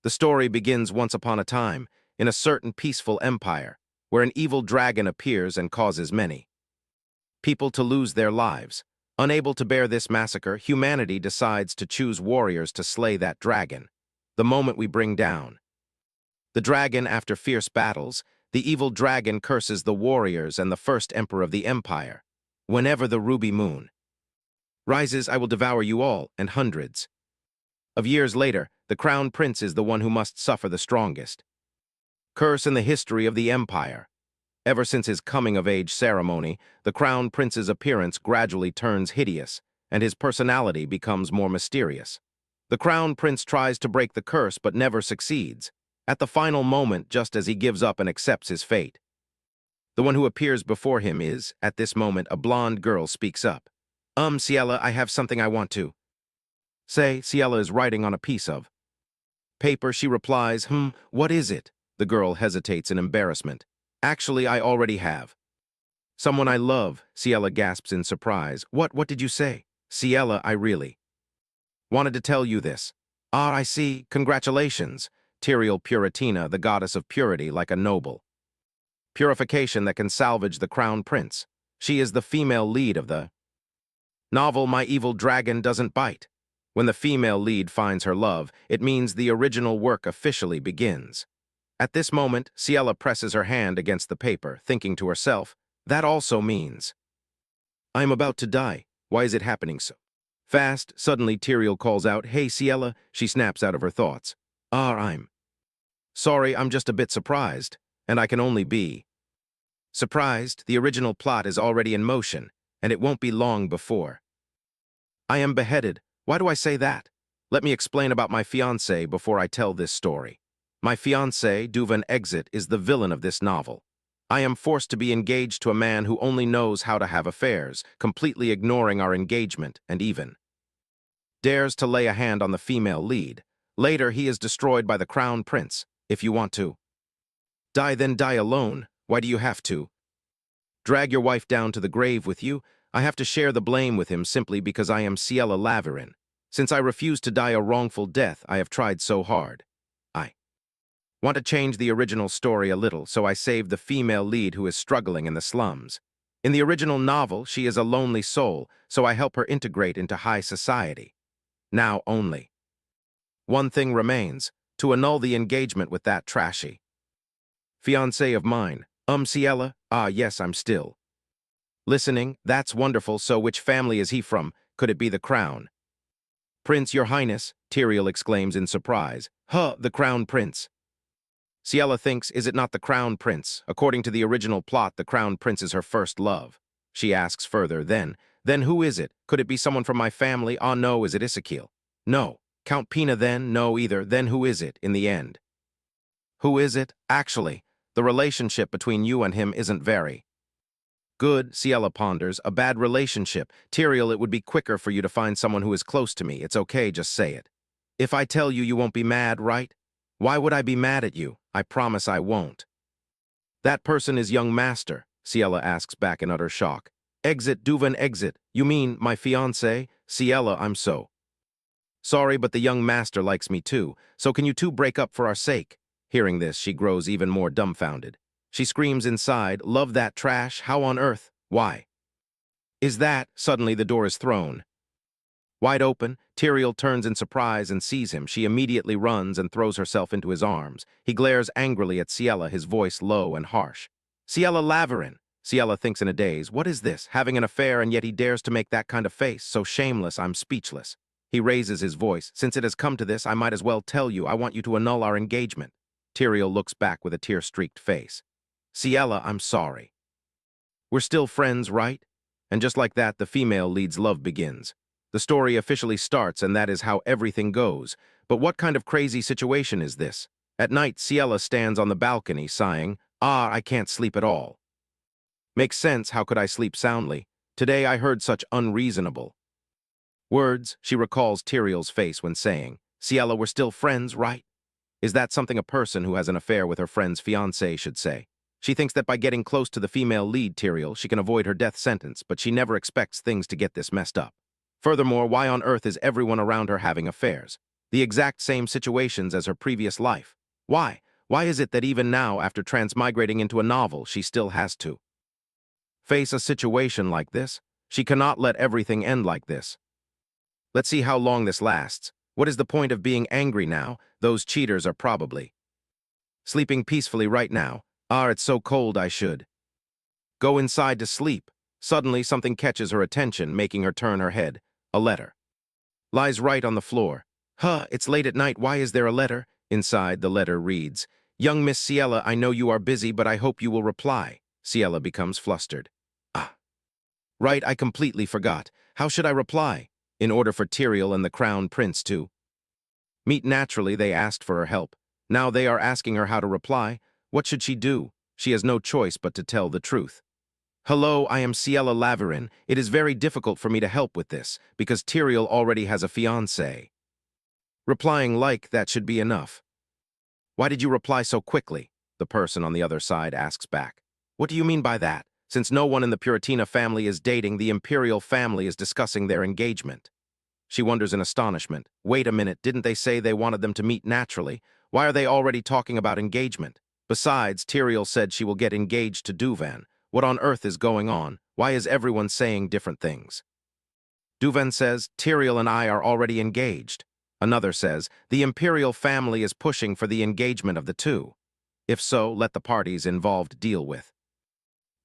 The story begins once upon a time, in a certain peaceful empire, where an evil dragon appears and causes many people to lose their lives. Unable to bear this massacre, humanity decides to choose warriors to slay that dragon. The moment we bring down the dragon after fierce battles, the evil dragon curses the warriors and the first emperor of the empire. Whenever the ruby moon rises, I will devour you all, and hundreds of years later, the crown prince is the one who must suffer the strongest curse in the history of the empire. Ever since his coming-of-age ceremony, the crown prince's appearance gradually turns hideous, and his personality becomes more mysterious. The crown prince tries to break the curse but never succeeds. At the final moment, just as he gives up and accepts his fate, the one who appears before him is, at this moment, a blonde girl speaks up. Ciela, I have something I want to say. Ciela is writing on a piece of paper. She replies, what is it? The girl hesitates in embarrassment. Actually, I already have someone I love. Ciela gasps in surprise. What did you say? Ciela, I really wanted to tell you this. Ah, I see. Congratulations. Tyrael Puratina, the goddess of purity, like a noble purification that can salvage the crown prince. She is the female lead of the novel My Evil Dragon Doesn't Bite. When the female lead finds her love, it means the original work officially begins. At this moment, Ciela presses her hand against the paper, thinking to herself, that also means I am about to die. Why is it happening so fast? Suddenly, Tyrael calls out, Hey, Ciela. She snaps out of her thoughts. I'm sorry, I'm just a bit surprised, and I can only be surprised. The original plot is already in motion, and it won't be long before I am beheaded. Why do I say that? Let me explain about my fiancé before I tell this story. My fiancé, Duvan Exit, is the villain of this novel. I am forced to be engaged to a man who only knows how to have affairs, completely ignoring our engagement, and even dares to lay a hand on the female lead. Later, he is destroyed by the crown prince. If you want to die, then die alone. Why do you have to drag your wife down to the grave with you? I have to share the blame with him simply because I am Ciela Laverin. Since I refuse to die a wrongful death, I have tried so hard. I want to change the original story a little, so I save the female lead who is struggling in the slums. In the original novel, she is a lonely soul, so I help her integrate into high society. Now only one thing remains, to annul the engagement with that trashy fiancé of mine. Ciela? Ah, yes, I'm still listening. That's wonderful. So which family is he from? Could it be the crown prince, your highness? Tyrael exclaims in surprise. The crown prince. Ciela thinks, is it not the crown prince? According to the original plot, the crown prince is her first love. She asks further, then who is it? Could it be someone from my family? Ah, no, is it Ezekiel? No. Count Pina then? No either. Then who is it, in the end? Who is it? Actually, the relationship between you and him isn't very good. Ciela ponders. A bad relationship. Tyrael, it would be quicker for you to find someone who is close to me. It's okay, just say it. If I tell you, you won't be mad, right? Why would I be mad at you? I promise I won't. That person is young master, Ciela asks back in utter shock. Exit, Duvan Exit. You mean my fiancé? Ciela, I'm so sorry, but the young master likes me too, so can you two break up for our sake? Hearing this, she grows even more dumbfounded. She screams inside, love that trash? How on earth? Why is that? Suddenly the door is thrown wide open. Tyrael turns in surprise and sees him. She immediately runs and throws herself into his arms. He glares angrily at Ciela, his voice low and harsh. Ciela Laverin. Ciela thinks in a daze, what is this? Having an affair, and yet he dares to make that kind of face. So shameless, I'm speechless. He raises his voice. Since it has come to this, I might as well tell you, I want you to annul our engagement. Tyrael looks back with a tear-streaked face. Ciela, I'm sorry. We're still friends, right? And just like that, the female lead's love begins. The story officially starts, and that is how everything goes. But what kind of crazy situation is this? At night, Ciela stands on the balcony, sighing, I can't sleep at all. Makes sense, how could I sleep soundly? Today I heard such unreasonable words. She recalls Tyrael's face when saying, Ciela, we're still friends, right? Is that something a person who has an affair with her friend's fiancé should say? She thinks that by getting close to the female lead, Tyrael, she can avoid her death sentence, but she never expects things to get this messed up. Furthermore, why on earth is everyone around her having affairs? The exact same situations as her previous life. Why? Why is it that even now, after transmigrating into a novel, she still has to face a situation like this? She cannot let everything end like this. Let's see how long this lasts. What is the point of being angry now? Those cheaters are probably sleeping peacefully right now. Ah, it's so cold I should go inside to sleep. Suddenly, something catches her attention, making her turn her head. A letter lies right on the floor. Huh, it's late at night. Why is there a letter? Inside, the letter reads, "Young Miss Ciela, I know you are busy, but I hope you will reply." Ciela becomes flustered. Ah, right, I completely forgot. How should I reply? In order for Tyrael and the Crown Prince to meet naturally, they asked for her help. Now they are asking her how to reply. What should she do? She has no choice but to tell the truth. Hello, I am Ciela Laverin. It is very difficult for me to help with this, because Tyrael already has a fiancé. Replying like that should be enough. Why did you reply so quickly? The person on the other side asks back. What do you mean by that? Since no one in the Puratina family is dating, the imperial family is discussing their engagement. She wonders in astonishment. Wait a minute, didn't they say they wanted them to meet naturally? Why are they already talking about engagement? Besides, Tyrael said she will get engaged to Duvan. What on earth is going on? Why is everyone saying different things? Duvan says, Tyrael and I are already engaged. Another says, the imperial family is pushing for the engagement of the two. If so, let the parties involved deal with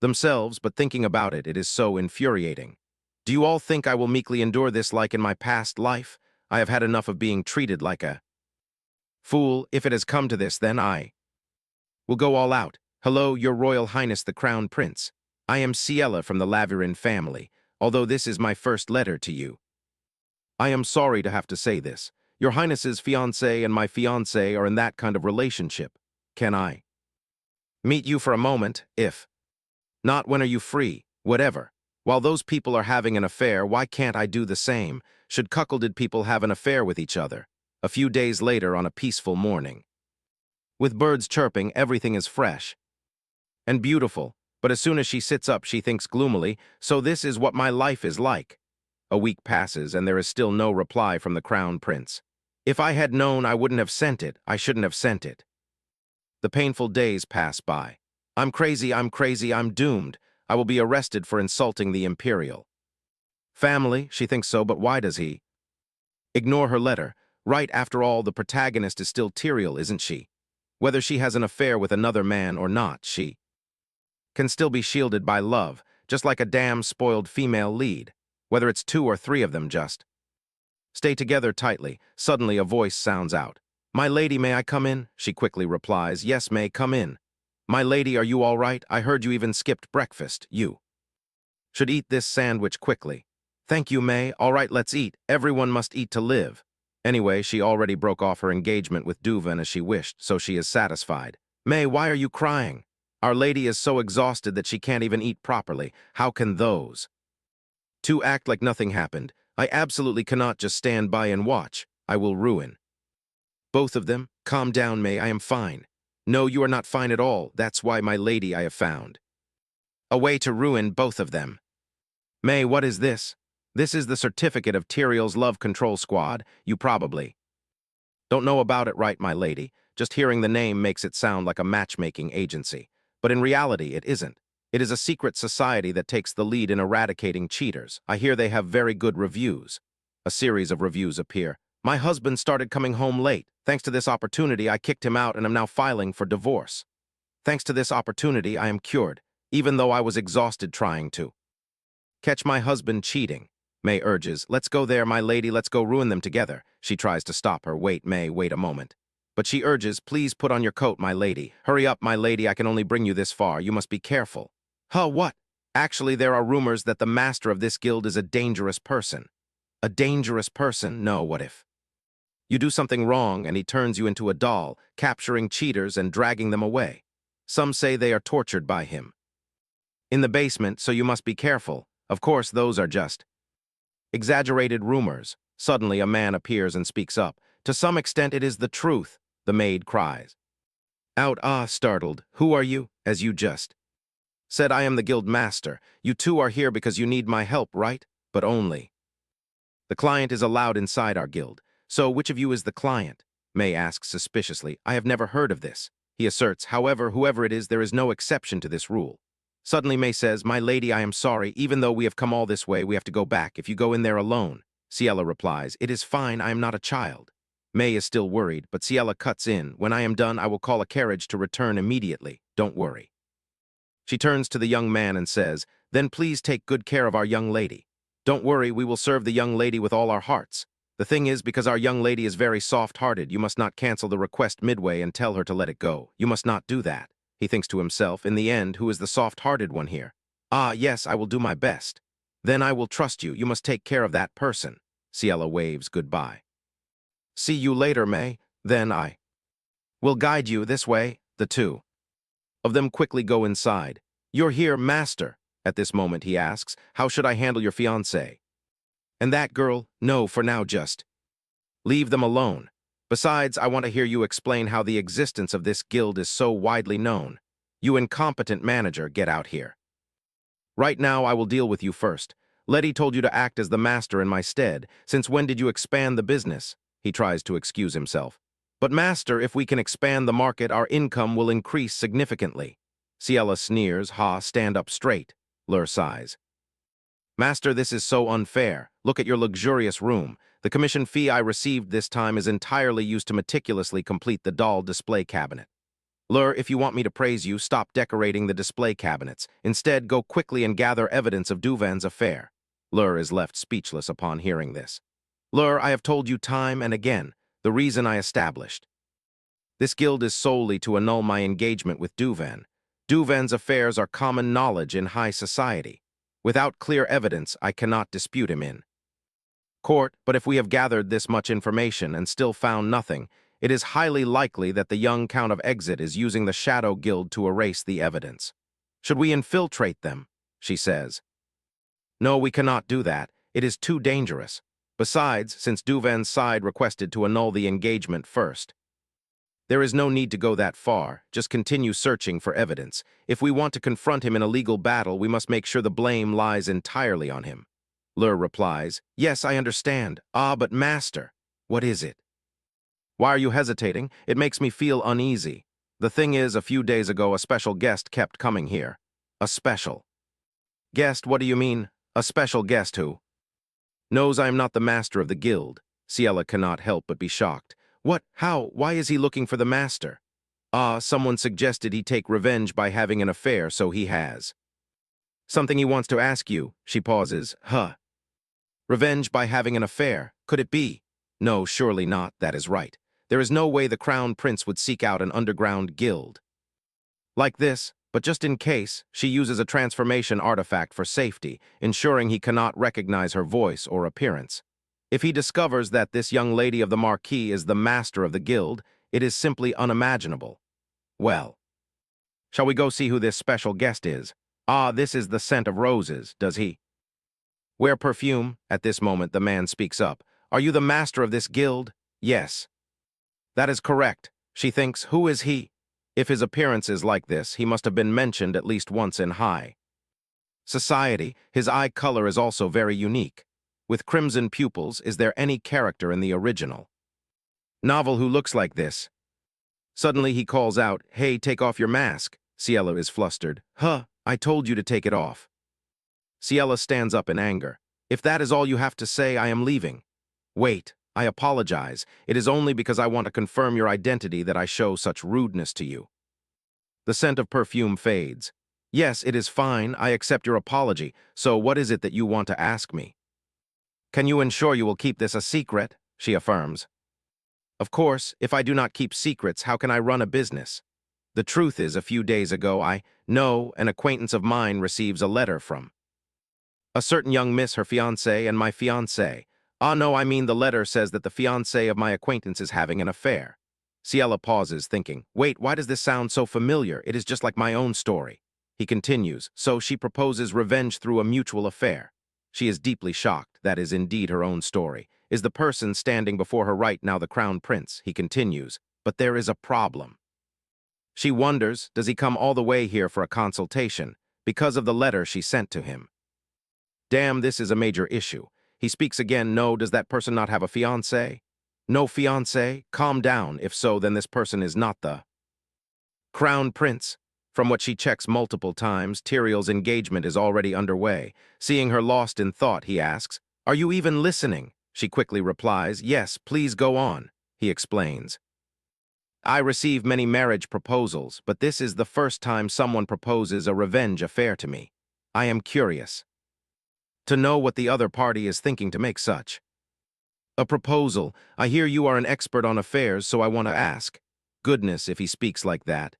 themselves, but thinking about it, it is so infuriating. Do you all think I will meekly endure this like in my past life? I have had enough of being treated like a fool. If it has come to this, then I will go all out. Hello, Your Royal Highness the Crown Prince. I am Ciela from the Laverin family, although this is my first letter to you. I am sorry to have to say this. Your Highness's fiancé and my fiancé are in that kind of relationship. Can I meet you for a moment, if not, when are you free? Whatever. While those people are having an affair, why can't I do the same? Should cuckolded people have an affair with each other? A few days later on a peaceful morning. With birds chirping, everything is fresh and beautiful, but as soon as she sits up, she thinks gloomily, so this is what my life is like. A week passes, and there is still no reply from the Crown Prince. If I had known, I wouldn't have sent it. I shouldn't have sent it. The painful days pass by. I'm crazy, I'm doomed. I will be arrested for insulting the imperial family. She thinks so, but why does he ignore her letter? Right, after all, the protagonist is still Tyrael, isn't she? Whether she has an affair with another man or not, she can still be shielded by love, just like a damn spoiled female lead. Whether it's 2 or 3 of them, just stay together tightly. Suddenly a voice sounds out. My lady, may I come in? She quickly replies, yes, may, come in. My lady, are you all right? I heard you even skipped breakfast. You should eat this sandwich quickly. Thank you, May. All right, let's eat. Everyone must eat to live. Anyway, she already broke off her engagement with Duvan as she wished, so she is satisfied. May, why are you crying? Our lady is so exhausted that she can't even eat properly. How can those two act like nothing happened? I absolutely cannot just stand by and watch. I will ruin both of them. Calm down, May. I am fine. No, you are not fine at all. That's why, my lady, I have found a way to ruin both of them. May, what is this? This is the certificate of Tyrael's Love Control Squad. You probably don't know about it, right, my lady? Just hearing the name makes it sound like a matchmaking agency. But in reality, it isn't. It is a secret society that takes the lead in eradicating cheaters. I hear they have very good reviews. A series of reviews appear. My husband started coming home late. Thanks to this opportunity, I kicked him out and am now filing for divorce. Thanks to this opportunity, I am cured, even though I was exhausted trying to catch my husband cheating. May urges, let's go there, my lady, let's go ruin them together. She tries to stop her. Wait, May, wait a moment. But she urges, please put on your coat, my lady. Hurry up, my lady, I can only bring you this far. You must be careful. Huh, what? Actually, there are rumors that the master of this guild is a dangerous person. A dangerous person? No, what if you do something wrong and he turns you into a doll, capturing cheaters and dragging them away? Some say they are tortured by him in the basement, so you must be careful. Of course, those are just exaggerated rumors. Suddenly, a man appears and speaks up. To some extent, it is the truth, the maid cries out, startled. Who are you? As you just said, I am the guild master. You two are here because you need my help, right? But only the client is allowed inside our guild. So, which of you is the client? May asks suspiciously. I have never heard of this. He asserts, however, whoever it is, there is no exception to this rule. Suddenly May says, my lady, I am sorry. Even though we have come all this way, we have to go back. If you go in there alone. Ciela replies, it is fine, I am not a child. May is still worried, but Ciela cuts in. When I am done, I will call a carriage to return immediately. Don't worry. She turns to the young man and says, then please take good care of our young lady. Don't worry, we will serve the young lady with all our hearts. The thing is, because our young lady is very soft-hearted, you must not cancel the request midway and tell her to let it go. You must not do that. He thinks to himself, in the end, who is the soft-hearted one here? Ah, yes, I will do my best. Then I will trust you. You must take care of that person. Ciela waves goodbye. See you later, May. Then I will guide you this way. The two of them quickly go inside. You're here, master. At this moment, he asks, how should I handle your fiancé? And that girl? No, for now just leave them alone. Besides, I want to hear you explain how the existence of this guild is so widely known. You incompetent manager, get out here. Right now, I will deal with you first. Letty told you to act as the master in my stead. Since when did you expand the business? He tries to excuse himself. But master, if we can expand the market, our income will increase significantly. Ciela sneers, ha, stand up straight. Lur sighs. Master, this is so unfair. Look at your luxurious room. The commission fee I received this time is entirely used to meticulously complete the doll display cabinet. Lur, if you want me to praise you, stop decorating the display cabinets. Instead, go quickly and gather evidence of Duvan's affair. Lur is left speechless upon hearing this. Lur, I have told you time and again, the reason I established this guild is solely to annul my engagement with Duvan. Duvan's affairs are common knowledge in high society. Without clear evidence, I cannot dispute him in court, but if we have gathered this much information and still found nothing, it is highly likely that the young Count of Exit is using the Shadow Guild to erase the evidence. Should we infiltrate them? She says. No, we cannot do that. It is too dangerous. Besides, since Duvan's side requested to annul the engagement first, there is no need to go that far. Just continue searching for evidence. If we want to confront him in a legal battle, we must make sure the blame lies entirely on him. Lur replies, yes, I understand. Ah, but master, what is it? Why are you hesitating? It makes me feel uneasy. The thing is, a few days ago, a special guest kept coming here. A special guest? What do you mean? A special guest who knows I am not the master of the guild. Ciela cannot help but be shocked. What? How? Why is he looking for the master? Ah, someone suggested he take revenge by having an affair, so he has something he wants to ask you. She pauses. Huh. Revenge by having an affair? Could it be? No, surely not. That is right. There is no way the crown prince would seek out an underground guild like this, but just in case, she uses a transformation artifact for safety, ensuring he cannot recognize her voice or appearance. If he discovers that this young lady of the Marquis is the master of the guild, it is simply unimaginable. Well, shall we go see who this special guest is? Ah, this is the scent of roses. Does he wear perfume? At this moment, the man speaks up. Are you the master of this guild? Yes. That is correct. She thinks, who is he? If his appearance is like this, he must have been mentioned at least once in high society. His eye color is also very unique. With crimson pupils, is there any character in the original novel who looks like this? Suddenly he calls out, hey, take off your mask. Ciela is flustered. Huh, I told you to take it off. Ciela stands up in anger. If that is all you have to say, I am leaving. Wait, I apologize. It is only because I want to confirm your identity that I show such rudeness to you. The scent of perfume fades. Yes, it is fine. I accept your apology. So what is it that you want to ask me? Can you ensure you will keep this a secret? She affirms. Of course, if I do not keep secrets, how can I run a business? The truth is, a few days ago, I know an acquaintance of mine receives a letter from a certain young miss, her fiancé, and my fiancé. Ah, no, I mean the letter says that the fiancé of my acquaintance is having an affair. Ciela pauses, thinking, wait, why does this sound so familiar? It is just like my own story. He continues, so she proposes revenge through a mutual affair. She is deeply shocked. That is indeed her own story. Is the person standing before her right now the crown prince? He continues, but there is a problem. She wonders, does he come all the way here for a consultation because of the letter she sent to him? Damn, this is a major issue. He speaks again. No, does that person not have a fiancé? No fiancé? Calm down. If so, then this person is not the Crown Prince. From what she checks multiple times, Tyrael's engagement is already underway. Seeing her lost in thought, he asks, "Are you even listening?" She quickly replies, "Yes, please go on." He explains, "I receive many marriage proposals, but this is the first time someone proposes a revenge affair to me. I am curious to know what the other party is thinking to make such a proposal. I hear you are an expert on affairs, so I want to ask." Goodness, if he speaks like that.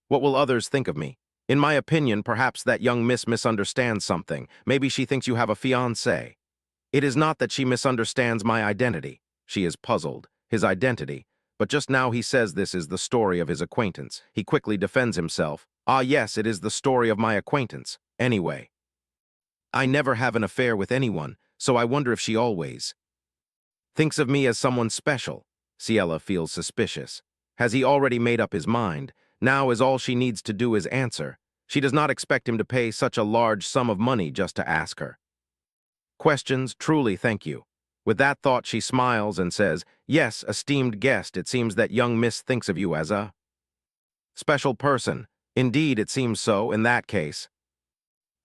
What will others think of me? In my opinion, perhaps that young miss misunderstands something. Maybe she thinks you have a fiancé. It is not that she misunderstands my identity. She is puzzled. His identity. But just now he says this is the story of his acquaintance. He quickly defends himself. Ah, yes, it is the story of my acquaintance. Anyway, I never have an affair with anyone, so I wonder if she always thinks of me as someone special. Ciela feels suspicious. Has he already made up his mind? Now is all she needs to do is answer. She does not expect him to pay such a large sum of money just to ask her questions. Truly, thank you. With that thought, she smiles and says, "Yes, esteemed guest, it seems that young miss thinks of you as a special person. Indeed, it seems so. In that case,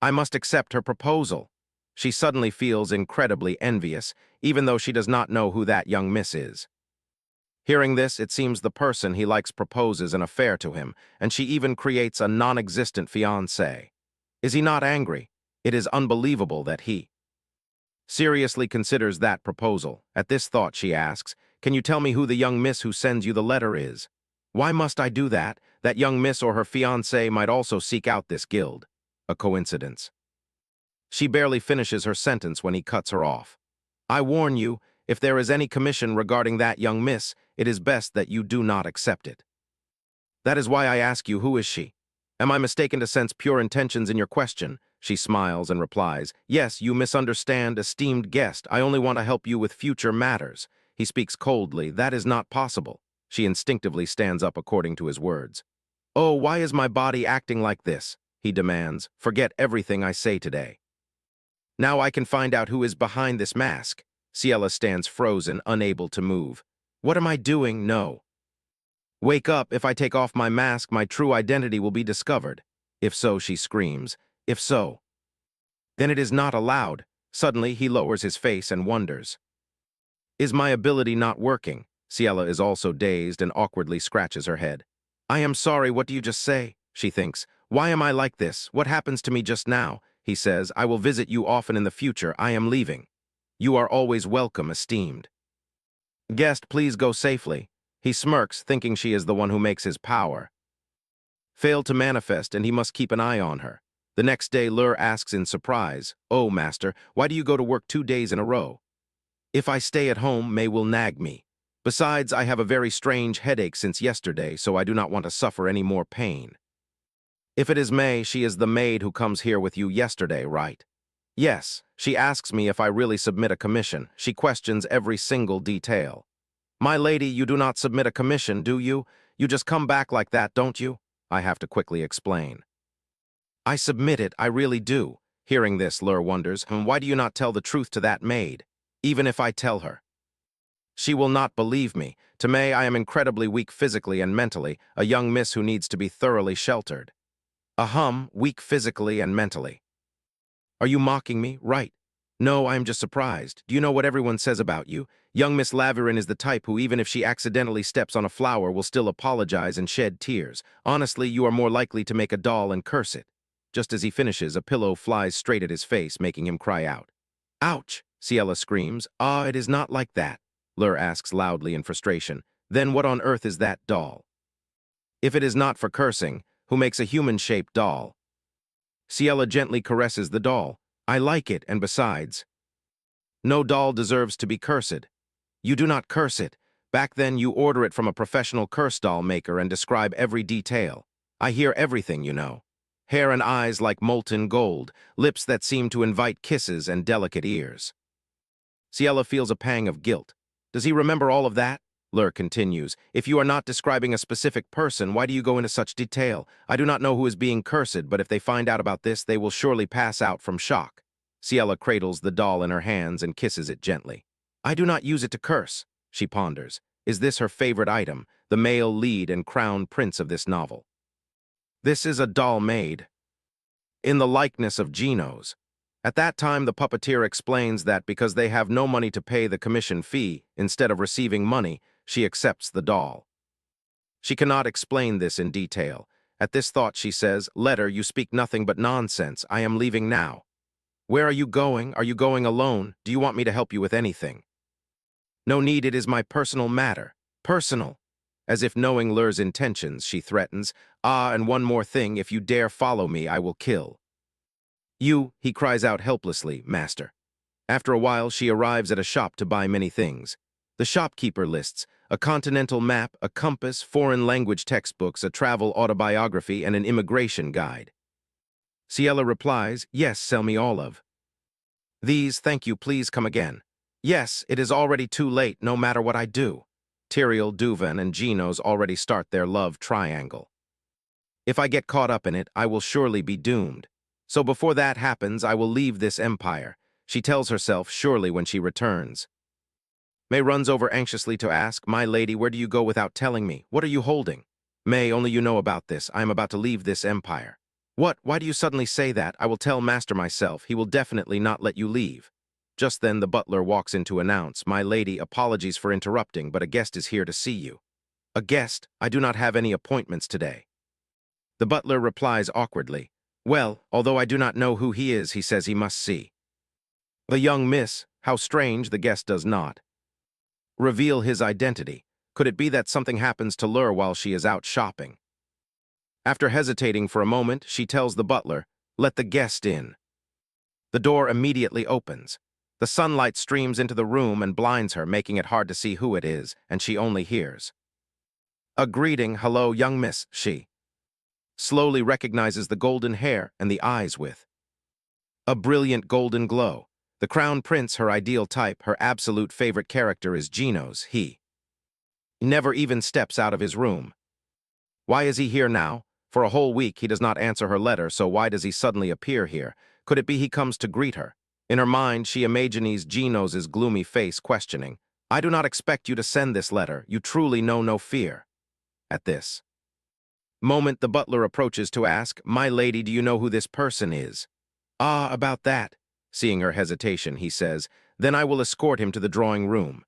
I must accept her proposal." She suddenly feels incredibly envious, even though she does not know who that young miss is. Hearing this, it seems the person he likes proposes an affair to him, and she even creates a non-existent fiancé. Is he not angry? It is unbelievable that he seriously considers that proposal. At this thought, she asks, "Can you tell me who the young miss who sends you the letter is?" Why must I do that? That young miss or her fiancé might also seek out this guild. A coincidence. She barely finishes her sentence when he cuts her off. "I warn you, if there is any commission regarding that young miss, it is best that you do not accept it. That is why I ask you, who is she? Am I mistaken to sense pure intentions in your question?" She smiles and replies, "Yes, you misunderstand, esteemed guest. I only want to help you with future matters." He speaks coldly. "That is not possible." She instinctively stands up according to his words. "Oh, why is my body acting like this?" He demands. "Forget everything I say today. Now I can find out who is behind this mask." Ciela stands frozen, unable to move. "What am I doing? No. Wake up. If I take off my mask, my true identity will be discovered." "If so," she screams. "If so, then it is not allowed." Suddenly, he lowers his face and wonders. Is my ability not working? Ciela is also dazed and awkwardly scratches her head. "I am sorry, what do you just say?" She thinks. "Why am I like this? What happens to me just now?" He says, "I will visit you often in the future. I am leaving. You are always welcome, esteemed guest. Please go safely." He smirks, thinking she is the one who makes his power fail to manifest, and he must keep an eye on her. The next day, Lur asks in surprise, "Oh, master, why do you go to work 2 days in a row? If I stay at home, May will nag me. Besides, I have a very strange headache since yesterday, so I do not want to suffer any more pain." "If it is May, she is the maid who comes here with you yesterday, right?" "Yes, she asks me if I really submit a commission. She questions every single detail." "My lady, you do not submit a commission, do you? You just come back like that, don't you?" I have to quickly explain. "I submit it, I really do." Hearing this, Lur wonders, "Why do you not tell the truth to that maid? Even if I tell her, she will not believe me. To May, I am incredibly weak physically and mentally, a young miss who needs to be thoroughly sheltered." Weak physically and mentally. Are you mocking me? Right. No, I am just surprised. Do you know what everyone says about you? Young Miss Laverin is the type who, even if she accidentally steps on a flower, will still apologize and shed tears. Honestly, you are more likely to make a doll and curse it. Just as he finishes, a pillow flies straight at his face, making him cry out. "Ouch!" Ciela screams. "Ah, it is not like that," Lur asks loudly in frustration. "Then what on earth is that doll? If it is not for cursing, who makes a human-shaped doll?" Ciela gently caresses the doll. "I like it, and besides, no doll deserves to be cursed." "You do not curse it. Back then you order it from a professional curse doll maker and describe every detail. I hear everything, you know. Hair and eyes like molten gold, lips that seem to invite kisses and delicate ears." Ciela feels a pang of guilt. Does he remember all of that? Lur continues, "If you are not describing a specific person, why do you go into such detail? I do not know who is being cursed, but if they find out about this, they will surely pass out from shock." Ciela cradles the doll in her hands and kisses it gently. "I do not use it to curse." she ponders. Is this her favorite item, the male lead and crown prince of this novel? This is a doll made in the likeness of Gino's. At that time, the puppeteer explains that because they have no money to pay the commission fee, instead of receiving money, she accepts the doll. She cannot explain this in detail. At this thought, she says, "Letter, you speak nothing but nonsense. I am leaving now." "Where are you going? Are you going alone? Do you want me to help you with anything?" "No need, it is my personal matter." "Personal?" As if knowing Lur's intentions, she threatens, "Ah, and one more thing, if you dare follow me, I will kill." "You," he cries out helplessly, "master." After a while, she arrives at a shop to buy many things. The shopkeeper lists a continental map, a compass, foreign language textbooks, a travel autobiography, and an immigration guide. Ciela replies, "Yes, sell me all of these, thank you, please come again." "Yes, it is already too late, no matter what I do." Tyrael, Duvan, and Gino's already start their love triangle. "If I get caught up in it, I will surely be doomed. So before that happens, I will leave this empire," she tells herself surely when she returns. May runs over anxiously to ask, "My lady, where do you go without telling me? What are you holding?" "May, only you know about this. I am about to leave this empire." "What? Why do you suddenly say that? I will tell master myself. He will definitely not let you leave." Just then the butler walks in to announce, "My lady, apologies for interrupting, but a guest is here to see you." "A guest? I do not have any appointments today." The butler replies awkwardly, "Well, although I do not know who he is, he says he must see the young miss." How strange, the guest does not reveal his identity. Could it be that something happens to Lur while she is out shopping? After hesitating for a moment, she tells the butler, "Let the guest in." The door immediately opens. The sunlight streams into the room and blinds her, making it hard to see who it is, and she only hears a greeting, "Hello, young miss." She slowly recognizes the golden hair and the eyes with a brilliant golden glow. The crown prince, her ideal type, her absolute favorite character is Gino's. He never even steps out of his room. Why is he here now? For a whole week he does not answer her letter, so why does he suddenly appear here? Could it be he comes to greet her? In her mind, she imagines Gino's gloomy face questioning, "I do not expect you to send this letter. You truly know no fear." At this moment, the butler approaches to ask, "My lady, do you know who this person is?" "Ah, about that." Seeing her hesitation, he says, "Then I will escort him to the drawing room."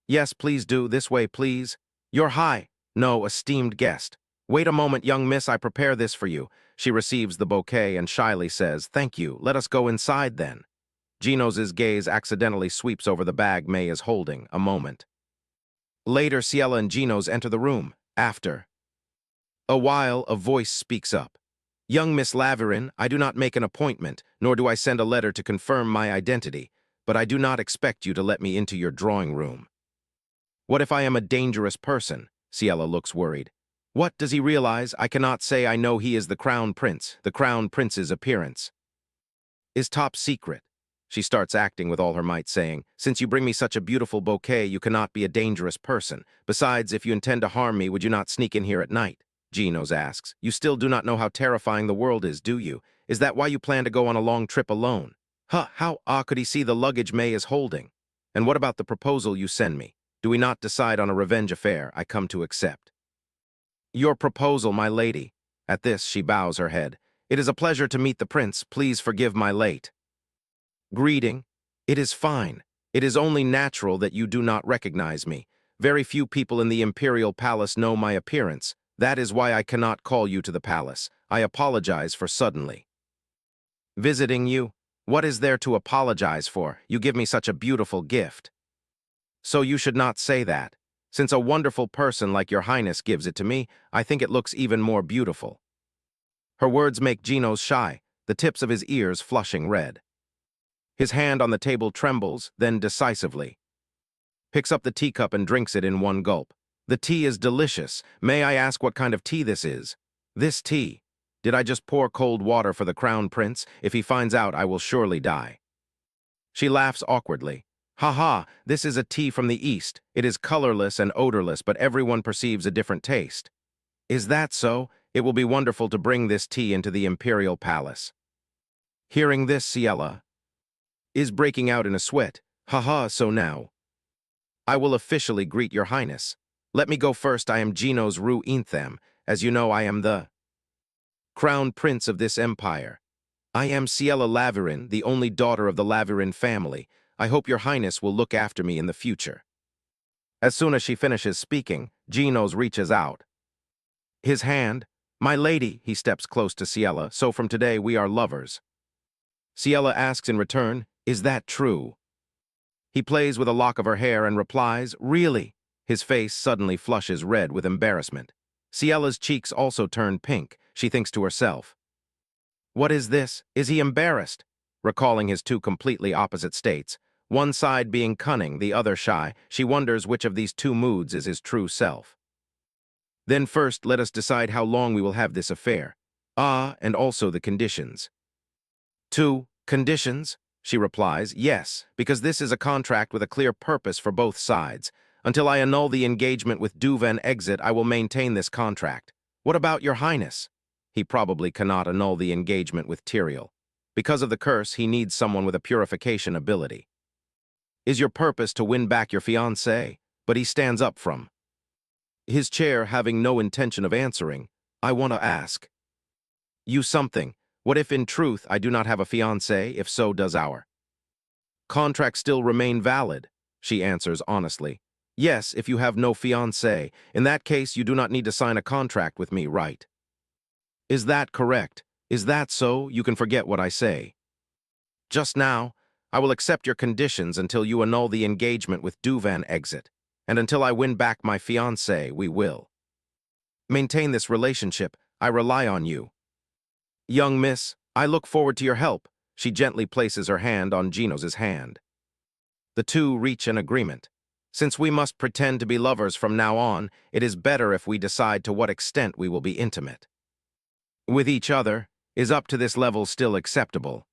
"Yes, please do. This way, please." "Your high, no, esteemed guest." "Wait a moment, young miss, I prepare this for you." She receives the bouquet and shyly says, "Thank you. Let us go inside then." Gino's gaze accidentally sweeps over the bag May is holding. A moment later, Ciela and Gino's enter the room. After a while, a voice speaks up. "Young Miss Laverin, I do not make an appointment, nor do I send a letter to confirm my identity, but I do not expect you to let me into your drawing room." "What if I am a dangerous person?" Ciela looks worried. "What, does he realize? I cannot say I know he is the crown prince. The crown prince's appearance is top secret." She starts acting with all her might, saying, "Since you bring me such a beautiful bouquet, you cannot be a dangerous person. Besides, if you intend to harm me, would you not sneak in here at night?" Gino's asks, "You still do not know how terrifying the world is, do you? Is that why you plan to go on a long trip alone?" How could he see the luggage May is holding? "And what about the proposal you send me? Do we not decide on a revenge affair I come to accept?" "Your proposal, my lady." At this, she bows her head. "It is a pleasure to meet the prince. Please forgive my late greeting." "It is fine. It is only natural that you do not recognize me. Very few people in the imperial palace know my appearance. That is why I cannot call you to the palace. I apologize for suddenly visiting you." "What is there to apologize for? You give me such a beautiful gift." "So you should not say that. Since a wonderful person like your highness gives it to me, I think it looks even more beautiful." Her words make Gino's shy, the tips of his ears flushing red. His hand on the table trembles, then decisively picks up the teacup and drinks it in one gulp. "The tea is delicious. May I ask what kind of tea this is?" "This tea? Did I just pour cold water for the crown prince? If he finds out, I will surely die." She laughs awkwardly. "Ha ha, this is a tea from the East. It is colorless and odorless, but everyone perceives a different taste." "Is that so? It will be wonderful to bring this tea into the imperial palace." Hearing this, Ciela is breaking out in a sweat. "Ha ha, so now I will officially greet your highness. Let me go first. I am Genos Ru Intham. As you know, I am the crown prince of this empire. I am Ciela Laverin, the only daughter of the Laverin family. I hope your highness will look after me in the future. As soon as she finishes speaking, Genos reaches out. His hand, my lady, he steps close to Ciela, so from today we are lovers. Ciela asks in return, is that true? He plays with a lock of her hair and replies, really? His face suddenly flushes red with embarrassment. Ciela's cheeks also turn pink. She thinks to herself, what is this? Is he embarrassed? Recalling his two completely opposite states, one side being cunning, the other shy, she wonders which of these two moods is his true self. Then first let us decide how long we will have this affair. And also the conditions. 2. Conditions? She replies, yes, because this is a contract with a clear purpose for both sides. Until I annul the engagement with Duvan Exit, I will maintain this contract. What about your highness? He probably cannot annul the engagement with Tyrael. Because of the curse, he needs someone with a purification ability. Is your purpose to win back your fiancé? But he stands up from his chair, having no intention of answering. I want to ask you something. What if in truth I do not have a fiancé? If so, does our contract still remain valid? She answers honestly. Yes, if you have no fiancé. In that case, you do not need to sign a contract with me, right? Is that correct? Is that so? You can forget what I say. Just now, I will accept your conditions until you annul the engagement with Duvan Exit, and until I win back my fiancé, we will maintain this relationship. I rely on you. Young miss, I look forward to your help. She gently places her hand on Genos's hand. The two reach an agreement. Since we must pretend to be lovers from now on, it is better if we decide to what extent we will be intimate with each other. Is up to this level still acceptable?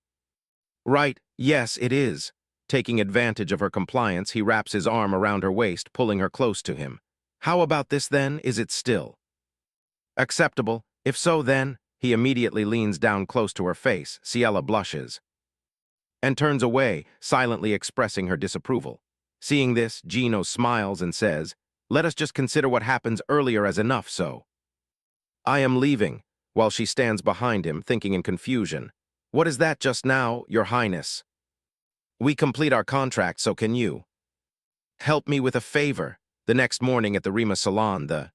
Right, yes, it is. Taking advantage of her compliance, he wraps his arm around her waist, pulling her close to him. How about this then? Is it still acceptable? If so, then, he immediately leans down close to her face. Ciela blushes and turns away, silently expressing her disapproval. Seeing this, Genos smiles and says, let us just consider what happens earlier as enough, so. I am leaving, while she stands behind him, thinking in confusion. What is that just now, your highness? We complete our contract, so can you help me with a favor? The next morning at the Rima salon, the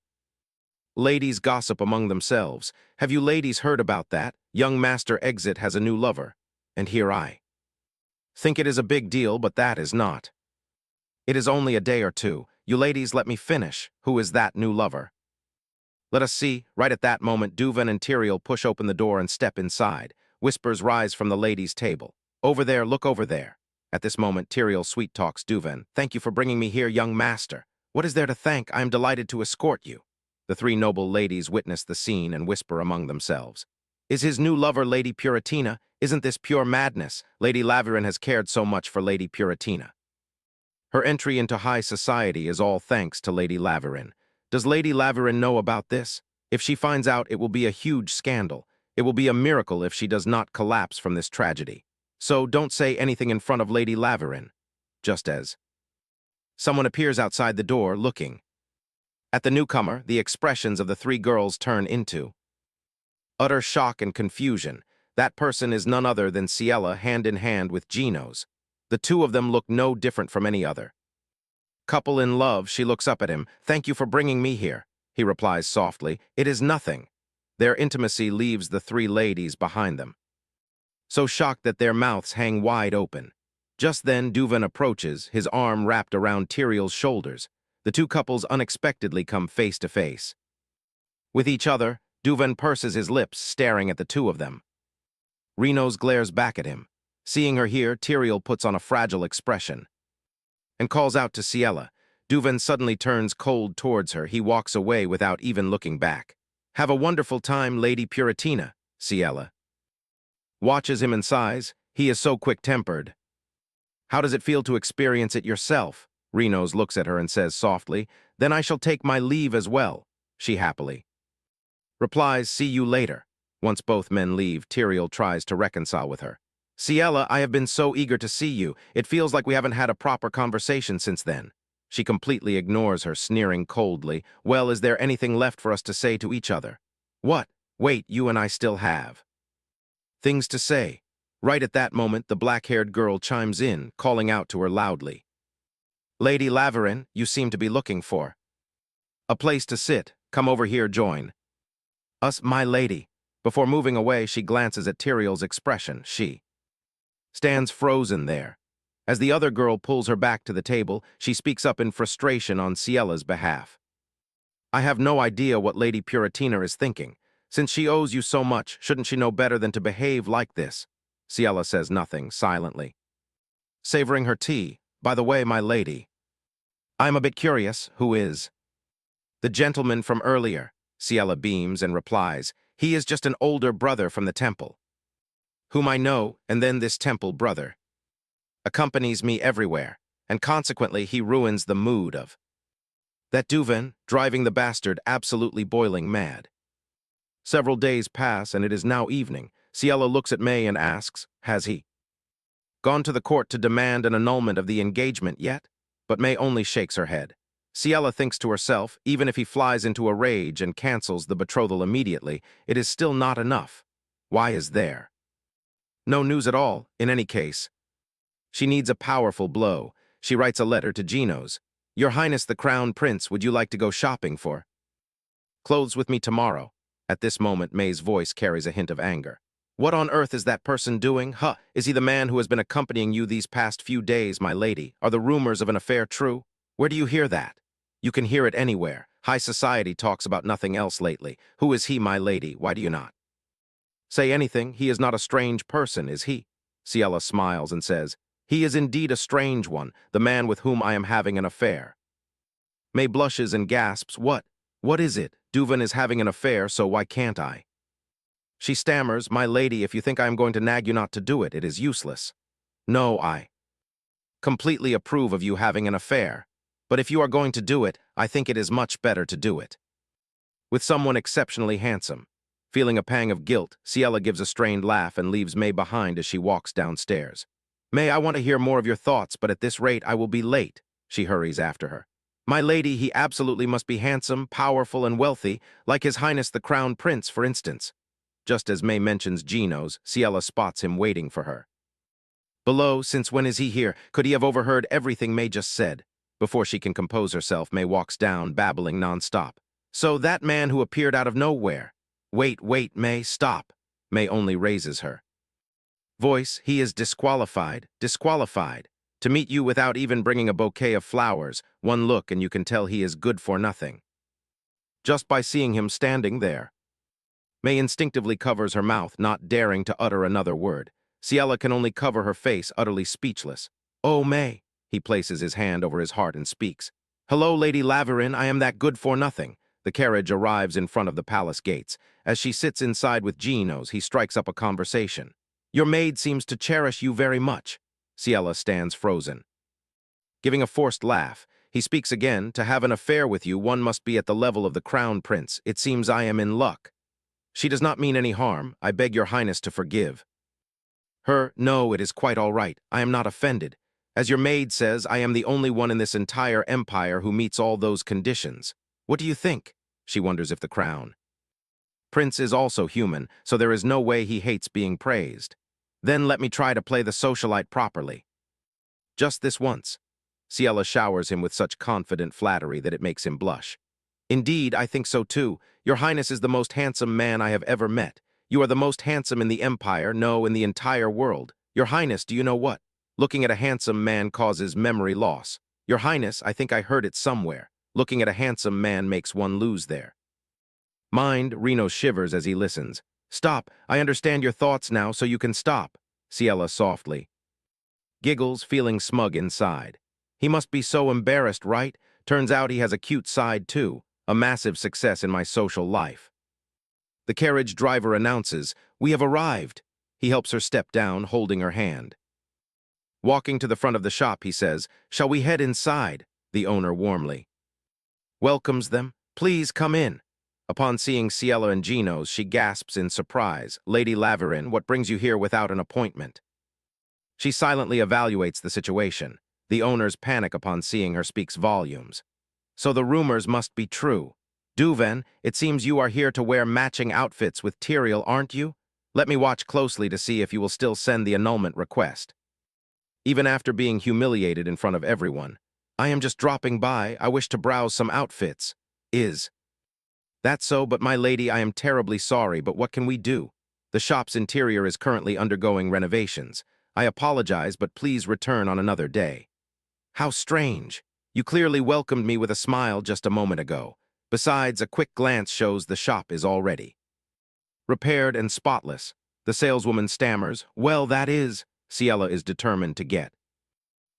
ladies gossip among themselves. Have you ladies heard about that? Young Master Exit has a new lover. And here I think it is a big deal, but that is not. It is only a day or two. You ladies, let me finish. Who is that new lover? Let us see. Right at that moment, Duvan and Tyrael push open the door and step inside. Whispers rise from the ladies' table. Over there, look over there. At this moment, Tyrael sweet-talks Duvan. Thank you for bringing me here, young master. What is there to thank? I am delighted to escort you. The three noble ladies witness the scene and whisper among themselves. Is his new lover Lady Puratina? Isn't this pure madness? Lady Laverin has cared so much for Lady Puratina. Her entry into high society is all thanks to Lady Laverin. Does Lady Laverin know about this? If she finds out, it will be a huge scandal. It will be a miracle if she does not collapse from this tragedy. So don't say anything in front of Lady Laverin. Just as someone appears outside the door, looking at the newcomer, the expressions of the three girls turn into utter shock and confusion. That person is none other than Ciela, hand in hand with Genos. The two of them look no different from any other couple in love. She looks up at him. Thank you for bringing me here. He replies softly, it is nothing. Their intimacy leaves the three ladies behind them, so shocked that their mouths hang wide open. Just then, Duvan approaches, his arm wrapped around Tyrael's shoulders. The two couples unexpectedly come face to face with each other. Duvan purses his lips, staring at the two of them. Renos glares back at him. Seeing her here, Tyrael puts on a fragile expression and calls out to Ciela. Duvan suddenly turns cold towards her. He walks away without even looking back. Have a wonderful time, Lady Puratina. Ciela watches him and sighs. He is so quick-tempered. How does it feel to experience it yourself? Renos looks at her and says softly, then I shall take my leave as well. She happily replies, see you later. Once both men leave, Tyrael tries to reconcile with her. Ciela, I have been so eager to see you. It feels like we haven't had a proper conversation since then. She completely ignores her, sneering coldly. Well, is there anything left for us to say to each other? What? Wait, you and I still have things to say. Right at that moment, the black-haired girl chimes in, calling out to her loudly. Lady Laverin, you seem to be looking for a place to sit. Come over here, join us, my lady. Before moving away, she glances at Tyrael's expression. She stands frozen there. As the other girl pulls her back to the table, she speaks up in frustration on Ciella's behalf. I have no idea what Lady Puratina is thinking. Since she owes you so much, shouldn't she know better than to behave like this? Ciella says nothing, silently. Savoring her tea. By the way, my lady, I'm a bit curious. Who is the gentleman from earlier? Ciella beams and replies, he is just an older brother from the temple, whom I know, and then this temple brother accompanies me everywhere, and consequently he ruins the mood of that Duven, driving the bastard absolutely boiling mad. Several days pass, and it is now evening. Ciella looks at May and asks, has he gone to the court to demand an annulment of the engagement yet? But May only shakes her head. Ciella thinks to herself, even if he flies into a rage and cancels the betrothal immediately, it is still not enough. Why is there no news at all, in any case? She needs a powerful blow. She writes a letter to Geno's. Your Highness the Crown Prince, would you like to go shopping for clothes with me tomorrow? At this moment, May's voice carries a hint of anger. What on earth is that person doing? Huh, is he the man who has been accompanying you these past few days, my lady? Are the rumors of an affair true? Where do you hear that? You can hear it anywhere. High society talks about nothing else lately. Who is he, my lady? Why do you not say anything? He is not a strange person, is he? Ciella smiles and says, he is indeed a strange one, the man with whom I am having an affair. May blushes and gasps, what? What is it? Duven is having an affair, so why can't I? She stammers, my lady, if you think I am going to nag you not to do it, it is useless. No, I completely approve of you having an affair. But if you are going to do it, I think it is much better to do it with someone exceptionally handsome. Feeling a pang of guilt, Ciella gives a strained laugh and leaves May behind as she walks downstairs. May, I want to hear more of your thoughts, but at this rate I will be late. She hurries after her. My lady, he absolutely must be handsome, powerful, and wealthy, like His Highness the Crown Prince, for instance. Just as May mentions Geno's, Ciella spots him waiting for her below. Since when is he here? Could he have overheard everything May just said? Before she can compose herself, May walks down, babbling nonstop. So that man who appeared out of nowhere. Wait, May, stop. May only raises her voice. He is disqualified. To meet you without even bringing a bouquet of flowers. One look and you can tell he is good for nothing, just by seeing him standing there. May instinctively covers her mouth, not daring to utter another word. Ciella can only cover her face, utterly speechless. Oh, May. He places his hand over his heart and speaks. Hello, Lady Laverin, I am that good for nothing. The carriage arrives in front of the palace gates. As she sits inside with Geno's, he strikes up a conversation. Your maid seems to cherish you very much. Ciella stands frozen. Giving a forced laugh, he speaks again. To have an affair with you, one must be at the level of the Crown Prince. It seems I am in luck. She does not mean any harm. I beg your Highness to forgive her. No, it is quite all right. I am not offended. As your maid says, I am the only one in this entire empire who meets all those conditions. What do you think? She wonders if the Crown Prince is also human, so there is no way he hates being praised. Then let me try to play the socialite properly. Just this once. Ciella showers him with such confident flattery that it makes him blush. Indeed, I think so too. Your Highness is the most handsome man I have ever met. You are the most handsome in the empire, no, in the entire world. Your Highness, do you know what? Looking at a handsome man causes memory loss. Your Highness, I think I heard it somewhere. Looking at a handsome man makes one lose their mind. Reno shivers as he listens. Stop, I understand your thoughts now, so you can stop. Ciella softly giggles, feeling smug inside. He must be so embarrassed, right? Turns out he has a cute side too, a massive success in my social life. The carriage driver announces, we have arrived. He helps her step down, holding her hand. Walking to the front of the shop, he says, shall we head inside? The owner warmly welcomes them. Please come in. Upon seeing Ciella and Geno's, she gasps in surprise. Lady Laverin, what brings you here without an appointment? She silently evaluates the situation. The owner's panic upon seeing her speaks volumes. So the rumors must be true. Duven, it seems you are here to wear matching outfits with Tyrael, aren't you? Let me watch closely to see if you will still send the annulment request. Even after being humiliated in front of everyone, I am just dropping by. I wish to browse some outfits. That's so, but my lady, I am terribly sorry, but what can we do? The shop's interior is currently undergoing renovations. I apologize, but please return on another day. How strange. You clearly welcomed me with a smile just a moment ago. Besides, a quick glance shows the shop is already repaired and spotless. The saleswoman stammers, well, that is, Ciela is determined to get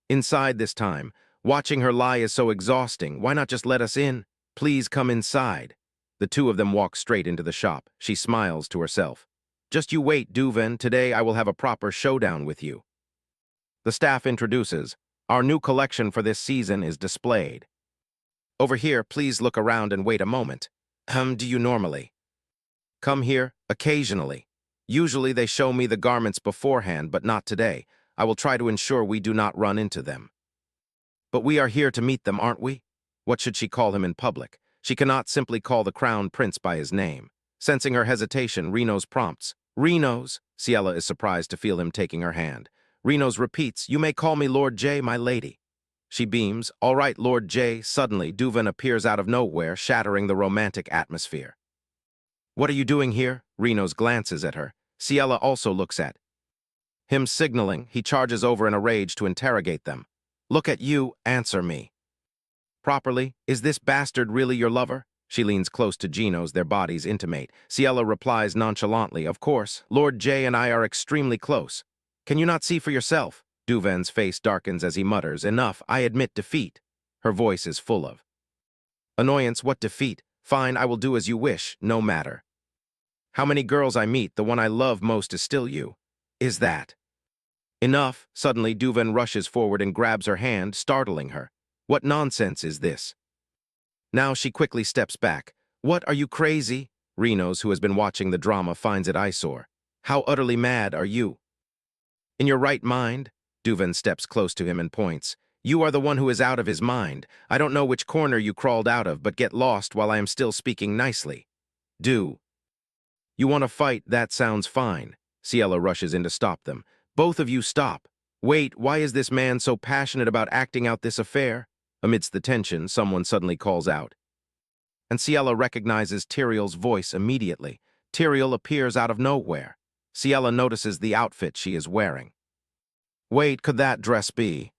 inside this time. Watching her lie is so exhausting. Why not just let us in? Please come inside. The two of them walk straight into the shop. She smiles to herself. Just you wait, Duven. Today I will have a proper showdown with you. The staff introduces. Our new collection for this season is displayed. Over here, please look around and wait a moment. Do you normally come here? Occasionally. Usually they show me the garments beforehand, but not today. I will try to ensure we do not run into them. But we are here to meet them, aren't we? What should she call him in public? She cannot simply call the crown prince by his name. Sensing her hesitation, Renos prompts. Renos? Ciela is surprised to feel him taking her hand. Renos repeats, you may call me Lord J, my lady. She beams, all right, Lord J. Suddenly, Duven appears out of nowhere, shattering the romantic atmosphere. What are you doing here? Renos glances at her. Ciela also looks at him, signaling. He charges over in a rage to interrogate them. Look at you, answer me. Properly, is this bastard really your lover? She leans close to Genos, their bodies intimate. Ciela replies nonchalantly, of course, Lord J and I are extremely close. Can you not see for yourself? Duven's face darkens as he mutters, enough, I admit defeat. Her voice is full of annoyance. What defeat? Fine, I will do as you wish, no matter. How many girls I meet, the one I love most is still you. Is that enough? Suddenly, Duven rushes forward and grabs her hand, startling her. What nonsense is this? Now she quickly steps back. What, are you crazy? Renos, who has been watching the drama, finds it eyesore. How utterly mad are you? In your right mind? Duven steps close to him and points. You are the one who is out of his mind. I don't know which corner you crawled out of, but get lost while I am still speaking nicely. Do you want to fight? That sounds fine. Ciela rushes in to stop them. Both of you stop. Wait, why is this man so passionate about acting out this affair? Amidst the tension, someone suddenly calls out. And Ciela recognizes Tyrael's voice immediately. Tyrael appears out of nowhere. Ciela notices the outfit she is wearing. Wait, could that dress be?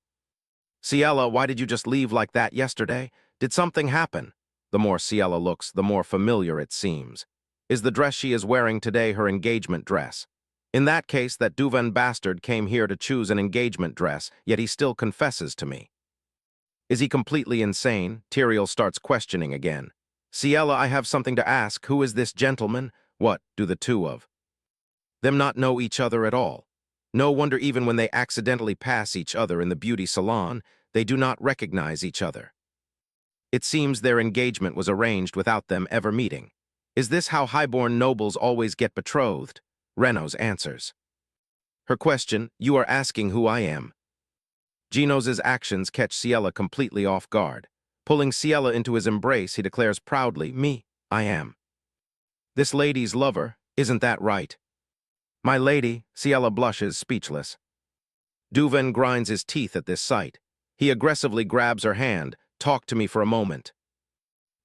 Ciela, why did you just leave like that yesterday? Did something happen? The more Ciela looks, the more familiar it seems. Is the dress she is wearing today her engagement dress? In that case, that Duven bastard came here to choose an engagement dress, yet he still confesses to me. Is he completely insane? Tyrael starts questioning again. Ciela, I have something to ask. Who is this gentleman? What, do the two of them not know each other at all? No wonder even when they accidentally pass each other in the beauty salon, they do not recognize each other. It seems their engagement was arranged without them ever meeting. Is this how highborn nobles always get betrothed? Renos answers her question. You are asking who I am. Genos's actions catch Ciela completely off guard. Pulling Ciela into his embrace, he declares proudly, me, I am this lady's lover, isn't that right? My lady, Ciela blushes, speechless. Duven grinds his teeth at this sight. He aggressively grabs her hand. Talk to me for a moment.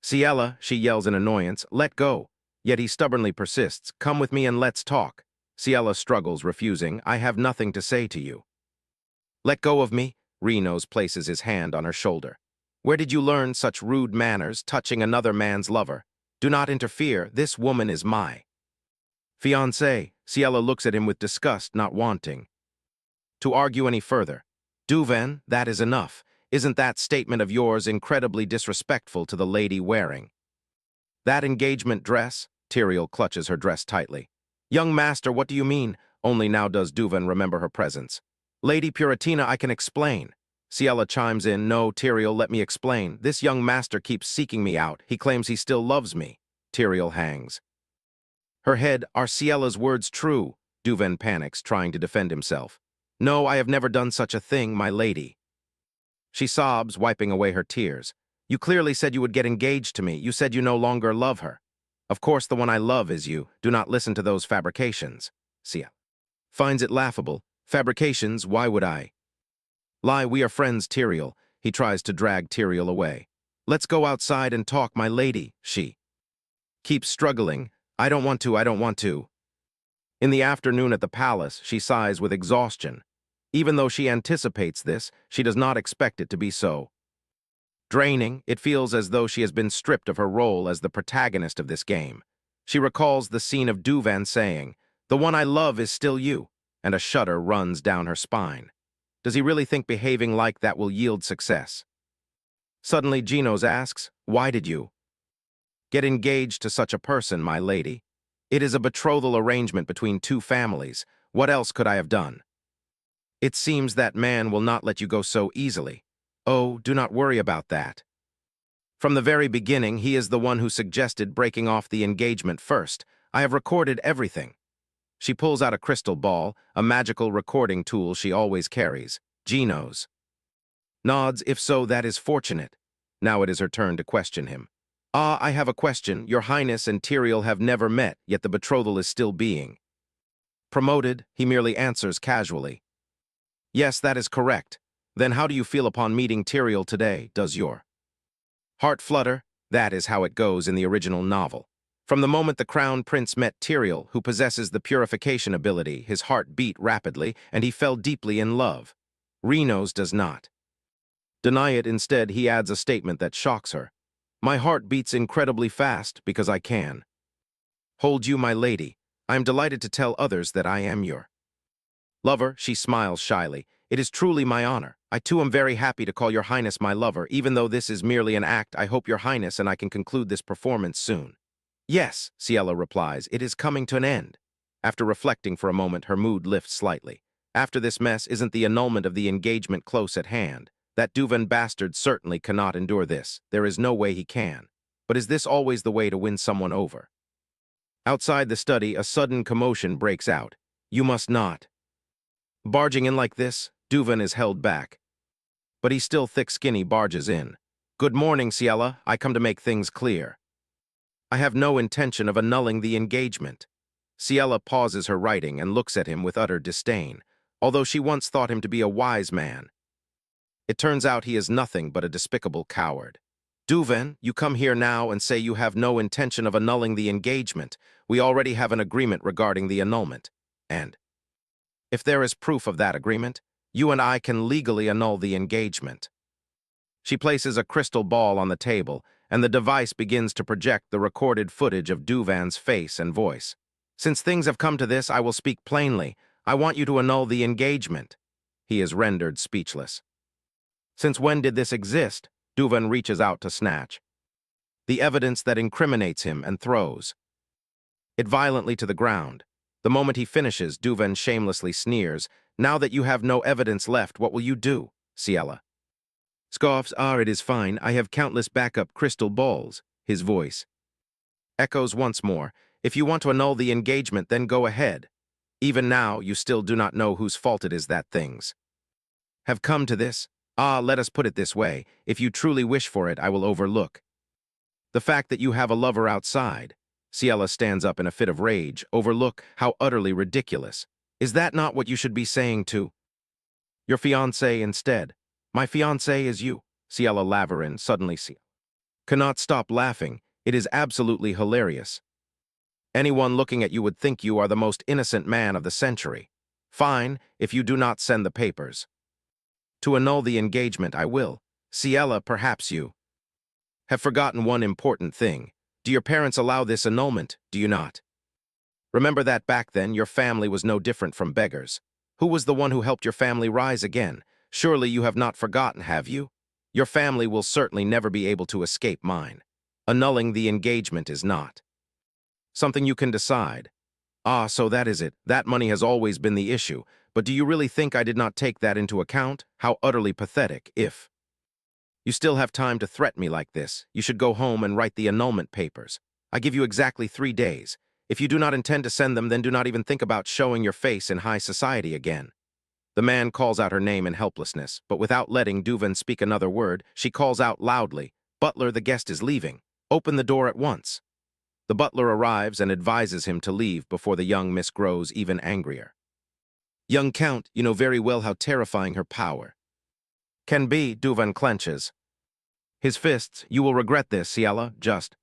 Ciela, she yells in annoyance, let go. Yet he stubbornly persists, come with me and let's talk. Ciela struggles, refusing, I have nothing to say to you. Let go of me. Renos places his hand on her shoulder. Where did you learn such rude manners, touching another man's lover? Do not interfere, this woman is my fiance. Ciela looks at him with disgust, not wanting to argue any further. Duven, that is enough. Isn't that statement of yours incredibly disrespectful to the lady wearing that engagement dress? Tyrael clutches her dress tightly. Young master, what do you mean? Only now does Duven remember her presence. Lady Puratina, I can explain. Ciela chimes in, no, Tyrael, let me explain. This young master keeps seeking me out. He claims he still loves me. Tyrael hangs her head. Are Ciela's words true? Duven panics, trying to defend himself. No, I have never done such a thing, my lady. She sobs, wiping away her tears. You clearly said you would get engaged to me. You said you no longer love her. Of course, the one I love is you. Do not listen to those fabrications. Sia finds it laughable. Fabrications, why would I? Lie, we are friends, Tyrael. He tries to drag Tyrael away. Let's go outside and talk, my lady, she keeps struggling. I don't want to, I don't want to. In the afternoon at the palace, she sighs with exhaustion. Even though she anticipates this, she does not expect it to be so. Draining, it feels as though she has been stripped of her role as the protagonist of this game. She recalls the scene of Duvan saying, "The one I love is still you," and a shudder runs down her spine. Does he really think behaving like that will yield success? Suddenly, Genos asks, "Why did you get engaged to such a person, my lady? It is a betrothal arrangement between two families. What else could I have done?" It seems that man will not let you go so easily. Oh, do not worry about that. From the very beginning, he is the one who suggested breaking off the engagement first. I have recorded everything. She pulls out a crystal ball, a magical recording tool she always carries. Genos nods. If so, that is fortunate. Now it is her turn to question him. Ah, I have a question. Your Highness and Tyrael have never met, yet the betrothal is still being promoted. He merely answers casually. Yes, that is correct. Then how do you feel upon meeting Tyrael today? Does your heart flutter? That is how it goes in the original novel. From the moment the Crown Prince met Tyrael, who possesses the purification ability, his heart beat rapidly, and he fell deeply in love. Renos does not deny it. Instead, he adds a statement that shocks her. My heart beats incredibly fast because I can hold you, my lady. I am delighted to tell others that I am your lover. She smiles shyly. It is truly my honor. I too am very happy to call your Highness my lover. Even though this is merely an act, I hope your Highness and I can conclude this performance soon. Yes, Ciela replies, it is coming to an end. After reflecting for a moment, her mood lifts slightly. After this mess, isn't the annulment of the engagement close at hand? That Duvan bastard certainly cannot endure this. There is no way he can. But is this always the way to win someone over? Outside the study, a sudden commotion breaks out. You must not. Barging in like this, Duvan is held back. But he still thick-skinny barges in. Good morning, Ciela. I come to make things clear. I have no intention of annulling the engagement. Ciela pauses her writing and looks at him with utter disdain, although she once thought him to be a wise man. It turns out he is nothing but a despicable coward. Duvan, you come here now and say you have no intention of annulling the engagement. We already have an agreement regarding the annulment. And if there is proof of that agreement, you and I can legally annul the engagement. She places a crystal ball on the table, and the device begins to project the recorded footage of Duvan's face and voice. Since things have come to this, I will speak plainly. I want you to annul the engagement. He is rendered speechless. Since when did this exist? Duvan reaches out to snatch the evidence that incriminates him and throws it violently to the ground. The moment he finishes, Duvan shamelessly sneers. Now that you have no evidence left, what will you do? Ciela scoffs. It is fine. I have countless backup crystal balls. His voice echoes once more. If you want to annul the engagement, then go ahead. Even now, you still do not know whose fault it is that things have come to this. Let us put it this way. If you truly wish for it, I will overlook the fact that you have a lover outside. Ciela stands up in a fit of rage. Overlook? How utterly ridiculous. Is that not what you should be saying to your fiancé instead? My fiancé is you. Ciela Laverin suddenly cannot stop laughing. It is absolutely hilarious. Anyone looking at you would think you are the most innocent man of the century. Fine, if you do not send the papers to annul the engagement, I will. Ciela, perhaps you have forgotten one important thing. Do your parents allow this annulment? Do you not? Remember that back then your family was no different from beggars. Who was the one who helped your family rise again? Surely you have not forgotten, have you? Your family will certainly never be able to escape mine. Annulling the engagement is not something you can decide. So that is it. That money has always been the issue. But do you really think I did not take that into account? How utterly pathetic. If you still have time to threaten me like this, you should go home and write the annulment papers. I give you exactly 3 days. If you do not intend to send them, then do not even think about showing your face in high society again. The man calls out her name in helplessness, but without letting Duvan speak another word, she calls out loudly, "Butler, the guest is leaving. Open the door at once." The butler arrives and advises him to leave before the young miss grows even angrier. "Young Count, you know very well how terrifying her power can be." Duvan clenches his fists. "You will regret this, Ciela, just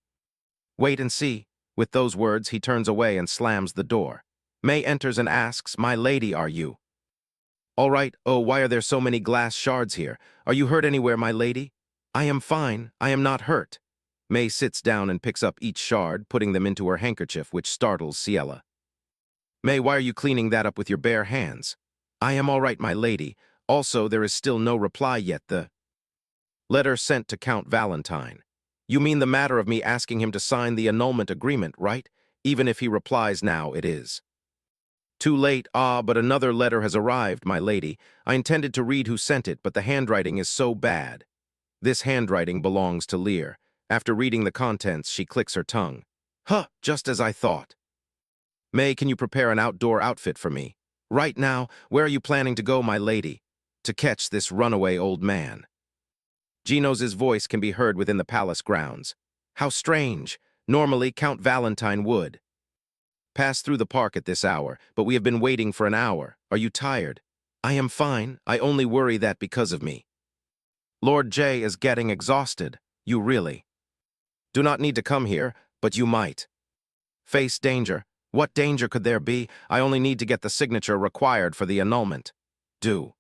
wait and see." With those words, he turns away and slams the door. May enters and asks, "My lady, are you all right? Oh, why are there so many glass shards here? Are you hurt anywhere, my lady?" "I am fine. I am not hurt." May sits down and picks up each shard, putting them into her handkerchief, which startles Ciela. "May, why are you cleaning that up with your bare hands?" "I am all right, my lady. Also, there is still no reply yet. The letter sent to Count Valentine. You mean the matter of me asking him to sign the annulment agreement, right? Even if he replies now, it is too late. Ah, but another letter has arrived, my lady. I intended to read who sent it, but the handwriting is so bad." This handwriting belongs to Lear. After reading the contents, she clicks her tongue. "Huh, just as I thought." "May, can you prepare an outdoor outfit for me? Right now, where are you planning to go, my lady?" "To catch this runaway old man." Genos's voice can be heard within the palace grounds. "How strange. Normally, Count Valentine would pass through the park at this hour, but we have been waiting for an hour. Are you tired?" "I am fine. I only worry that because of me, Lord J is getting exhausted. You really do not need to come here, but you might face danger." "What danger could there be? I only need to get the signature required for the annulment." "Do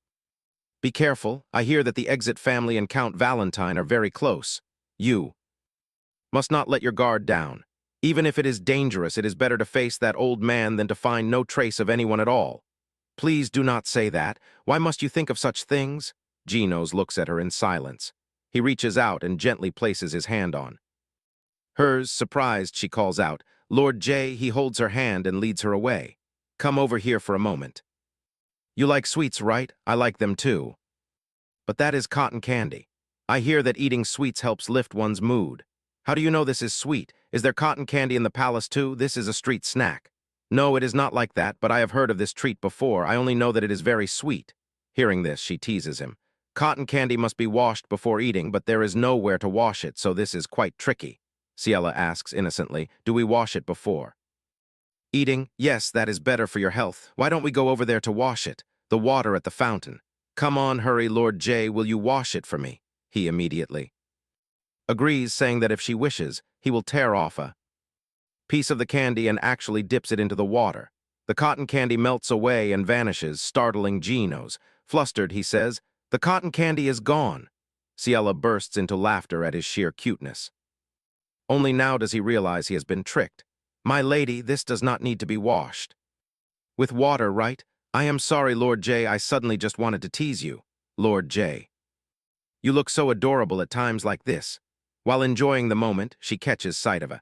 be careful. I hear that the Exit family and Count Valentine are very close. You must not let your guard down. Even if it is dangerous, it is better to face that old man than to find no trace of anyone at all." "Please do not say that. Why must you think of such things?" Genos looks at her in silence. He reaches out and gently places his hand on hers. Surprised, she calls out, "Lord J." He holds her hand and leads her away. "Come over here for a moment. You like sweets, right? I like them too. But that is cotton candy. I hear that eating sweets helps lift one's mood." "How do you know this is sweet? Is there cotton candy in the palace too? This is a street snack." "No, it is not like that, but I have heard of this treat before. I only know that it is very sweet." Hearing this, she teases him. "Cotton candy must be washed before eating, but there is nowhere to wash it, so this is quite tricky." Ciela asks innocently, "Do we wash it before eating?" "Yes, that is better for your health. Why don't we go over there to wash it? The water at the fountain." "Come on, hurry, Lord J. Will you wash it for me?" He immediately agrees, saying that if she wishes, he will tear off a piece of the candy and actually dips it into the water. The cotton candy melts away and vanishes, startling Genos. Flustered, he says, "The cotton candy is gone." Ciela bursts into laughter at his sheer cuteness. Only now does he realize he has been tricked. "My lady, this does not need to be washed with water, right? I am sorry, Lord J. I suddenly just wanted to tease you." "Lord J. You look so adorable at times like this." While enjoying the moment, she catches sight of a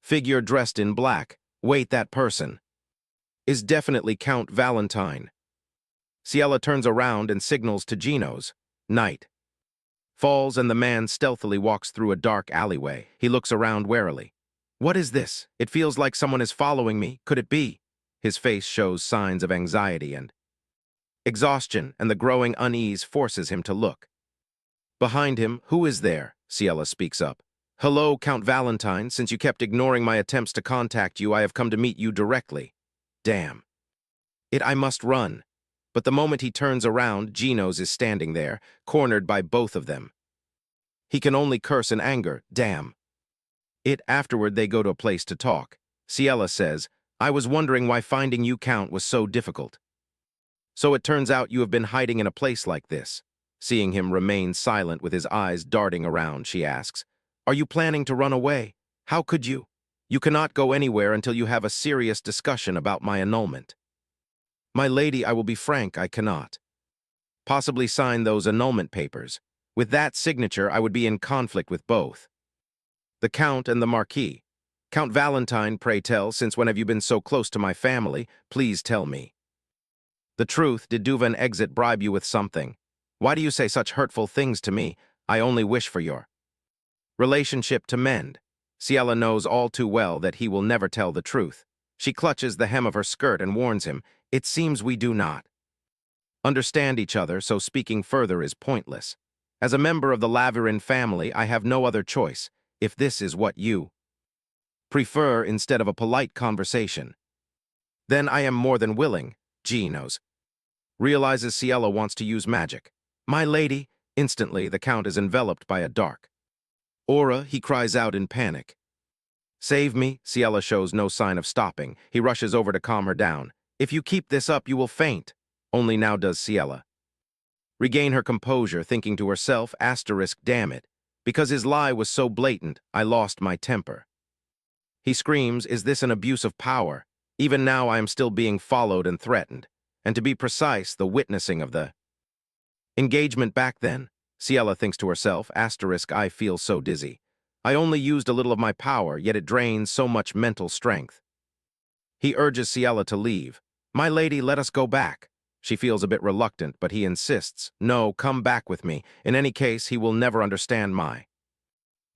figure dressed in black. "Wait, that person is definitely Count Valentine." Ciela turns around and signals to Genos. Night falls and the man stealthily walks through a dark alleyway. He looks around warily. "What is this? It feels like someone is following me. Could it be?" His face shows signs of anxiety and exhaustion, and the growing unease forces him to look behind him. "Who is there?" Ciela speaks up. "Hello, Count Valentine. Since you kept ignoring my attempts to contact you, I have come to meet you directly." Damn it, I must run. But the moment he turns around, Genos is standing there, cornered by both of them. He can only curse in anger. Damn it. Afterward, they go to a place to talk. Ciela says, "I was wondering why finding you, Count, was so difficult." "So it turns out you have been hiding in a place like this." Seeing him remain silent with his eyes darting around, she asks, "Are you planning to run away? How could you? You cannot go anywhere until you have a serious discussion about my annulment." "My lady, I will be frank, I cannot possibly sign those annulment papers. With that signature, I would be in conflict with both the Count and the Marquis. Count Valentine, pray tell, since when have you been so close to my family? Please tell me the truth. Did Duvan Exit bribe you with something? Why do you say such hurtful things to me? I only wish for your relationship to mend." Ciela knows all too well that he will never tell the truth. She clutches the hem of her skirt and warns him, "It seems we do not understand each other, so speaking further is pointless. As a member of the Laverin family, I have no other choice, if this is what you prefer instead of a polite conversation. Then I am more than willing, Genos. Realizes Ciela wants to use magic. My lady, instantly the Count is enveloped by a dark aura. He cries out in panic. Save me. Ciela shows no sign of stopping. He rushes over to calm her down. If you keep this up, you will faint. Only now does Ciela regain her composure, thinking to herself, asterisk, damn it. Because his lie was so blatant, I lost my temper. He screams, is this an abuse of power? Even now I am still being followed and threatened. And to be precise, the witnessing of the engagement back then. Ciela thinks to herself, asterisk, I feel so dizzy. I only used a little of my power, yet it drains so much mental strength. He urges Ciela to leave. My lady, let us go back. She feels a bit reluctant, but he insists. No, come back with me. In any case, he will never understand my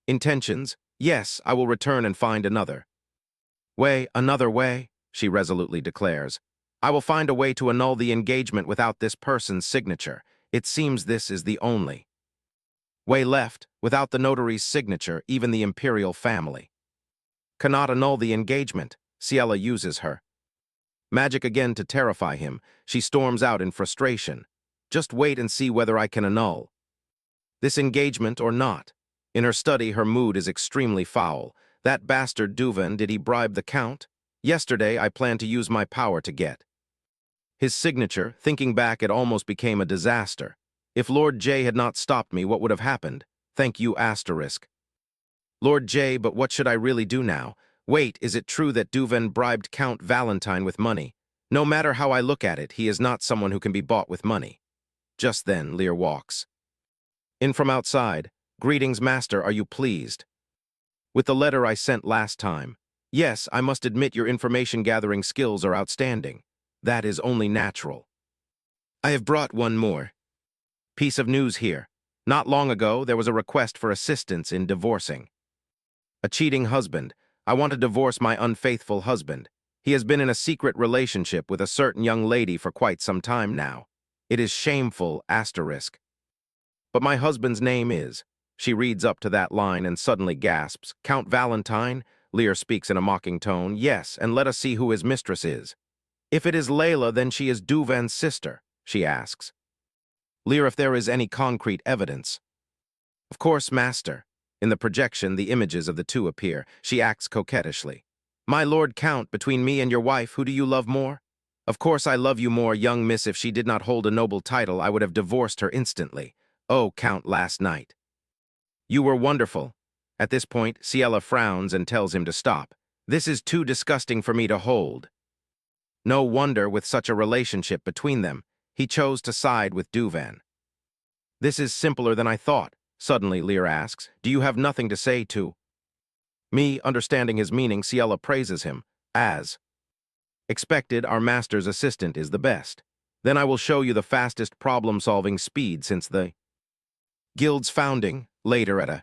intentions. Yes, I will return and find another way, she resolutely declares. I will find a way to annul the engagement without this person's signature. It seems this is the only way left. Without the notary's signature, even the imperial family cannot annul the engagement. Ciela uses her magic again to terrify him. She storms out in frustration. Just wait and see whether I can annul this engagement or not. In her study, her mood is extremely foul. That bastard Duvan, did he bribe the Count? Yesterday, I planned to use my power to get his signature. Thinking back, it almost became a disaster. If Lord J had not stopped me, what would have happened? Thank you, asterisk. Lord J, but what should I really do now? Wait, is it true that Duvan bribed Count Valentine with money? No matter how I look at it, he is not someone who can be bought with money. Just then, Lear walks in from outside. Greetings, master, are you pleased with the letter I sent last time? Yes, I must admit your information-gathering skills are outstanding. That is only natural. I have brought one more piece of news here. Not long ago, there was a request for assistance in divorcing a cheating husband. I want to divorce my unfaithful husband. He has been in a secret relationship with a certain young lady for quite some time now. It is shameful, asterisk. But my husband's name is... She reads up to that line and suddenly gasps. Count Valentine? Lear speaks in a mocking tone. Yes, and let us see who his mistress is. If it is Layla, then she is Duvan's sister, she asks. Lear, if there is any concrete evidence. Of course, master. In the projection, the images of the two appear. She acts coquettishly. My lord Count, between me and your wife, who do you love more? Of course I love you more, young miss. If she did not hold a noble title, I would have divorced her instantly. Oh, Count, last night you were wonderful. At this point, Ciela frowns and tells him to stop. This is too disgusting for me to hold. No wonder, with such a relationship between them, he chose to side with Duvan. This is simpler than I thought. Suddenly, Lear asks, do you have nothing to say to me? Understanding his meaning, Ciela praises him. As expected, our master's assistant is the best. Then I will show you the fastest problem-solving speed since the guild's founding. Later, at a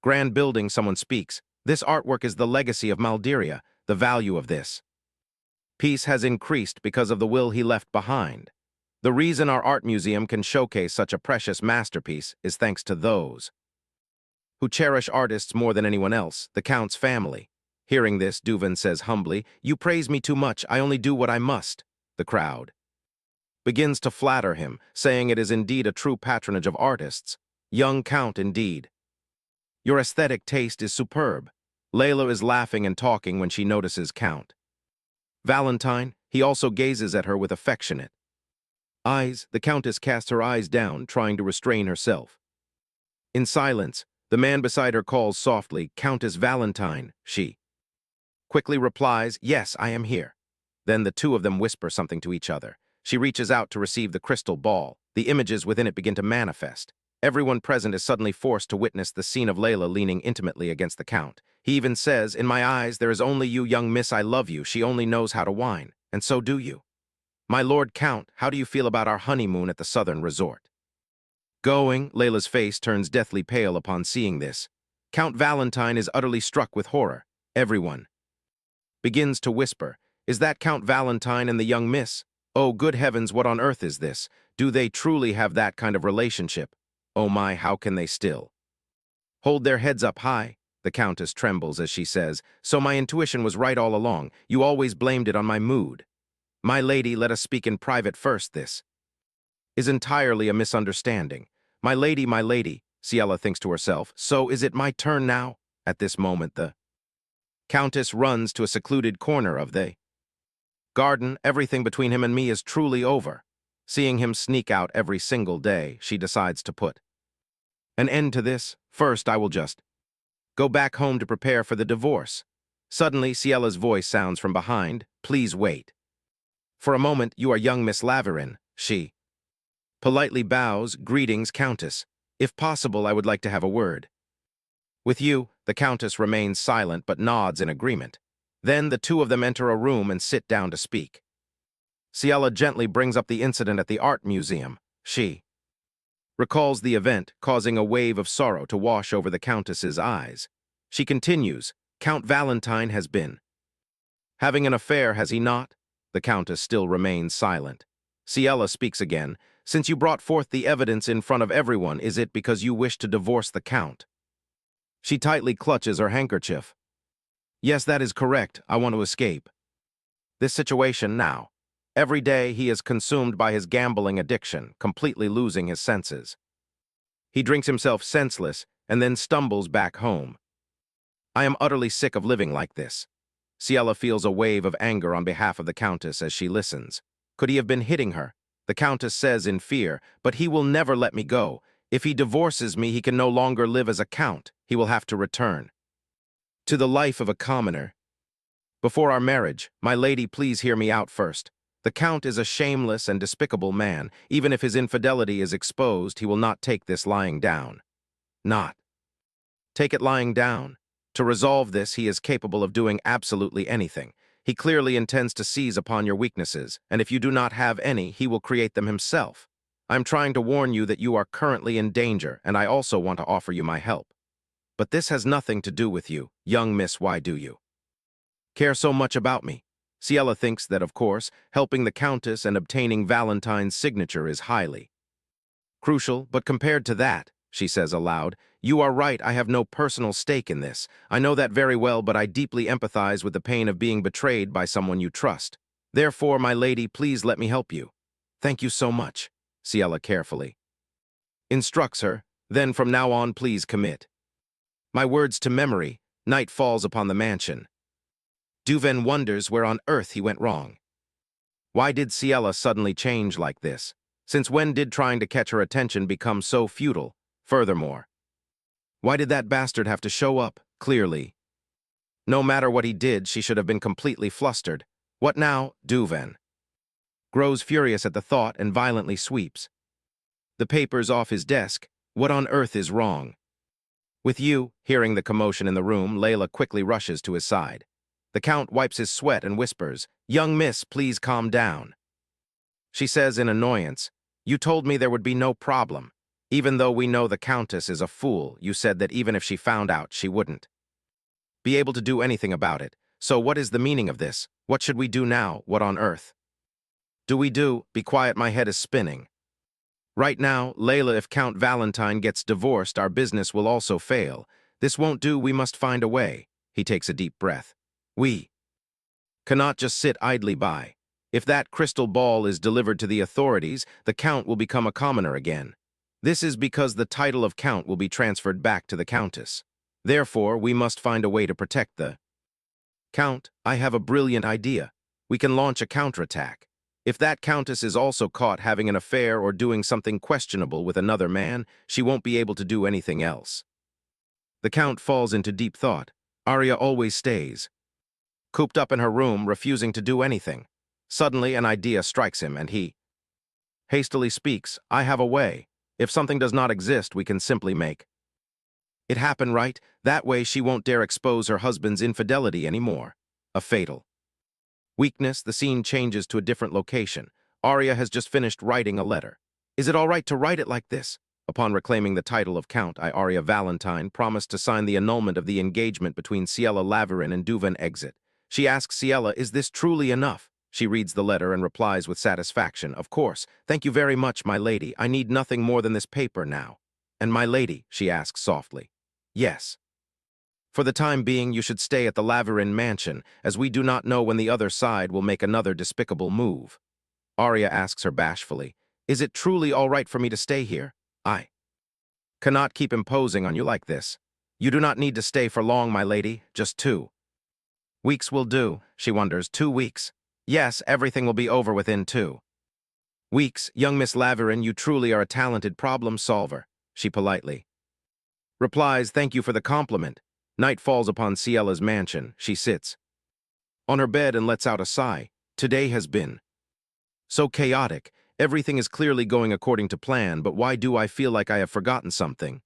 grand building, someone speaks. This artwork is the legacy of Maldiria. The value of this piece has increased because of the will he left behind. The reason our art museum can showcase such a precious masterpiece is thanks to those who cherish artists more than anyone else, the Count's family. Hearing this, Duvan says humbly, you praise me too much, I only do what I must. The crowd begins to flatter him, saying it is indeed a true patronage of artists. Young Count, indeed. Your aesthetic taste is superb. Layla is laughing and talking when she notices Count Valentine. He also gazes at her with affectionate eyes. The Countess casts her eyes down, trying to restrain herself. In silence, the man beside her calls softly, Countess Valentine. She quickly replies, yes, I am here. Then the two of them whisper something to each other. She reaches out to receive the crystal ball. The images within it begin to manifest. Everyone present is suddenly forced to witness the scene of Layla leaning intimately against the Count. He even says, in my eyes, there is only you, young miss, I love you. She only knows how to whine. And so do you. My lord Count, how do you feel about our honeymoon at the southern resort? Going, Layla's face turns deathly pale upon seeing this. Count Valentine is utterly struck with horror. Everyone begins to whisper, is that Count Valentine and the young miss? Oh, good heavens, what on earth is this? Do they truly have that kind of relationship? Oh my, how can they still hold their heads up high? The Countess trembles as she says, so my intuition was right all along. You always blamed it on my mood. My lady, let us speak in private first. This is entirely a misunderstanding. My lady, Ciela thinks to herself, so is it my turn now? At this moment, the Countess runs to a secluded corner of the garden. Everything between him and me is truly over. Seeing him sneak out every single day, she decides to put an end to this. First, I will just go back home to prepare for the divorce. Suddenly, Ciela's voice sounds from behind. Please wait. For a moment, you are young Miss Laverin, she politely bows. Greetings, Countess. If possible, I would like to have a word with you. The Countess remains silent but nods in agreement. Then the two of them enter a room and sit down to speak. Ciela gently brings up the incident at the art museum. She recalls the event, causing a wave of sorrow to wash over the Countess's eyes. She continues, Count Valentine has been having an affair, has he not? The Countess still remains silent. Ciela speaks again. Since you brought forth the evidence in front of everyone, is it because you wish to divorce the Count? She tightly clutches her handkerchief. Yes, that is correct. I want to escape this situation now. Every day he is consumed by his gambling addiction, completely losing his senses. He drinks himself senseless and then stumbles back home. I am utterly sick of living like this. Ciela feels a wave of anger on behalf of the Countess as she listens. Could he have been hitting her? The Countess says in fear, but he will never let me go. If he divorces me, he can no longer live as a count. He will have to return to the life of a commoner. Before our marriage, my lady, please hear me out first. The Count is a shameless and despicable man. Even if his infidelity is exposed, he will not take this lying down. Not take it lying down. To resolve this, he is capable of doing absolutely anything. He clearly intends to seize upon your weaknesses, and if you do not have any, he will create them himself. I'm trying to warn you that you are currently in danger, and I also want to offer you my help. But this has nothing to do with you, young miss. Why do you care so much about me? Ciela thinks that, of course, helping the Countess and obtaining Valentine's signature is highly crucial, but compared to that, she says aloud, you are right, I have no personal stake in this. I know that very well, but I deeply empathize with the pain of being betrayed by someone you trust. Therefore, my lady, please let me help you. Thank you so much, Ciela carefully instructs her. Then from now on, please commit my words to memory. Night falls upon the mansion. Duven wonders where on earth he went wrong. Why did Ciela suddenly change like this? Since when did trying to catch her attention become so futile? Furthermore, why did that bastard have to show up? Clearly, no matter what he did, she should have been completely flustered. What now? Duven grows furious at the thought and violently sweeps the papers off his desk. What on earth is wrong with you? Hearing the commotion in the room, Layla quickly rushes to his side. The Count wipes his sweat and whispers, young miss, please calm down. She says in annoyance, you told me there would be no problem. Even though we know the Countess is a fool, you said that even if she found out, she wouldn't be able to do anything about it. So what is the meaning of this? What should we do now? What on earth do we do? Be quiet, my head is spinning. Right now, Layla, if Count Valentine gets divorced, our business will also fail. This won't do, we must find a way. He takes a deep breath. We cannot just sit idly by. If that crystal ball is delivered to the authorities, the Count will become a commoner again. This is because the title of Count will be transferred back to the Countess. Therefore, we must find a way to protect the Count. I have a brilliant idea. We can launch a counterattack. If that Countess is also caught having an affair or doing something questionable with another man, she won't be able to do anything else. The Count falls into deep thought. Arya always stays cooped up in her room, refusing to do anything. Suddenly, an idea strikes him, and he hastily speaks, I have a way. If something does not exist, we can simply make it happen, right? That way she won't dare expose her husband's infidelity anymore. A fatal weakness. The scene changes to a different location. Arya has just finished writing a letter. Is it all right to write it like this? Upon reclaiming the title of Count, Arya Valentine promised to sign the annulment of the engagement between Ciela Laverin and Duven Exit. She asks Ciela, is this truly enough? She reads the letter and replies with satisfaction, "Of course. Thank you very much, my lady. I need nothing more than this paper now." "And my lady," she asks softly. "Yes. For the time being, you should stay at the Laverin mansion, as we do not know when the other side will make another despicable move." Arya asks her bashfully, "Is it truly all right for me to stay here? I cannot keep imposing on you like this. You do not need to stay for long, my lady, just 2 weeks will do," she wonders. 2 weeks. Yes, everything will be over within 2 weeks. "Young Miss Laverin, you truly are a talented problem solver," she politely replies. "Thank you for the compliment." Night falls upon Ciella's mansion. She sits on her bed and lets out a sigh. Today has been so chaotic. Everything is clearly going according to plan, but why do I feel like I have forgotten something?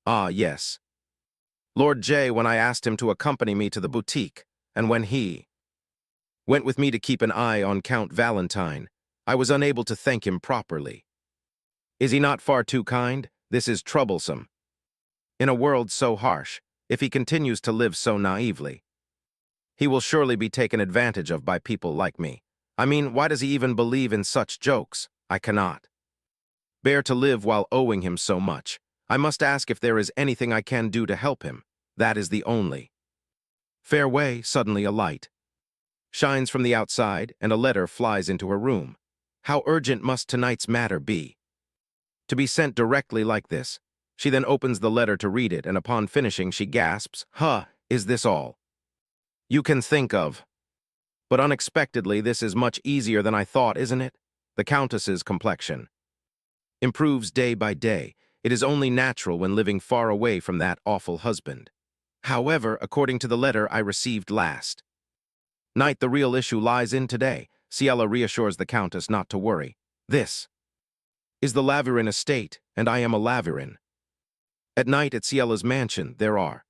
Ah, yes. Lord J, when I asked him to accompany me to the boutique, and when he went with me to keep an eye on Count Valentine, I was unable to thank him properly. Is he not far too kind? This is troublesome. In a world so harsh, if he continues to live so naively, he will surely be taken advantage of by people like me. I mean, why does he even believe in such jokes? I cannot bear to live while owing him so much. I must ask if there is anything I can do to help him. That is the only fair way. Suddenly a light shines from the outside, and a letter flies into her room. How urgent must tonight's matter be to be sent directly like this? She then opens the letter to read it, and upon finishing she gasps, "Huh, is this all you can think of?" But unexpectedly, this is much easier than I thought, isn't it? The Countess's complexion improves day by day. It is only natural when living far away from that awful husband. However, according to the letter I received last night, the real issue lies in today. Ciella reassures the Countess not to worry. This is the Laverin estate, and I am a Laverin. At night at Ciella's mansion, there are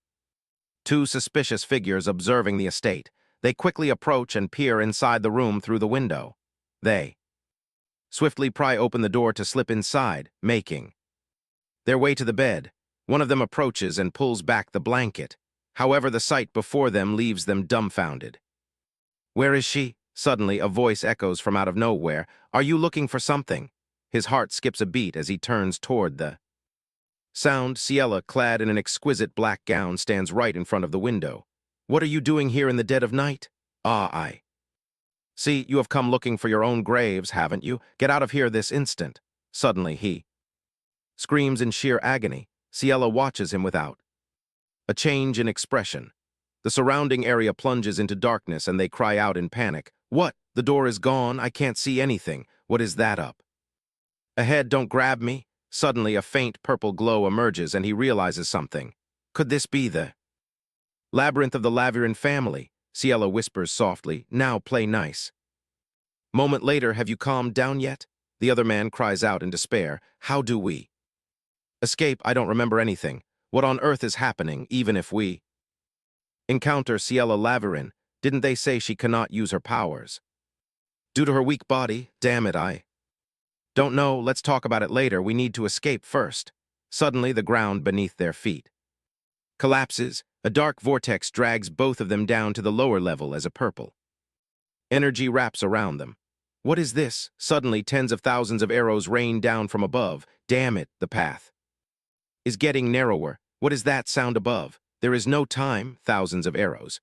2 suspicious figures observing the estate. They quickly approach and peer inside the room through the window. They swiftly pry open the door to slip inside, making their way to the bed. One of them approaches and pulls back the blanket. However, the sight before them leaves them dumbfounded. "Where is she?" Suddenly, a voice echoes from out of nowhere. "Are you looking for something?" His heart skips a beat as he turns toward the sound. Ciella, clad in an exquisite black gown, stands right in front of the window. "What are you doing here in the dead of night?" "Ah, I see, you have come looking for your own graves, haven't you? Get out of here this instant." Suddenly he screams in sheer agony. Ciella watches him without a change in expression. The surrounding area plunges into darkness and they cry out in panic. "What? The door is gone. I can't see anything. What is that up ahead? Don't grab me." Suddenly a faint purple glow emerges and he realizes something. Could this be the labyrinth of the Laverin family? Ciella whispers softly, "Now play nice." Moment later, "Have you calmed down yet?" The other man cries out in despair. "How do we escape? I don't remember anything. What on earth is happening, even if we encounter Ciella Laverin? Didn't they say she cannot use her powers due to her weak body? Damn it, I don't know. Let's talk about it later. We need to escape first." Suddenly, the ground beneath their feet collapses. A dark vortex drags both of them down to the lower level as a purple energy wraps around them. What is this? Suddenly, tens of thousands of arrows rain down from above. Damn it, the path is getting narrower. What is that sound above? There is no time. Thousands of arrows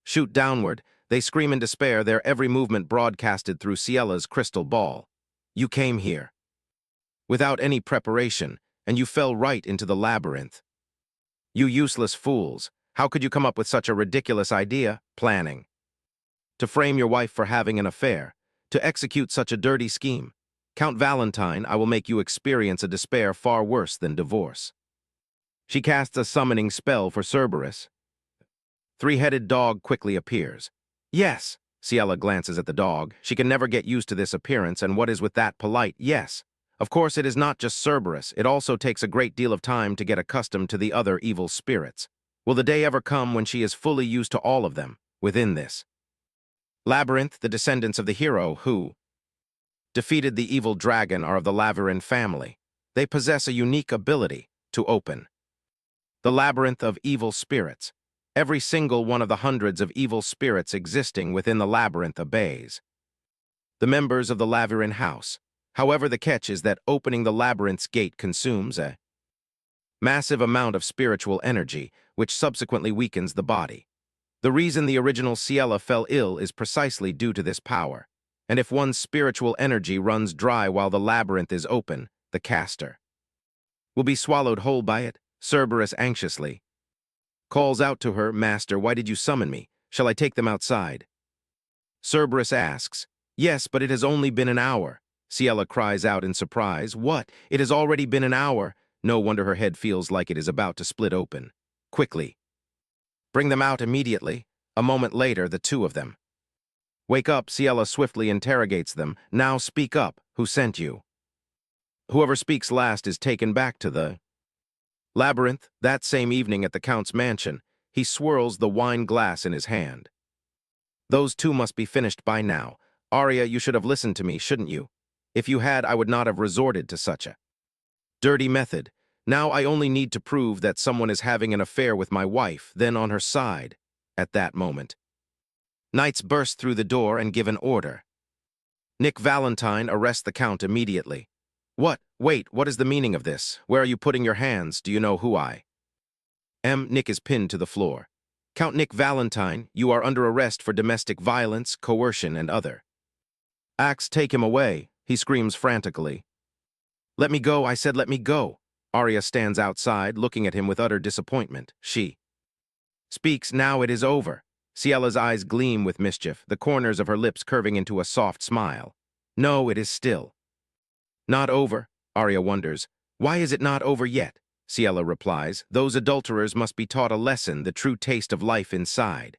shoot downward. They scream in despair, their every movement broadcasted through Ciella's crystal ball. "You came here without any preparation, and you fell right into the labyrinth. You useless fools. How could you come up with such a ridiculous idea? Planning to frame your wife for having an affair, to execute such a dirty scheme. Count Valentine, I will make you experience a despair far worse than divorce." She casts a summoning spell for Cerberus. Three-headed dog quickly appears. "Yes." Ciella glances at the dog. She can never get used to this appearance, and what is with that polite "yes"? Of course, it is not just Cerberus. It also takes a great deal of time to get accustomed to the other evil spirits. Will the day ever come when she is fully used to all of them? Within this labyrinth, the descendants of the hero who defeated the evil dragon are of the Laverin family. They possess a unique ability to open the labyrinth of evil spirits. Every single one of the hundreds of evil spirits existing within the labyrinth obeys The members of the labyrinth house. However, the catch is that opening the labyrinth's gate consumes a massive amount of spiritual energy, which subsequently weakens the body. The reason the original Ciela fell ill is precisely due to this power. And if one's spiritual energy runs dry while the labyrinth is open, the caster will be swallowed whole by it. Cerberus anxiously calls out to her, "Master, why did you summon me? Shall I take them outside?" Cerberus asks, "Yes, but it has only been an hour." Ciela cries out in surprise, "What? It has already been an hour?" No wonder her head feels like it is about to split open. Quickly, bring them out immediately. A moment later, the two of them wake up. Ciela swiftly interrogates them. "Now speak up. Who sent you?" Whoever speaks last is taken back to the labyrinth. That same evening at the Count's mansion, he swirls the wine glass in his hand. "Those two must be finished by now. Arya, you should have listened to me, shouldn't you? If you had, I would not have resorted to such a dirty method. Now I only need to prove that someone is having an affair with my wife, then on her side." At that moment, knights burst through the door and give an order. Nick Valentine arrests the Count immediately. "What? Wait, what is the meaning of this? Where are you putting your hands? Do you know who I am?" Nick is pinned to the floor. "Count Nick Valentine, you are under arrest for domestic violence, coercion, and other acts. Take him away," he screams frantically. "Let me go, I said let me go." Arya stands outside, looking at him with utter disappointment. She speaks, "Now it is over." Ciela's eyes gleam with mischief, the corners of her lips curving into a soft smile. "No, it is still not over." Arya wonders, "Why is it not over yet?" Ciela replies, "Those adulterers must be taught a lesson, the true taste of life inside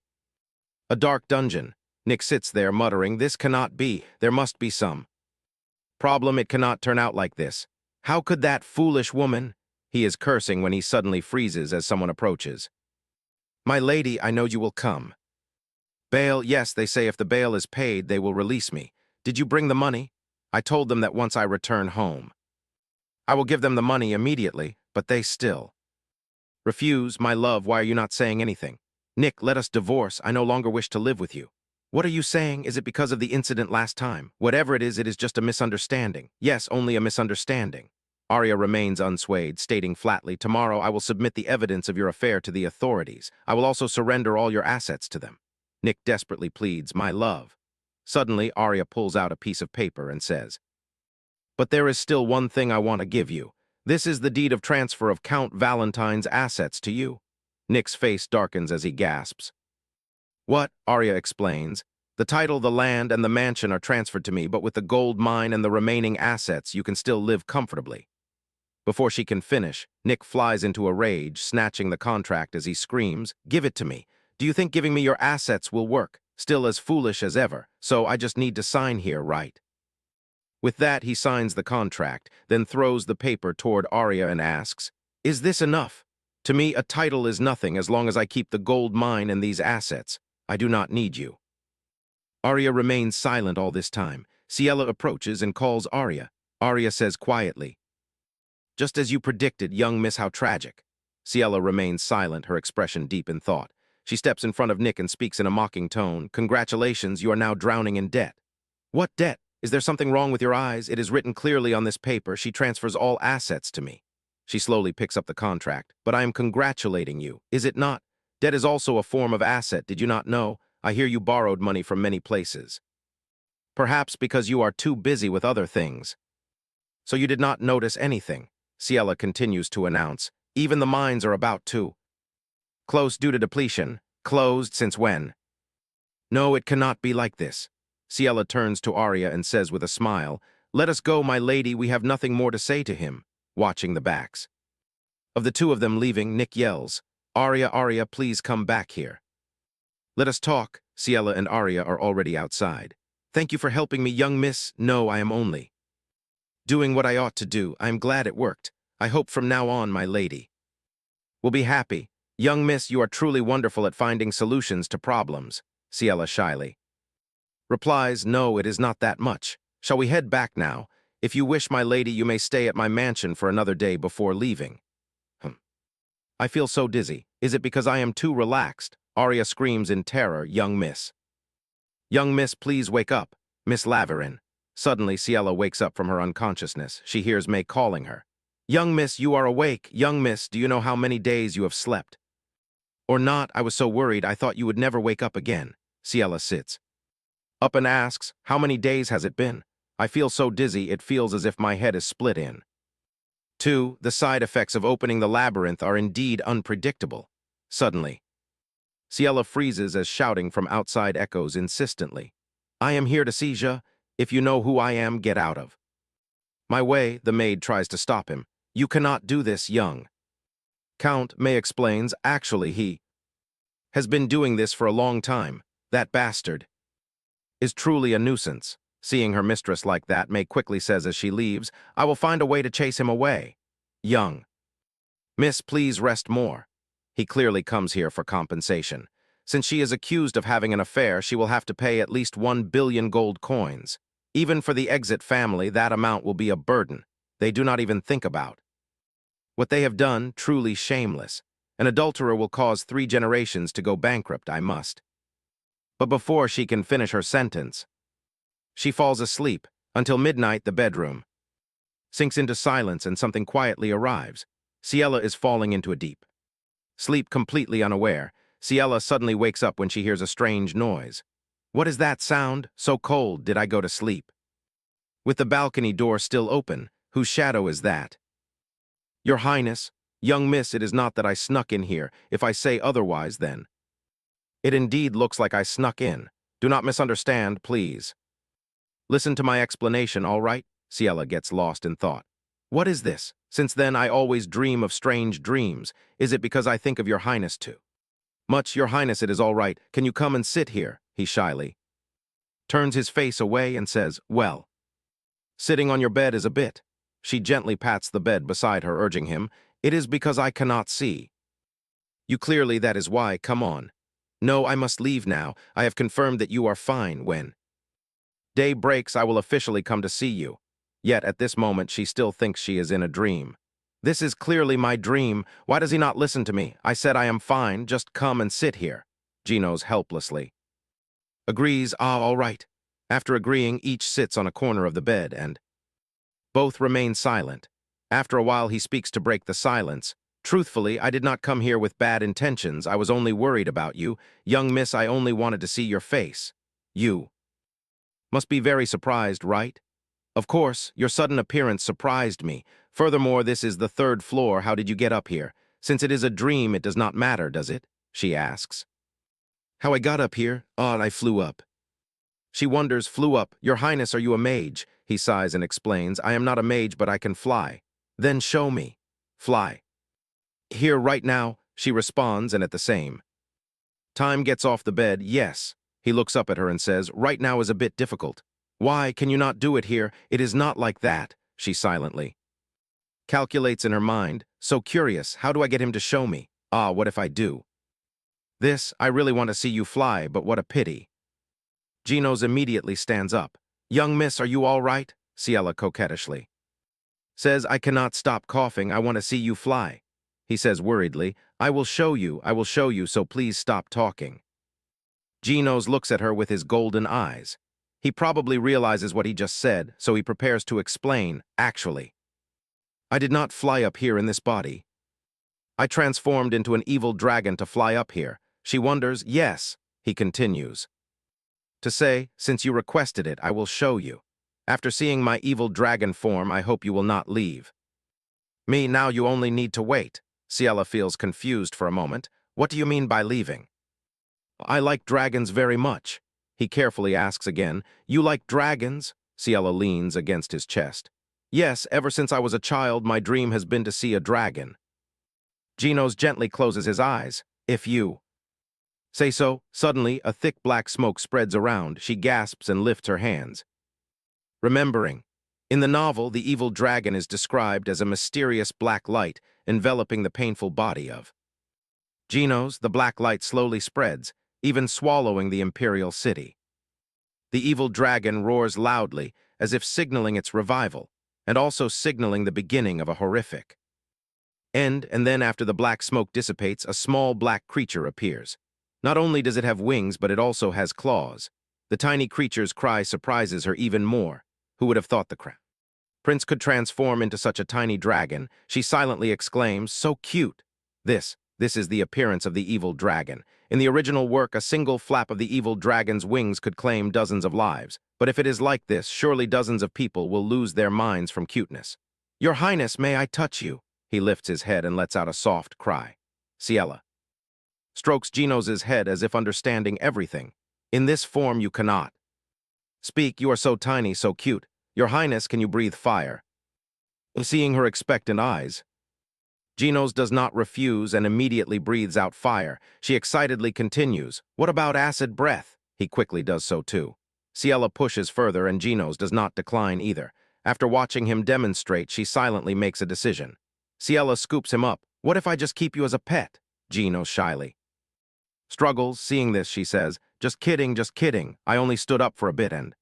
a dark dungeon." Nick sits there muttering, "This cannot be. There must be some problem. It cannot turn out like this. How could that foolish woman?" He is cursing when he suddenly freezes as someone approaches. "My lady, I know you will come." "Bail, yes, they say if the bail is paid, they will release me. Did you bring the money?" "I told them that once I return home, I will give them the money immediately, but they still refuse." "My love, why are you not saying anything?" "Nick, let us divorce. I no longer wish to live with you." "What are you saying? Is it because of the incident last time?" "Whatever it is just a misunderstanding." "Yes, only a misunderstanding." Arya remains unswayed, stating flatly, "Tomorrow I will submit the evidence of your affair to the authorities. I will also surrender all your assets to them." Nick desperately pleads, "My love." Suddenly, Arya pulls out a piece of paper and says, "But there is still one thing I want to give you. This is the deed of transfer of Count Valentine's assets to you." Nick's face darkens as he gasps. "What?" Arya explains. "The title, the land, and the mansion are transferred to me, but with the gold mine and the remaining assets, you can still live comfortably." Before she can finish, Nick flies into a rage, snatching the contract as he screams, "Give it to me. Do you think giving me your assets will work? Still as foolish as ever. So I just need to sign here, right?" With that, he signs the contract, then throws the paper toward Arya and asks, "Is this enough? To me, a title is nothing as long as I keep the gold mine and these assets. I do not need you." Arya remains silent all this time. Ciela approaches and calls Arya. Arya says quietly, "Just as you predicted, young miss, how tragic." Ciela remains silent, her expression deep in thought. She steps in front of Nick and speaks in a mocking tone. "Congratulations, you are now drowning in debt." "What debt? Is there something wrong with your eyes? It is written clearly on this paper. She transfers all assets to me." She slowly picks up the contract. "But I am congratulating you, is it not? Debt is also a form of asset, did you not know? I hear you borrowed money from many places. Perhaps because you are too busy with other things. So you did not notice anything." Ciela continues to announce, "Even the mines are about to close due to depletion." "Closed since when?" "No, it cannot be like this." Ciela turns to Arya and says with a smile, "Let us go, my lady, we have nothing more to say to him." Watching the backs of the two of them leaving, Nick yells, "Arya, Arya, please come back here. Let us talk." Ciela and Arya are already outside. "Thank you for helping me, young miss." "No, I am only doing what I ought to do. I am glad it worked. I hope from now on, my lady will be happy." "Young miss, you are truly wonderful at finding solutions to problems." Ciela shyly replies, "No, it is not that much. Shall we head back now? If you wish, my lady, you may stay at my mansion for another day before leaving." "I feel so dizzy. Is it because I am too relaxed?" Arya screams in terror, "Young miss. Young miss, please wake up." Miss Laverin. Suddenly, Ciela wakes up from her unconsciousness. She hears May calling her. Young miss, you are awake. Young miss, do you know how many days you have slept? Or not, I was so worried I thought you would never wake up again. Ciela sits up and asks, how many days has it been? I feel so dizzy it feels as if my head is split in. 2. The side effects of opening the labyrinth are indeed unpredictable. Suddenly, Ciela freezes as shouting from outside echoes insistently. I am here to see you. If you know who I am, get out of my way. The maid tries to stop him. You cannot do this, young Count. May explains, actually he has been doing this for a long time. That bastard is truly a nuisance. Seeing her mistress like that, May quickly says as she leaves, I will find a way to chase him away. Young Miss, please rest more. He clearly comes here for compensation. Since she is accused of having an affair, she will have to pay at least 1 billion gold coins. Even for the exit family, that amount will be a burden. They do not even think about what they have done. Truly shameless. An adulterer will cause 3 generations to go bankrupt, I must. But before she can finish her sentence, she falls asleep. Until midnight, the bedroom sinks into silence and something quietly arrives. Ciela is falling into a deep sleep, completely unaware. Ciela suddenly wakes up when she hears a strange noise. What is that sound? So cold, did I go to sleep? With the balcony door still open, whose shadow is that? Your Highness, young miss, it is not that I snuck in here. If I say otherwise, then it indeed looks like I snuck in. Do not misunderstand, please. Listen to my explanation, all right? Ciela gets lost in thought. What is this? Since then I always dream of strange dreams. Is it because I think of your Highness too much? Your Highness, it is all right. Can you come and sit here? He shyly turns his face away and says, well, sitting on your bed is a bit. She gently pats the bed beside her, urging him, it is because I cannot see. You clearly, that is why. Come on. No, I must leave now. I have confirmed that you are fine. When day breaks, I will officially come to see you. Yet at this moment, she still thinks she is in a dream. This is clearly my dream. Why does he not listen to me? I said I am fine. Just come and sit here. Ginos helplessly agrees. Ah, all right. After agreeing, each sits on a corner of the bed and both remain silent. After a while, he speaks to break the silence. Truthfully, I did not come here with bad intentions. I was only worried about you. Young miss, I only wanted to see your face. You must be very surprised, right? Of course, your sudden appearance surprised me. Furthermore, this is the 3rd floor. How did you get up here? Since it is a dream, it does not matter, does it? She asks. How I got up here? Oh, I flew up. She wonders, flew up. Your Highness, are you a mage? He sighs and explains, I am not a mage, but I can fly. Then show me. Fly. Here, right now, she responds, and at the same time gets off the bed. Yes. He looks up at her and says, right now is a bit difficult. Why can you not do it here? It is not like that. She silently calculates in her mind. So curious, how do I get him to show me? Ah, what if I do this? I really want to see you fly, but what a pity. Ginos immediately stands up. Young miss, are you all right? Ciela coquettishly says, I cannot stop coughing. I want to see you fly. He says worriedly, I will show you, so please stop talking. Ginos looks at her with his golden eyes. He probably realizes what he just said, so he prepares to explain, actually. I did not fly up here in this body. I transformed into an evil dragon to fly up here. She wonders, yes, he continues to say, since you requested it, I will show you. After seeing my evil dragon form, I hope you will not leave me. Now you only need to wait. Ciela feels confused for a moment. What do you mean by leaving? I like dragons very much. He carefully asks again, you like dragons? Ciela leans against his chest. Yes, ever since I was a child, my dream has been to see a dragon. Ginos gently closes his eyes. If you say so. Suddenly, a thick black smoke spreads around. She gasps and lifts her hands. Remembering, in the novel, the evil dragon is described as a mysterious black light enveloping the painful body of Ginos. The black light slowly spreads, even swallowing the imperial city. The evil dragon roars loudly, as if signaling its revival, and also signaling the beginning of a horrific end. And then after the black smoke dissipates, a small black creature appears. Not only does it have wings, but it also has claws. The tiny creature's cry surprises her even more. Who would have thought the prince could transform into such a tiny dragon? She silently exclaims, "So cute!" This is the appearance of the evil dragon. In the original work, a single flap of the evil dragon's wings could claim dozens of lives. But if it is like this, surely dozens of people will lose their minds from cuteness. "Your Highness, may I touch you?" He lifts his head and lets out a soft cry. Ciela strokes Genos' head as if understanding everything. "In this form you cannot speak. You are so tiny, so cute. Your Highness, can you breathe fire?" Seeing her expectant eyes, Genos does not refuse and immediately breathes out fire. She excitedly continues, "What about acid breath?" He quickly does so too. Ciela pushes further and Genos does not decline either. After watching him demonstrate, she silently makes a decision. Ciela scoops him up. "What if I just keep you as a pet?" Genos shyly struggles. Seeing this, she says, just kidding. I only stood up for a bit and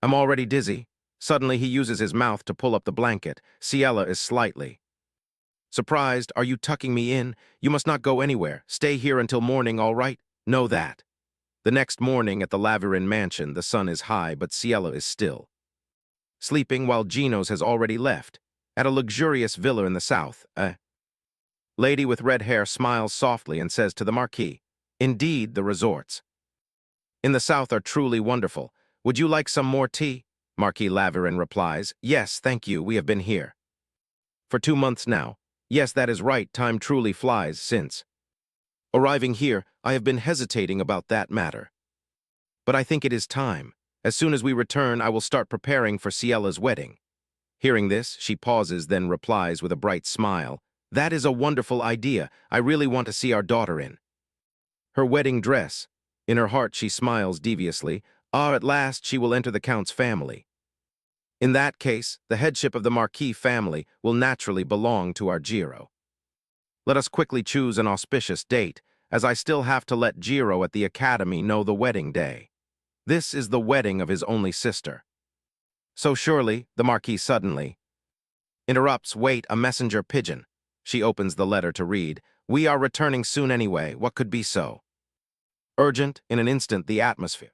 I'm already dizzy." Suddenly, he uses his mouth to pull up the blanket. Ciela is slightly surprised. "Are you tucking me in? You must not go anywhere. Stay here until morning, all right? Know that." The next morning at the Laverin mansion, the sun is high, but Ciela is still sleeping while Genos has already left. At a luxurious villa in the south, a lady with red hair smiles softly and says to the Marquis, "Indeed, the resorts in the south are truly wonderful. Would you like some more tea?" Marquis Laverin replies, "Yes, thank you. We have been here for 2 months now." "Yes, that is right. Time truly flies since arriving here. I have been hesitating about that matter, but I think it is time. As soon as we return, I will start preparing for Ciela's wedding." Hearing this, she pauses, then replies with a bright smile, "That is a wonderful idea. I really want to see our daughter in her wedding dress." In her heart, she smiles deviously. At last she will enter the Count's family. In that case, the headship of the Marquis family will naturally belong to our Jiro. Let us quickly choose an auspicious date, as I still have to let Jiro at the academy know the wedding day. This is the wedding of his only sister. So surely, the Marquis suddenly interrupts. "Wait, a messenger pigeon." She opens the letter to read. "We are returning soon anyway. What could be so urgent?" In an instant, the atmosphere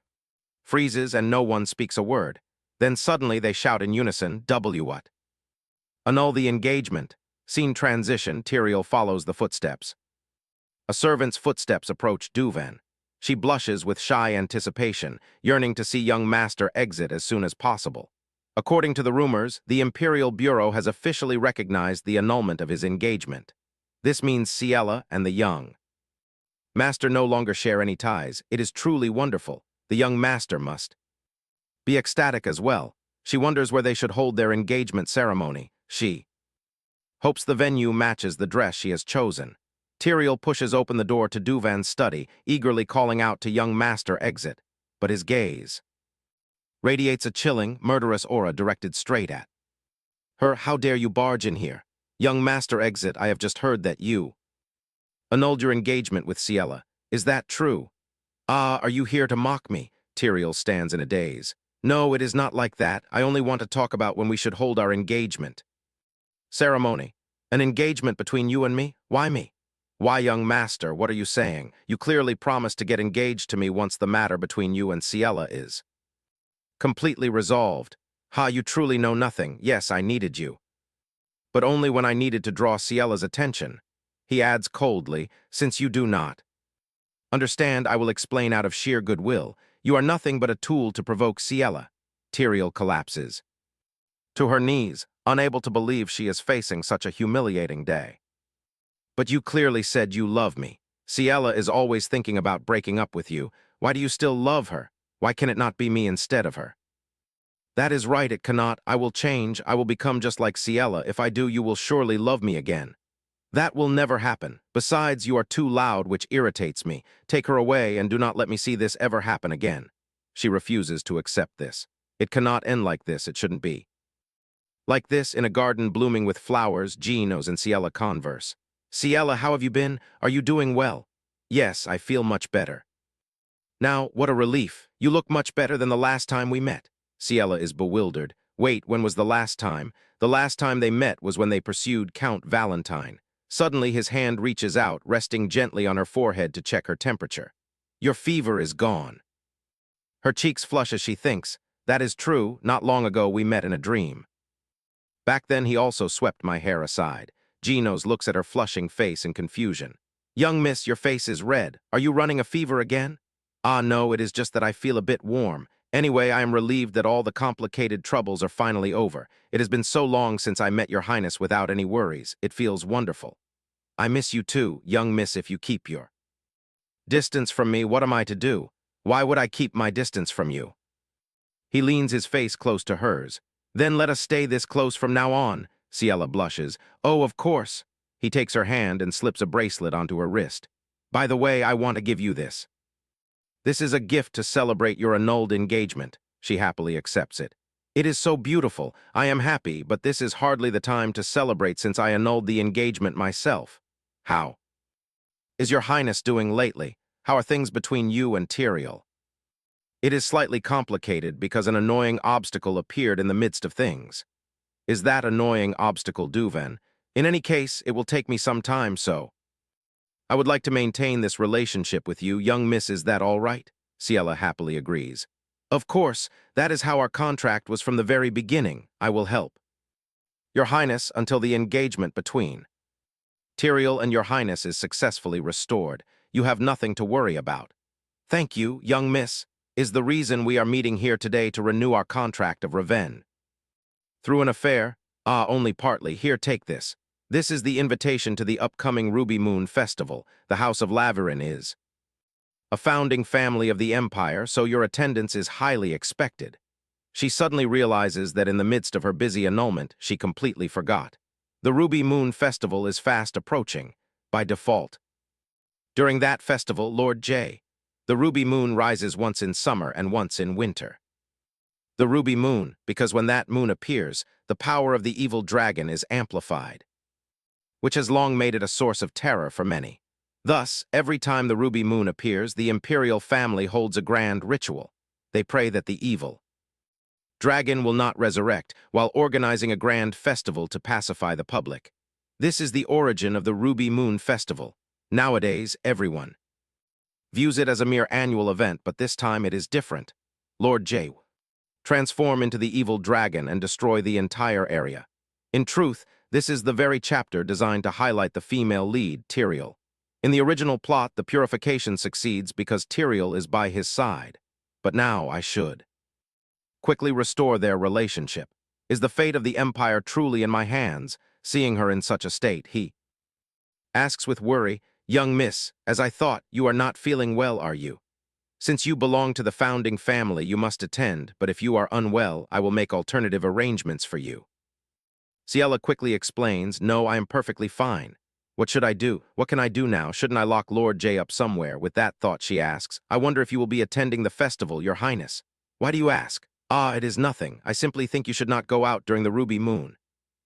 freezes and no one speaks a word. Then suddenly they shout in unison, "W what?" Annul the engagement. Scene transition. Tyrael follows the footsteps. A servant's footsteps approach Duvan. She blushes with shy anticipation, yearning to see young master exit as soon as possible. According to the rumors, the Imperial Bureau has officially recognized the annulment of his engagement. This means Ciela and the young master no longer share any ties. It is truly wonderful. The young master must be ecstatic as well. She wonders where they should hold their engagement ceremony. She hopes the venue matches the dress she has chosen. Tyrael pushes open the door to Duvan's study, eagerly calling out to young master exit. But his gaze radiates a chilling, murderous aura directed straight at her. "How dare you barge in here? Young master exit, I have just heard that you annulled your engagement with Ciela. Is that true?" Are you here to mock me?" Tyrael stands in a daze. "No, it is not like that. I only want to talk about when we should hold our engagement ceremony. An engagement between you and me? Why me? Why, young master, what are you saying? You clearly promised to get engaged to me once the matter between you and Ciela is completely resolved. You truly know nothing. Yes, I needed you, but only when I needed to draw Ciela's attention." He adds coldly, "Since you do not understand, I will explain out of sheer goodwill. You are nothing but a tool to provoke Ciela." Tyrael collapses to her knees, unable to believe she is facing such a humiliating day. "But you clearly said you love me. Ciela is always thinking about breaking up with you. Why do you still love her? Why can it not be me instead of her?" "That is right, it cannot. I will change. I will become just like Ciela. If I do, you will surely love me again." "That will never happen. Besides, you are too loud, which irritates me. Take her away and do not let me see this ever happen again." She refuses to accept this. It cannot end like this. It shouldn't be like this. In a garden blooming with flowers, Genos and Ciela converse. "Ciela, how have you been? Are you doing well?" "Yes, I feel much better." "Now, what a relief. You look much better than the last time we met." Ciela is bewildered. Wait, when was the last time? The last time they met was when they pursued Count Valentine. Suddenly, his hand reaches out, resting gently on her forehead to check her temperature. "Your fever is gone." Her cheeks flush as she thinks, that is true, not long ago we met in a dream. Back then he also swept my hair aside. Genos looks at her flushing face in confusion. Young miss, your face is red. Are you running a fever again? Ah, no, it is just that I feel a bit warm. Anyway, I am relieved that all the complicated troubles are finally over. It has been so long since I met your highness without any worries. It feels wonderful. I miss you too, young miss, if you keep your distance from me. What am I to do? Why would I keep my distance from you? He leans his face close to hers. Then let us stay this close from now on. Ciela blushes. Oh, of course. He takes her hand and slips a bracelet onto her wrist. By the way, I want to give you this. This is a gift to celebrate your annulled engagement. She happily accepts it. It is so beautiful. I am happy, but this is hardly the time to celebrate since I annulled the engagement myself. How is your highness doing lately? How are things between you and Tyrael? It is slightly complicated because an annoying obstacle appeared in the midst of things. Is that annoying obstacle Duven? In any case, it will take me some time, so I would like to maintain this relationship with you, young miss. Is that all right? Ciela happily agrees. Of course, that is how our contract was from the very beginning. I will help your highness until the engagement between Tyrael and your highness is successfully restored. You have nothing to worry about. Thank you, young miss, is the reason we are meeting here today to renew our contract of revenge. Through an affair? Ah, only partly. Here, take this. This is the invitation to the upcoming Ruby Moon Festival. The House of Laverin is a founding family of the Empire, so your attendance is highly expected. She suddenly realizes that in the midst of her busy annulment, she completely forgot. The Ruby Moon Festival is fast approaching, by default. During that festival, Lord J, the Ruby Moon rises once in summer and once in winter. The Ruby Moon, because when that moon appears, the power of the evil dragon is amplified, which has long made it a source of terror for many. Thus, every time the Ruby Moon appears, the imperial family holds a grand ritual. They pray that the evil dragon will not resurrect, while organizing a grand festival to pacify the public. This is the origin of the Ruby Moon Festival. Nowadays, everyone views it as a mere annual event, but this time it is different. Lord J transform into the evil dragon and destroy the entire area. In truth, this is the very chapter designed to highlight the female lead, Tyrael. In the original plot, the purification succeeds because Tyrael is by his side. But now I should quickly restore their relationship. Is the fate of the Empire truly in my hands? Seeing her in such a state, he asks with worry, young miss, as I thought, you are not feeling well, are you? Since you belong to the founding family, you must attend, but if you are unwell, I will make alternative arrangements for you. Ciela quickly explains, no, I am perfectly fine. What should I do? What can I do now? Shouldn't I lock Lord J up somewhere? With that thought, she asks, I wonder if you will be attending the festival, your highness. Why do you ask? Ah, it is nothing. I simply think you should not go out during the Ruby Moon.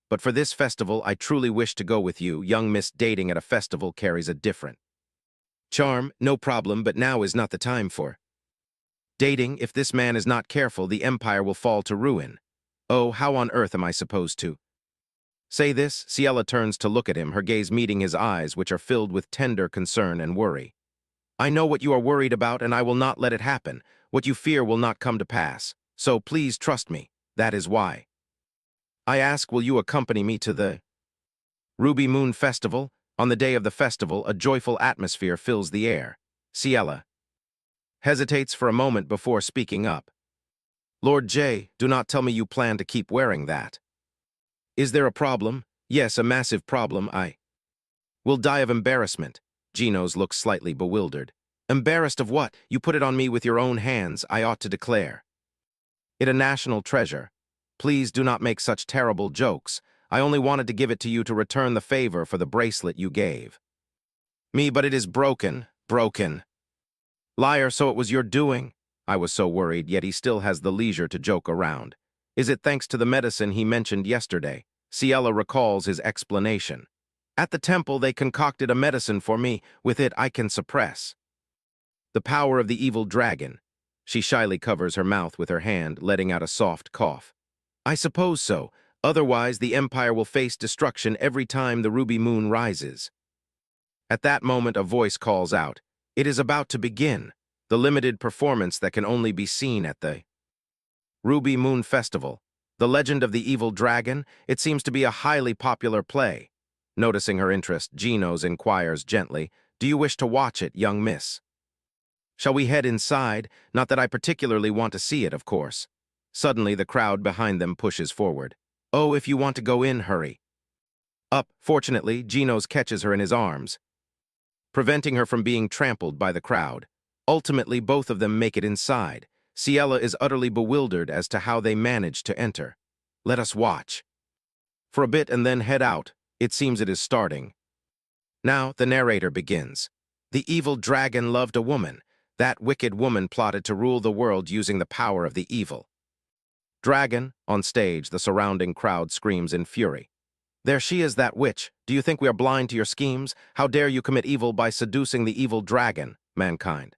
But for this festival, I truly wish to go with you. Young miss, dating at a festival carries a different charm. No problem, but now is not the time for dating. If this man is not careful, the Empire will fall to ruin. Oh, how on earth am I supposed to say this? Ciela turns to look at him, her gaze meeting his eyes, which are filled with tender concern and worry. I know what you are worried about, and I will not let it happen. What you fear will not come to pass. So please trust me. That is why I ask, will you accompany me to the Ruby Moon Festival? On the day of the festival, a joyful atmosphere fills the air. Ciela hesitates for a moment before speaking up. Lord J, do not tell me you plan to keep wearing that. Is there a problem? Yes, a massive problem. I will die of embarrassment. Genos looks slightly bewildered. Embarrassed of what? You put it on me with your own hands. I ought to declare it a national treasure. Please do not make such terrible jokes. I only wanted to give it to you to return the favor for the bracelet you gave me, but it is broken. Broken. Liar, so it was your doing? I was so worried, yet he still has the leisure to joke around. Is it thanks to the medicine he mentioned yesterday? Ciela recalls his explanation. At the temple, they concocted a medicine for me. With it, I can suppress the power of the evil dragon. She shyly covers her mouth with her hand, letting out a soft cough. I suppose so. Otherwise, the Empire will face destruction every time the Ruby Moon rises. At that moment, a voice calls out, it is about to begin. the limited performance that can only be seen at the Ruby Moon Festival. The Legend of the Evil Dragon, it seems to be a highly popular play. Noticing her interest, Genos inquires gently, "Do you wish to watch it, young miss?" "Shall we head inside? Not that I particularly want to see it, of course." Suddenly, the crowd behind them pushes forward. "Oh, if you want to go in, hurry." Up, fortunately, Genos catches her in his arms, preventing her from being trampled by the crowd. Ultimately, both of them make it inside. Ciela is utterly bewildered as to how they managed to enter. "Let us watch for a bit and then head out. It seems it is starting." Now, the narrator begins. "The evil dragon loved a woman. That wicked woman plotted to rule the world using the power of the evil dragon." On stage, the surrounding crowd screams in fury. "There she is, that witch. Do you think we are blind to your schemes? How dare you commit evil by seducing the evil dragon, mankind?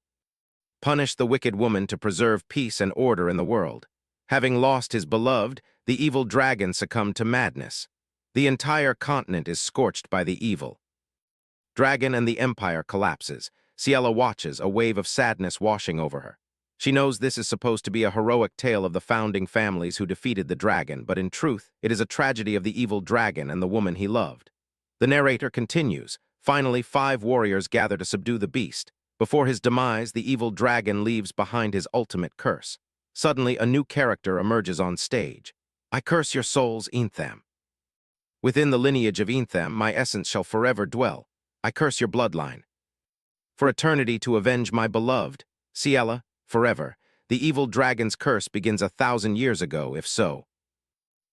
Punish the wicked woman to preserve peace and order in the world." Having lost his beloved, the evil dragon succumbed to madness. The entire continent is scorched by the evil dragon and the empire collapses. Ciela watches, a wave of sadness washing over her. She knows this is supposed to be a heroic tale of the founding families who defeated the dragon, but in truth, it is a tragedy of the evil dragon and the woman he loved. The narrator continues. Finally, 5 warriors gather to subdue the beast. Before his demise, the evil dragon leaves behind his ultimate curse. Suddenly, a new character emerges on stage. "I curse your souls, Entham. Within the lineage of Entham, my essence shall forever dwell. I curse your bloodline. For eternity to avenge my beloved, Ciela, forever. The evil dragon's curse begins 1,000 years ago, if so.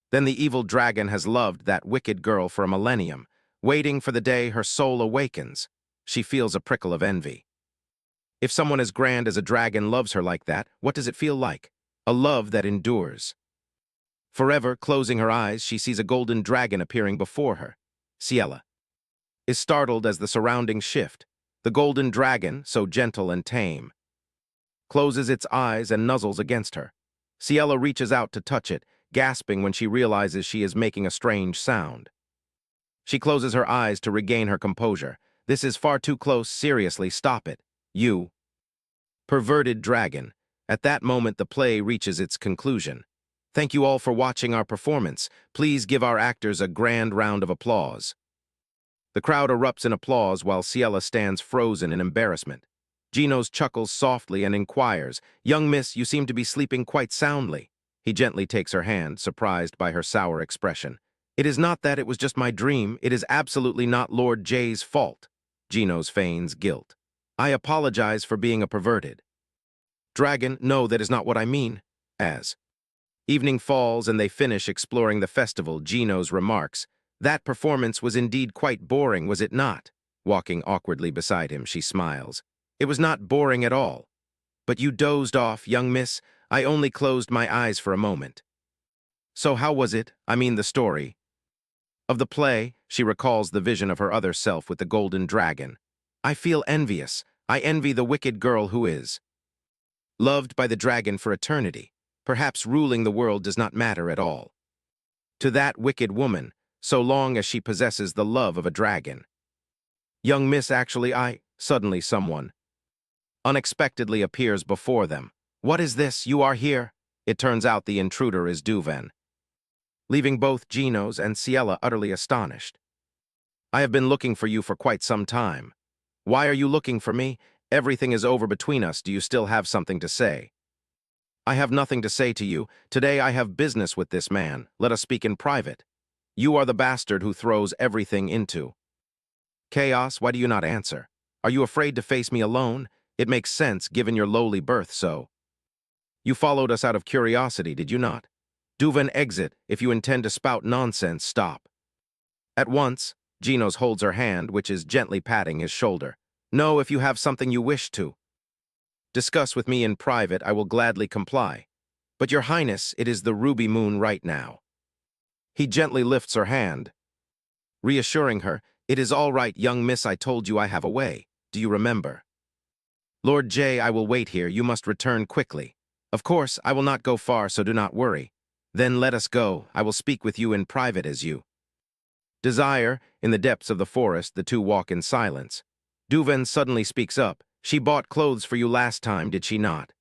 Then the evil dragon has loved that wicked girl for a millennium, waiting for the day her soul awakens. She feels a prickle of envy. If someone as grand as a dragon loves her like that, what does it feel like? A love that endures." Forever, closing her eyes, she sees a golden dragon appearing before her. Ciela is startled as the surroundings shift. The golden dragon, so gentle and tame, closes its eyes and nuzzles against her. Ciela reaches out to touch it, gasping when she realizes she is making a strange sound. She closes her eyes to regain her composure. "This is far too close. Seriously, stop it. You perverted dragon." At that moment, the play reaches its conclusion. Thank you all for watching our performance. Please give our actors a grand round of applause. The crowd erupts in applause while Ciela stands frozen in embarrassment. Genos chuckles softly and inquires, "Young miss, you seem to be sleeping quite soundly." He gently takes her hand, surprised by her sour expression. "It is not that, it was just my dream. It is absolutely not Lord J's fault." Genos feigns guilt. "I apologize for being a perverted dragon. No, that is not what I mean." As evening falls and they finish exploring the festival, Genos remarks, "That performance was indeed quite boring, was it not?" Walking awkwardly beside him, she smiles. "It was not boring at all. But you dozed off, young miss. I only closed my eyes for a moment." "So how was it? I mean the story of the play?" She recalls the vision of her other self with the golden dragon. "I feel envious. I envy the wicked girl who is loved by the dragon for eternity. Perhaps ruling the world does not matter at all to that wicked woman, so long as she possesses the love of a dragon. Young miss, actually Suddenly someone unexpectedly appears before them. "What is this? You are here?" It turns out the intruder is Duven, leaving both Genos and Ciela utterly astonished. "I have been looking for you for quite some time." "Why are you looking for me? Everything is over between us. Do you still have something to say?" "I have nothing to say to you. Today I have business with this man. Let us speak in private. You are the bastard who throws everything into chaos. Why do you not answer? Are you afraid to face me alone? It makes sense, given your lowly birth, so. You followed us out of curiosity, did you not? Duven, exit. If you intend to spout nonsense, stop at once." Genos holds her hand, which is gently patting his shoulder. "No, if you have something you wish to discuss with me in private, I will gladly comply. But your highness, it is the Ruby Moon right now." He gently lifts her hand, reassuring her, "It is all right, young miss, I told you I have a way. Do you remember?" "Lord J, I will wait here. You must return quickly." "Of course, I will not go far, so do not worry." "Then let us go. I will speak with you in private as you desire." In the depths of the forest, the two walk in silence. Duven suddenly speaks up. She bought clothes for you last time, did she not?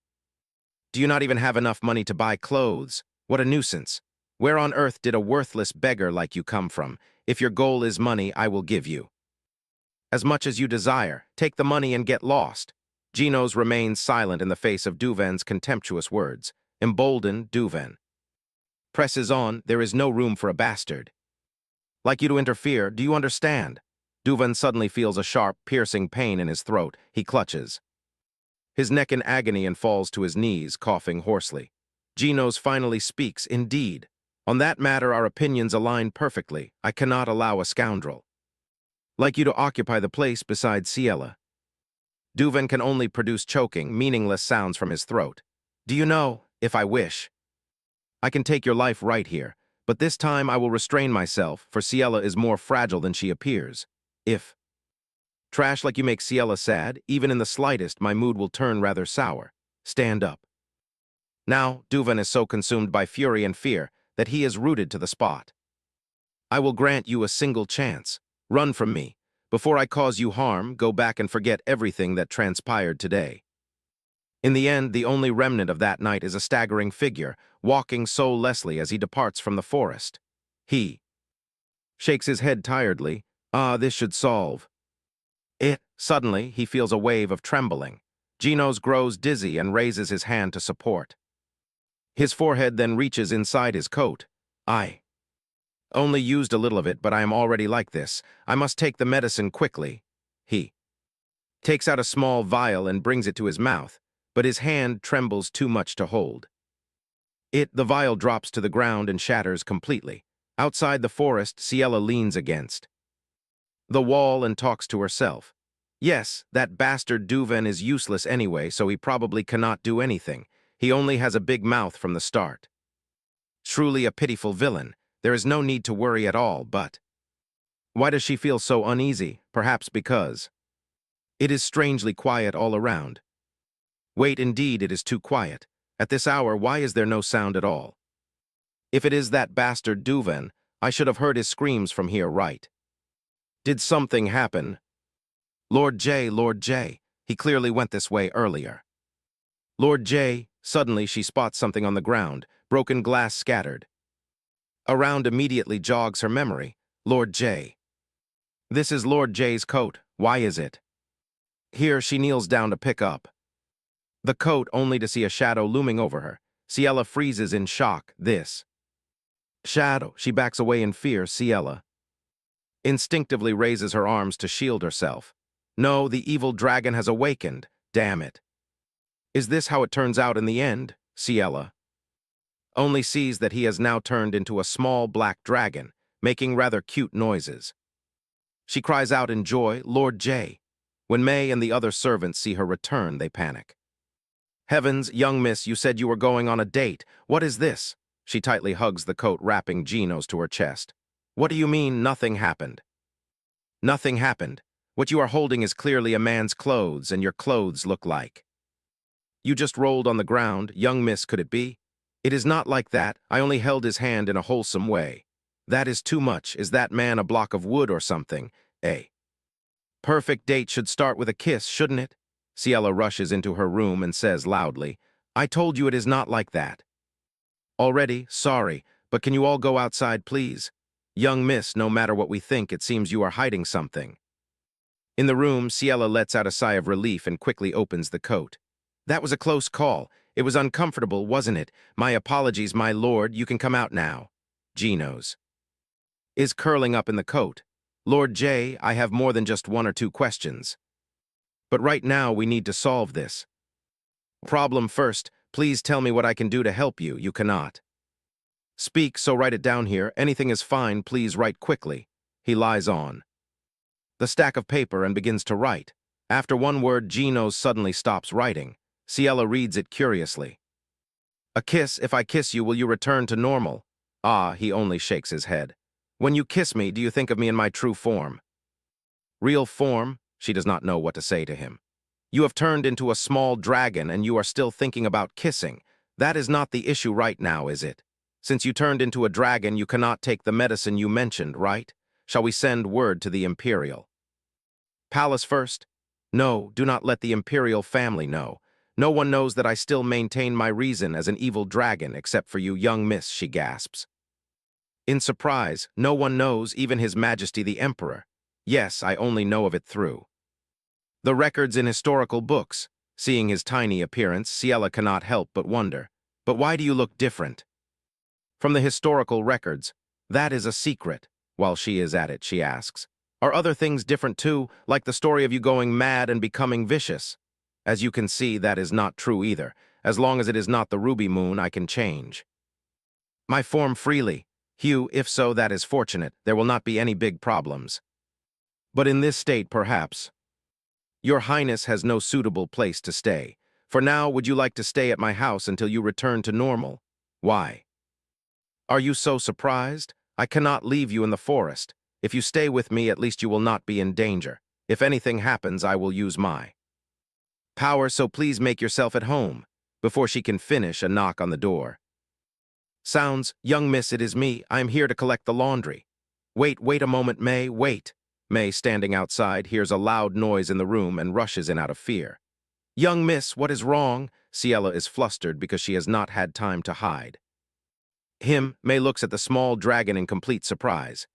Do you not even have enough money to buy clothes? What a nuisance. Where on earth did a worthless beggar like you come from? If your goal is money, I will give you as much as you desire. Take the money and get lost. Genos remains silent in the face of Duven's contemptuous words. Emboldened, Duven presses on. There is no room for a bastard. Like you to interfere, do you understand? Duven suddenly feels a sharp, piercing pain in his throat. He clutches his neck in agony and falls to his knees, coughing hoarsely. Genos finally speaks. Indeed. On that matter our opinions align perfectly. I cannot allow a scoundrel like you to occupy the place beside Ciela. Duven can only produce choking, meaningless sounds from his throat. Do you know, if I wish, I can take your life right here, but this time I will restrain myself, for Ciela is more fragile than she appears. If trash like you make Ciela sad, even in the slightest, my mood will turn rather sour. Stand up. Now, Duven is so consumed by fury and fear that he is rooted to the spot. I will grant you a single chance. Run from me. Before I cause you harm, go back and forget everything that transpired today. In the end, the only remnant of that night is a staggering figure, walking soullessly as he departs from the forest. He shakes his head tiredly. Ah, this should solve it. Suddenly, he feels a wave of trembling. Genos grows dizzy and raises his hand to support. His forehead then reaches inside his coat. I only used a little of it, but I am already like this. I must take the medicine quickly. He takes out a small vial and brings it to his mouth, but his hand trembles too much to hold. The vial drops to the ground and shatters completely. Outside the forest, Ciela leans against the wall and talks to herself. Yes, that bastard Duven is useless anyway, so he probably cannot do anything. He only has a big mouth from the start. Truly a pitiful villain. There is no need to worry at all, but why does she feel so uneasy? Perhaps because it is strangely quiet all around. Wait, indeed, it is too quiet. At this hour, why is there no sound at all? If it is that bastard Duven, I should have heard his screams from here, right? Did something happen? Lord J, he clearly went this way earlier. Lord J, suddenly she spots something on the ground, broken glass scattered. Around immediately jogs her memory. Lord J. This is Lord J's coat. Why is it here? She kneels down to pick up the coat, only to see a shadow looming over her. Ciela freezes in shock. This shadow. She backs away in fear. Ciela instinctively raises her arms to shield herself. No, the evil dragon has awakened. Damn it. Is this how it turns out in the end? Ciela only sees that he has now turned into a small black dragon, making rather cute noises. She cries out in joy, Lord J. When May and the other servants see her return, they panic. Heavens, young miss, you said you were going on a date. What is this? She tightly hugs the coat, wrapping Genos to her chest. What do you mean, nothing happened? Nothing happened. What you are holding is clearly a man's clothes, and your clothes look like you just rolled on the ground. Young miss, could it be? It is not like that. I only held his hand in a wholesome way. That is too much. Is that man a block of wood or something? A perfect date should start with a kiss, shouldn't it? Ciela rushes into her room and says loudly, I told you it is not like that. Already, sorry, but can you all go outside, please? Young miss, no matter what we think, it seems you are hiding something. In the room, Ciela lets out a sigh of relief and quickly opens the coat. That was a close call. It was uncomfortable, wasn't it? My apologies, my lord. You can come out now. Genos is curling up in the coat. Lord J, I have more than just one or two questions. But right now, we need to solve this problem first. Please tell me what I can do to help you. You cannot speak, so write it down here. Anything is fine. Please write quickly. He lies on the stack of paper and begins to write. After one word, Genos suddenly stops writing. Ciela reads it curiously. A kiss. If I kiss you, will you return to normal? Ah, he only shakes his head. When you kiss me, do you think of me in my true form? Real form? She does not know what to say to him. You have turned into a small dragon and you are still thinking about kissing. That is not the issue right now, is it? Since you turned into a dragon, you cannot take the medicine you mentioned, right? Shall we send word to the Imperial Palace first? No, do not let the imperial family know. No one knows that I still maintain my reason as an evil dragon except for you, young miss, she gasps. In surprise, no one knows, even His Majesty the Emperor. Yes, I only know of it through the records in historical books. Seeing his tiny appearance, Ciela cannot help but wonder. But why do you look different? From the historical records, that is a secret. While she is at it, she asks, are other things different too, like the story of you going mad and becoming vicious? As you can see, that is not true either. As long as it is not the ruby moon, I can change my form freely. Hugh, if so, that is fortunate. There will not be any big problems. But in this state, perhaps. Your Highness has no suitable place to stay. For now, would you like to stay at my house until you return to normal? Why? Are you so surprised? I cannot leave you in the forest. If you stay with me, at least you will not be in danger. If anything happens, I will use my power, so please make yourself at home. Before she can finish, a knock on the door sounds. Young miss, it is me. I am here to collect the laundry. Wait a moment, May, wait. May, standing outside, hears a loud noise in the room and rushes in out of fear. Young miss, what is wrong? Ciela is flustered because she has not had time to hide. May looks at the small dragon in complete surprise.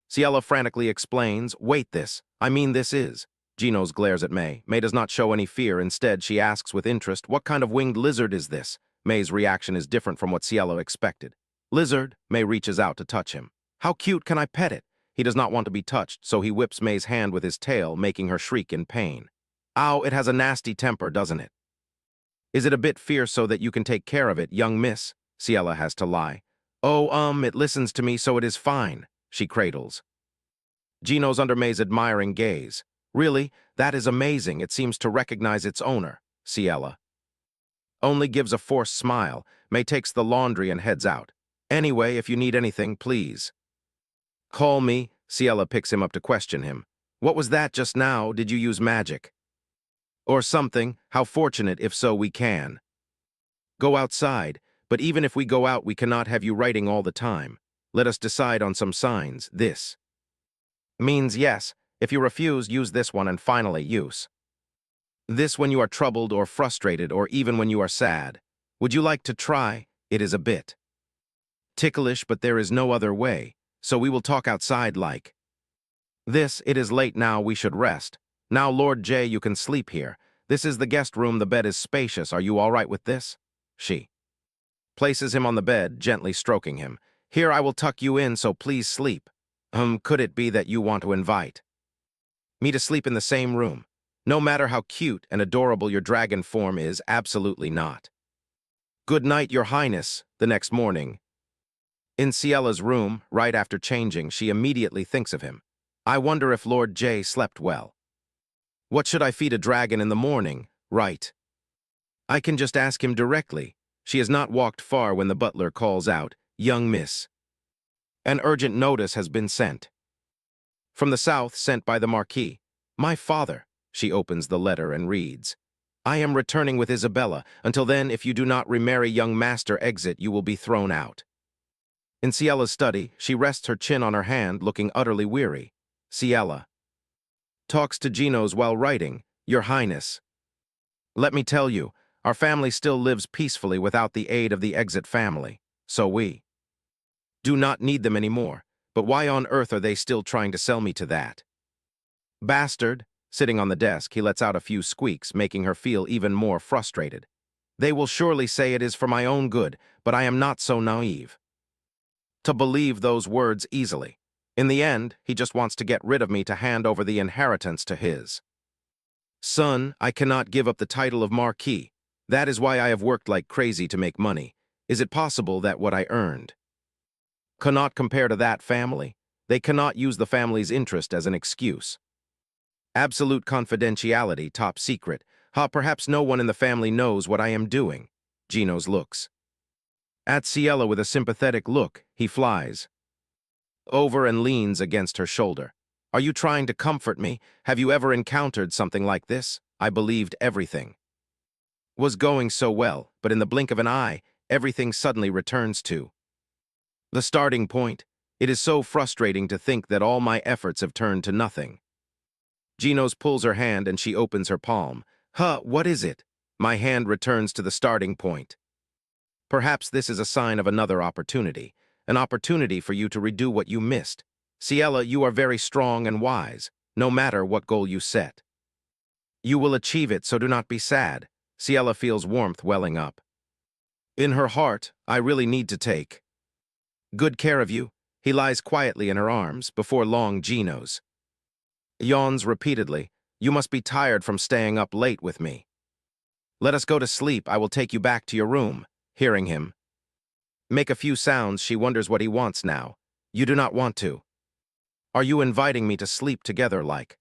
Ciela frantically explains, wait, this is. Genos glares at May. May does not show any fear. Instead, she asks with interest, what kind of winged lizard is this? May's reaction is different from what Ciela expected. Lizard? May reaches out to touch him. How cute, can I pet it? He does not want to be touched, so he whips May's hand with his tail, making her shriek in pain. Ow, it has a nasty temper, doesn't it? Is it a bit fierce so that you can take care of it, young miss? Ciela has to lie. Oh, it listens to me, so it is fine, she cradles. Genos under May's admiring gaze. Really? That is amazing. It seems to recognize its owner, Ciela only gives a forced smile. May takes the laundry and heads out. Anyway, if you need anything, please call me. Ciela picks him up to question him. What was that just now? Did you use magic? Or something? How fortunate, if so, we can go outside. But even if we go out, we cannot have you writing all the time. Let us decide on some signs. This means yes. If you refuse, use this one, and finally, use this when you are troubled or frustrated, or even when you are sad. Would you like to try? It is a bit ticklish, but there is no other way, so we will talk outside like this. It is late now, we should rest. Now, Lord J, you can sleep here. This is the guest room, the bed is spacious. Are you all right with this? She places him on the bed, gently stroking him. Here, I will tuck you in, so please sleep. Could it be that you want to invite me to sleep in the same room? No matter how cute and adorable your dragon form is, absolutely not. Good night, Your Highness. The next morning, in Ciela's room, right after changing, she immediately thinks of him. I wonder if Lord J slept well. What should I feed a dragon in the morning? Right. I can just ask him directly. She has not walked far when the butler calls out, Young miss, an urgent notice has been sent. From the south, sent by the Marquis. My father. She opens the letter and reads, I am returning with Isabella. Until then, if you do not remarry young master exit, you will be thrown out. In Ciela's study, she rests her chin on her hand, looking utterly weary. Ciela talks to Genos while writing, Your Highness, let me tell you, our family still lives peacefully without the aid of the exit family, so we do not need them anymore. But why on earth are they still trying to sell me to that bastard? Sitting on the desk, he lets out a few squeaks, making her feel even more frustrated. They will surely say it is for my own good, but I am not so naive to believe those words easily. In the end, he just wants to get rid of me to hand over the inheritance to his son. I cannot give up the title of Marquis. That is why I have worked like crazy to make money. Is it possible that what I earned cannot compare to that family? They cannot use the family's interest as an excuse. Absolute confidentiality, top secret. Perhaps no one in the family knows what I am doing. Genos looks at Ciela with a sympathetic look. He flies over and leans against her shoulder. Are you trying to comfort me? Have you ever encountered something like this? I believed everything was going so well, but in the blink of an eye, everything suddenly returns to the starting point. It is so frustrating to think that all my efforts have turned to nothing. Genos pulls her hand and she opens her palm. Huh, what is it? My hand returns to the starting point. Perhaps this is a sign of another opportunity. An opportunity for you to redo what you missed. Ciela, you are very strong and wise, no matter what goal you set. You will achieve it, so do not be sad. Ciela feels warmth welling up. In her heart, I really need to take good care of you. He lies quietly in her arms. Before long, Genos yawns repeatedly. You must be tired from staying up late with me. Let us go to sleep. I will take you back to your room. Hearing him make a few sounds, she wonders what he wants now. You do not want to. Are you inviting me to sleep together like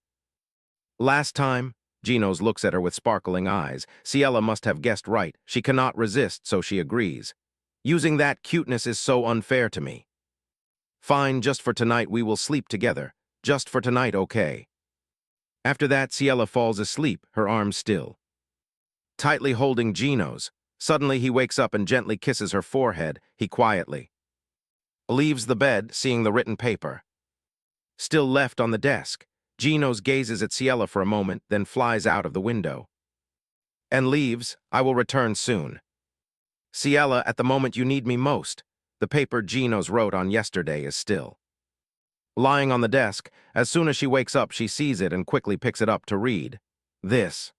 last time? Genos looks at her with sparkling eyes. Ciela must have guessed right. She cannot resist, so she agrees. Using that cuteness is so unfair to me. Fine, just for tonight we will sleep together. Just for tonight, okay. After that, Ciela falls asleep, her arms still tightly holding Genos. Suddenly he wakes up and gently kisses her forehead. He quietly leaves the bed, seeing the written paper still left on the desk. Genos gazes at Ciela for a moment, then flies out of the window and leaves. I will return soon. Ciela, at the moment you need me most. The paper Genos wrote on yesterday is still lying on the desk. As soon as she wakes up, she sees it and quickly picks it up to read. This.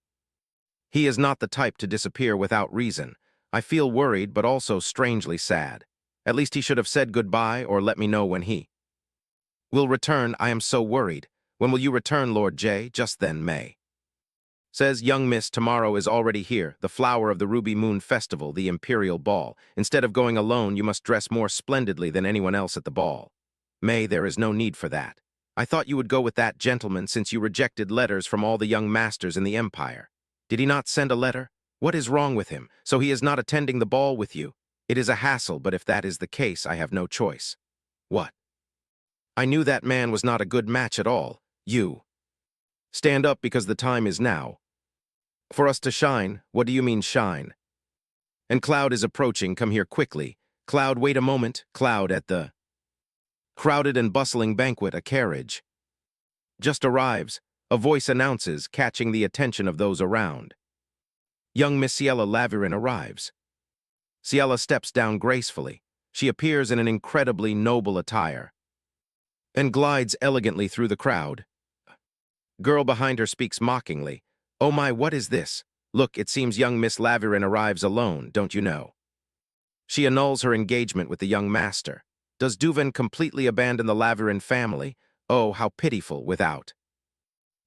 He is not the type to disappear without reason. I feel worried, but also strangely sad. At least he should have said goodbye or let me know when he will return. I am so worried. When will you return, Lord J? Just then, May says, young miss, tomorrow is already here, the flower of the Ruby Moon Festival, the Imperial Ball. Instead of going alone, you must dress more splendidly than anyone else at the ball. May, there is no need for that. I thought you would go with that gentleman since you rejected letters from all the young masters in the Empire. Did he not send a letter? What is wrong with him? So he is not attending the ball with you. It is a hassle, but if that is the case, I have no choice. What? I knew that man was not a good match at all. You stand up because the time is now for us to shine. What do you mean shine? And Cloud is approaching. Come here quickly. Cloud, wait a moment. Cloud, at the crowded and bustling banquet, a carriage just arrives. A voice announces, catching the attention of those around. Young Miss Ciela Laverin arrives. Ciela steps down gracefully. She appears in an incredibly noble attire and glides elegantly through the crowd. Girl behind her speaks mockingly. Oh my, what is this? Look, it seems young Miss Laverin arrives alone, don't you know? She annuls her engagement with the young master. Does Duven completely abandon the Laverin family? Oh, how pitiful, without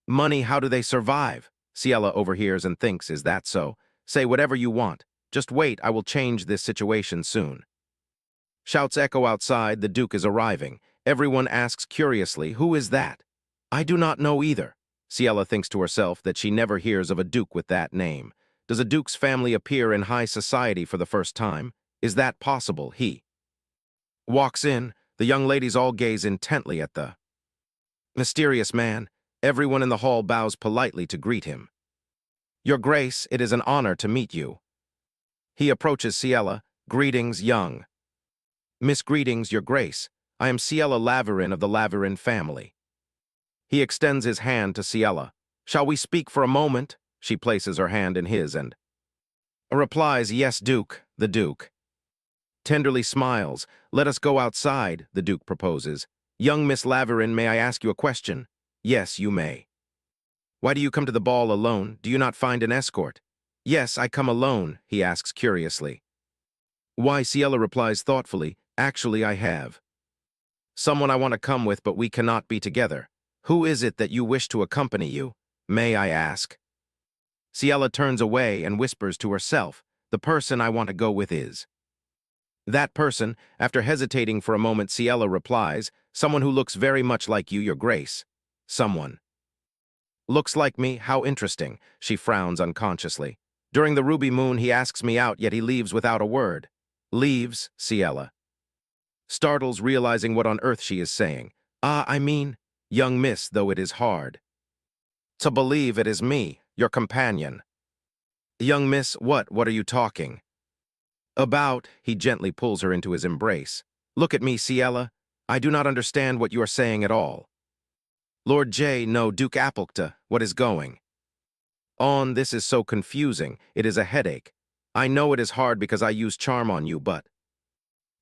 money, how do they survive? Ciela overhears and thinks, is that so? Say whatever you want. Just wait, I will change this situation soon. Shouts echo outside. The Duke is arriving. Everyone asks curiously, who is that? I do not know either. Ciela thinks to herself that she never hears of a Duke with that name. Does a Duke's family appear in high society for the first time? Is that possible? He walks in. The young ladies all gaze intently at the mysterious man. Everyone in the hall bows politely to greet him. Your Grace, it is an honor to meet you. He approaches Ciela. Greetings, young Miss. Greetings, Your Grace. I am Ciela Laverin of the Laverin family. He extends his hand to Ciela. Shall we speak for a moment? She places her hand in his and replies, yes, Duke. The Duke tenderly smiles. Let us go outside, the Duke proposes. Young Miss Laverin, may I ask you a question? Yes, you may. Why do you come to the ball alone? Do you not find an escort? Yes, I come alone, he asks curiously. Why? Ciela replies thoughtfully. Actually, I have someone I want to come with, but we cannot be together. Who is it that you wish to accompany you? May I ask? Ciela turns away and whispers to herself, the person I want to go with is that person. After hesitating for a moment, Ciela replies, someone who looks very much like you, Your Grace. Someone looks like me? How interesting. She frowns unconsciously. During the Ruby Moon, he asks me out, yet he leaves without a word. Leaves? Ciela startles, realizing what on earth she is saying. Ah, I mean, young miss, though it is hard to believe it is me, your companion. Young miss, what are you talking about? He gently pulls her into his embrace. Look at me, Ciela. I do not understand what you are saying at all. Lord J, no, Duke Applecta, what is going on? This is so confusing. It is a headache. I know it is hard because I use charm on you, but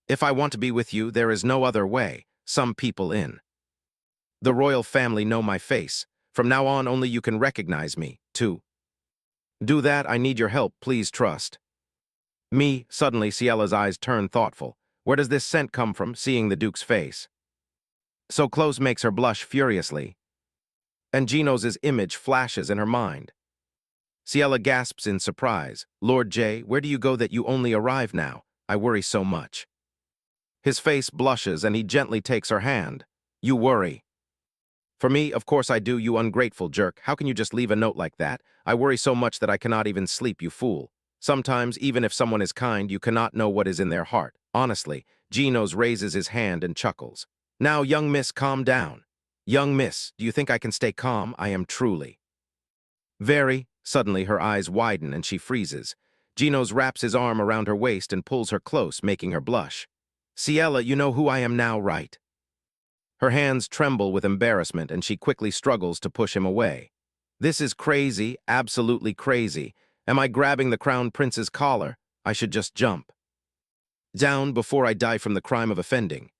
if I want to be with you, there is no other way. Some people in the royal family know my face. From now on, only you can recognize me, too. Do that, I need your help, please trust. Me, suddenly Ciella's eyes turn thoughtful. Where does this scent come from, seeing the Duke's face? So close makes her blush furiously, and Genos' image flashes in her mind. Ciella gasps in surprise. Lord J, where do you go that you only arrive now? I worry so much. His face blushes and he gently takes her hand. You worry. For me, of course I do, you ungrateful jerk. How can you just leave a note like that? I worry so much that I cannot even sleep, you fool. Sometimes, even if someone is kind, you cannot know what is in their heart. Honestly, Genos raises his hand and chuckles. Now, young miss, calm down. Young miss, do you think I can stay calm? I am truly. Very. Suddenly, her eyes widen and she freezes. Genos wraps his arm around her waist and pulls her close, making her blush. Ciella, you know who I am now, right? Her hands tremble with embarrassment and she quickly struggles to push him away. This is crazy, absolutely crazy. Am I grabbing the crown prince's collar? I should just jump down before I die from the crime of offending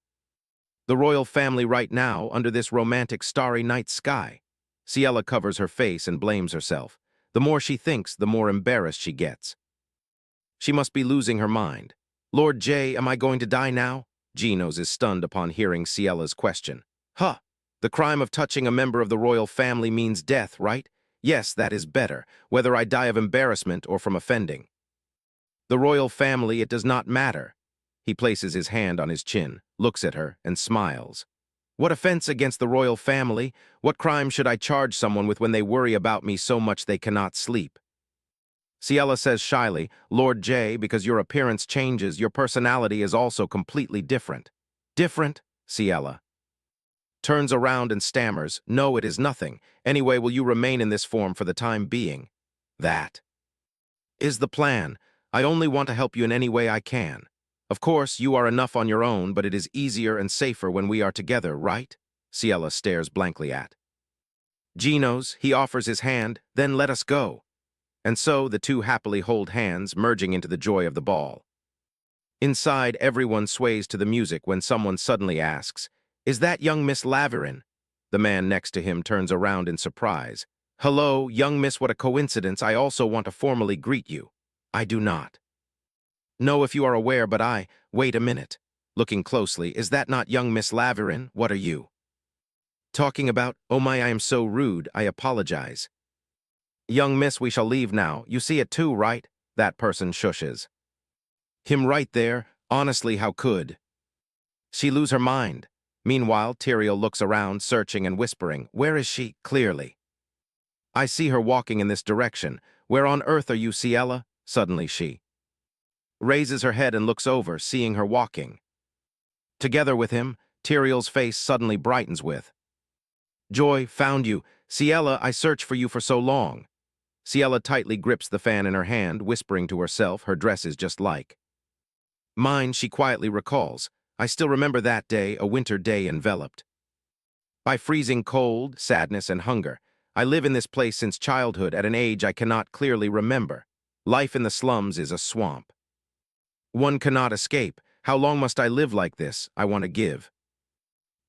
the royal family right now under this romantic starry night sky. Ciella covers her face and blames herself. The more she thinks, the more embarrassed she gets. She must be losing her mind. Lord J, am I going to die now? Genos is stunned upon hearing Ciella's question. Huh, the crime of touching a member of the royal family means death, right? Yes, that is better, whether I die of embarrassment or from offending the royal family, it does not matter. He places his hand on his chin, looks at her, and smiles. What offense against the royal family? What crime should I charge someone with when they worry about me so much they cannot sleep? Ciella says shyly, Lord J, because your appearance changes, your personality is also completely different. Different? Ciella turns around and stammers, no, it is nothing. Anyway, will you remain in this form for the time being? That is the plan. I only want to help you in any way I can. Of course, you are enough on your own, but it is easier and safer when we are together, right? Ciella stares blankly at Genos. He offers his hand, then let us go. And so the two happily hold hands, merging into the joy of the ball. Inside, everyone sways to the music when someone suddenly asks, Is that young Miss Laverin? The man next to him turns around in surprise. Hello, young miss, what a coincidence. I also want to formally greet you. I do not know if you are aware, but wait a minute. Looking closely, is that not young Miss Laverin? What are you talking about? Oh my, I am so rude, I apologize. Young miss, we shall leave now. You see it too, right? That person shushes him right there. Honestly, how could she lose her mind? Meanwhile, Tyrael looks around, searching and whispering, where is she? Clearly I see her walking in this direction. Where on earth are you, Ciella? Suddenly she raises her head and looks over, seeing her walking together with him. Tyrael's face suddenly brightens with joy. Found you. Ciella, I searched for you for so long. Ciella tightly grips the fan in her hand, whispering to herself, her dress is just like mine. She quietly recalls, I still remember that day, a winter day enveloped by freezing cold, sadness, and hunger. I live in this place since childhood at an age I cannot clearly remember. Life in the slums is a swamp one cannot escape. How long must I live like this? I want to give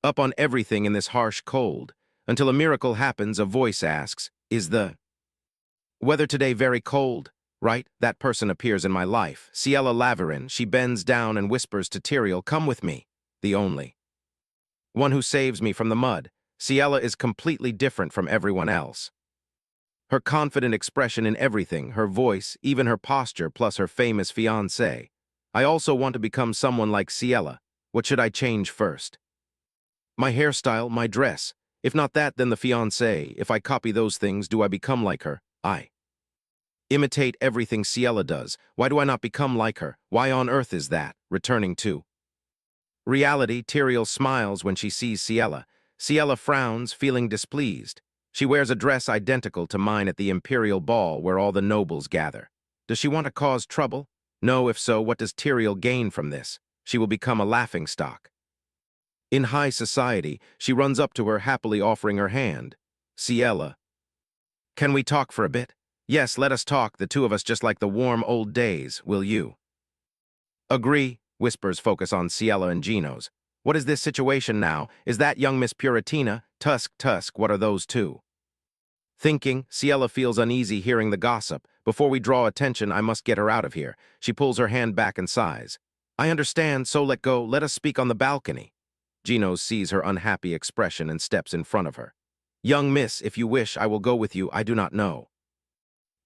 up on everything in this harsh cold. Until a miracle happens, a voice asks, is the weather today very cold? Right, that person appears in my life. Ciella Laverin. She bends down and whispers to Tyrael, come with me. The only one who saves me from the mud. Ciella is completely different from everyone else. Her confident expression in everything, her voice, even her posture, plus her famous fiancé. I also want to become someone like Ciella. What should I change first? My hairstyle, my dress. If not that, then the fiancé. If I copy those things, do I become like her? I imitate everything Ciella does. Why do I not become like her? Why on earth is that? Returning to reality, Tyrael smiles when she sees Ciella. Ciella frowns, feeling displeased. She wears a dress identical to mine at the imperial ball where all the nobles gather. Does she want to cause trouble? No, if so, what does Tyrael gain from this? She will become a laughingstock In high society, she runs up to her, happily offering her hand. Ciela. Can we talk for a bit? Yes, let us talk, the two of us, just like the warm old days, will you? Agree, whispers focus on Ciela and Gino's. What is this situation now? Is that young Miss Puratina? Tusk, what are those two? Thinking, Ciela feels uneasy hearing the gossip. Before we draw attention, I must get her out of here. She pulls her hand back and sighs. I understand, so let go. Let us speak on the balcony. Gino sees her unhappy expression and steps in front of her. Young miss, if you wish, I will go with you. I do not know.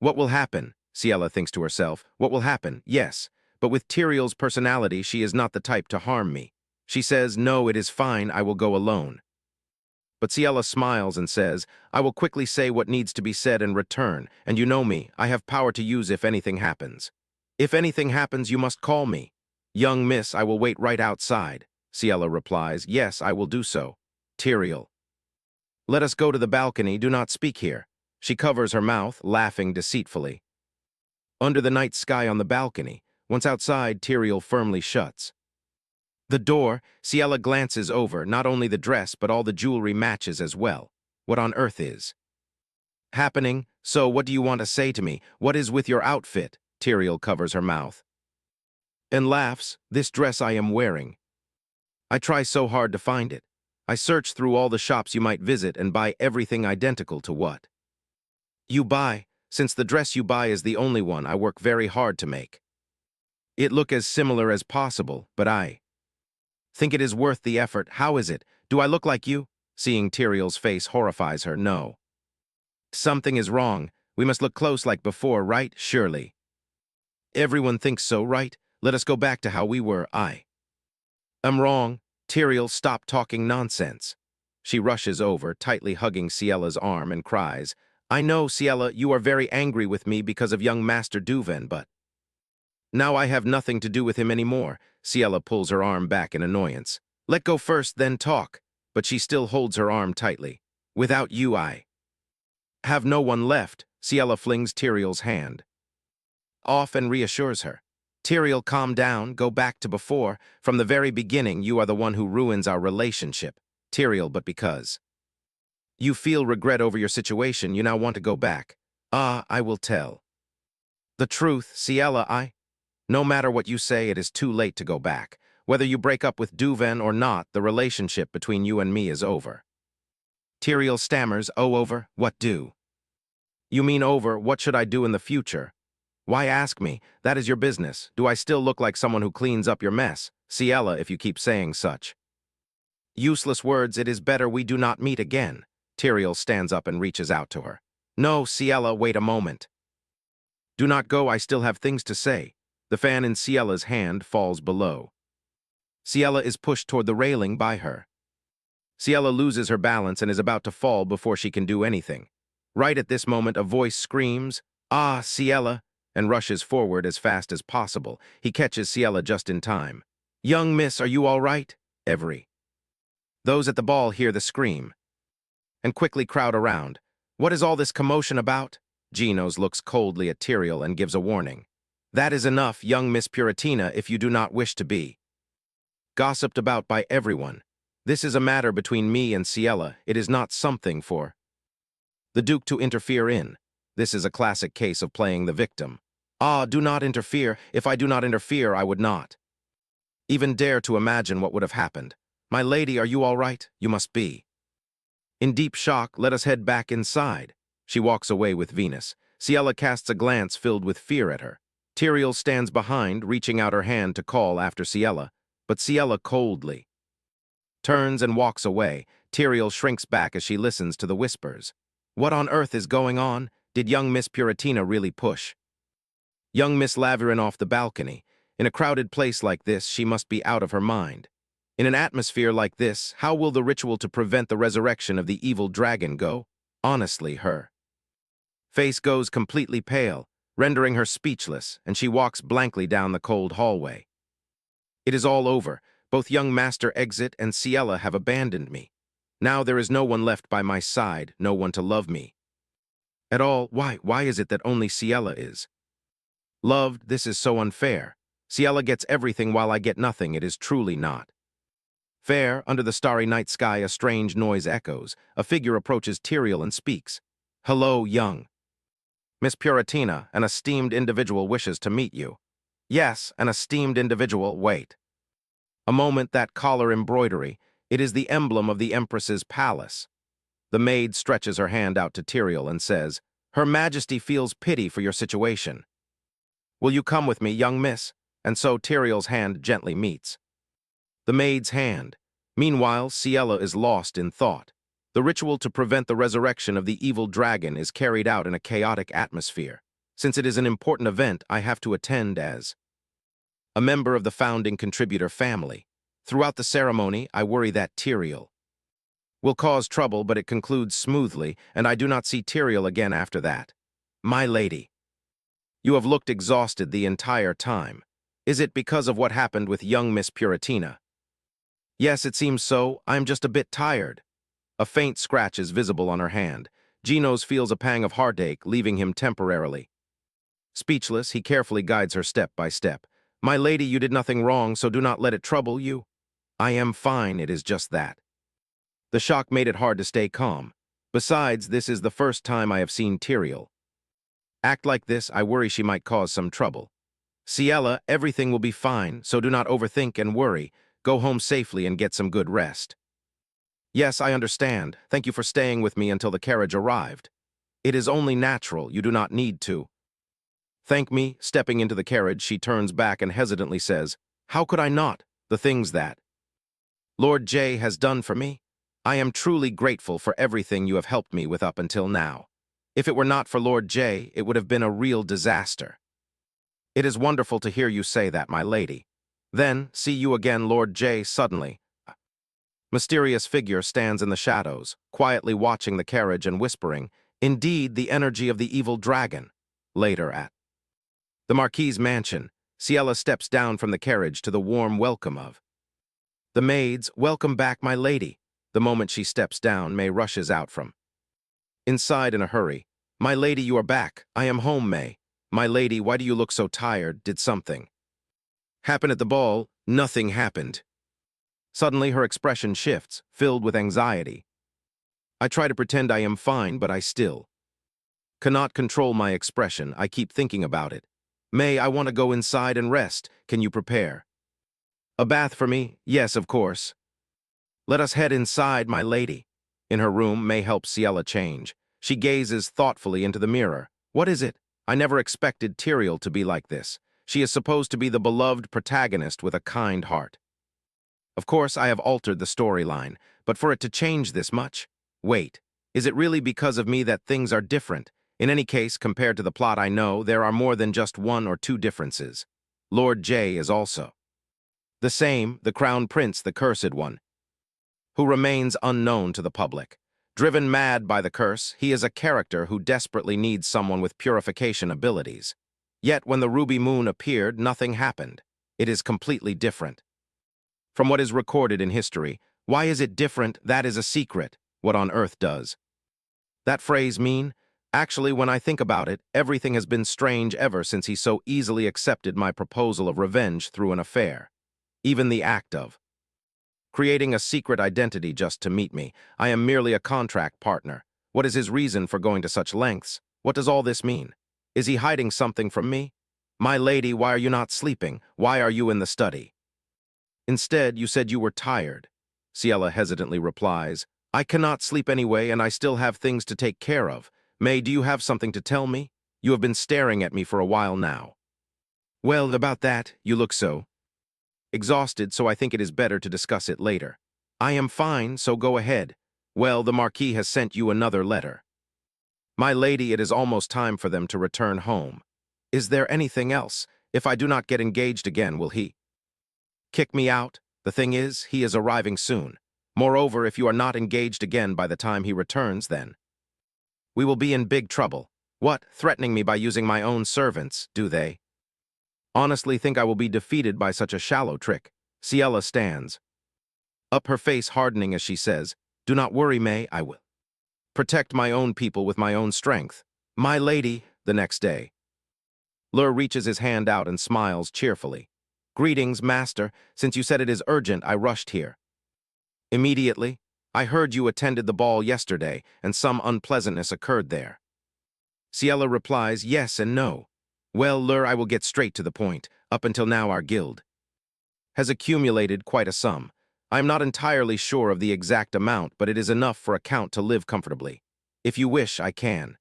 What will happen? Ciela thinks to herself. What will happen? Yes. But with Tyriel's personality, she is not the type to harm me. She says, no, it is fine. I will go alone. But Ciela smiles and says, I will quickly say what needs to be said and return, and you know me, I have power to use if anything happens. If anything happens, you must call me. Young miss, I will wait right outside. Ciela replies, yes, I will do so. Tyriel. Let us go to the balcony, do not speak here. She covers her mouth, laughing deceitfully. Under the night sky on the balcony, once outside, Tyriel firmly shuts. The door, Ciela glances over, not only the dress but all the jewelry matches as well. What on earth is happening? So what do you want to say to me? What is with your outfit? Tyriel covers her mouth and laughs. This dress I am wearing. I try so hard to find it. I search through all the shops you might visit and buy everything identical to what you buy. Since the dress you buy is the only one, I work very hard to make it look as similar as possible, but I think it is worth the effort. How is it? Do I look like you? Seeing Tyriel's face horrifies her. No. Something is wrong. We must look close like before, right? Surely. Everyone thinks so, right? Let us go back to how we were. I am wrong. Tyriel, stop talking nonsense. She rushes over, tightly hugging Ciela's arm, and cries, I know, Ciela, you are very angry with me because of young Master Duven, but now I have nothing to do with him anymore. Ciela pulls her arm back in annoyance. Let go first, then talk. But she still holds her arm tightly. Without you, I have no one left. Ciela flings Tyriel's hand off and reassures her. Tyriel, calm down, go back to before. From the very beginning, you are the one who ruins our relationship. Tyriel, but because you feel regret over your situation, you now want to go back. Ah, I will tell the truth, Ciela, no matter what you say, it is too late to go back. Whether you break up with Duven or not, the relationship between you and me is over. Tyriel stammers, oh, over? What do you mean over? What should I do in the future? Why ask me? That is your business. Do I still look like someone who cleans up your mess? Ciela, if you keep saying such useless words, it is better we do not meet again. Tyriel stands up and reaches out to her. No, Ciela, wait a moment. Do not go, I still have things to say. The fan in Ciela's hand falls below. Ciela is pushed toward the railing by her. Ciela loses her balance and is about to fall before she can do anything. Right at this moment, a voice screams, Ah, Ciela, and rushes forward as fast as possible. He catches Ciela just in time. Young miss, are you all right? Those at the ball hear the scream and quickly crowd around. What is all this commotion about? Ginos looks coldly at Tyriel and gives a warning. That is enough, young Miss Puratina, if you do not wish to be gossiped about by everyone. This is a matter between me and Ciela. It is not something for the Duke to interfere in. This is a classic case of playing the victim. Ah, do not interfere. If I do not interfere, I would not even dare to imagine what would have happened. My lady, are you all right? You must be in deep shock. Let us head back inside. She walks away with Venus. Ciela casts a glance filled with fear at her. Tyriel stands behind, reaching out her hand to call after Ciela, but Ciela coldly turns and walks away. Tyriel shrinks back as she listens to the whispers. What on earth is going on? Did young Miss Puratina really push young Miss Laverin off the balcony? In a crowded place like this, she must be out of her mind. In an atmosphere like this, how will the ritual to prevent the resurrection of the evil dragon go? Honestly, her face goes completely pale, rendering her speechless, and she walks blankly down the cold hallway. It is all over. Both young Master Exit and Ciela have abandoned me. Now there is no one left by my side, no one to love me at all. Why is it that only Ciela is loved? This is so unfair. Ciela gets everything while I get nothing. It is truly not Fair, under the starry night sky, a strange noise echoes. A figure approaches Tyrael and speaks. Hello, young Miss Puratina, an esteemed individual wishes to meet you. Yes, an esteemed individual, wait. A moment, that collar embroidery. It is the emblem of the Empress's palace. The maid stretches her hand out to Tyrael and says, Her Majesty feels pity for your situation. Will you come with me, young miss? And so Tyrael's hand gently meets the maid's hand. Meanwhile, Ciela is lost in thought. The ritual to prevent the resurrection of the evil dragon is carried out in a chaotic atmosphere. Since it is an important event, I have to attend as a member of the founding contributor family. Throughout the ceremony, I worry that Tyrael will cause trouble, but it concludes smoothly, and I do not see Tyrael again after that. My lady, you have looked exhausted the entire time. Is it because of what happened with young Miss Puratina? Yes, it seems so. I'm just a bit tired. A faint scratch is visible on her hand. Genos feels a pang of heartache, leaving him temporarily speechless. He carefully guides her step by step. My lady, you did nothing wrong, so do not let it trouble you. I am fine, it is just that. The shock made it hard to stay calm. Besides, this is the first time I have seen Tyrael act like this. I worry she might cause some trouble. Ciela, everything will be fine, so do not overthink and worry. Go home safely and get some good rest. Yes, I understand. Thank you for staying with me until the carriage arrived. It is only natural, you do not need to thank me. Stepping into the carriage, she turns back and hesitantly says, How could I not? The things that Lord J has done for me? I am truly grateful for everything you have helped me with up until now. If it were not for Lord J, it would have been a real disaster. It is wonderful to hear you say that, my lady. Then, see you again, Lord J. Suddenly, a mysterious figure stands in the shadows, quietly watching the carriage and whispering, Indeed, the energy of the evil dragon. Later at the Marquis's mansion, Ciela steps down from the carriage to the warm welcome of the maids. Welcome back, my lady. The moment she steps down, May rushes out from inside in a hurry. My lady, you are back. I am home, May. My lady, why do you look so tired? Did something happen at the ball? Nothing happened. Suddenly, her expression shifts, filled with anxiety. I try to pretend I am fine, but I still cannot control my expression. I keep thinking about it. May, I want to go inside and rest. Can you prepare a bath for me? Yes, of course. Let us head inside, my lady. In her room, May helps Ciela change. She gazes thoughtfully into the mirror. What is it? I never expected Tyrael to be like this. She is supposed to be the beloved protagonist with a kind heart. Of course, I have altered the storyline, but for it to change this much? Wait, is it really because of me that things are different? In any case, compared to the plot I know, there are more than just one or two differences. Lord J is also the same, the Crown Prince, the cursed one, who remains unknown to the public. Driven mad by the curse, he is a character who desperately needs someone with purification abilities. Yet when the ruby moon appeared, nothing happened. It is completely different from what is recorded in history. Why is it different? That is a secret. What on earth does that phrase mean? Actually, when I think about it, everything has been strange ever since he so easily accepted my proposal of revenge through an affair. Even the act of creating a secret identity just to meet me. I am merely a contract partner. What is his reason for going to such lengths? What does all this mean? Is he hiding something from me? My lady, why are you not sleeping? Why are you in the study? Instead, you said you were tired. Ciela hesitantly replies, I cannot sleep anyway, and I still have things to take care of. May, do you have something to tell me? You have been staring at me for a while now. Well, about that, you look so exhausted, so I think it is better to discuss it later. I am fine, so go ahead. Well, the Marquis has sent you another letter. My lady, it is almost time for them to return home. Is there anything else? If I do not get engaged again, will he kick me out? The thing is, he is arriving soon. Moreover, if you are not engaged again by the time he returns, then we will be in big trouble. What, threatening me by using my own servants, do they honestly think I will be defeated by such a shallow trick? Ciela stands up, her face hardening as she says, Do not worry, May, I will protect my own people with my own strength. My lady, the next day. Lur reaches his hand out and smiles cheerfully. Greetings, master. Since you said it is urgent, I rushed here. Immediately, I heard you attended the ball yesterday and some unpleasantness occurred there. Ciela replies yes and no. Well, Lur, I will get straight to the point. Up until now, our guild has accumulated quite a sum. I am not entirely sure of the exact amount, but it is enough for a count to live comfortably. If you wish, I can.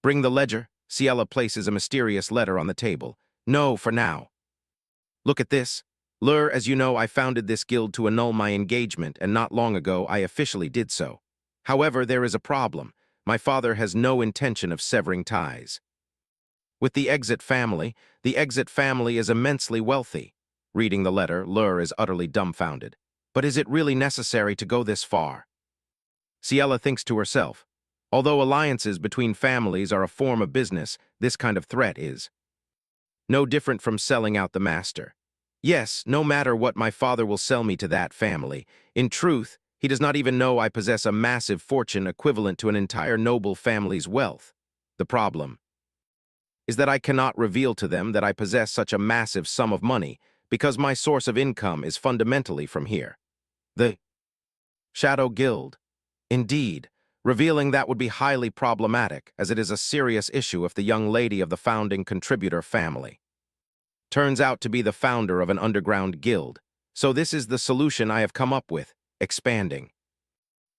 Bring the ledger. Ciela places a mysterious letter on the table. No, for now. Look at this. Lur, as you know, I founded this guild to annul my engagement, and not long ago I officially did so. However, there is a problem. My father has no intention of severing ties with the Exit family. The Exit family is immensely wealthy. Reading the letter, Lur is utterly dumbfounded. But is it really necessary to go this far? Ciela thinks to herself. Although alliances between families are a form of business, this kind of threat is no different from selling out the master. Yes, no matter what, my father will sell me to that family. In truth, he does not even know I possess a massive fortune equivalent to an entire noble family's wealth. The problem is that I cannot reveal to them that I possess such a massive sum of money because my source of income is fundamentally from here. The Shadow Guild. Indeed, revealing that would be highly problematic, as it is a serious issue if the young lady of the founding contributor family turns out to be the founder of an underground guild. So this is the solution I have come up with: expanding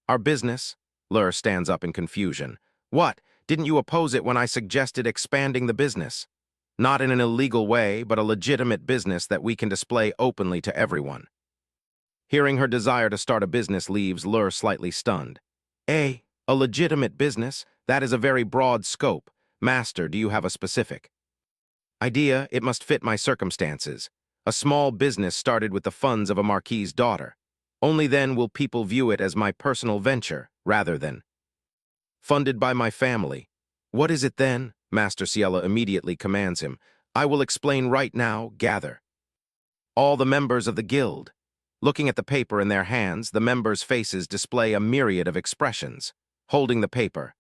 our business. Lur stands up in confusion. What? Didn't you oppose it when I suggested expanding the business? Not in an illegal way, but a legitimate business that we can display openly to everyone. Hearing her desire to start a business leaves Lur slightly stunned. A legitimate business? That is a very broad scope. Master, do you have a specific idea? It must fit my circumstances. A small business started with the funds of a marquis's daughter. Only then will people view it as my personal venture, rather than funded by my family. What is it then? Master Ciela immediately commands him. I will explain right now. Gather all the members of the guild. Looking at the paper in their hands, the members' faces display a myriad of expressions. Holding the paper,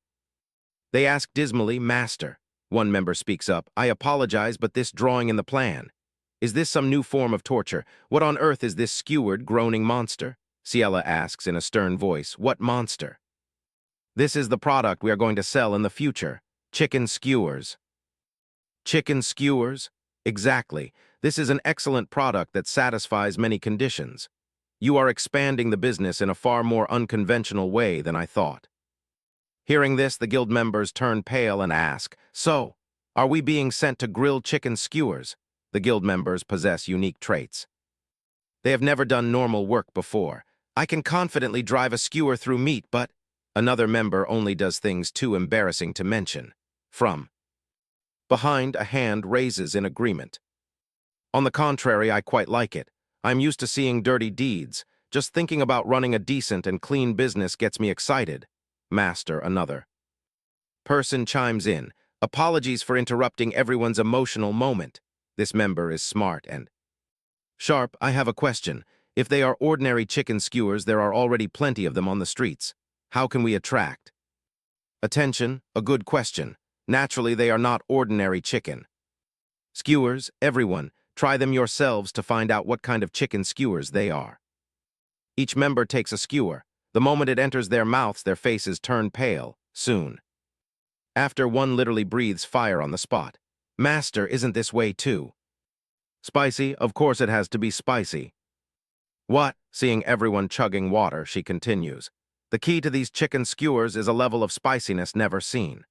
they ask dismally, Master. One member speaks up. I apologize, but this drawing in the plan. Is this some new form of torture? What on earth is this skewered, groaning monster? Ciela asks in a stern voice. What monster? This is the product we are going to sell in the future. Chicken skewers. Chicken skewers? Exactly. This is an excellent product that satisfies many conditions. You are expanding the business in a far more unconventional way than I thought. Hearing this, the guild members turn pale and ask, So, are we being sent to grill chicken skewers? The guild members possess unique traits. They have never done normal work before. I can confidently drive a skewer through meat, but another member only does things too embarrassing to mention. From behind, a hand raises in agreement. On the contrary, I quite like it. I'm used to seeing dirty deeds. Just thinking about running a decent and clean business gets me excited. Master, another person chimes in. Apologies for interrupting everyone's emotional moment. This member is smart and sharp. I have a question. If they are ordinary chicken skewers, there are already plenty of them on the streets. How can we attract attention? A good question. Naturally, they are not ordinary chicken skewers. Everyone, try them yourselves to find out what kind of chicken skewers they are. Each member takes a skewer. The moment it enters their mouths, their faces turn pale. Soon after, one literally breathes fire on the spot. Master, isn't this way too spicy? Of course it has to be spicy. What? Seeing everyone chugging water, she continues. The key to these chicken skewers is a level of spiciness never seen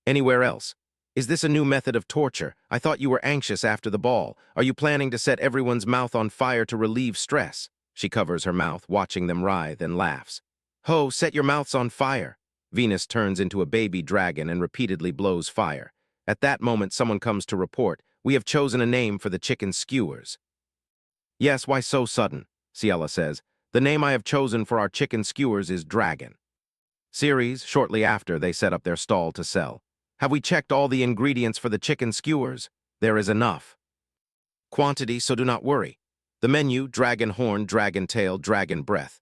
anywhere else. Is this a new method of torture? I thought you were anxious after the ball. Are you planning to set everyone's mouth on fire to relieve stress? She covers her mouth, watching them writhe, and laughs. Ho, set your mouths on fire. Venus turns into a baby dragon and repeatedly blows fire. At that moment, someone comes to report. We have chosen a name for the chicken skewers. Yes, why so sudden? Ciela says. The name I have chosen for our chicken skewers is Dragon. Series, shortly after, they set up their stall to sell. Have we checked all the ingredients for the chicken skewers? There is enough quantity, so do not worry. The menu, dragon horn, dragon tail, dragon breath.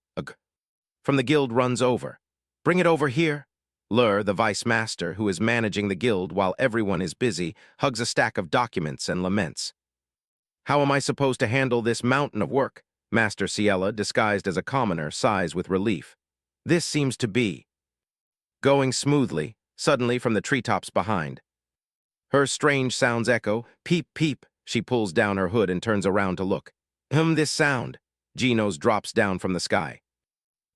From the guild runs over. Bring it over here. Lur, the vice master, who is managing the guild while everyone is busy, hugs a stack of documents and laments. How am I supposed to handle this mountain of work? Master Ciela, disguised as a commoner, sighs with relief. This seems to be going smoothly, suddenly from the treetops behind. Her strange sounds echo, peep, peep. She pulls down her hood and turns around to look. This sound. Genos drops down from the sky.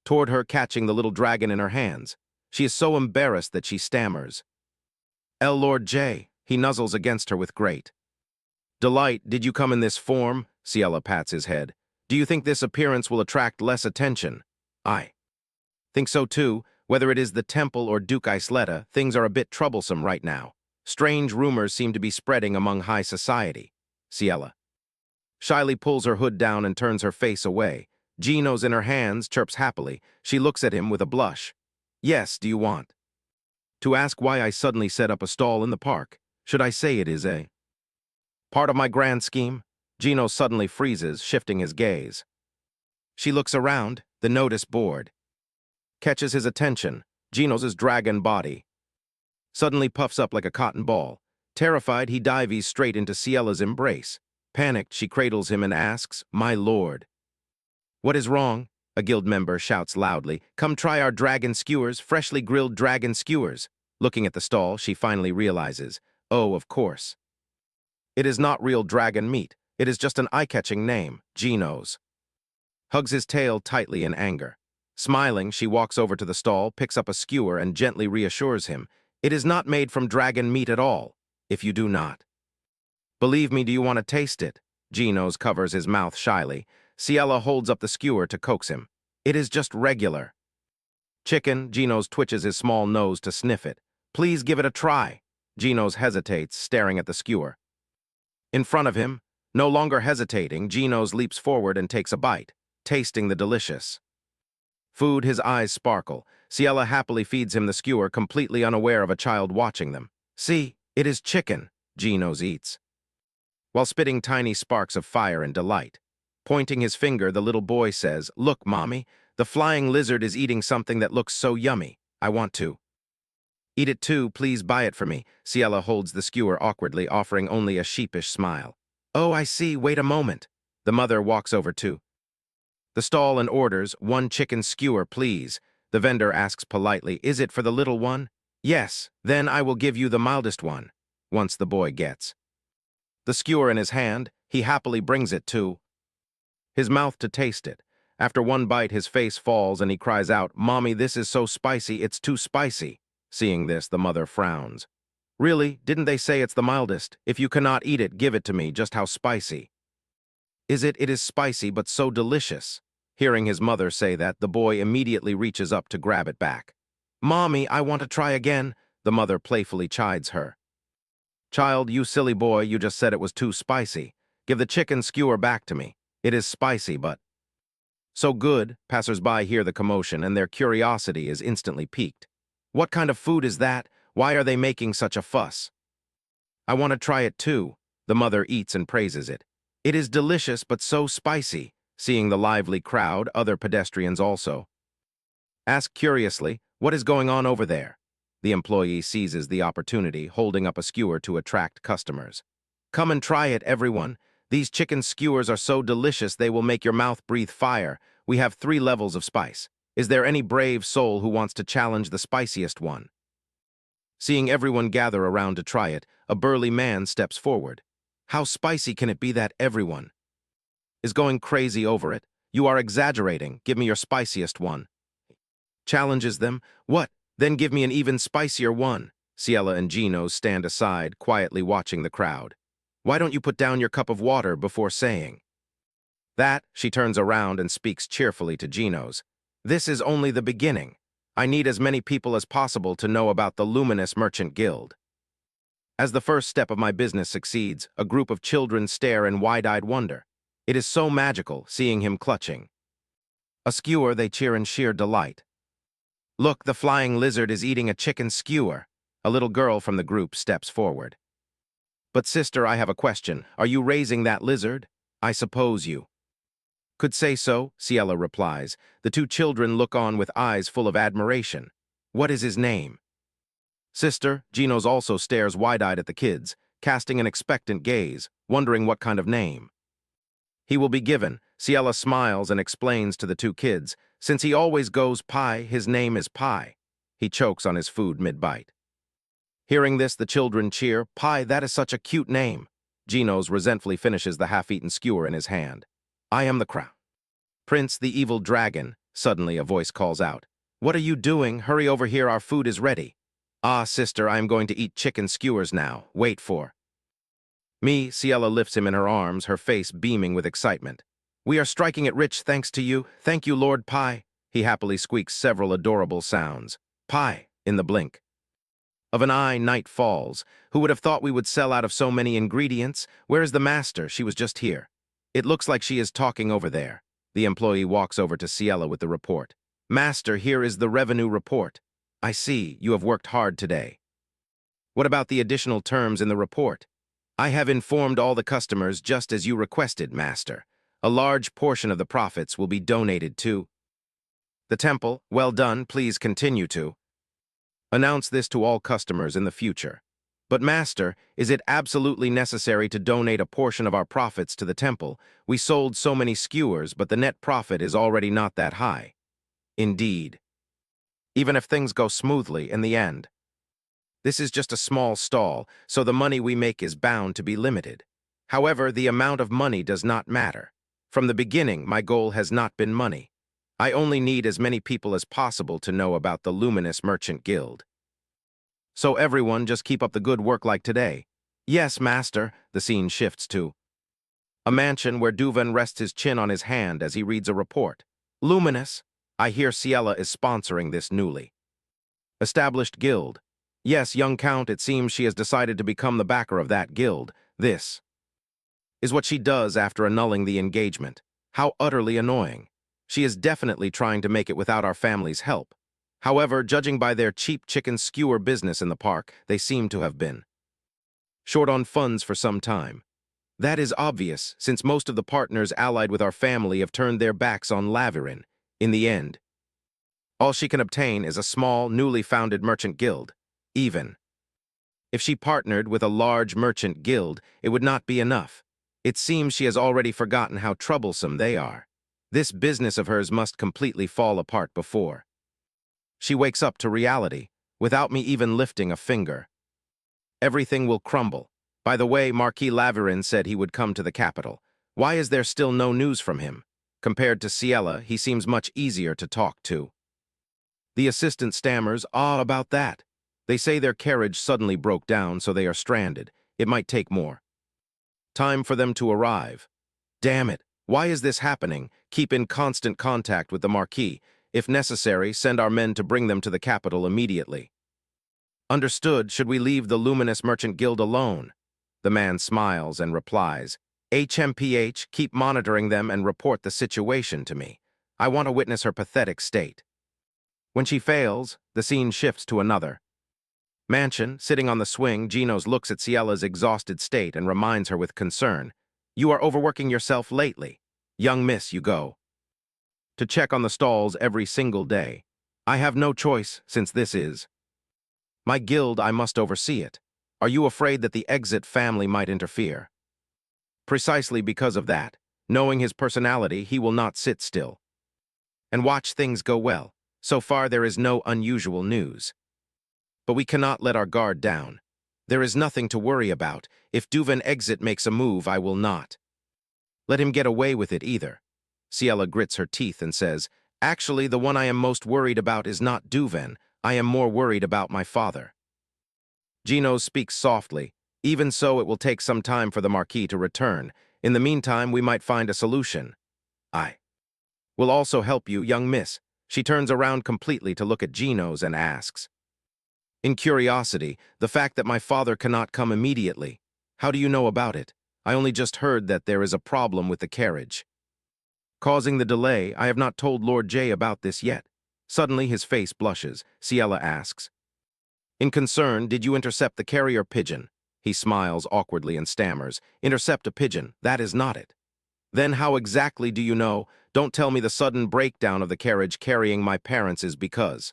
Toward her, catching the little dragon in her hands. She is so embarrassed that she stammers. Lord J. He nuzzles against her with great delight. Did you come in this form? Ciela pats his head. Do you think this appearance will attract less attention? I think so too. Whether it is the temple or Duke Isleta, things are a bit troublesome right now. Strange rumors seem to be spreading among high society. Ciela shyly pulls her hood down and turns her face away. Genos in her hands, chirps happily. She looks at him with a blush. Yes, do you want to ask why I suddenly set up a stall in the park? Should I say it is a part of my grand scheme? Genos suddenly freezes, shifting his gaze. She looks around, the notice board catches his attention. Genos' dragon body suddenly puffs up like a cotton ball. Terrified, he dives straight into Ciela's embrace. Panicked, she cradles him and asks, "My lord." What is wrong? A guild member shouts loudly. Come try our dragon skewers, freshly grilled dragon skewers. Looking at the stall, she finally realizes, oh, of course. It is not real dragon meat. It is just an eye-catching name, Genos. Hugs his tail tightly in anger. Smiling, she walks over to the stall, picks up a skewer, and gently reassures him. It is not made from dragon meat at all, if you do not believe me. Do you want to taste it? Genos covers his mouth shyly. Ciela holds up the skewer to coax him. It is just regular chicken. Genos twitches his small nose to sniff it. Please give it a try. Genos hesitates, staring at the skewer. In front of him, no longer hesitating, Genos leaps forward and takes a bite, tasting the delicious food. His eyes sparkle. Ciela happily feeds him the skewer, completely unaware of a child watching them. See, it is chicken, Genos eats, while spitting tiny sparks of fire in delight. Pointing his finger, the little boy says, Look, Mommy, the flying lizard is eating something that looks so yummy. I want to eat it too. Please buy it for me. Ciela holds the skewer awkwardly, offering only a sheepish smile. Oh, I see. Wait a moment. The mother walks over to the stall and orders, 1 chicken skewer, please. The vendor asks politely, is it for the little one? Yes, then I will give you the mildest one. Once the boy gets the skewer in his hand, he happily brings it to his mouth to taste it. After one bite, his face falls and he cries out, Mommy, this is so spicy, it's too spicy. Seeing this, the mother frowns. Really? Didn't they say it's the mildest? If you cannot eat it, give it to me. Just how spicy is it? It is spicy, but so delicious. Hearing his mother say that, the boy immediately reaches up to grab it back. Mommy, I want to try again. The mother playfully chides her. Child, you silly boy, you just said it was too spicy. Give the chicken skewer back to me. It is spicy, but so good. Passers-by hear the commotion, and their curiosity is instantly piqued. What kind of food is that? Why are they making such a fuss? I want to try it too. The mother eats and praises it. It is delicious, but so spicy. Seeing the lively crowd, other pedestrians also ask curiously, what is going on over there? The employee seizes the opportunity, holding up a skewer to attract customers. Come and try it, everyone. These chicken skewers are so delicious they will make your mouth breathe fire. We have 3 levels of spice. Is there any brave soul who wants to challenge the spiciest one? Seeing everyone gather around to try it, a burly man steps forward. How spicy can it be that everyone is going crazy over it? You are exaggerating. Give me your spiciest one. Challenges them. What? Then give me an even spicier one. Ciela and Genos stand aside, quietly watching the crowd. Why don't you put down your cup of water before saying that? She turns around and speaks cheerfully to Genos. This is only the beginning. I need as many people as possible to know about the Luminous Merchant Guild. As the first step of my business succeeds, a group of children stare in wide-eyed wonder. It is so magical, seeing him clutching a skewer. They cheer in sheer delight. Look, the flying lizard is eating a chicken skewer. A little girl from the group steps forward. But sister, I have a question. Are you raising that lizard? I suppose you could say so, Ciela replies. The 2 children look on with eyes full of admiration. What is his name? Sister, Genos also stares wide-eyed at the kids, casting an expectant gaze, wondering what kind of name He will be given. Ciela smiles and explains to the two kids, since he always goes pie, his name is Pie. He chokes on his food mid-bite. Hearing this, the children cheer. Pie, that is such a cute name. Genos resentfully finishes the half-eaten skewer in his hand. I am the crown. Prince, the evil dragon, suddenly a voice calls out. What are you doing? Hurry over here, our food is ready. Ah, sister, I am going to eat chicken skewers now. Wait for me. Ciela lifts him in her arms, her face beaming with excitement. We are striking it rich thanks to you. Thank you, Lord Pie. He happily squeaks several adorable sounds. Pie, in the blink of an eye, night falls. Who would have thought we would sell out of so many ingredients? Where is the master? She was just here. It looks like she is talking over there. The employee walks over to Ciela with the report. Master, here is the revenue report. I see, you have worked hard today. What about the additional terms in the report? I have informed all the customers just as you requested, Master. A large portion of the profits will be donated to the temple. Well done, please continue to announce this to all customers in the future. But Master, is it absolutely necessary to donate a portion of our profits to the temple? We sold so many skewers, but the net profit is already not that high. Indeed. Even if things go smoothly in the end. This is just a small stall, so the money we make is bound to be limited. However, the amount of money does not matter. From the beginning, my goal has not been money. I only need as many people as possible to know about the Luminous Merchant Guild. So everyone just keep up the good work like today. Yes, Master, the scene shifts to a mansion where Duvan rests his chin on his hand as he reads a report. Luminous, I hear Ciela is sponsoring this newly established guild. Yes, young Count, it seems she has decided to become the backer of that guild. This is what she does after annulling the engagement. How utterly annoying. She is definitely trying to make it without our family's help. However, judging by their cheap chicken skewer business in the park, they seem to have been short on funds for some time. That is obvious, since most of the partners allied with our family have turned their backs on Laverin. In the end, all she can obtain is a small, newly founded merchant guild. Even if she partnered with a large merchant guild, it would not be enough. It seems she has already forgotten how troublesome they are. This business of hers must completely fall apart before she wakes up to reality, without me even lifting a finger. Everything will crumble. By the way, Marquis Laverin said he would come to the capital. Why is there still no news from him? Compared to Ciela, he seems much easier to talk to. The assistant stammers, about that. They say their carriage suddenly broke down, so they are stranded. It might take more time for them to arrive. Damn it, why is this happening? Keep in constant contact with the Marquis. If necessary, send our men to bring them to the capital immediately. Understood. Should we leave the Luminous Merchant Guild alone? The man smiles and replies, HMPH, keep monitoring them and report the situation to me. I want to witness her pathetic state. When she fails, the scene shifts to another mansion. Sitting on the swing, Genos looks at Ciela's exhausted state and reminds her with concern. You are overworking yourself lately. Young miss, you go to check on the stalls every single day. I have no choice, since this is my guild. I must oversee it. Are you afraid that the Exit family might interfere? Precisely because of that, knowing his personality, he will not sit still and watch things go well. So far, there is no unusual news. But we cannot let our guard down. There is nothing to worry about. If Duvan Exit makes a move, I will not let him get away with it either. Ciela grits her teeth and says, actually, the one I am most worried about is not Duvan. I am more worried about my father. Genos speaks softly. Even so, it will take some time for the Marquis to return. In the meantime, we might find a solution. I will also help you, young miss. She turns around completely to look at Genos and asks, in curiosity, the fact that my father cannot come immediately. How do you know about it? I only just heard that there is a problem with the carriage causing the delay. I have not told Lord J about this yet. Suddenly, his face blushes. Ciela asks, in concern, did you intercept the carrier pigeon? He smiles awkwardly and stammers, intercept a pigeon, that is not it. Then how exactly do you know? Don't tell me the sudden breakdown of the carriage carrying my parents is because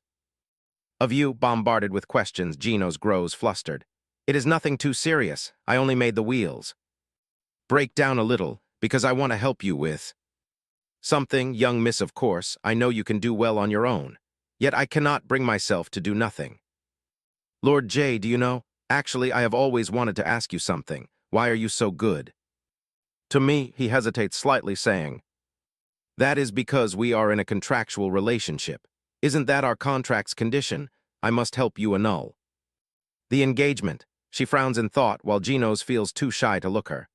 of you. Bombarded with questions, Genos grows flustered. It is nothing too serious. I only made the wheels break down a little. because I want to help you with something, young miss, of course. I know you can do well on your own. Yet I cannot bring myself to do nothing. Lord J, do you know? Actually, I have always wanted to ask you something. Why are you so good? To me, he hesitates slightly, saying, that is because we are in a contractual relationship. Isn't that our contract's condition? I must help you annul the engagement. She frowns in thought while Genos feels too shy to look her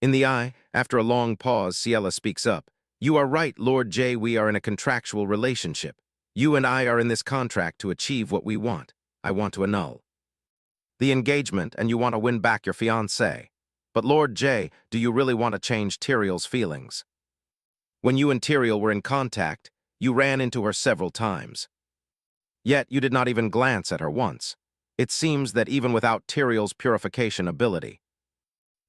in the eye. After a long pause, Ciela speaks up. You are right, Lord J. We are in a contractual relationship. You and I are in this contract to achieve what we want. I want to annul the engagement, and you want to win back your fiancé. But Lord J, do you really want to change Tyriel's feelings? When you and Tyriel were in contact, you ran into her several times. Yet you did not even glance at her once. It seems that even without Tyriel's purification ability,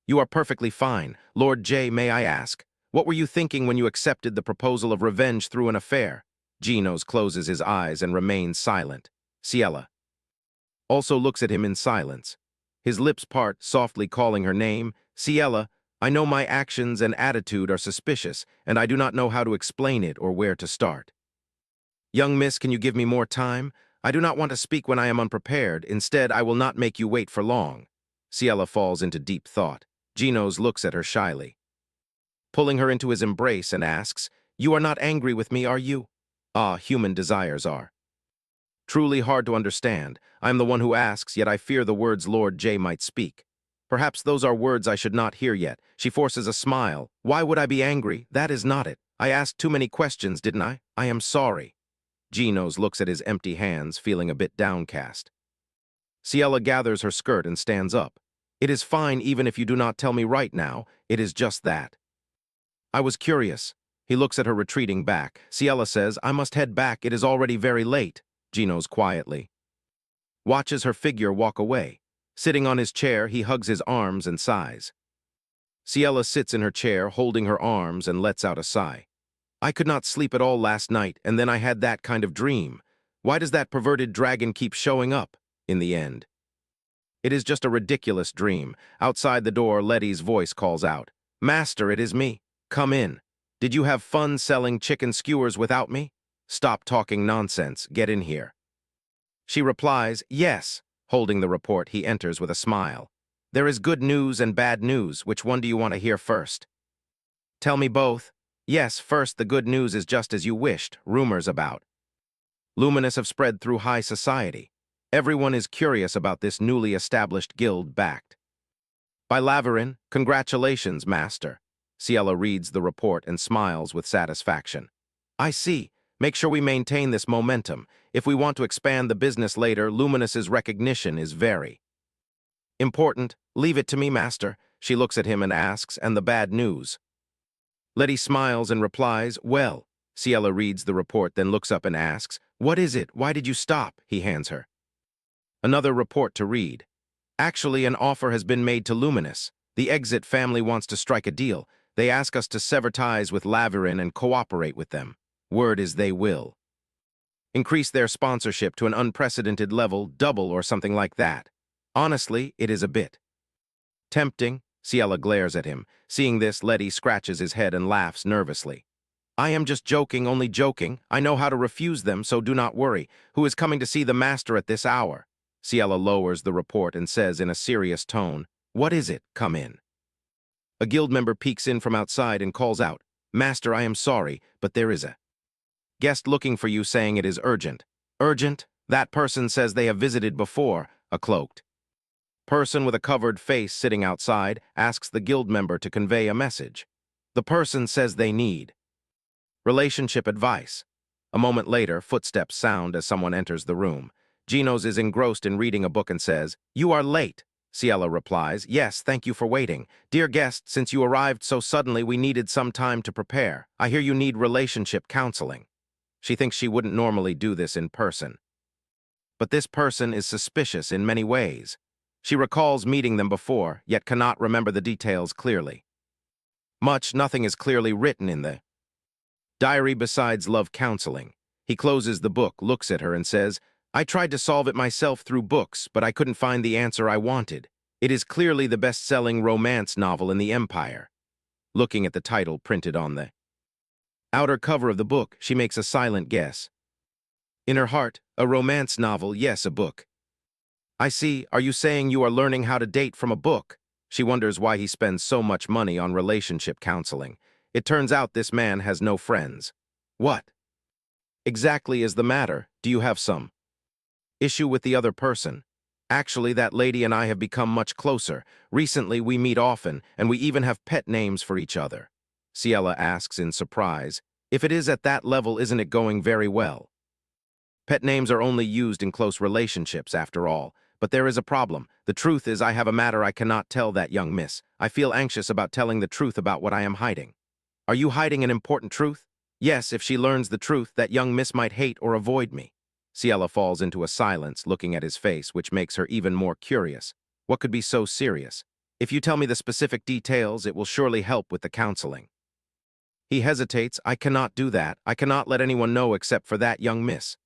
you are perfectly fine. Lord J, may I ask, what were you thinking when you accepted the proposal of revenge through an affair? Genos closes his eyes and remains silent. Ciela also looks at him in silence. His lips part, softly calling her name. Ciela, I know my actions and attitude are suspicious, and I do not know how to explain it or where to start. Young miss, can you give me more time? I do not want to speak when I am unprepared. Instead, I will not make you wait for long. Ciela falls into deep thought. Genos looks at her shyly, pulling her into his embrace, and asks, you are not angry with me, are you? Ah, human desires are truly hard to understand. I am the one who asks, yet I fear the words Lord J might speak. Perhaps those are words I should not hear yet. She forces a smile. Why would I be angry? That is not it. I asked too many questions, didn't I? I am sorry. Genos looks at his empty hands, feeling a bit downcast. Ciela gathers her skirt and stands up. It is fine even if you do not tell me right now. It is just that I was curious. He looks at her retreating back. Ciela says, I must head back. It is already very late. Genos quietly watches her figure walk away. Sitting on his chair, he hugs his arms and sighs. Ciela sits in her chair, holding her arms, and lets out a sigh. I could not sleep at all last night, and then I had that kind of dream. Why does that perverted dragon keep showing up, in the end? It is just a ridiculous dream. Outside the door, Letty's voice calls out, Master, it is me. Come in. Did you have fun selling chicken skewers without me? Stop talking nonsense. Get in here. She replies, yes. Holding the report, he enters with a smile. There is good news and bad news. Which one do you want to hear first? Tell me both. Yes, first, the good news is just as you wished. Rumors about Luminous have spread through high society. Everyone is curious about this newly established guild backed by Laverin. Congratulations, Master. Ciela reads the report and smiles with satisfaction. I see. Make sure we maintain this momentum. If we want to expand the business later, Luminous's recognition is very important. Leave it to me, Master. She looks at him and asks, and the bad news? Letty smiles and replies, well. Ciela reads the report, then looks up and asks, what is it? Why did you stop? He hands her another report to read. Actually, an offer has been made to Luminous. The Exit family wants to strike a deal. They ask us to sever ties with Laverin and cooperate with them. Word is they will increase their sponsorship to an unprecedented level, double or something like that. Honestly, it is a bit tempting. Ciela glares at him. Seeing this, Letty scratches his head and laughs nervously. I am just joking, only joking. I know how to refuse them, so do not worry. Who is coming to see the master at this hour? Ciela lowers the report and says in a serious tone, what is it? Come in. A guild member peeks in from outside and calls out, Master, I am sorry, but there is a guest looking for you, saying it is urgent. Urgent? That person says they have visited before. A cloaked person with a covered face sitting outside asks the guild member to convey a message. The person says they need relationship advice. A moment later, footsteps sound as someone enters the room. Genos is engrossed in reading a book and says, you are late. Ciela replies, yes, thank you for waiting. Dear guest, since you arrived so suddenly, we needed some time to prepare. I hear you need relationship counseling. She thinks she wouldn't normally do this in person. But this person is suspicious in many ways. She recalls meeting them before, yet cannot remember the details clearly. Nothing is clearly written in the diary besides love counseling. He closes the book, looks at her, and says, I tried to solve it myself through books, but I couldn't find the answer I wanted. It is clearly the best-selling romance novel in the Empire. Looking at the title printed on the outer cover of the book, she makes a silent guess. In her heart, a romance novel, yes, a book. I see, are you saying you are learning how to date from a book? She wonders why he spends so much money on relationship counseling. It turns out this man has no friends. What exactly is the matter? Do you have some issue with the other person? Actually, that lady and I have become much closer. Recently, we meet often, and we even have pet names for each other. Ciela asks in surprise, if it is at that level, isn't it going very well? Pet names are only used in close relationships, after all. But there is a problem. The truth is I have a matter I cannot tell that young miss. I feel anxious about telling the truth about what I am hiding. Are you hiding an important truth? Yes, if she learns the truth, that young miss might hate or avoid me. Ciela falls into a silence, looking at his face, which makes her even more curious. What could be so serious? If you tell me the specific details, it will surely help with the counseling. He hesitates. I cannot do that. I cannot let anyone know except for that young miss.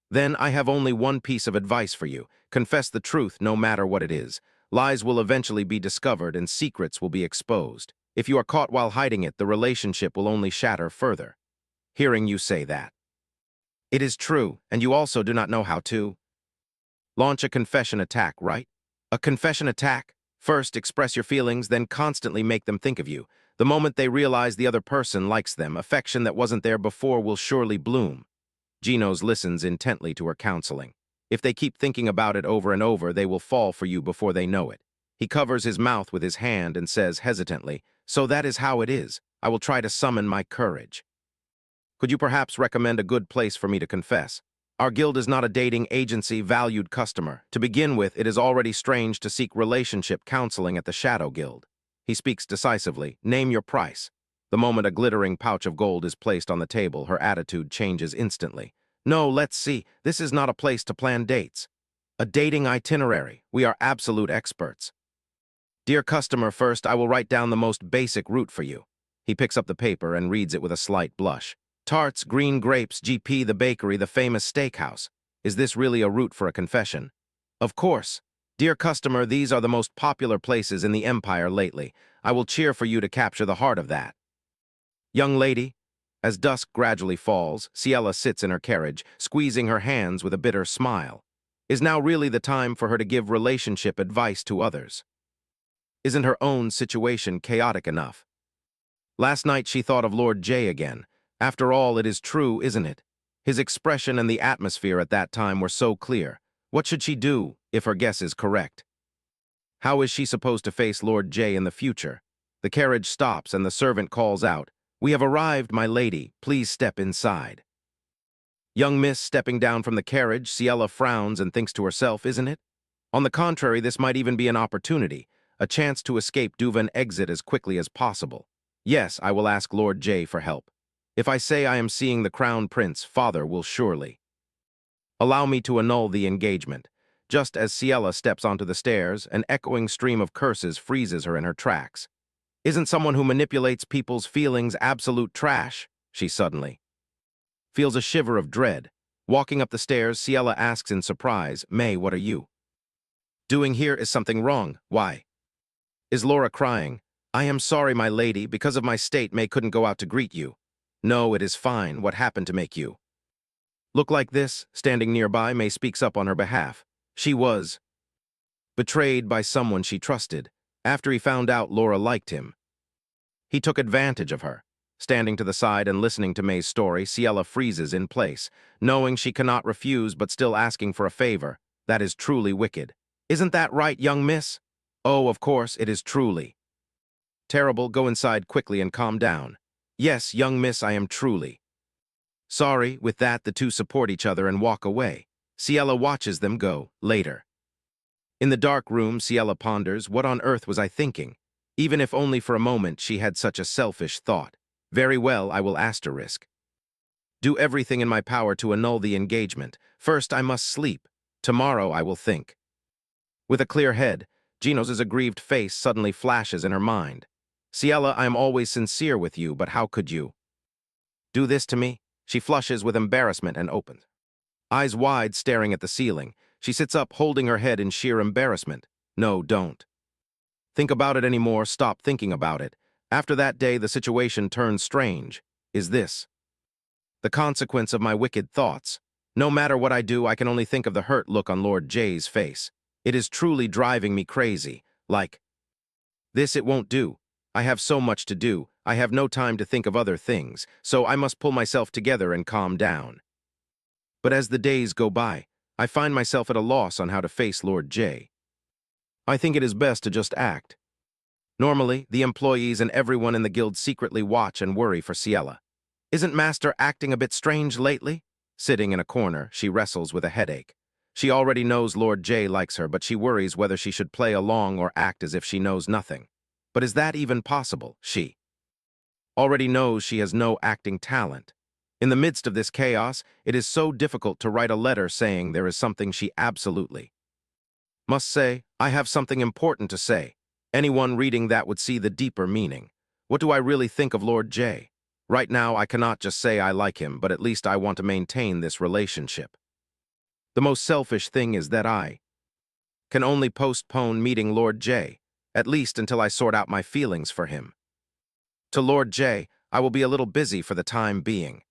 Then I have only one piece of advice for you. Confess the truth, no matter what it is. Lies will eventually be discovered and secrets will be exposed. If you are caught while hiding it, the relationship will only shatter further. Hearing you say that, it is true, and you also do not know how to launch a confession attack, right? A confession attack? First, express your feelings, then constantly make them think of you. The moment they realize the other person likes them, affection that wasn't there before will surely bloom. Genos listens intently to her counseling. If they keep thinking about it over and over, they will fall for you before they know it. He covers his mouth with his hand and says hesitantly, so that is how it is. I will try to summon my courage. Could you perhaps recommend a good place for me to confess? Our guild is not a dating agency, valued customer. To begin with, it is already strange to seek relationship counseling at the Shadow Guild. He speaks decisively. Name your price. The moment a glittering pouch of gold is placed on the table, her attitude changes instantly. No, let's see. This is not a place to plan dates. A dating itinerary. We are absolute experts. Dear customer, first I will write down the most basic route for you. He picks up the paper and reads it with a slight blush. Tarts, green grapes, GP, the bakery, the famous steakhouse. Is this really a route for a confession? Of course. Dear customer, these are the most popular places in the Empire lately. I will cheer for you to capture the heart of that. Young lady, as dusk gradually falls, Ciela sits in her carriage, squeezing her hands with a bitter smile. Is now really the time for her to give relationship advice to others? Isn't her own situation chaotic enough? Last night she thought of Lord J again. After all, it is true, isn't it? His expression and the atmosphere at that time were so clear. What should she do, if her guess is correct? How is she supposed to face Lord J in the future? The carriage stops and the servant calls out, "We have arrived, my lady. Please step inside." Young miss stepping down from the carriage, Ciela frowns and thinks to herself, isn't it? On the contrary, this might even be an opportunity, a chance to escape Duva and exit as quickly as possible. Yes, I will ask Lord J for help. If I say I am seeing the Crown Prince, father will surely allow me to annul the engagement. Just as Ciela steps onto the stairs, an echoing stream of curses freezes her in her tracks. Isn't someone who manipulates people's feelings absolute trash? She suddenly feels a shiver of dread. Walking up the stairs, Ciela asks in surprise, May, what are you doing here? Is something wrong? Why is Laura crying? I am sorry, my lady, because of my state, May couldn't go out to greet you. No, it is fine. What happened to make you look like this? Standing nearby, May speaks up on her behalf. She was betrayed by someone she trusted. After he found out Laura liked him, he took advantage of her. Standing to the side and listening to May's story, Ciela freezes in place, knowing she cannot refuse but still asking for a favor. That is truly wicked. Isn't that right, young miss? Oh, of course, it is truly terrible. Go inside quickly and calm down. Yes, young miss, I am truly sorry. With that, the two support each other and walk away. Ciela watches them go. Later, in the dark room, Ciela ponders, what on earth was I thinking? Even if only for a moment she had such a selfish thought. Very well, I will asterisk. Do everything in my power to annul the engagement. First, I must sleep. Tomorrow I will think. With a clear head, Genos' aggrieved face suddenly flashes in her mind. Ciela, I am always sincere with you, but how could you do this to me? She flushes with embarrassment and opens eyes wide, staring at the ceiling. She sits up, holding her head in sheer embarrassment. No, don't think about it anymore. Stop thinking about it. After that day, the situation turns strange. Is this the consequence of my wicked thoughts? No matter what I do, I can only think of the hurt look on Lord J's face. It is truly driving me crazy. Like, this it won't do. I have so much to do. I have no time to think of other things, so I must pull myself together and calm down. But as the days go by, I find myself at a loss on how to face Lord J. I think it is best to just act. Normally, the employees and everyone in the guild secretly watch and worry for Ciela. Isn't Master acting a bit strange lately? Sitting in a corner, she wrestles with a headache. She already knows Lord J likes her, but she worries whether she should play along or act as if she knows nothing. But is that even possible? She already knows she has no acting talent. In the midst of this chaos, it is so difficult to write a letter saying there is something she absolutely must say. I have something important to say. Anyone reading that would see the deeper meaning. What do I really think of Lord J? Right now, I cannot just say I like him, but at least I want to maintain this relationship. The most selfish thing is that I can only postpone meeting Lord J, at least until I sort out my feelings for him. To Lord J, I will be a little busy for the time being,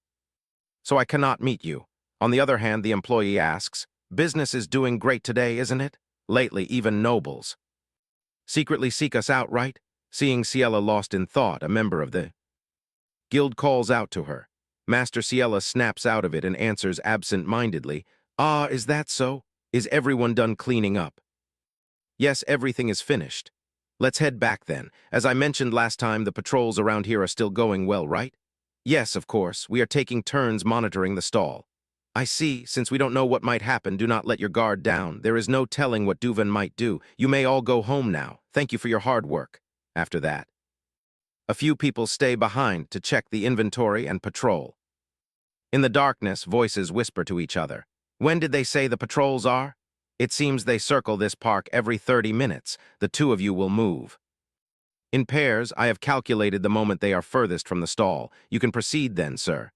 so I cannot meet you. On the other hand, the employee asks, business is doing great today, isn't it? Lately, even nobles secretly seek us out, right? Seeing Ciela lost in thought, a member of the guild calls out to her. Master Ciela snaps out of it and answers absent-mindedly, "Ah, is that so? Is everyone done cleaning up?" "Yes, everything is finished. Let's head back then. As I mentioned last time, the patrols around here are still going well, right?" "Yes, of course. We are taking turns monitoring the stall." "I see. Since we don't know what might happen, do not let your guard down. There is no telling what Duvan might do. You may all go home now. Thank you for your hard work." After that, a few people stay behind to check the inventory and patrol. In the darkness, voices whisper to each other. "When did they say the patrols are?" "It seems they circle this park every 30 minutes. The two of you will move in pairs. I have calculated the moment they are furthest from the stall. You can proceed then, sir."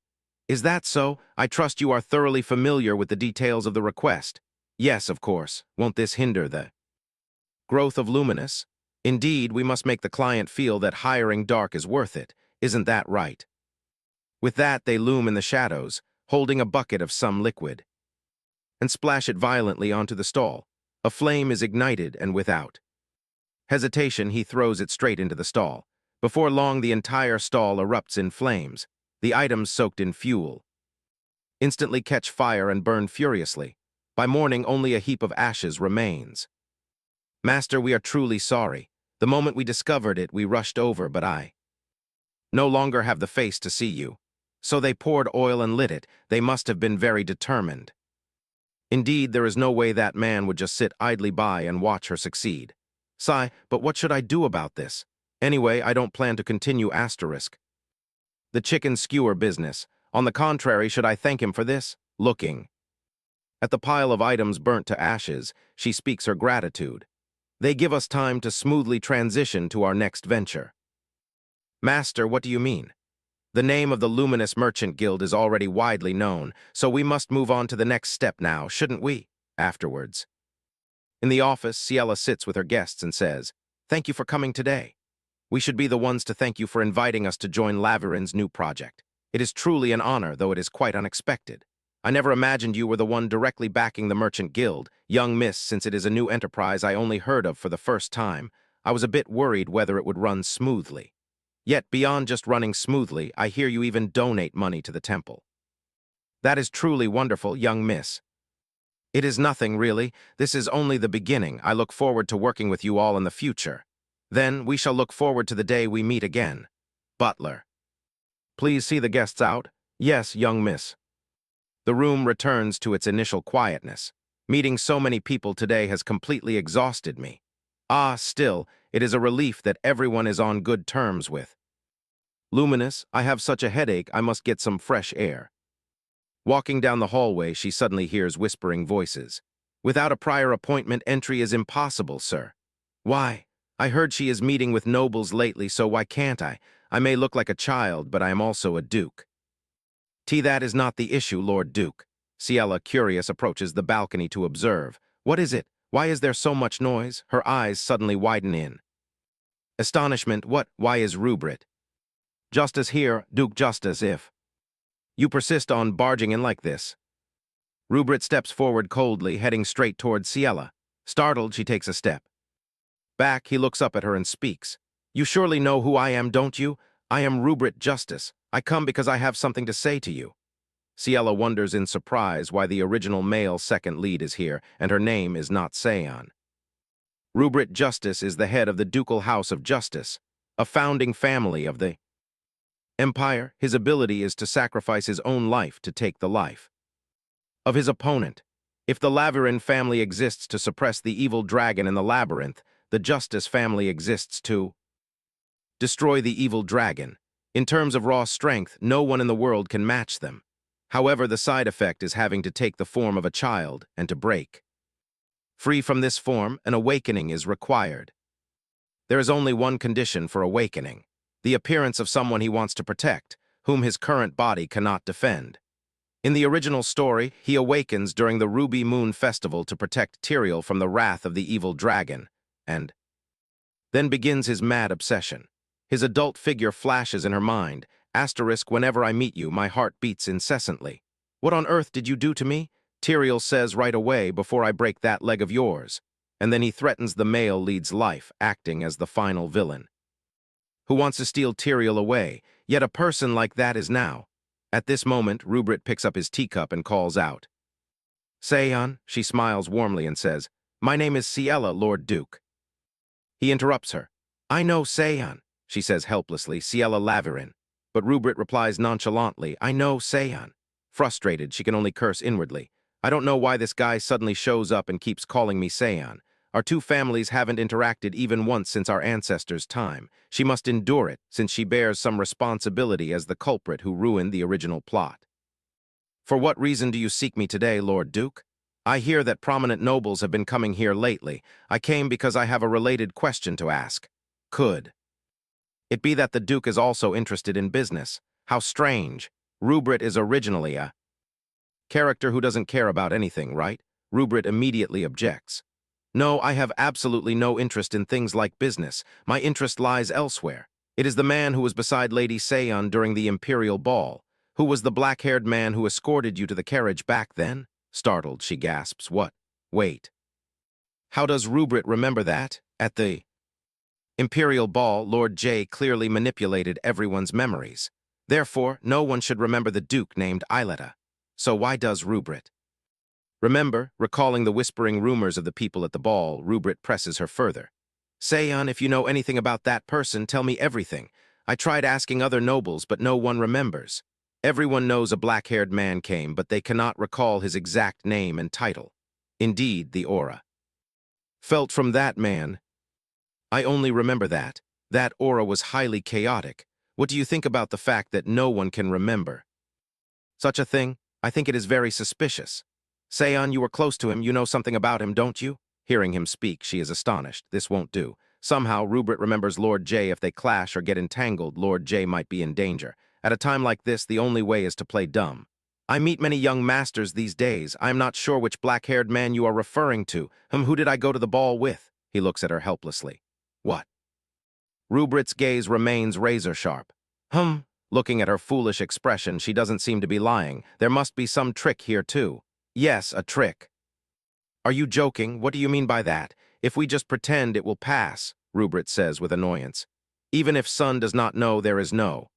"Is that so? I trust you are thoroughly familiar with the details of the request." "Yes, of course. Won't this hinder the growth of Luminous? Indeed, we must make the client feel that hiring Dark is worth it. Isn't that right?" With that, they loom in the shadows, holding a bucket of some liquid, and splash it violently onto the stall. A flame is ignited, and without hesitation, he throws it straight into the stall. Before long, the entire stall erupts in flames. The items soaked in fuel instantly catch fire and burn furiously. By morning, only a heap of ashes remains. "Master, we are truly sorry. The moment we discovered it, we rushed over, but I no longer have the face to see you." So they poured oil and lit it. They must have been very determined. Indeed, there is no way that man would just sit idly by and watch her succeed. Sigh, but what should I do about this? Anyway, I don't plan to continue asterisk the chicken skewer business. On the contrary, should I thank him for this? Looking at the pile of items burnt to ashes, she speaks her gratitude. They give us time to smoothly transition to our next venture. "Master, what do you mean?" "The name of the Luminous Merchant Guild is already widely known, so we must move on to the next step now, shouldn't we?" Afterwards, in the office, Ciela sits with her guests and says, "Thank you for coming today. We should be the ones to thank you for inviting us to join Laverin's new project. It is truly an honor, though it is quite unexpected. I never imagined you were the one directly backing the Merchant Guild. Young miss, since it is a new enterprise I only heard of for the first time, I was a bit worried whether it would run smoothly. Yet, beyond just running smoothly, I hear you even donate money to the temple. That is truly wonderful, young miss." "It is nothing, really. This is only the beginning. I look forward to working with you all in the future. Then we shall look forward to the day we meet again." Butler. "Please see the guests out." "Yes, young miss." The room returns to its initial quietness. Meeting so many people today has completely exhausted me. Still, it is a relief that everyone is on good terms with Luminous. I have such a headache, I must get some fresh air. Walking down the hallway, she suddenly hears whispering voices. "Without a prior appointment, entry is impossible, sir." "Why? I heard she is meeting with nobles lately, so why can't I? I may look like a child, but I am also a duke." That is not the issue, Lord Duke." Ciela, curious, approaches the balcony to observe. "What is it? Why is there so much noise?" Her eyes suddenly widen in Astonishment, what? Why is Rubrit? Justice here, Duke Justice if. You persist on barging in like this. Rubrit steps forward coldly, heading straight towards Ciela. Startled, she takes a step. Back, he looks up at her and speaks. You surely know who I am, don't you? I am Rubrit Justice. I come because I have something to say to you. Ciela wonders in surprise why the original male second lead is here, and her name is not Seon. Rubrit Justice is the head of the Ducal House of Justice, a founding family of the Empire. His ability is to sacrifice his own life to take the life of his opponent. If the Labyrinth family exists to suppress the evil dragon in the labyrinth, the Justice family exists to destroy the evil dragon. In terms of raw strength, no one in the world can match them. However, the side effect is having to take the form of a child and to break free from this form, an awakening is required. There is only one condition for awakening: the appearance of someone he wants to protect, whom his current body cannot defend. In the original story, he awakens during the Ruby Moon Festival to protect Tyrael from the wrath of the evil dragon, and then begins his mad obsession. His adult figure flashes in her mind. Asterisk, whenever I meet you, my heart beats incessantly. What on earth did you do to me? Tyrael says right away, before I break that leg of yours. And then he threatens the male lead's life, acting as the final villain, who wants to steal Tyrael away, yet a person like that is now. At this moment, Rubrit picks up his teacup and calls out. Seon, she smiles warmly and says, my name is Ciela, Lord Duke. He interrupts her. I know Seon, she says helplessly, Ciela Laverin. But Rubrit replies nonchalantly, I know Seon. Frustrated, she can only curse inwardly. I don't know why this guy suddenly shows up and keeps calling me Seon. Our two families haven't interacted even once since our ancestors' time. She must endure it, since she bears some responsibility as the culprit who ruined the original plot. For what reason do you seek me today, Lord Duke? I hear that prominent nobles have been coming here lately. I came because I have a related question to ask. Could it be that the Duke is also interested in business? How strange. Rubrit is originally a character who doesn't care about anything, right? Rubrit immediately objects. No, I have absolutely no interest in things like business. My interest lies elsewhere. It is the man who was beside Lady Seon during the Imperial Ball. Who was the black-haired man who escorted you to the carriage back then? Startled, she gasps, what? Wait. How does Rubrit remember that? At the Imperial Ball, Lord J clearly manipulated everyone's memories. Therefore, no one should remember the Duke named Ileta. So why does Rubrit remember? Recalling the whispering rumors of the people at the ball, Rubrit presses her further. Seon, if you know anything about that person, tell me everything. I tried asking other nobles, but no one remembers. Everyone knows a black-haired man came, but they cannot recall his exact name and title. Indeed, the aura felt from that man. I only remember that. That aura was highly chaotic. What do you think about the fact that no one can remember such a thing? I think it is very suspicious. Seon, you were close to him. You know something about him, don't you? Hearing him speak, she is astonished. This won't do. Somehow, Rubrit remembers Lord J. If they clash or get entangled, Lord J might be in danger. At a time like this, the only way is to play dumb. I meet many young masters these days. I am not sure which black-haired man you are referring to. Who did I go to the ball with? He looks at her helplessly. What? Rubrit's gaze remains razor-sharp. Looking at her foolish expression, she doesn't seem to be lying. There must be some trick here, too. Yes, a trick. Are you joking? What do you mean by that? If we just pretend, it will pass, Rubrit says with annoyance. Even if Sun does not know, there is no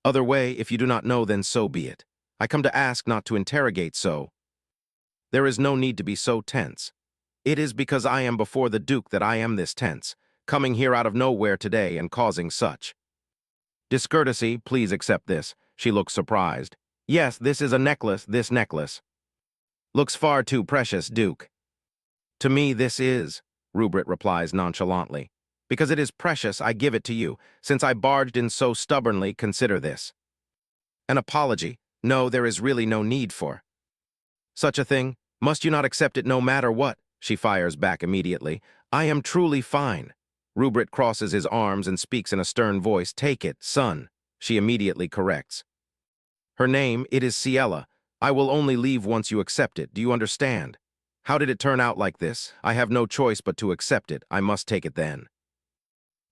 other way. If you do not know, then so be it. I come to ask, not to interrogate, so there is no need to be so tense. It is because I am before the Duke that I am this tense, coming here out of nowhere today and causing such discourtesy. Please accept this. She looks surprised. Yes, this is a necklace. This necklace looks far too precious, Duke. To me, this is, Rubrit replies nonchalantly. Because it is precious, I give it to you. Since I barged in so stubbornly, consider this an apology. No, there is really no need for such a thing. Must you not accept it no matter what? She fires back immediately. I am truly fine. Rubrit crosses his arms and speaks in a stern voice. Take it, son. She immediately corrects. Her name, it is Ciela. I will only leave once you accept it. Do you understand? How did it turn out like this? I have no choice but to accept it. I must take it then.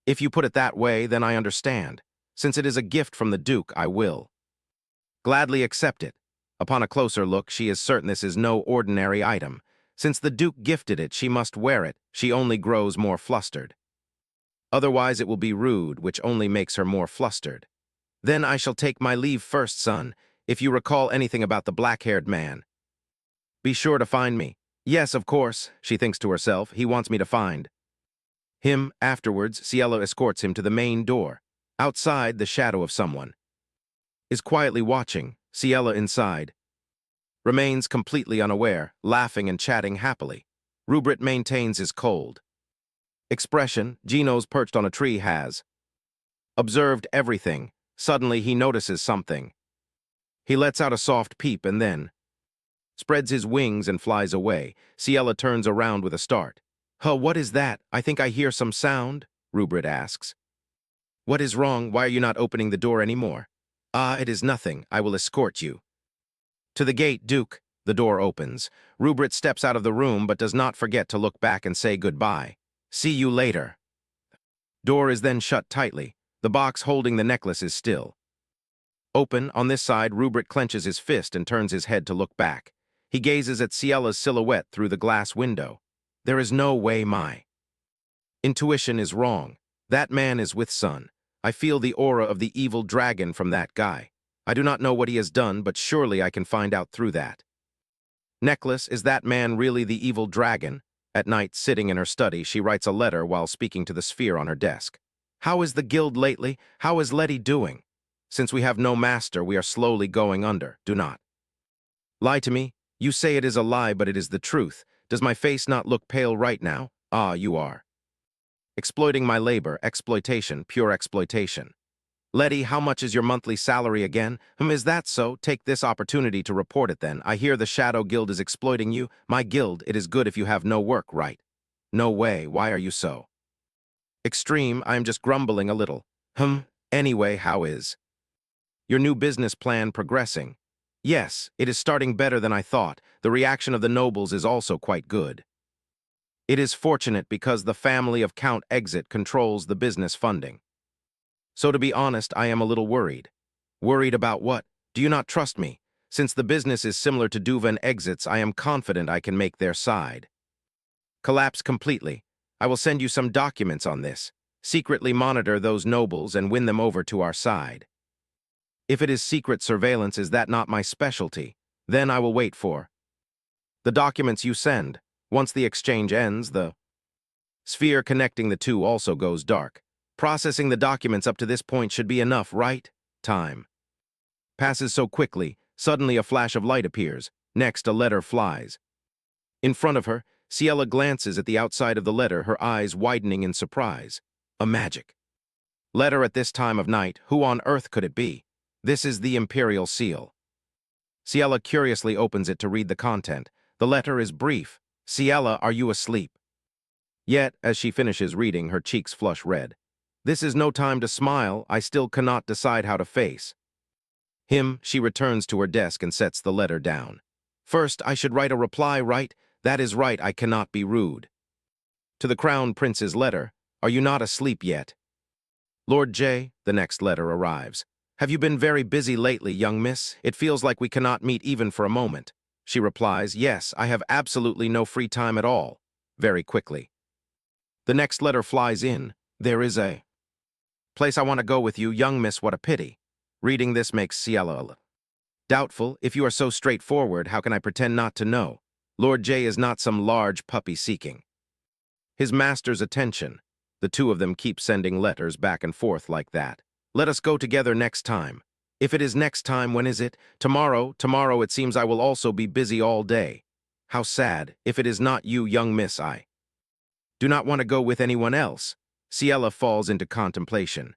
If you put it that way, then I understand. Since it is a gift from the Duke, I will gladly accept it. Upon a closer look, she is certain this is no ordinary item. Since the Duke gifted it, she must wear it. She only grows more flustered. Otherwise it will be rude, which only makes her more flustered. Then I shall take my leave first, son. If you recall anything about the black-haired man, be sure to find me. Yes, of course, she thinks to herself, he wants me to find him. Afterwards, Cielo escorts him to the main door. Outside, the shadow of someone is quietly watching. Cielo inside remains completely unaware, laughing and chatting happily. Rupert maintains his cold expression. Gino's perched on a tree has observed everything. Suddenly he notices something. He lets out a soft peep and then spreads his wings and flies away. Cielo turns around with a start. Huh, what is that? I think I hear some sound, Rupert asks. What is wrong? Why are you not opening the door anymore? Ah, it is nothing. I will escort you to the gate, Duke. The door opens. Rupert steps out of the room but does not forget to look back and say goodbye. See you later. Door is then shut tightly. The box holding the necklace is still open. On this side, Rupert clenches his fist and turns his head to look back. He gazes at Cielo's silhouette through the glass window. There is no way my intuition is wrong. That man is with Sun. I feel the aura of the evil dragon from that guy. I do not know what he has done, but surely I can find out through that necklace. Is that man really the evil dragon? At night, sitting in her study, she writes a letter while speaking to the sphere on her desk. How is the guild lately? How is Letty doing? Since we have no master, we are slowly going under. Do not lie to me. You say it is a lie, but it is the truth. Does my face not look pale right now? Ah, you are exploiting my labor. Exploitation, pure exploitation. Letty, how much is your monthly salary again? Is that so? Take this opportunity to report it then. I hear the Shadow Guild is exploiting you. My guild, it is good if you have no work, right? No way. Why are you so extreme? I am just grumbling a little. Anyway, how is your new business plan progressing? Yes, it is starting better than I thought. The reaction of the nobles is also quite good. It is fortunate because the family of Count Exit controls the business funding. So to be honest, I am a little worried. Worried about what? Do you not trust me? Since the business is similar to Duvan Exit's, I am confident I can make their side collapse completely. I will send you some documents on this. Secretly monitor those nobles and win them over to our side. If it is secret surveillance, is that not my specialty? Then I will wait for the documents you send. Once the exchange ends, the sphere connecting the two also goes dark. Processing the documents up to this point should be enough, right? Time passes so quickly. Suddenly a flash of light appears. Next, a letter flies in front of her. Cielo glances at the outside of the letter, her eyes widening in surprise. A magic letter at this time of night. Who on earth could it be? This is the Imperial Seal. Cielo curiously opens it to read the content. The letter is brief. Cielo, are you asleep? Yet, as she finishes reading, her cheeks flush red. This is no time to smile. I still cannot decide how to face him. She returns to her desk and sets the letter down. First, I should write a reply, right? That is right, I cannot be rude. To the Crown Prince's letter. Are you not asleep yet? Lord J. The next letter arrives. Have you been very busy lately, young miss? It feels like we cannot meet even for a moment. She replies, yes, I have absolutely no free time at all. Very quickly. The next letter flies in. There is a place I want to go with you, young miss, what a pity. Reading this makes Cielo doubtful. If you are so straightforward, how can I pretend not to know? Lord J is not some large puppy seeking his master's attention. The two of them keep sending letters back and forth like that. Let us go together next time. If it is next time, when is it? Tomorrow. Tomorrow it seems I will also be busy all day. How sad. If it is not you, young miss, I do not want to go with anyone else. Cielo falls into contemplation.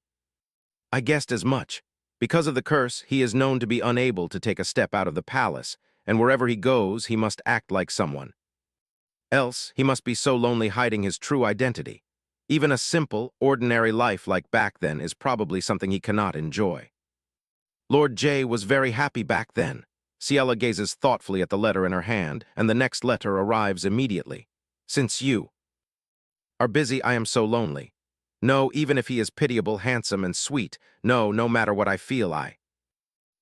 I guessed as much. Because of the curse, he is known to be unable to take a step out of the palace, and wherever he goes, he must act like someone else. He must be so lonely hiding his true identity. Even a simple, ordinary life like back then is probably something he cannot enjoy. Lord J was very happy back then. Cielo gazes thoughtfully at the letter in her hand, and the next letter arrives immediately. Since you are busy, I am so lonely. No, even if he is pitiable, handsome, and sweet. No, no matter what I feel, I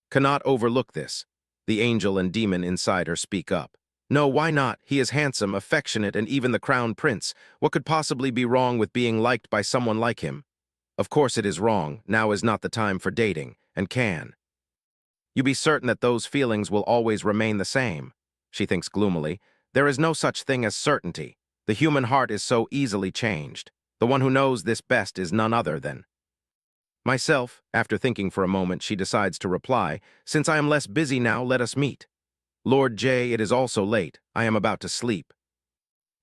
cannot overlook this. The angel and demon inside her speak up. No, why not? He is handsome, affectionate, and even the crown prince. What could possibly be wrong with being liked by someone like him? Of course it is wrong. Now is not the time for dating, and can you be certain that those feelings will always remain the same? She thinks gloomily. There is no such thing as certainty. The human heart is so easily changed. The one who knows this best is none other than myself. After thinking for a moment, she decides to reply, "Since I am less busy now, let us meet. Lord J, it is also late. I am about to sleep.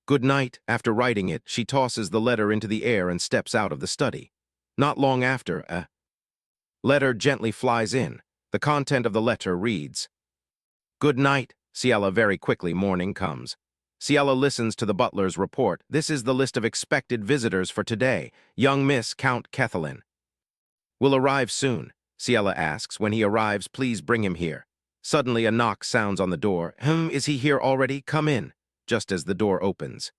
Good night." After writing it, she tosses the letter into the air and steps out of the study. Not long after, a letter gently flies in. The content of the letter reads, "Good night, Ciela." Very quickly, morning comes. Ciela listens to the butler's report. "This is the list of expected visitors for today. Young Miss Count Kethelin will arrive soon." Ciela asks, "When he arrives, please bring him here." Suddenly, a knock sounds on the door. Is he here already? Come in." Just as the door opens,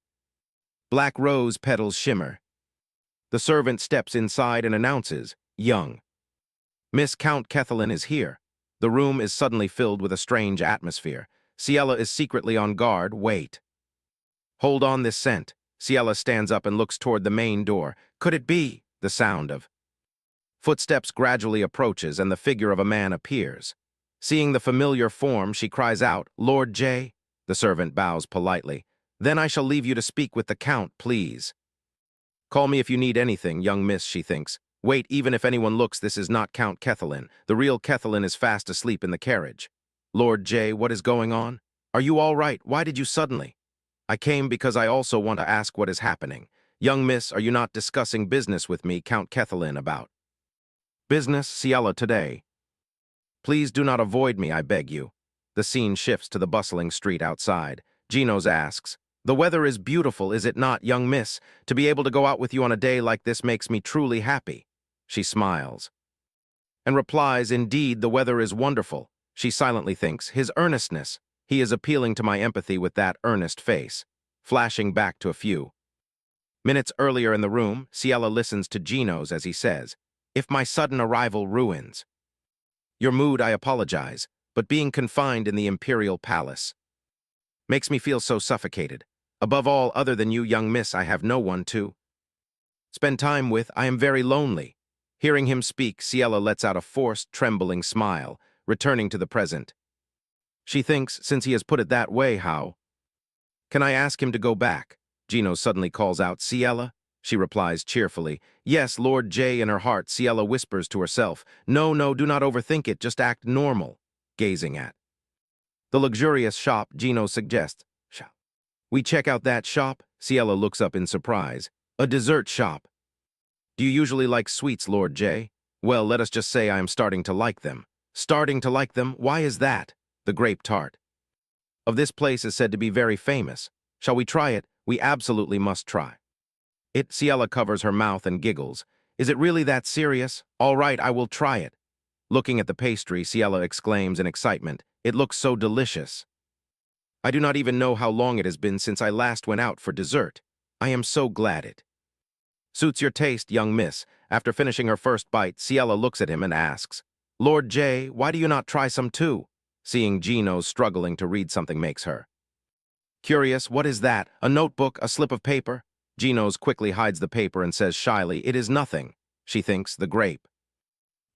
black rose petals shimmer. The servant steps inside and announces, "Young Miss Count Kethelin is here." The room is suddenly filled with a strange atmosphere. Ciela is secretly on guard. Wait. Hold on this scent. Ciela stands up and looks toward the main door. Could it be? The sound of footsteps gradually approaches and the figure of a man appears. Seeing the familiar form, she cries out, "Lord J." The servant bows politely. "Then I shall leave you to speak with the Count, please." Call me if you need anything, young miss, she thinks. Wait, even if anyone looks, this is not Count Kethelin. The real Kethelin is fast asleep in the carriage. Lord J, what is going on? Are you all right? Why did you suddenly? I came because I also want to ask what is happening. Young miss, are you not discussing business with me, Count Kethelin, about business, Ciela, today? Please do not avoid me, I beg you. The scene shifts to the bustling street outside. Ginos asks, "The weather is beautiful, is it not, young miss? To be able to go out with you on a day like this makes me truly happy." She smiles and replies, "Indeed, the weather is wonderful." She silently thinks, his earnestness. He is appealing to my empathy with that earnest face. Flashing back to a few minutes earlier in the room, Ciela listens to Ginos as he says, "If my sudden arrival ruins your mood, I apologize, but being confined in the imperial palace makes me feel so suffocated. Above all, other than you, young miss, I have no one to spend time with. I am very lonely." Hearing him speak, Ciela lets out a forced, trembling smile, returning to the present. She thinks, since he has put it that way, how can I ask him to go back? Gino suddenly calls out, "Ciela?" She replies cheerfully, "Yes, Lord J." In her heart, Ciela whispers to herself, "No, no, do not overthink it, just act normal." Gazing at the luxurious shop, Gino suggests, "Shall we check out that shop?" Ciela looks up in surprise. "A dessert shop. Do you usually like sweets, Lord J?" "Well, let us just say I am starting to like them." "Starting to like them? Why is that?" "The grape tart of this place is said to be very famous. Shall we try it? We absolutely must try it." Ciela covers her mouth and giggles. "Is it really that serious? All right, I will try it." Looking at the pastry, Ciela exclaims in excitement, "It looks so delicious. I do not even know how long it has been since I last went out for dessert. I am so glad it suits your taste, young miss." After finishing her first bite, Ciela looks at him and asks, "Lord J, why do you not try some too?" Seeing Gino struggling to read something makes her curious. "What is that? A notebook? A slip of paper?" Gino's quickly hides the paper and says shyly, "It is nothing." She thinks the grape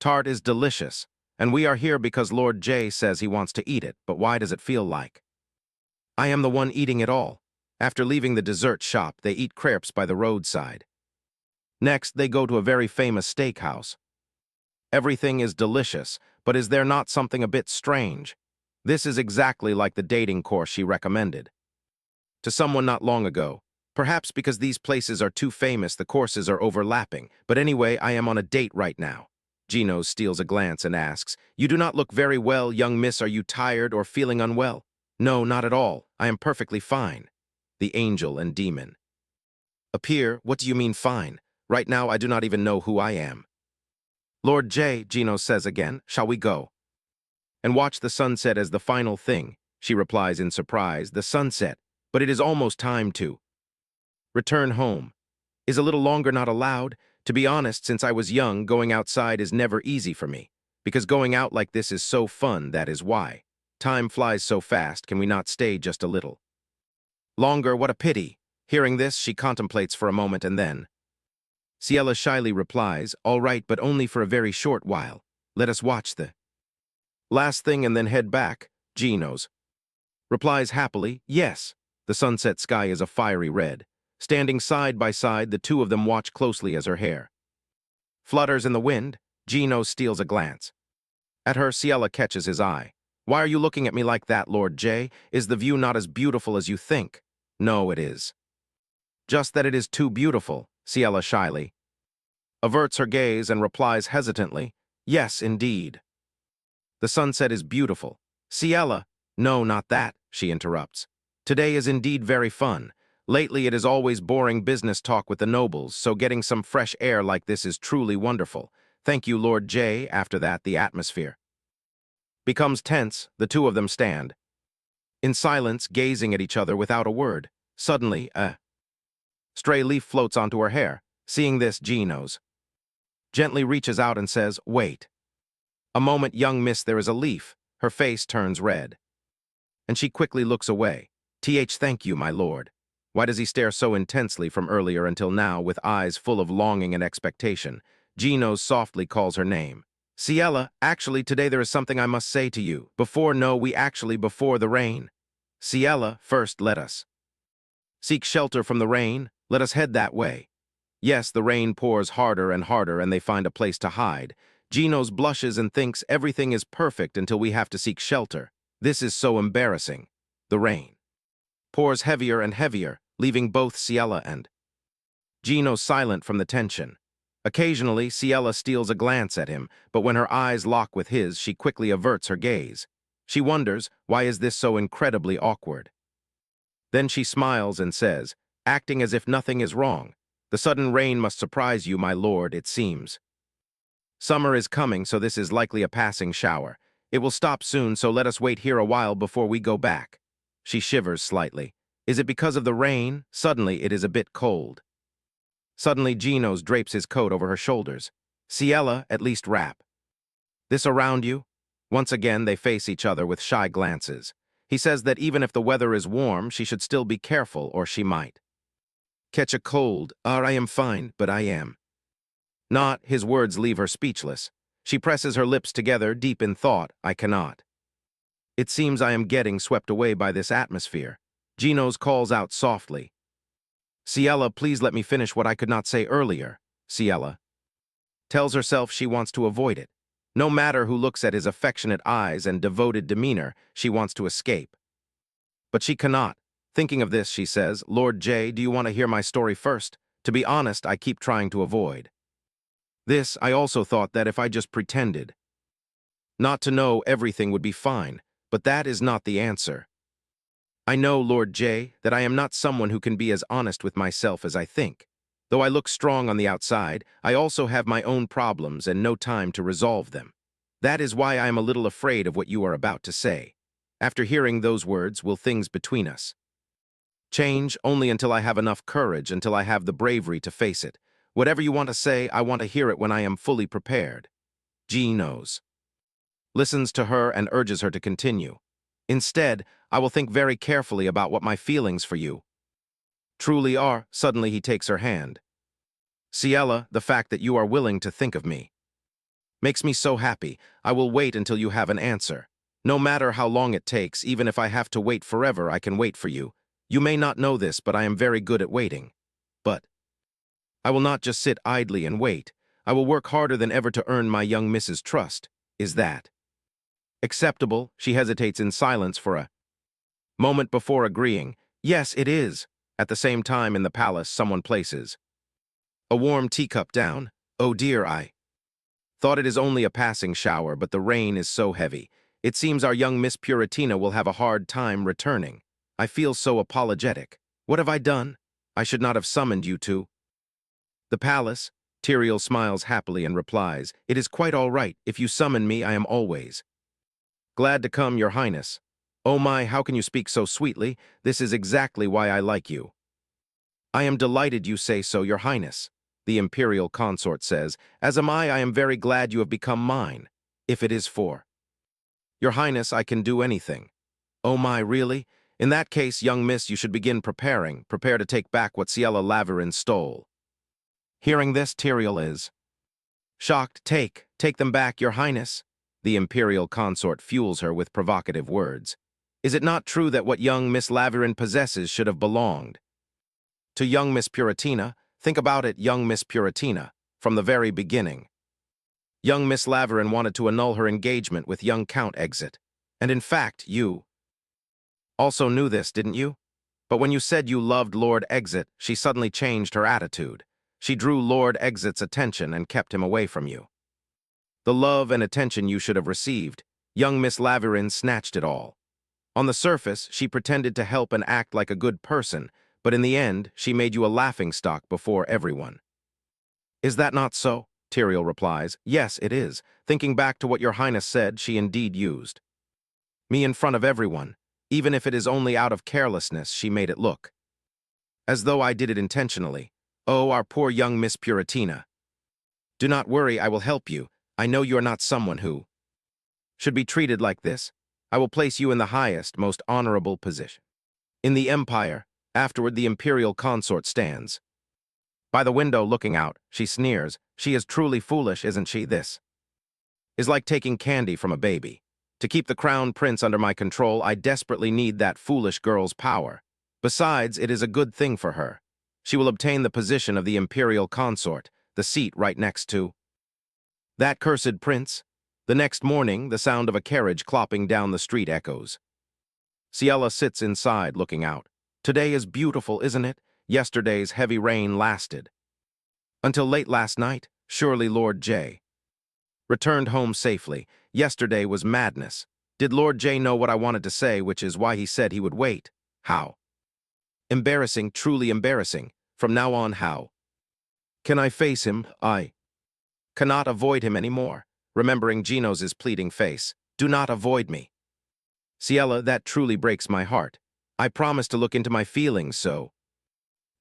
tart is delicious, and we are here because Lord J says he wants to eat it, but why does it feel like I am the one eating it all? After leaving the dessert shop, they eat crepes by the roadside. Next, they go to a very famous steakhouse. Everything is delicious, but is there not something a bit strange? This is exactly like the dating course she recommended to someone not long ago. Perhaps because these places are too famous, the courses are overlapping. But anyway, I am on a date right now. Gino steals a glance and asks, "You do not look very well, young miss. Are you tired or feeling unwell?" "No, not at all. I am perfectly fine." The angel and demon appear. "What do you mean fine? Right now, I do not even know who I am." "Lord J," Gino says again, "shall we go and watch the sunset as the final thing?" She replies in surprise, "The sunset, but it is almost time to return home. Is a little longer not allowed?" To be honest, since I was young, going outside is never easy for me. Because going out like this is so fun, that is why. Time flies so fast, can we not stay just a little? Longer, what a pity. Hearing this, she contemplates for a moment and then. Ciela shyly replies, all right, but only for a very short while. Let us watch the last thing and then head back. Geno's replies happily, yes. The sunset sky is a fiery red. Standing side by side, the two of them watch closely as her hair flutters in the wind. Gino steals a glance. At her, Ciela catches his eye. Why are you looking at me like that, Lord J? Is the view not as beautiful as you think? No, it is. Just that it is too beautiful, Ciela shyly averts her gaze and replies hesitantly, yes, indeed. The sunset is beautiful. Ciela, no, not that, she interrupts. Today is indeed very fun. Lately it is always boring business talk with the nobles, so getting some fresh air like this is truly wonderful. Thank you, Lord J. After that, the atmosphere becomes tense. The two of them stand in silence, gazing at each other without a word. Suddenly, a stray leaf floats onto her hair. Seeing this, Gino's gently reaches out and says, wait. A moment, young miss, there is a leaf. Her face turns red, and she quickly looks away. Thank you, my lord. Why does he stare so intensely from earlier until now with eyes full of longing and expectation? Gino softly calls her name. Ciela, actually today there is something I must say to you. Before the rain. Ciela, first let us seek shelter from the rain. Let us head that way. Yes, the rain pours harder and harder and they find a place to hide. Gino's blushes and thinks everything is perfect until we have to seek shelter. This is so embarrassing. The rain pours heavier and heavier, leaving both Ciela and Gino silent from the tension. Occasionally, Ciela steals a glance at him, but when her eyes lock with his, she quickly averts her gaze. She wonders, why is this so incredibly awkward? Then she smiles and says, acting as if nothing is wrong, the sudden rain must surprise you, my lord, it seems. Summer is coming, so this is likely a passing shower. It will stop soon, so let us wait here a while before we go back. She shivers slightly. Is it because of the rain? Suddenly, it is a bit cold. Suddenly, Gino's drapes his coat over her shoulders. Ciela, at least wrap this around you? Once again, they face each other with shy glances. He says that even if the weather is warm, she should still be careful, or she might catch a cold. I am fine, but I am not. His words leave her speechless. She presses her lips together, deep in thought. I cannot. It seems I am getting swept away by this atmosphere. Gino's calls out softly. Ciela, please let me finish what I could not say earlier. Ciela tells herself she wants to avoid it. No matter who looks at his affectionate eyes and devoted demeanor, she wants to escape. But she cannot. Thinking of this, she says, Lord J, do you want to hear my story first? To be honest, I keep trying to avoid this. I also thought that if I just pretended not to know, everything would be fine, but that is not the answer. I know, Lord J, that I am not someone who can be as honest with myself as I think. Though I look strong on the outside, I also have my own problems and no time to resolve them. That is why I am a little afraid of what you are about to say. After hearing those words, will things between us change? Only until I have enough courage, until I have the bravery to face it. Whatever you want to say, I want to hear it when I am fully prepared. Gino's listens to her and urges her to continue. Instead, I will think very carefully about what my feelings for you truly are. Suddenly he takes her hand. Ciela, the fact that you are willing to think of me makes me so happy. I will wait until you have an answer. No matter how long it takes, even if I have to wait forever, I can wait for you. You may not know this, but I am very good at waiting. But I will not just sit idly and wait. I will work harder than ever to earn my young Mrs. trust. Is that acceptable? She hesitates in silence for a moment before agreeing. Yes, it is. At the same time, in the palace, someone places a warm teacup down. Oh dear, I thought it is only a passing shower, but the rain is so heavy. It seems our young Miss Puritina will have a hard time returning. I feel so apologetic. What have I done? I should not have summoned you to the palace. Tyrael smiles happily and replies, it is quite all right. If you summon me, I am always glad to come, your highness. Oh my, how can you speak so sweetly? This is exactly why I like you. I am delighted you say so, your highness. the imperial consort says. As am I am very glad you have become mine. If it is for your highness, I can do anything. Oh my, really? In that case, young miss, you should begin preparing. Prepare to take back what Ciela Laverin stole. Hearing this, Tyrael is shocked. Take them back, your highness. The imperial consort fuels her with provocative words. Is it not true that what young Miss Laverin possesses should have belonged to young Miss Puratina? Think about it, young Miss Puratina, from the very beginning. Young Miss Laverin wanted to annul her engagement with young Count Exit. And in fact, you also knew this, didn't you? But when you said you loved Lord Exit, she suddenly changed her attitude. She drew Lord Exit's attention and kept him away from you. The love and attention you should have received, young Miss Laverin snatched it all. On the surface, she pretended to help and act like a good person, but in the end, she made you a laughingstock before everyone. Is that not so? Tyrael replies. Yes, it is. Thinking back to what your highness said, she indeed used me in front of everyone. Even if it is only out of carelessness, she made it look as though I did it intentionally. Oh, our poor young Miss Puratina. Do not worry, I will help you. I know you are not someone who should be treated like this. I will place you in the highest, most honorable position in the empire. Afterward, the imperial consort stands by the window looking out. She sneers. She is truly foolish, isn't she? This is like taking candy from a baby. To keep the crown prince under my control, I desperately need that foolish girl's power. Besides, it is a good thing for her. She will obtain the position of the imperial consort, the seat right next to that cursed prince. The next morning, the sound of a carriage clopping down the street echoes. Ciela sits inside, looking out. Today is beautiful, isn't it? Yesterday's heavy rain lasted until late last night. Surely Lord J returned home safely. Yesterday was madness. Did Lord J know what I wanted to say, which is why he said he would wait? How embarrassing, truly embarrassing. From now on, how can I face him? I cannot avoid him anymore. Remembering Genos's pleading face. Do not avoid me. Ciela, that truly breaks my heart. I promised to look into my feelings, so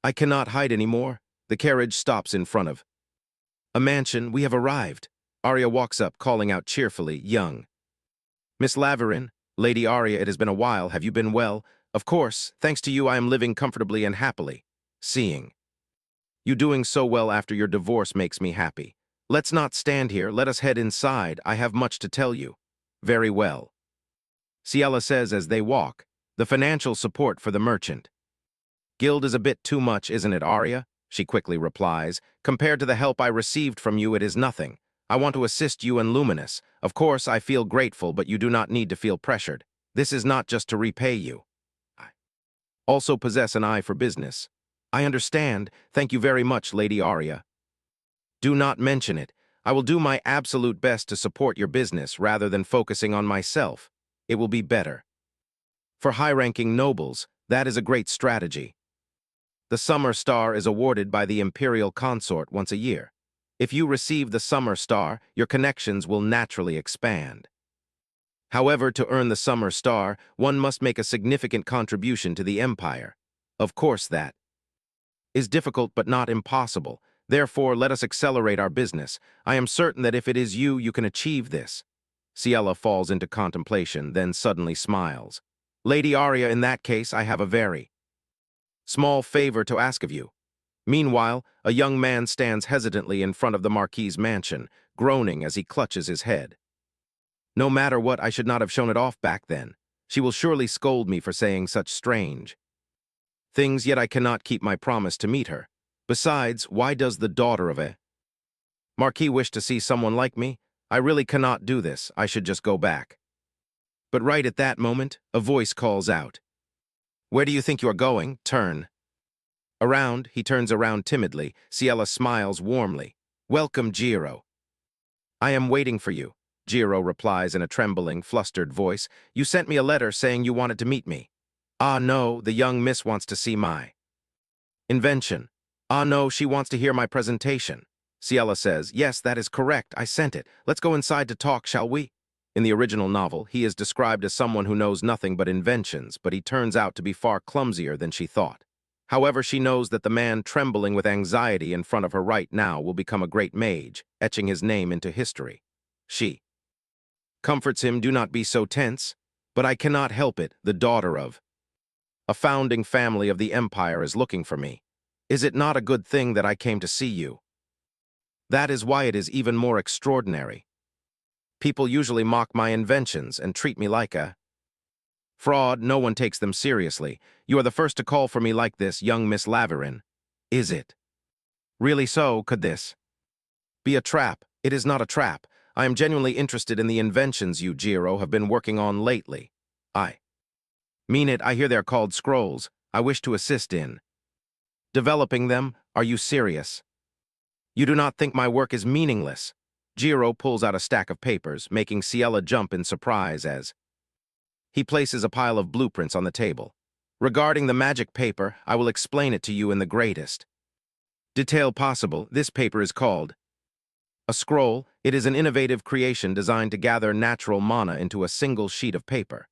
I cannot hide anymore. The carriage stops in front of a mansion. We have arrived. Arya walks up, calling out cheerfully, young Miss Laverin, Lady Arya, it has been a while. Have you been well? Of course, thanks to you I am living comfortably and happily. Seeing you doing so well after your divorce makes me happy. Let's not stand here, let us head inside. I have much to tell you. Very well, Ciela says as they walk. The financial support for the merchant guild is a bit too much, isn't it, Arya? She quickly replies. Compared to the help I received from you, it is nothing. I want to assist you and Luminous. Of course, I feel grateful, but you do not need to feel pressured. This is not just to repay you. I also possess an eye for business. I understand. Thank you very much, Lady Arya. Do not mention it. I will do my absolute best to support your business rather than focusing on myself. It will be better. For high-ranking nobles, that is a great strategy. The Summer Star is awarded by the Imperial Consort once a year. If you receive the Summer Star, your connections will naturally expand. However, to earn the Summer Star, one must make a significant contribution to the Empire. Of course, that is difficult but not impossible. Therefore, let us accelerate our business. I am certain that if it is you, you can achieve this. Ciela falls into contemplation, then suddenly smiles. Lady Arya, in that case, I have a very small favor to ask of you. Meanwhile, a young man stands hesitantly in front of the Marquis's mansion, groaning as he clutches his head. No matter what, I should not have shown it off back then. She will surely scold me for saying such strange things, yet I cannot keep my promise to meet her. Besides, why does the daughter of a Marquis wish to see someone like me? I really cannot do this. I should just go back. But right at that moment, a voice calls out. Where do you think you are going? Turn around. He turns around timidly. Ciela smiles warmly. Welcome, Giro. I am waiting for you. Giro replies in a trembling, flustered voice. You sent me a letter saying you wanted to meet me. Ah, no, the young miss wants to see my invention. Ah, no, she wants to hear my presentation. Ciela says, yes, that is correct. I sent it. Let's go inside to talk, shall we? In the original novel, he is described as someone who knows nothing but inventions, but he turns out to be far clumsier than she thought. However, she knows that the man trembling with anxiety in front of her right now will become a great mage, etching his name into history. She comforts him, "Do not be so tense, but I cannot help it, the daughter of a founding family of the empire is looking for me. Is it not a good thing that I came to see you? That is why it is even more extraordinary. People usually mock my inventions and treat me like a fraud. No one takes them seriously. You are the first to call for me like this, young Miss Laverin. Is it really so? Could this be a trap? It is not a trap. I am genuinely interested in the inventions you, Jiro, have been working on lately. I mean it. I hear they're called scrolls. I wish to assist in developing them. Are you serious? You do not think my work is meaningless? Jiro pulls out a stack of papers, making Ciela jump in surprise as he places a pile of blueprints on the table. Regarding the magic paper, I will explain it to you in the greatest detail possible. This paper is called a scroll. It is an innovative creation designed to gather natural mana into a single sheet of paper.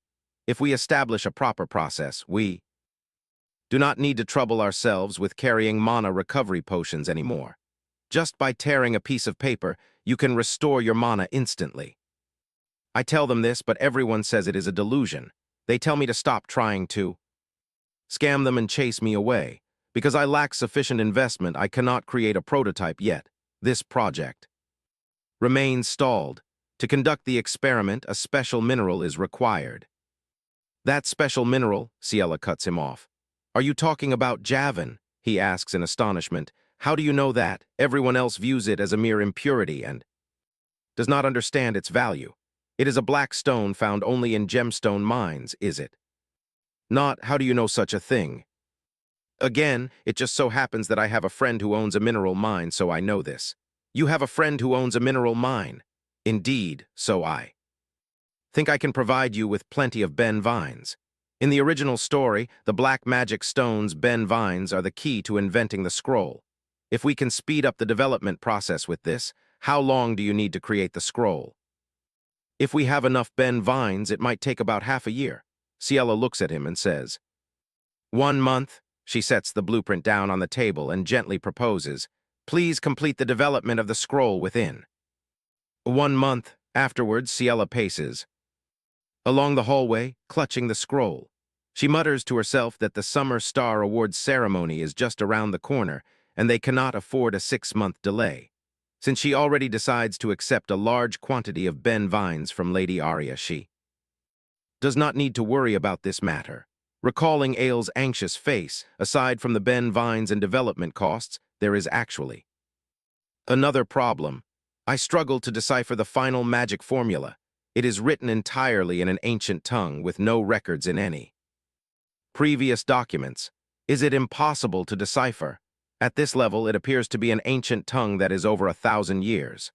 If we establish a proper process, we do not need to trouble ourselves with carrying mana recovery potions anymore. Just by tearing a piece of paper, you can restore your mana instantly. I tell them this, but everyone says it is a delusion. They tell me to stop trying to scam them and chase me away. Because I lack sufficient investment, I cannot create a prototype yet. This project remains stalled. To conduct the experiment, a special mineral is required. That special mineral, Ciela cuts him off. Are you talking about Javin? He asks in astonishment. How do you know that? Everyone else views it as a mere impurity and does not understand its value. It is a black stone found only in gemstone mines, is it? Not, how do you know such a thing? Again, it just so happens that I have a friend who owns a mineral mine, so I know this. You have a friend who owns a mineral mine? Indeed, so I think I can provide you with plenty of Ben vines. In the original story, the black magic stones Ben vines are the key to inventing the scroll. If we can speed up the development process with this, how long do you need to create the scroll? If we have enough Ben vines, it might take about half a year. Ciela looks at him and says, 1 month. She sets the blueprint down on the table and gently proposes, please complete the development of the scroll within 1 month. Afterwards, Ciela paces along the hallway, clutching the scroll. She mutters to herself that the Summer Star Awards ceremony is just around the corner, and they cannot afford a 6-month delay. Since she already decides to accept a large quantity of Ben vines from Lady Arya, she does not need to worry about this matter. Recalling Aile's anxious face, aside from the Ben vines and development costs, there is actually another problem. I struggle to decipher the final magic formula. It is written entirely in an ancient tongue with no records in any previous documents. Is it impossible to decipher? At this level, it appears to be an ancient tongue that is over 1,000 years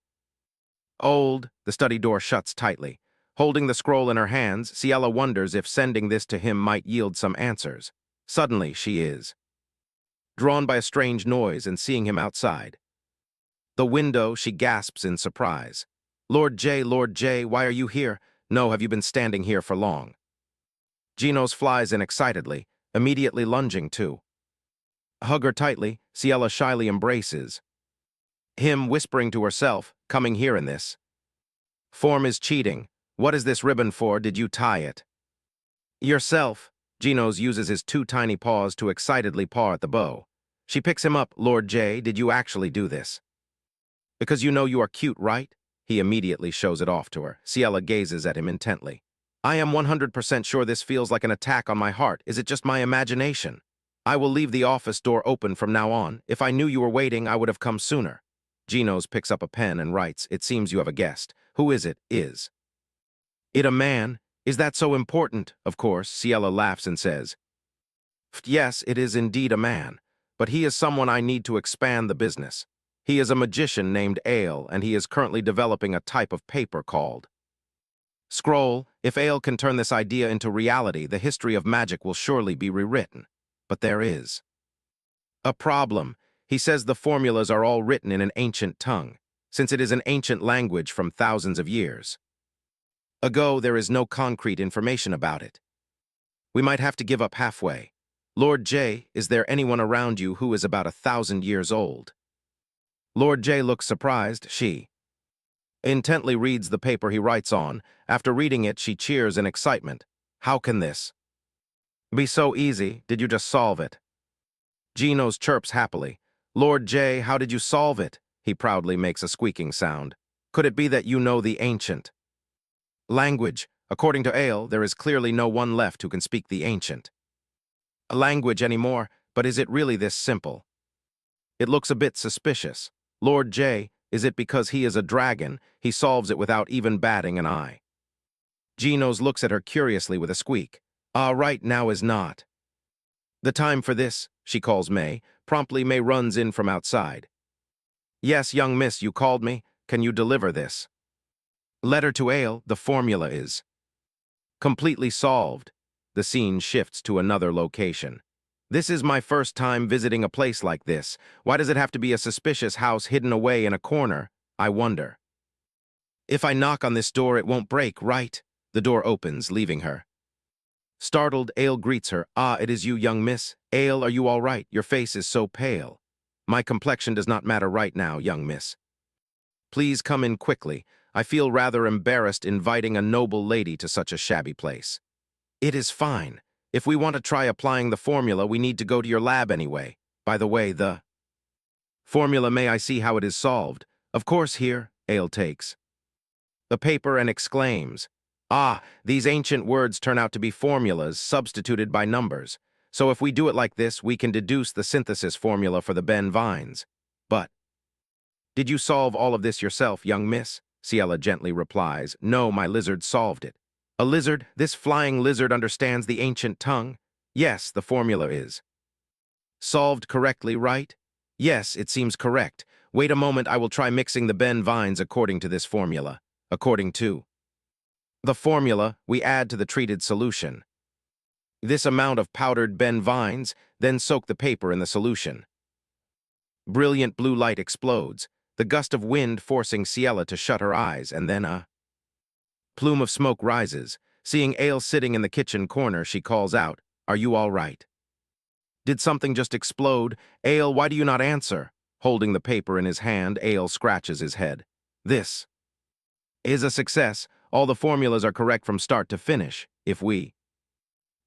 old. The study door shuts tightly. Holding the scroll in her hands, Ciela wonders if sending this to him might yield some answers. Suddenly, she is drawn by a strange noise and seeing him outside the window, she gasps in surprise. Lord J, why are you here? No, have you been standing here for long? Genos flies in excitedly, immediately lunging to hug her tightly. Ciela shyly embraces him, whispering to herself, coming here in this form is cheating. What is this ribbon for? Did you tie it yourself? Genos uses his 2 tiny paws to excitedly paw at the bow. She picks him up. Lord J, did you actually do this? Because you know you are cute, right? He immediately shows it off to her. Ciela gazes at him intently. I am 100% sure this feels like an attack on my heart. Is it just my imagination? I will leave the office door open from now on. If I knew you were waiting, I would have come sooner. Genos picks up a pen and writes, it seems you have a guest. Who is it? Is it a man? Is that so important? Of course, Ciela laughs and says, yes, it is indeed a man, but he is someone I need to expand the business. He is a magician named Aile, and he is currently developing a type of paper called scroll. If Aile can turn this idea into reality, the history of magic will surely be rewritten. But there is a problem. He says the formulas are all written in an ancient tongue, since it is an ancient language from thousands of years ago. There is no concrete information about it. We might have to give up halfway. Lord J, is there anyone around you who is about 1,000 years old? Lord J looks surprised. She intently reads the paper he writes on. After reading it, she cheers in excitement. How can this be so easy? Did you just solve it? Genos chirps happily. Lord J, how did you solve it? He proudly makes a squeaking sound. Could it be that you know the ancient language? According to Ale, there is clearly no one left who can speak the ancient language anymore, but is it really this simple? It looks a bit suspicious. Lord J, is it because he is a dragon, he solves it without even batting an eye? Genos looks at her curiously with a squeak. Right now is not the time for this, she calls May. Promptly, May runs in from outside. Yes, young miss, you called me. Can you deliver this letter to Ale? The formula is completely solved. The scene shifts to another location. This is my first time visiting a place like this. Why does it have to be a suspicious house hidden away in a corner? I wonder. If I knock on this door, it won't break, right? The door opens, leaving her. Startled, Ale greets her. It is you, young miss. Ale, are you all right? Your face is so pale. My complexion does not matter right now, young miss. Please come in quickly. I feel rather embarrassed inviting a noble lady to such a shabby place. It is fine. If we want to try applying the formula, we need to go to your lab anyway. By the way, the formula, may I see how it is solved? Of course, here, Ale takes the paper and exclaims, these ancient words turn out to be formulas substituted by numbers. So if we do it like this, we can deduce the synthesis formula for the Ben vines. But did you solve all of this yourself, young miss? Ciela gently replies, no, my lizard solved it. A lizard? This flying lizard understands the ancient tongue? Yes, the formula is solved correctly, right? Yes, it seems correct. Wait a moment, I will try mixing the Ben vines according to this formula. According to the formula, we add to the treated solution this amount of powdered Ben vines, then soak the paper in the solution. Brilliant blue light explodes, the gust of wind forcing Ciela to shut her eyes, and then a plume of smoke rises. Seeing Ale sitting in the kitchen corner, she calls out, are you all right? Did something just explode? Ale, why do you not answer? Holding the paper in his hand, Ale scratches his head. This is a success. All the formulas are correct from start to finish. If we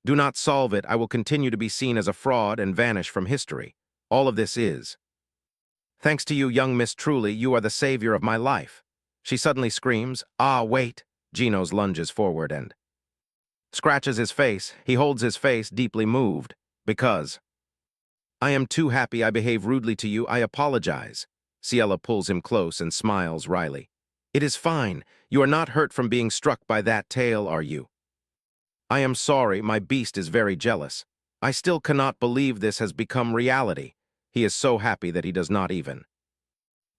do not solve it, I will continue to be seen as a fraud and vanish from history. All of this is thanks to you, young miss. Truly, you are the savior of my life. She suddenly screams, wait. Genos lunges forward and scratches his face. He holds his face, deeply moved. Because I am too happy I behave rudely to you, I apologize. Ciela pulls him close and smiles wryly. It is fine. You are not hurt from being struck by that tail, are you? I am sorry, my beast is very jealous. I still cannot believe this has become reality. He is so happy that he does not even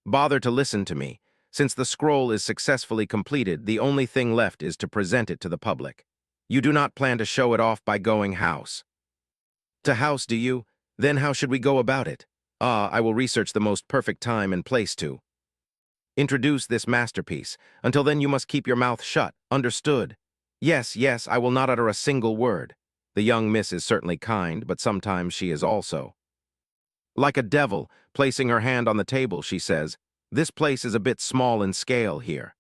bother to listen to me. Since the scroll is successfully completed, the only thing left is to present it to the public. You do not plan to show it off by going house to house, do you? Then how should we go about it? I will research the most perfect time and place to introduce this masterpiece. Until then, you must keep your mouth shut. Understood? Yes, yes, I will not utter a single word. The young miss is certainly kind, but sometimes she is also like a devil. Placing her hand on the table, she says, this place is a bit small in scale here.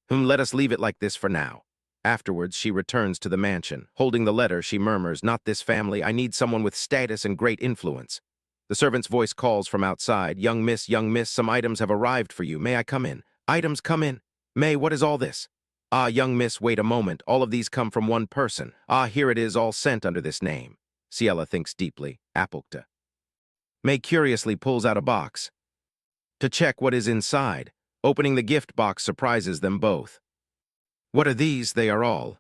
Let us leave it like this for now. Afterwards, she returns to the mansion. Holding the letter, she murmurs, not this family. I need someone with status and great influence. The servant's voice calls from outside. Young miss, some items have arrived for you. May I come in? Items, come in. May, what is all this? Young miss, wait a moment. All of these come from one person. Here it is, all sent under this name. Ciela thinks deeply. Apukta. May curiously pulls out a box to check what is inside. Opening the gift box surprises them both. What are these? They are all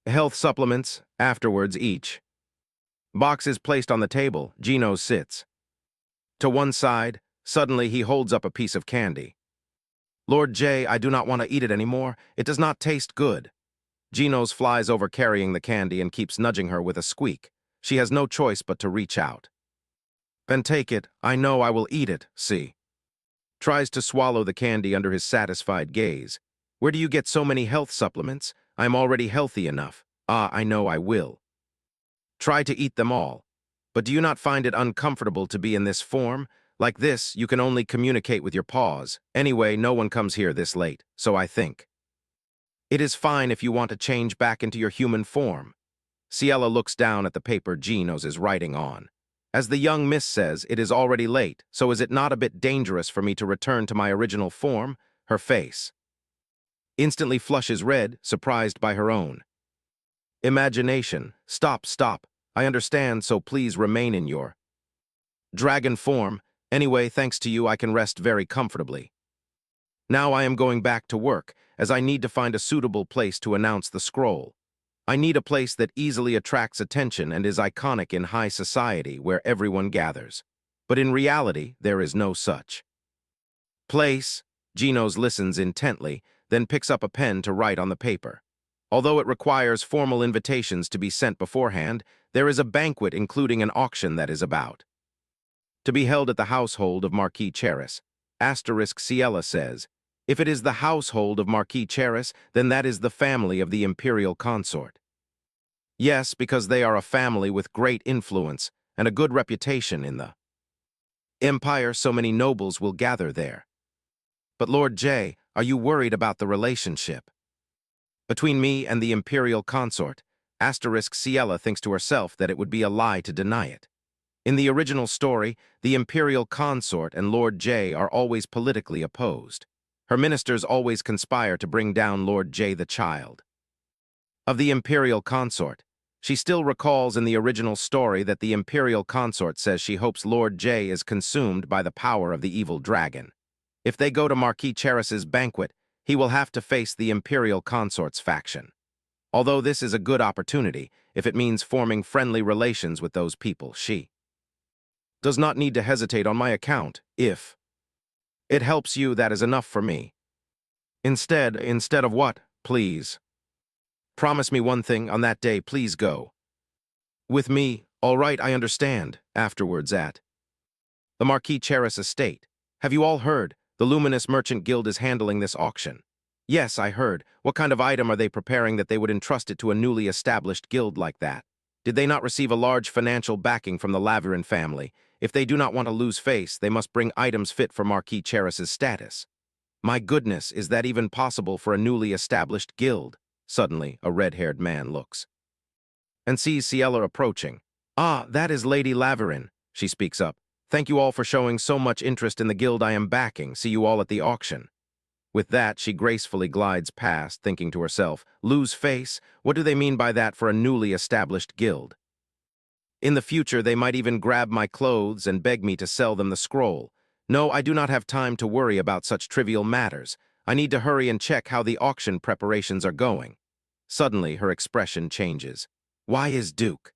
health supplements. Afterwards, each box is placed on the table. Genos sits to one side. Suddenly, he holds up a piece of candy. Lord J, I do not want to eat it anymore. It does not taste good. Genos flies over carrying the candy and keeps nudging her with a squeak. She has no choice but to reach out. Then take it. I know I will eat it, see. Tries to swallow the candy under his satisfied gaze. Where do you get so many health supplements? I'm already healthy enough. I know I will. Try to eat them all. But do you not find it uncomfortable to be in this form? Like this, you can only communicate with your paws. Anyway, no one comes here this late, so I think. It is fine if you want to change back into your human form. Ciela looks down at the paper Genos is writing on. As the young miss says, it is already late, so is it not a bit dangerous for me to return to my original form? Her face instantly flushes red, surprised by her own imagination. Stop, stop. I understand, so please remain in your dragon form. Anyway, thanks to you, I can rest very comfortably. Now I am going back to work, as I need to find a suitable place to announce the scroll. I need a place that easily attracts attention and is iconic in high society where everyone gathers. But in reality, there is no such place. Genos listens intently, then picks up a pen to write on the paper. Although it requires formal invitations to be sent beforehand, there is a banquet including an auction that is about to be held at the household of Marquis Cheris. Ciela says, if it is the household of Marquis Cheris, then that is the family of the imperial consort. Yes, because they are a family with great influence and a good reputation in the empire, so many nobles will gather there. But Lord J, are you worried about the relationship between me and the imperial consort? Ciela thinks to herself that it would be a lie to deny it. In the original story, the imperial consort and Lord J are always politically opposed. Her ministers always conspire to bring down Lord J, the child of the imperial consort. She still recalls in the original story that the imperial consort says she hopes Lord J is consumed by the power of the evil dragon. If they go to Marquis Cheris's banquet, he will have to face the imperial consort's faction. Although this is a good opportunity, if it means forming friendly relations with those people, she does not need to hesitate on my account. If it helps you, that is enough for me. Instead of what, please? Promise me one thing on that day, please go with me. All right, I understand. Afterwards at the Marquis Cheris estate. Have you all heard? The Luminous Merchant Guild is handling this auction. Yes, I heard. What kind of item are they preparing that they would entrust it to a newly established guild like that? Did they not receive a large financial backing from the Laverin family? If they do not want to lose face, they must bring items fit for Marquis Cheris's status. My goodness, is that even possible for a newly established guild? Suddenly, a red-haired man looks and sees Ciela approaching. Ah, that is Lady Laverin, she speaks up. Thank you all for showing so much interest in the guild I am backing. See you all at the auction. With that, she gracefully glides past, thinking to herself, lose face? What do they mean by that for a newly established guild? In the future, they might even grab my clothes and beg me to sell them the scroll. No, I do not have time to worry about such trivial matters. I need to hurry and check how the auction preparations are going. Suddenly, her expression changes. Why is Duke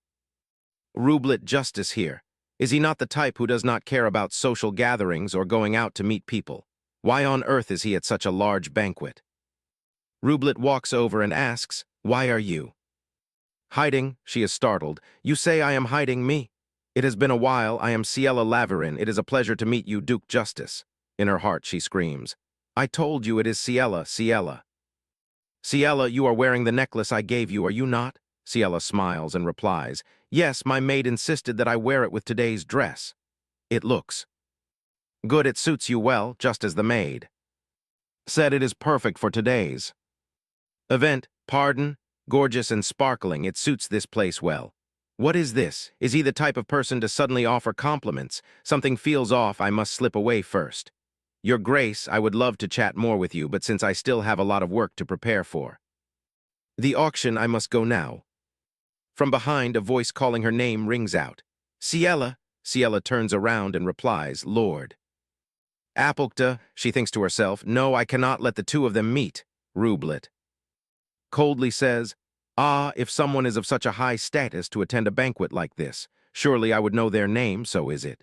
Rublet Justice here? Is he not the type who does not care about social gatherings or going out to meet people? Why on earth is he at such a large banquet? Rublet walks over and asks, why are you hiding? She is startled. You say I am hiding me? It has been a while. I am Ciela Laverin. It is a pleasure to meet you, Duke Justice. In her heart, she screams. I told you it is Ciela, Ciela. Ciela, you are wearing the necklace I gave you, are you not? Ciela smiles and replies, yes, my maid insisted that I wear it with today's dress. It looks good, it suits you well, just as the maid said it is perfect for today's event. Pardon? Gorgeous and sparkling, it suits this place well. What is this? Is he the type of person to suddenly offer compliments? Something feels off, I must slip away first. Your Grace, I would love to chat more with you, but since I still have a lot of work to prepare for the auction, I must go now. From behind, a voice calling her name rings out. Ciela. Ciela turns around and replies, Lord Applecta. She thinks to herself, no, I cannot let the two of them meet. Rublet coldly says, ah, if someone is of such a high status to attend a banquet like this, surely I would know their name, so is it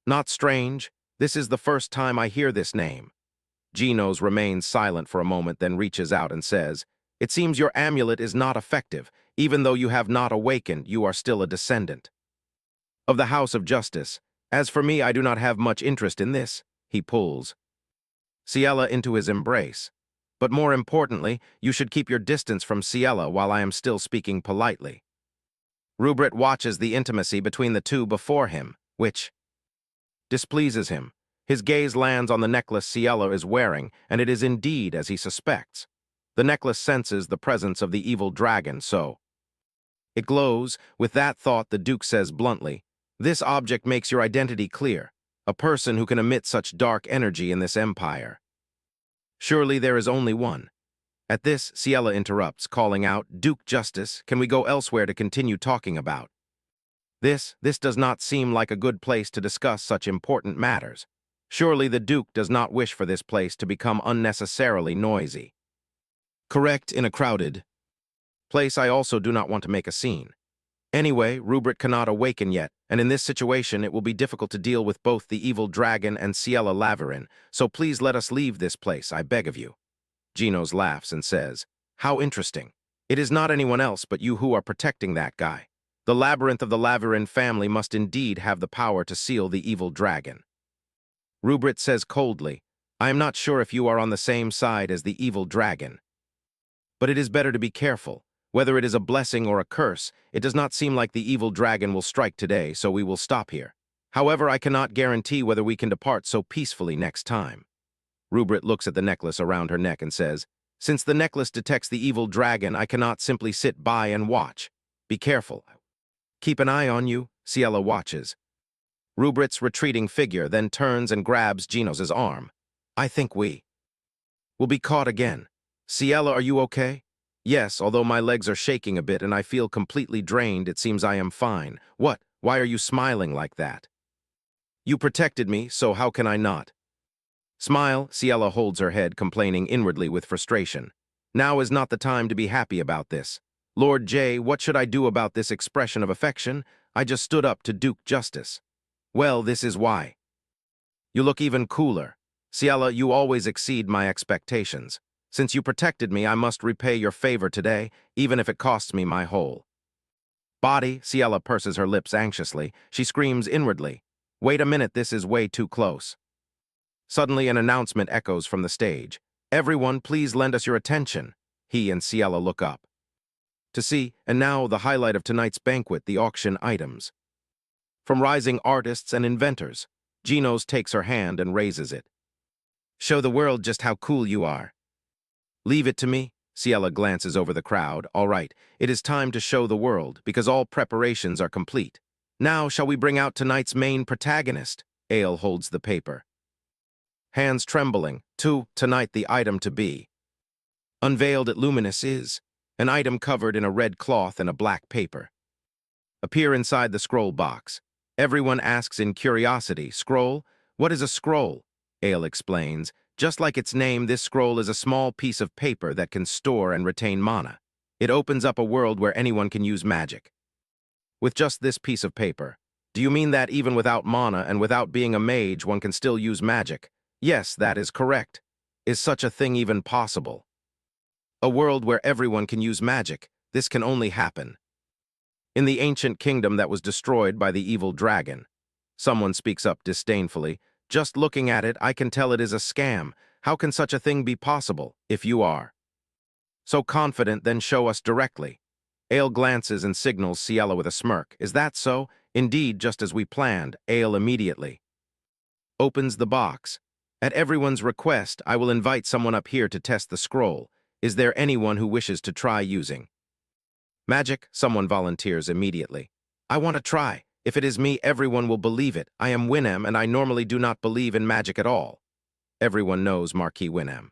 not strange? This is the first time I hear this name. Genos remains silent for a moment, then reaches out and says, it seems your amulet is not effective. Even though you have not awakened, you are still a descendant of the House of Justice. As for me, I do not have much interest in this. He pulls Ciela into his embrace. But more importantly, you should keep your distance from Ciela while I am still speaking politely. Rupert watches the intimacy between the two before him, which displeases him. His gaze lands on the necklace Cielo is wearing, and it is indeed as he suspects. The necklace senses the presence of the evil dragon, so it glows. With that thought, the Duke says bluntly, "This object makes your identity clear, a person who can emit such dark energy in this empire. Surely there is only one." At this, Cielo interrupts, calling out, "Duke Justice, can we go elsewhere to continue talking about? This does not seem like a good place to discuss such important matters. Surely the Duke does not wish for this place to become unnecessarily noisy." Correct, in a crowded place I also do not want to make a scene. Anyway, Rupert cannot awaken yet, and in this situation it will be difficult to deal with both the evil dragon and Cielo Laverin, so please let us leave this place, I beg of you. Genos laughs and says, "How interesting. It is not anyone else but you who are protecting that guy. The labyrinth of the Laverin family must indeed have the power to seal the evil dragon." Rupert says coldly, "I am not sure if you are on the same side as the evil dragon. But it is better to be careful. Whether it is a blessing or a curse, it does not seem like the evil dragon will strike today, so we will stop here. However, I cannot guarantee whether we can depart so peacefully next time." Rupert looks at the necklace around her neck and says, "Since the necklace detects the evil dragon, I cannot simply sit by and watch. Be careful. Keep an eye on you." Cielo watches. Rupert's retreating figure then turns and grabs Genos's arm. "I think we will be caught again. Cielo, are you okay?" "Yes, although my legs are shaking a bit and I feel completely drained, it seems I am fine." "What? Why are you smiling like that?" "You protected me, so how can I not smile?" Cielo holds her head, complaining inwardly with frustration. "Now is not the time to be happy about this. Lord J, what should I do about this expression of affection? I just stood up to Duke Justice." "Well, this is why. You look even cooler. Cielo, you always exceed my expectations. Since you protected me, I must repay your favor today, even if it costs me my whole body." Cielo purses her lips anxiously. She screams inwardly, "Wait a minute, this is way too close." Suddenly, an announcement echoes from the stage. "Everyone, please lend us your attention." He and Cielo look up to see, and now the highlight of tonight's banquet, the auction items. From rising artists and inventors, Genos takes her hand and raises it. "Show the world just how cool you are." "Leave it to me." Cielo glances over the crowd. "All right, it is time to show the world, because all preparations are complete. Now shall we bring out tonight's main protagonist?" Ale holds the paper, hands trembling. Tonight the item to be unveiled at Luminous is an item covered in a red cloth and a black paper. Appear inside the scroll box. Everyone asks in curiosity, "Scroll? What is a scroll?" Ale explains, "Just like its name, this scroll is a small piece of paper that can store and retain mana. It opens up a world where anyone can use magic." "With just this piece of paper? Do you mean that even without mana and without being a mage, one can still use magic?" "Yes, that is correct." "Is such a thing even possible? A world where everyone can use magic? This can only happen in the ancient kingdom that was destroyed by the evil dragon." Someone speaks up disdainfully, "Just looking at it, I can tell it is a scam. How can such a thing be possible? If you are so confident, then show us directly." Ale glances and signals Cielo with a smirk. "Is that so?" "Indeed, just as we planned." Ale immediately opens the box. "At everyone's request, I will invite someone up here to test the scroll. Is there anyone who wishes to try using magic?" Someone volunteers immediately. "I want to try. If it is me, everyone will believe it. I am Winham, and I normally do not believe in magic at all." Everyone knows Marquis Winham.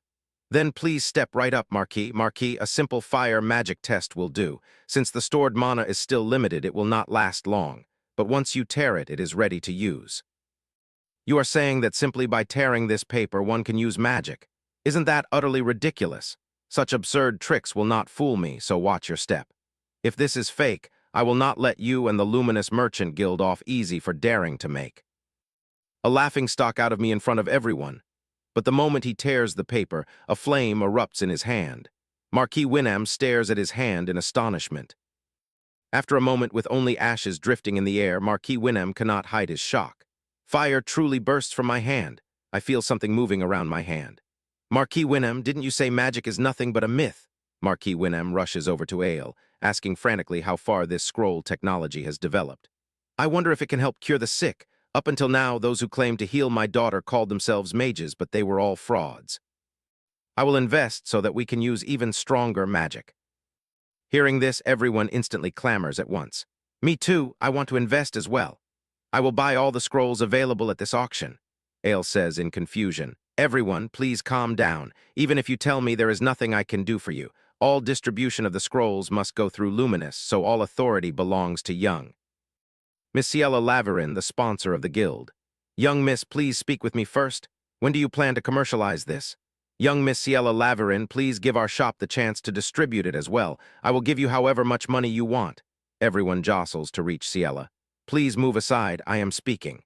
"Then please step right up, Marquis." "Marquis, a simple fire magic test will do. Since the stored mana is still limited, it will not last long. But once you tear it, it is ready to use." "You are saying that simply by tearing this paper, one can use magic? Isn't that utterly ridiculous? Such absurd tricks will not fool me, so watch your step. If this is fake, I will not let you and the Luminous Merchant Guild off easy for daring to make a laughingstock out of me in front of everyone." But the moment he tears the paper, a flame erupts in his hand. Marquis Winham stares at his hand in astonishment. After a moment with only ashes drifting in the air, Marquis Winham cannot hide his shock. "Fire truly bursts from my hand. I feel something moving around my hand." "Marquis Winham, didn't you say magic is nothing but a myth?" Marquis Wynnham rushes over to Ale, asking frantically how far this scroll technology has developed. I wonder if it can help cure the sick. Up until now, those who claimed to heal my daughter called themselves mages, but they were all frauds. I will invest so that we can use even stronger magic. Hearing this, everyone instantly clamors at once. Me too, I want to invest as well. I will buy all the scrolls available at this auction, Ale says in confusion. Everyone, please calm down. Even if you tell me there is nothing I can do for you, all distribution of the scrolls must go through Luminous, so all authority belongs to Young. Miss Ciela Laverin, the sponsor of the guild. Young Miss, please speak with me first. When do you plan to commercialize this? Young Miss Ciela Laverin, please give our shop the chance to distribute it as well. I will give you however much money you want. Everyone jostles to reach Ciela. Please move aside, I am speaking.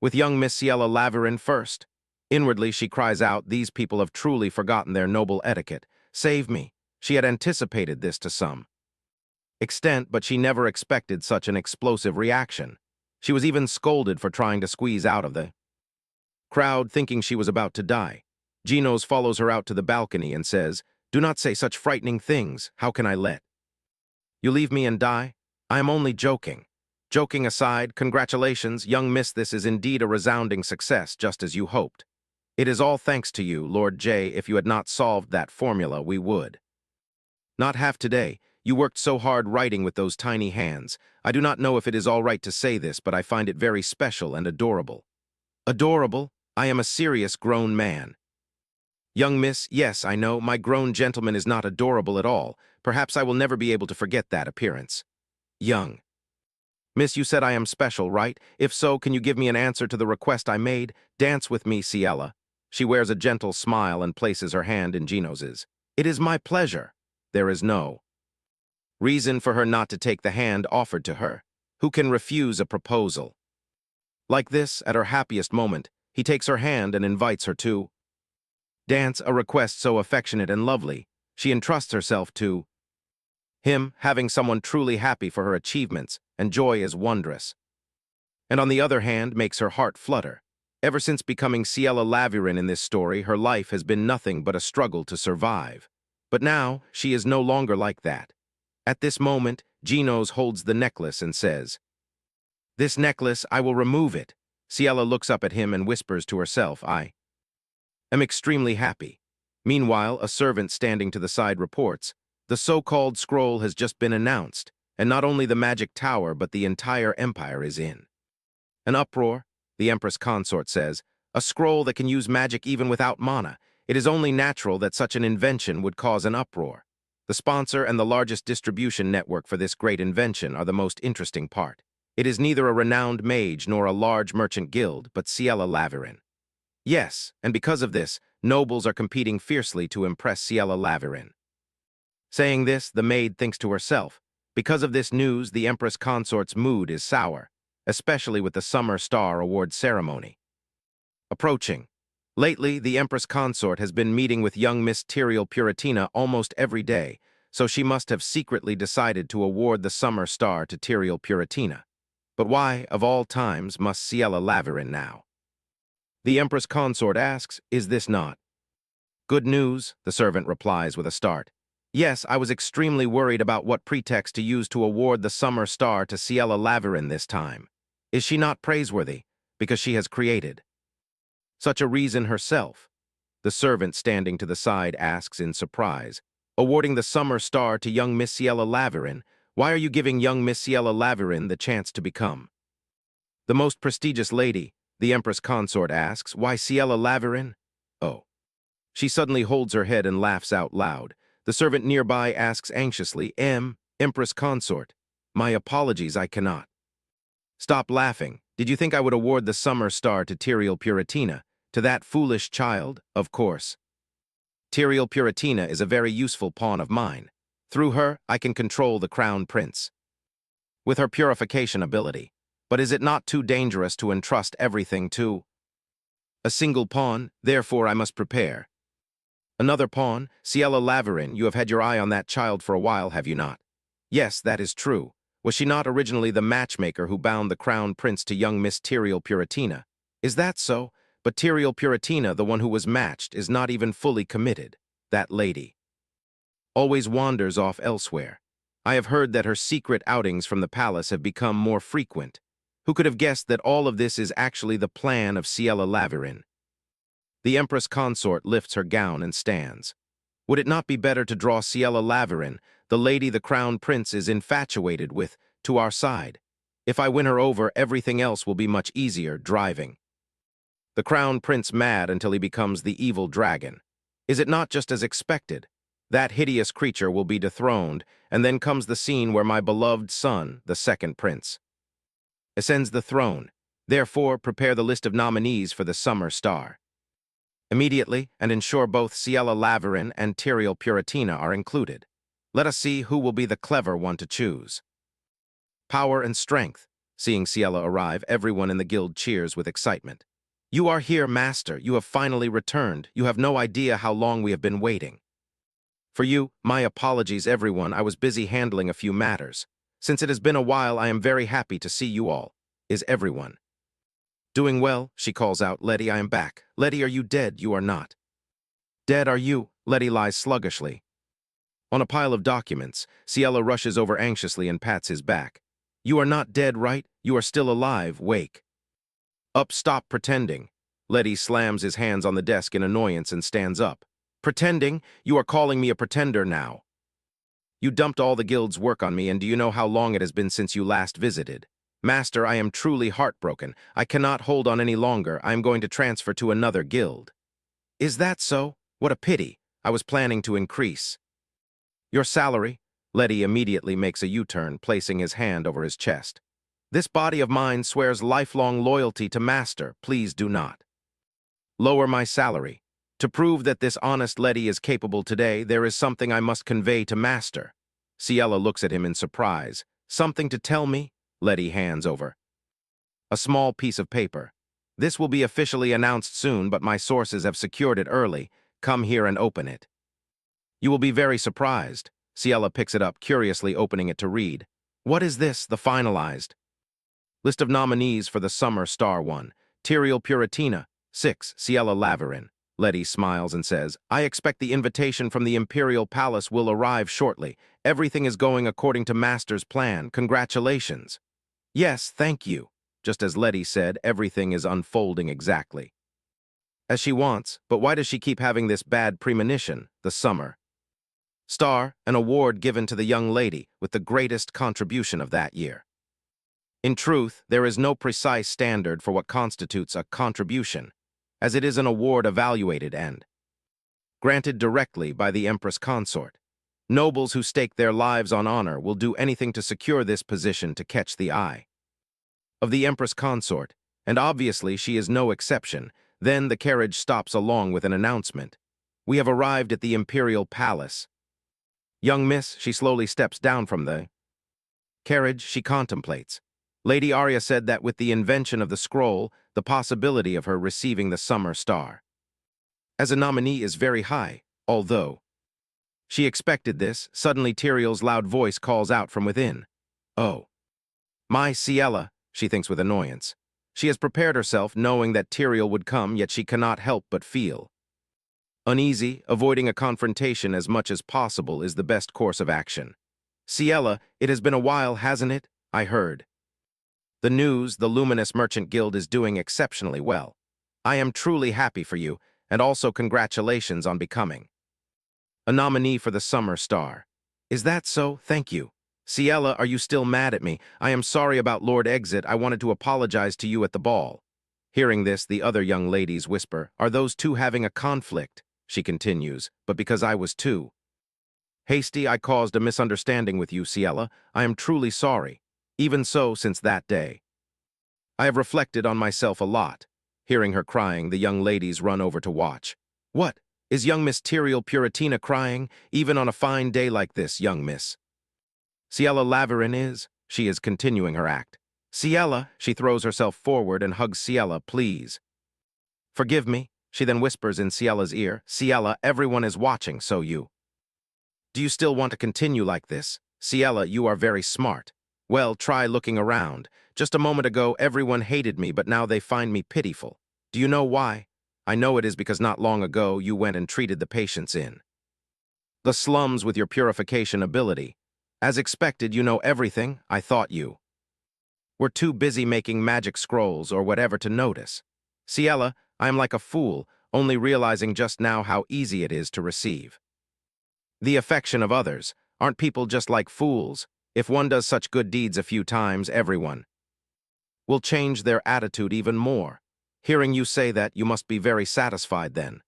With young Miss Ciela Laverin first. Inwardly, she cries out, these people have truly forgotten their noble etiquette. Save me. She had anticipated this to some extent, but she never expected such an explosive reaction. She was even scolded for trying to squeeze out of the crowd, thinking she was about to die. Ginos follows her out to the balcony and says, do not say such frightening things. How can I let you leave me and die? I am only joking. Joking aside, congratulations, young miss, this is indeed a resounding success, just as you hoped. It is all thanks to you, Lord J. If you had not solved that formula, we would not have today. You worked so hard writing with those tiny hands. I do not know if it is all right to say this, but I find it very special and adorable. Adorable? I am a serious grown man. Young miss, yes, I know, my grown gentleman is not adorable at all. Perhaps I will never be able to forget that appearance. Young Miss, you said I am special, right? If so, can you give me an answer to the request I made? Dance with me, Ciela. She wears a gentle smile and places her hand in Ginos's. It is my pleasure. There is no reason for her not to take the hand offered to her. Who can refuse a proposal? Like this, at her happiest moment, he takes her hand and invites her to dance, a request so affectionate and lovely. She entrusts herself to him, having someone truly happy for her achievements, and joy is wondrous. And on the other hand, makes her heart flutter. Ever since becoming Ciela Laverin in this story, her life has been nothing but a struggle to survive. But now, she is no longer like that. At this moment, Ginos holds the necklace and says, this necklace, I will remove it. Ciela looks up at him and whispers to herself, I am extremely happy. Meanwhile, a servant standing to the side reports, the so-called scroll has just been announced, and not only the magic tower but the entire empire is in an uproar. The Empress Consort says, a scroll that can use magic even without mana. It is only natural that such an invention would cause an uproar. The sponsor and the largest distribution network for this great invention are the most interesting part. It is neither a renowned mage nor a large merchant guild, but Ciela Laverin. Yes, and because of this, nobles are competing fiercely to impress Ciela Laverin. Saying this, the maid thinks to herself, because of this news, the Empress Consort's mood is sour, especially with the Summer Star Award ceremony approaching. Lately, the Empress Consort has been meeting with young Miss Tyrael Puratina almost every day, so she must have secretly decided to award the Summer Star to Tyrael Puratina. But why, of all times, must Ciela Laverin now? The Empress Consort asks, is this not good news? The servant replies with a start. Yes, I was extremely worried about what pretext to use to award the Summer Star to Ciela Laverin this time. Is she not praiseworthy, because she has created such a reason herself? The servant standing to the side asks in surprise, awarding the Summer Star to young Miss Ciela Laverin, why are you giving young Miss Ciela Laverin the chance to become the most prestigious lady? The Empress Consort asks, why Ciela Laverin? Oh. She suddenly holds her head and laughs out loud. The servant nearby asks anxiously, Empress Consort, my apologies, I cannot. Stop laughing. Did you think I would award the Summer Star to Tyrael Puratina? To that foolish child, of course. Tyrael Puratina is a very useful pawn of mine. Through her, I can control the Crown Prince with her purification ability. But is it not too dangerous to entrust everything to a single pawn? Therefore, I must prepare another pawn. Ciela Laverin, you have had your eye on that child for a while, have you not? Yes, that is true. Was she not originally the matchmaker who bound the Crown Prince to young Miss Tyrael Puratina? Is that so? But Tyrael Puratina, the one who was matched, is not even fully committed. That lady always wanders off elsewhere. I have heard that her secret outings from the palace have become more frequent. Who could have guessed that all of this is actually the plan of Ciela Laverin? The Empress Consort lifts her gown and stands. Would it not be better to draw Ciela Laverin, the lady the Crown Prince is infatuated with, to our side? If I win her over, everything else will be much easier driving. The Crown Prince mad until he becomes the evil dragon. Is it not just as expected? That hideous creature will be dethroned, and then comes the scene where my beloved son, the second prince, ascends the throne. Therefore, prepare the list of nominees for the Summer Star immediately, and ensure both Ciela Laverin and Tyrael Puratina are included. Let us see who will be the clever one to choose. Power and strength. Seeing Ciela arrive, everyone in the guild cheers with excitement. You are here, master. You have finally returned. You have no idea how long we have been waiting. For you, my apologies, everyone. I was busy handling a few matters. Since it has been a while, I am very happy to see you all. Is everyone doing well? She calls out. Letty, I am back. Letty, are you dead? You are not. Dead, are you? Letty lies sluggishly on a pile of documents. Ciela rushes over anxiously and pats his back. You are not dead, right? You are still alive. Wake up, stop pretending. Letty slams his hands on the desk in annoyance and stands up. Pretending? You are calling me a pretender now. You dumped all the guild's work on me, and do you know how long it has been since you last visited? Master, I am truly heartbroken. I cannot hold on any longer. I am going to transfer to another guild. Is that so? What a pity. I was planning to increase your salary. Letty immediately makes a U-turn, placing his hand over his chest. This body of mine swears lifelong loyalty to Master. Please do not lower my salary. To prove that this honest Letty is capable today, there is something I must convey to Master. Ciela looks at him in surprise. Something to tell me? Letty hands over a small piece of paper. This will be officially announced soon, but my sources have secured it early. Come here and open it. You will be very surprised. Ciela picks it up, curiously opening it to read. What is this? The finalized list of nominees for the Summer Star 1. Tyrael Puratina. 6. Ciela Laverin. Letty smiles and says, I expect the invitation from the Imperial Palace will arrive shortly. Everything is going according to Master's plan. Congratulations. Yes, thank you. Just as Letty said, everything is unfolding exactly as she wants. But why does she keep having this bad premonition? The Summer Star, an award given to the young lady with the greatest contribution of that year. In truth, there is no precise standard for what constitutes a contribution, as it is an award evaluated and granted directly by the Empress Consort. Nobles who stake their lives on honor will do anything to secure this position to catch the eye of the Empress Consort, and obviously she is no exception. Then the carriage stops along with an announcement. We have arrived at the Imperial Palace. Young miss, she slowly steps down from the carriage. She contemplates. Lady Arya said that with the invention of the scroll, the possibility of her receiving the Summer Star as a nominee is very high, although she expected this. Suddenly Tyrael's loud voice calls out from within. Oh, my Ciela, she thinks with annoyance. She has prepared herself knowing that Tyrael would come, yet she cannot help but feel uneasy. Avoiding a confrontation as much as possible is the best course of action. Ciela, it has been a while, hasn't it? I heard the news. The Luminous Merchant Guild is doing exceptionally well. I am truly happy for you, and also congratulations on becoming a nominee for the Summer Star. Is that so? Thank you. Ciela, are you still mad at me? I am sorry about Lord Exit. I wanted to apologize to you at the ball. Hearing this, the other young ladies whisper, Are those two having a conflict? She continues, but because I was too hasty, I caused a misunderstanding with you, Ciela. I am truly sorry. Even so, since that day, I have reflected on myself a lot. Hearing her crying, the young ladies run over to watch. What? Is young Miss Tyrael Puratina crying? Even on a fine day like this, young Miss Ciela Laverin is? She is continuing her act. Ciela, she throws herself forward and hugs Ciela, please. Forgive me, she then whispers in Ciela's ear. Ciela, everyone is watching, so you. Do you still want to continue like this? Ciela, you are very smart. Well, try looking around. Just a moment ago, everyone hated me, but now they find me pitiful. Do you know why? I know it is because not long ago you went and treated the patients in The slums with your purification ability. As expected, you know everything, I thought you were too busy making magic scrolls or whatever to notice. Ciela, I am like a fool, only realizing just now how easy it is to receive the affection of others. Aren't people just like fools? If one does such good deeds a few times, everyone will change their attitude even more. Hearing you say that, you must be very satisfied then.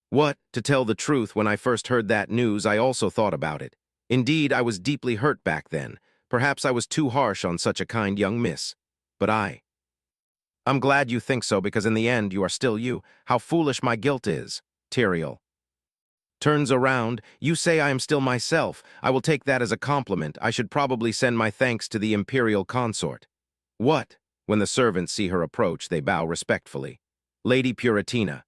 What, to tell the truth, when I first heard that news, I also thought about it. Indeed, I was deeply hurt back then. Perhaps I was too harsh on such a kind young miss. But I'm glad you think so, because in the end, you are still you. How foolish my guilt is. Tyrael turns around. You say I am still myself. I will take that as a compliment. I should probably send my thanks to the imperial consort. What? When the servants see her approach, they bow respectfully. Lady Puratina,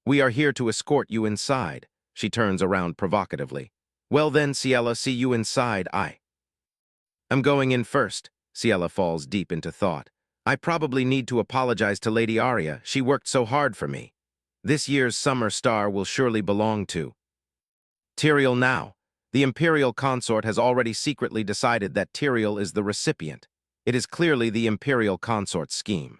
we are here to escort you inside. She turns around provocatively. Well then, Ciela, see you inside. I'm going in first. Ciela falls deep into thought. I probably need to apologize to Lady Arya. She worked so hard for me. This year's summer star will surely belong to Tyrael now. The imperial consort has already secretly decided that Tyrael is the recipient. It is clearly the imperial consort's scheme.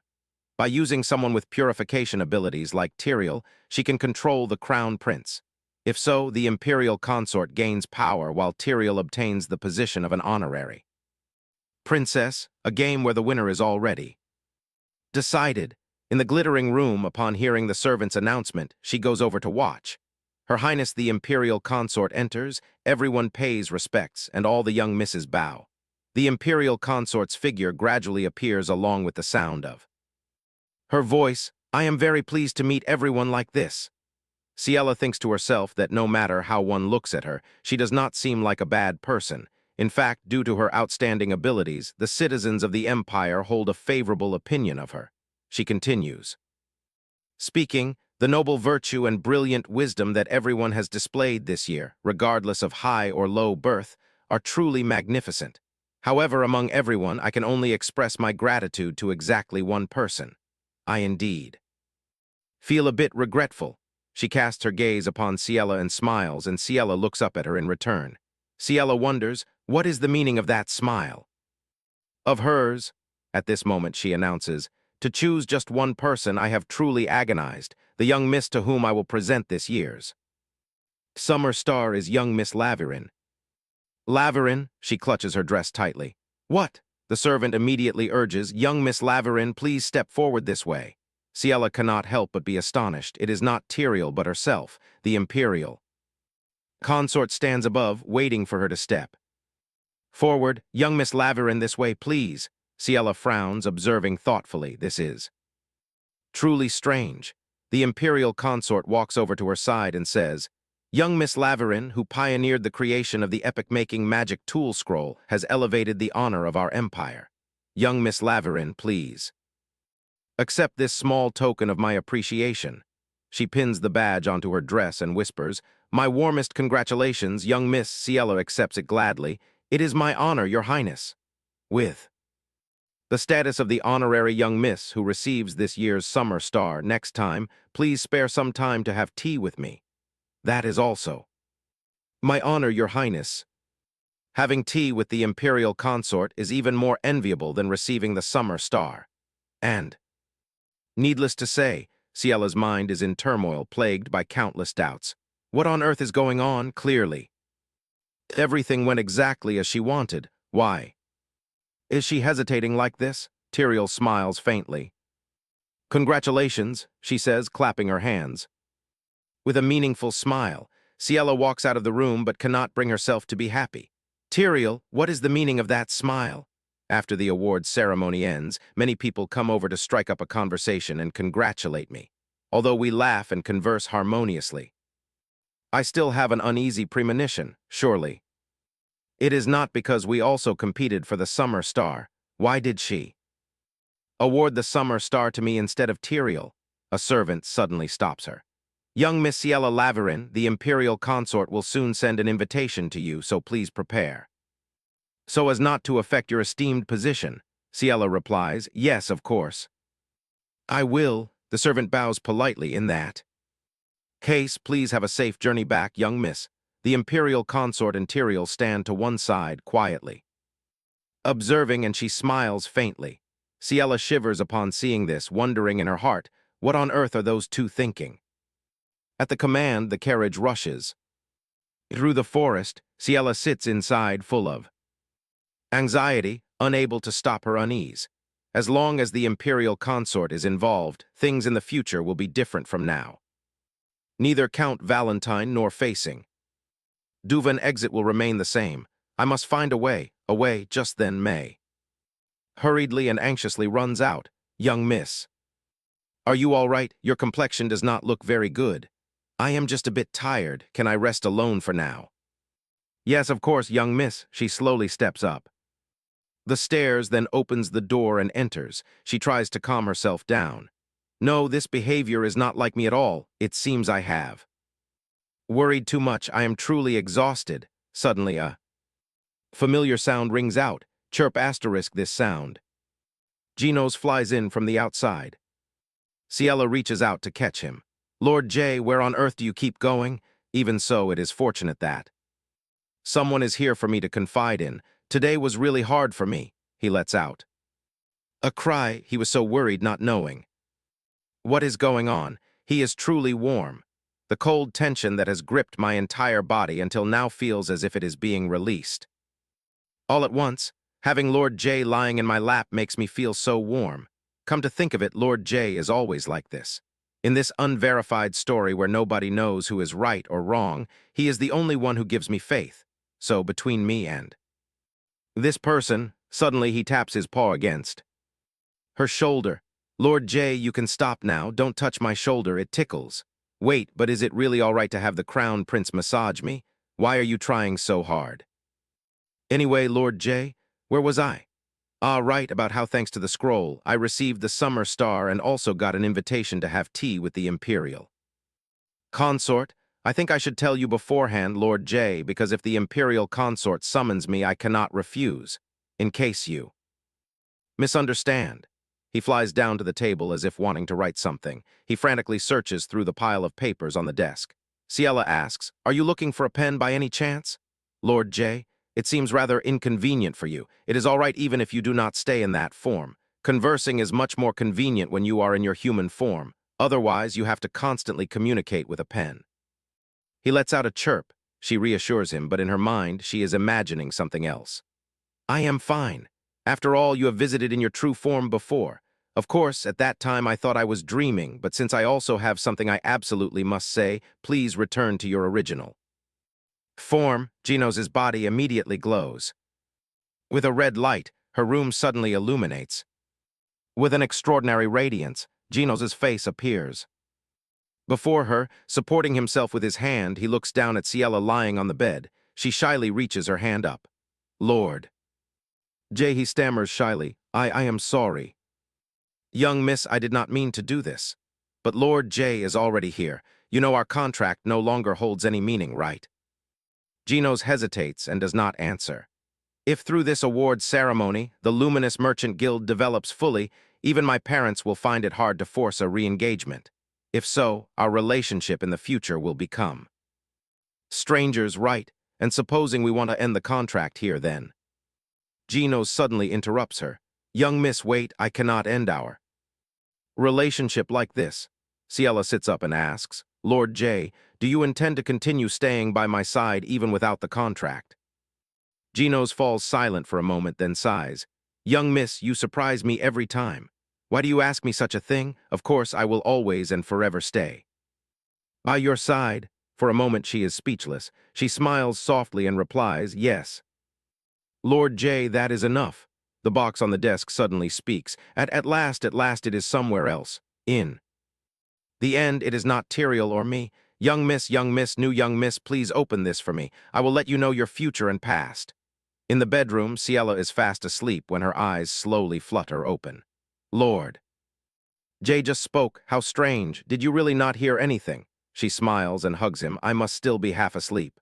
By using someone with purification abilities like Tyrael, she can control the crown prince. If so, the imperial consort gains power while Tyrael obtains the position of an honorary princess, a game where the winner is already decided. In the glittering room, upon hearing the servant's announcement, she goes over to watch. Her Highness the imperial consort enters, everyone pays respects, and all the young misses bow. The imperial consort's figure gradually appears along with the sound of her voice. I am very pleased to meet everyone like this. Ciela thinks to herself that no matter how one looks at her, she does not seem like a bad person. In fact, due to her outstanding abilities, the citizens of the Empire hold a favorable opinion of her. She continues speaking, the noble virtue and brilliant wisdom that everyone has displayed this year, regardless of high or low birth, are truly magnificent. However, among everyone, I can only express my gratitude to exactly one person. I indeed feel a bit regretful. She casts her gaze upon Ciela and smiles, and Ciela looks up at her in return. Ciela wonders, what is the meaning of that smile of hers? At this moment she announces, to choose just one person, I have truly agonized, the young miss to whom I will present this year's summer star is young Miss Laverin. Laverin, she clutches her dress tightly. What? The servant immediately urges, young Miss Laverin, please step forward this way. Ciela cannot help but be astonished. It is not Tyrael but herself, the imperial consort stands above, waiting for her to step forward. Young Miss Laverin, this way, please. Ciela frowns, observing thoughtfully. This is truly strange. The imperial consort walks over to her side and says, young Miss Laverin, who pioneered the creation of the epic-making magic tool scroll, has elevated the honor of our empire. Young Miss Laverin, please accept this small token of my appreciation. She pins the badge onto her dress and whispers, my warmest congratulations, young Miss. Ciela accepts it gladly. It is my honor, Your Highness. With the status of the honorary young miss who receives this year's summer star, next time, please spare some time to have tea with me. That is also my honor, Your Highness. Having tea with the imperial consort is even more enviable than receiving the summer star. And needless to say, Ciela's mind is in turmoil, plagued by countless doubts. What on earth is going on? Clearly everything went exactly as she wanted. Why is she hesitating like this? Tyrael smiles faintly. Congratulations, she says, clapping her hands. With a meaningful smile, Ciela walks out of the room but cannot bring herself to be happy. Tyrael, what is the meaning of that smile? After the awards ceremony ends, many people come over to strike up a conversation and congratulate me. Although we laugh and converse harmoniously, I still have an uneasy premonition, surely. It is not because we also competed for the summer star. Why did she award the summer star to me instead of Tyrael? A servant suddenly stops her. Young Miss Ciela Laverin, the imperial consort will soon send an invitation to you, so please prepare so as not to affect your esteemed position. Ciela replies, yes, of course. I will. The servant bows politely. In that case, please have a safe journey back, young miss. The imperial consort and Tyrael stand to one side quietly, observing, and she smiles faintly. Ciela shivers upon seeing this, wondering in her heart, what on earth are those two thinking? At the command, the carriage rushes. Through the forest, Ciela sits inside full of anxiety, unable to stop her unease. As long as the imperial consort is involved, things in the future will be different from now. Neither Count Valentine nor facing Duvan exit will remain the same. I must find a way just then May hurriedly and anxiously runs out. Young miss. Are you all right? Your complexion does not look very good. I am just a bit tired. Can I rest alone for now? Yes, of course, young miss. She slowly steps up the stairs, then opens the door and enters. She tries to calm herself down. No, this behavior is not like me at all. It seems I have worried too much. I am truly exhausted. Suddenly a familiar sound rings out. Chirp asterisk this sound. Genos flies in from the outside. Ciela reaches out to catch him. Lord J, where on earth do you keep going? Even so, it is fortunate that someone is here for me to confide in. Today was really hard for me, he lets out a cry. He was so worried, not knowing what is going on. He is truly warm. The cold tension that has gripped my entire body until now feels as if it is being released. All at once, having Lord J lying in my lap makes me feel so warm. Come to think of it, Lord J is always like this. In this unverified story where nobody knows who is right or wrong, he is the only one who gives me faith. So between me and this person, suddenly he taps his paw against her shoulder. Lord J, you can stop now. Don't touch my shoulder, it tickles. Wait, but is it really all right to have the Crown Prince massage me? Why are you trying so hard? Anyway, Lord J, where was I? Ah, right, about how thanks to the scroll, I received the Summer Star and also got an invitation to have tea with the Imperial Consort. I think I should tell you beforehand, Lord J, because if the Imperial Consort summons me, I cannot refuse, in case you misunderstand. He flies down to the table as if wanting to write something. He frantically searches through the pile of papers on the desk. Ciela asks, are you looking for a pen by any chance? Lord J, it seems rather inconvenient for you. It is all right even if you do not stay in that form. Conversing is much more convenient when you are in your human form. Otherwise, you have to constantly communicate with a pen. He lets out a chirp. She reassures him, but in her mind, she is imagining something else. I am fine. After all, you have visited in your true form before. Of course, at that time I thought I was dreaming, but since I also have something I absolutely must say, please return to your original form. Genos' body immediately glows. With a red light, her room suddenly illuminates. With an extraordinary radiance, Genos' face appears. Before her, supporting himself with his hand, he looks down at Ciela lying on the bed. She shyly reaches her hand up. Lord J, he stammers shyly, I am sorry. Young miss, I did not mean to do this. But Lord J is already here. You know our contract no longer holds any meaning, right? Genos hesitates and does not answer. If through this award ceremony, the Luminous Merchant Guild develops fully, even my parents will find it hard to force a re-engagement. If so, our relationship in the future will become strangers, right? And supposing we want to end the contract here then. Genos suddenly interrupts her. Young miss, wait, I cannot end our relationship like this. Ciela sits up and asks, Lord J, do you intend to continue staying by my side even without the contract? Genos falls silent for a moment, then sighs. Young miss, you surprise me every time. Why do you ask me such a thing? Of course, I will always and forever stay by your side. For a moment she is speechless. She smiles softly and replies, yes. Lord J, that is enough. The box on the desk suddenly speaks. At last it is somewhere else. In the end, it is not Tyrael or me. Young miss, new young miss, please open this for me. I will let you know your future and past. In the bedroom, Ciela is fast asleep when her eyes slowly flutter open. Lord J just spoke. How strange. Did you really not hear anything? She smiles and hugs him. I must still be half asleep.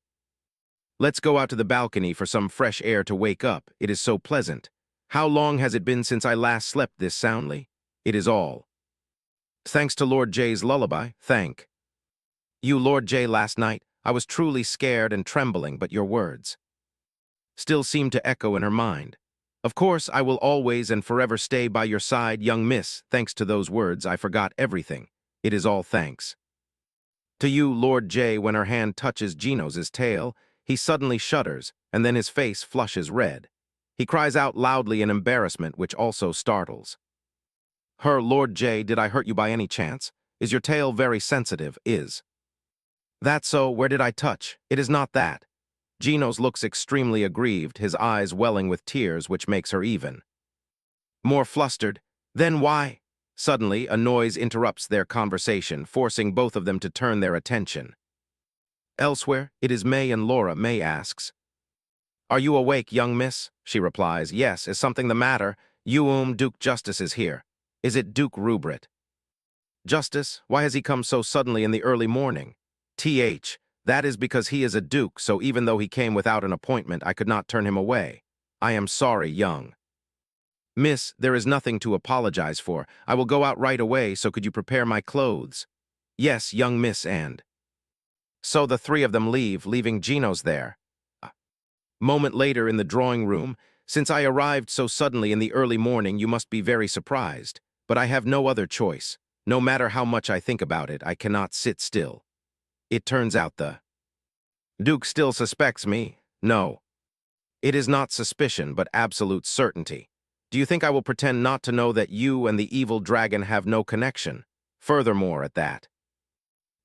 Let's go out to the balcony for some fresh air to wake up. It is so pleasant. How long has it been since I last slept this soundly? It is all thanks to Lord J's lullaby. Thank you, Lord J. Last night, I was truly scared and trembling, but your words still seemed to echo in her mind. Of course, I will always and forever stay by your side, young miss. Thanks to those words, I forgot everything. It is all thanks to you, Lord J. When her hand touches Genos's tail, he suddenly shudders, and then his face flushes red. He cries out loudly in embarrassment, which also startles her. Lord J, did I hurt you by any chance? Is your tail very sensitive? Is that so? Where did I touch? It is not that. Genos looks extremely aggrieved, his eyes welling with tears, which makes her even more flustered. Then why? Suddenly, a noise interrupts their conversation, forcing both of them to turn their attention elsewhere. It is May and Laura. May asks, "Are you awake, young miss?" She replies, "Yes. Is something the matter? Duke Justice is here." "Is it Duke Rubret?" "Justice? Why has he come so suddenly in the early morning?" That is because he is a duke, so even though he came without an appointment, I could not turn him away. I am sorry, young miss, there is nothing to apologize for. I will go out right away, so could you prepare my clothes? Yes, young miss, and so the three of them leave, leaving Genos there. A moment later in the drawing room, since I arrived so suddenly in the early morning, you must be very surprised. But I have no other choice. No matter how much I think about it, I cannot sit still. It turns out the Duke still suspects me. No. It is not suspicion, but absolute certainty. Do you think I will pretend not to know that you and the evil dragon have no connection? Furthermore, at that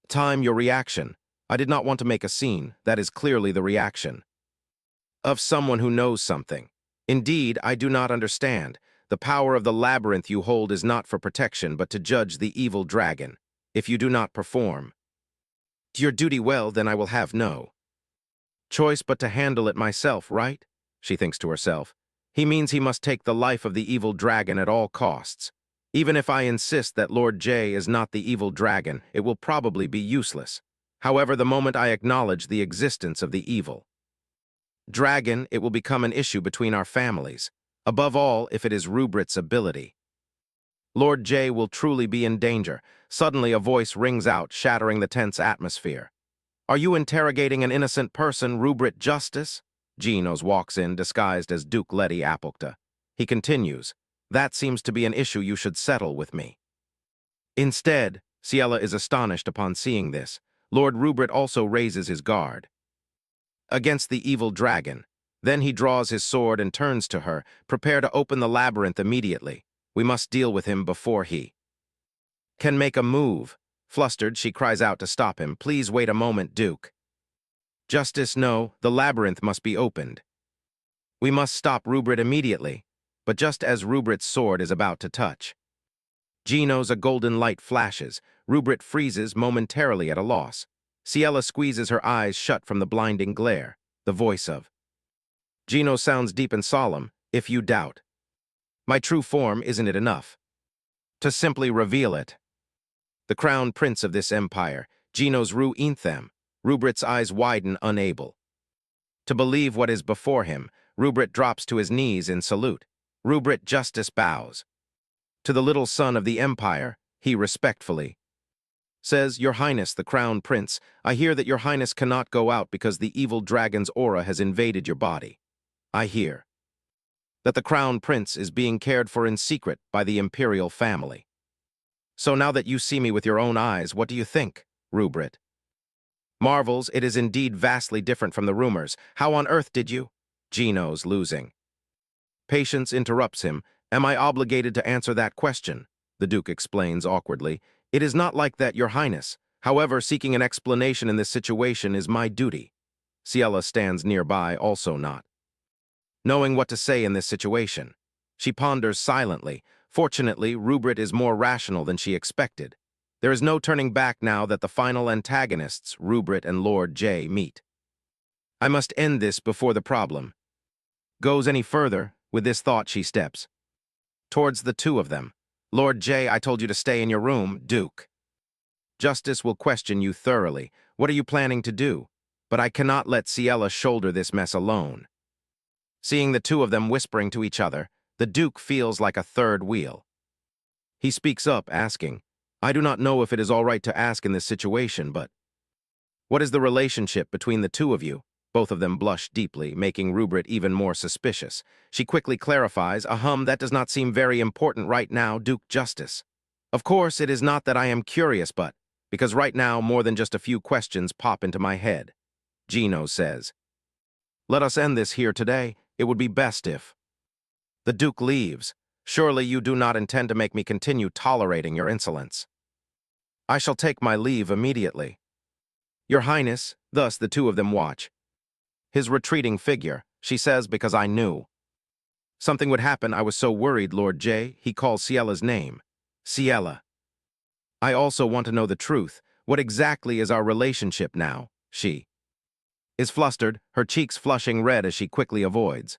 time, your reaction. I did not want to make a scene. That is clearly the reaction of someone who knows something. Indeed, I do not understand. The power of the labyrinth you hold is not for protection, but to judge the evil dragon. If you do not perform your duty well, then I will have no choice but to handle it myself, right? She thinks to herself. He means he must take the life of the evil dragon at all costs. Even if I insist that Lord J is not the evil dragon, it will probably be useless. However, the moment I acknowledge the existence of the evil dragon, it will become an issue between our families. Above all, if it is Rubret's ability. Lord J will truly be in danger. Suddenly a voice rings out, shattering the tense atmosphere. Are you interrogating an innocent person, Rubret Justice? Genos walks in, disguised as Duke Letty Applecta. He continues, that seems to be an issue you should settle with me. Instead, Ciela is astonished upon seeing this. Lord Rubret also raises his guard against the evil dragon. Then he draws his sword and turns to her. Prepare to open the labyrinth immediately. We must deal with him before he can make a move. Flustered, she cries out to stop him. Please wait a moment, Duke. Justice, no, the labyrinth must be opened. We must stop Rubret immediately. But just as Rubret's sword is about to touch Genos, a golden light flashes. Rubret freezes, momentarily at a loss. Ciela squeezes her eyes shut from the blinding glare. The voice of Genos sounds deep and solemn. If you doubt my true form, isn't it enough to simply reveal it? The crown prince of this empire, Genos Ru Inthem. Rubret's eyes widen, unable to believe what is before him. Rubret drops to his knees in salute. Rubret Justice bows to the little son of the empire. He respectfully says, Your Highness, the crown prince, I hear that your highness cannot go out because the evil dragon's aura has invaded your body. I hear that the crown prince is being cared for in secret by the imperial family. So now that you see me with your own eyes, what do you think, Rubret? Marvels, it is indeed vastly different from the rumors. How on earth did you? Genos, losing patience, interrupts him. Am I obligated to answer that question? The Duke explains awkwardly. It is not like that, your highness. However, seeking an explanation in this situation is my duty. Ciela stands nearby, also not knowing what to say in this situation. She ponders silently. Fortunately, Rubret is more rational than she expected. There is no turning back now that the final antagonists, Rubret and Lord J, meet. I must end this before the problem goes any further. With this thought, she steps towards the two of them. Lord J, I told you to stay in your room, Duke. Justice will question you thoroughly. What are you planning to do? But I cannot let Ciela shoulder this mess alone. Seeing the two of them whispering to each other, the Duke feels like a third wheel. He speaks up, asking, I do not know if it is all right to ask in this situation, but What is the relationship between the two of you? Both of them blush deeply, making Rubrit even more suspicious. She quickly clarifies, that does not seem very important right now, Duke Justice. Of course, it is not that I am curious, but because right now more than just a few questions pop into my head. Gino says, let us end this here today. It would be best if... The Duke leaves. Surely you do not intend to make me continue tolerating your insolence. I shall take my leave immediately. Your Highness, thus the two of them watch. His retreating figure, she says, because I knew. Something would happen. I was so worried, Lord J. He calls Ciella's name. Ciella. I also want to know the truth. What exactly is our relationship now? She is flustered, her cheeks flushing red as she quickly avoids.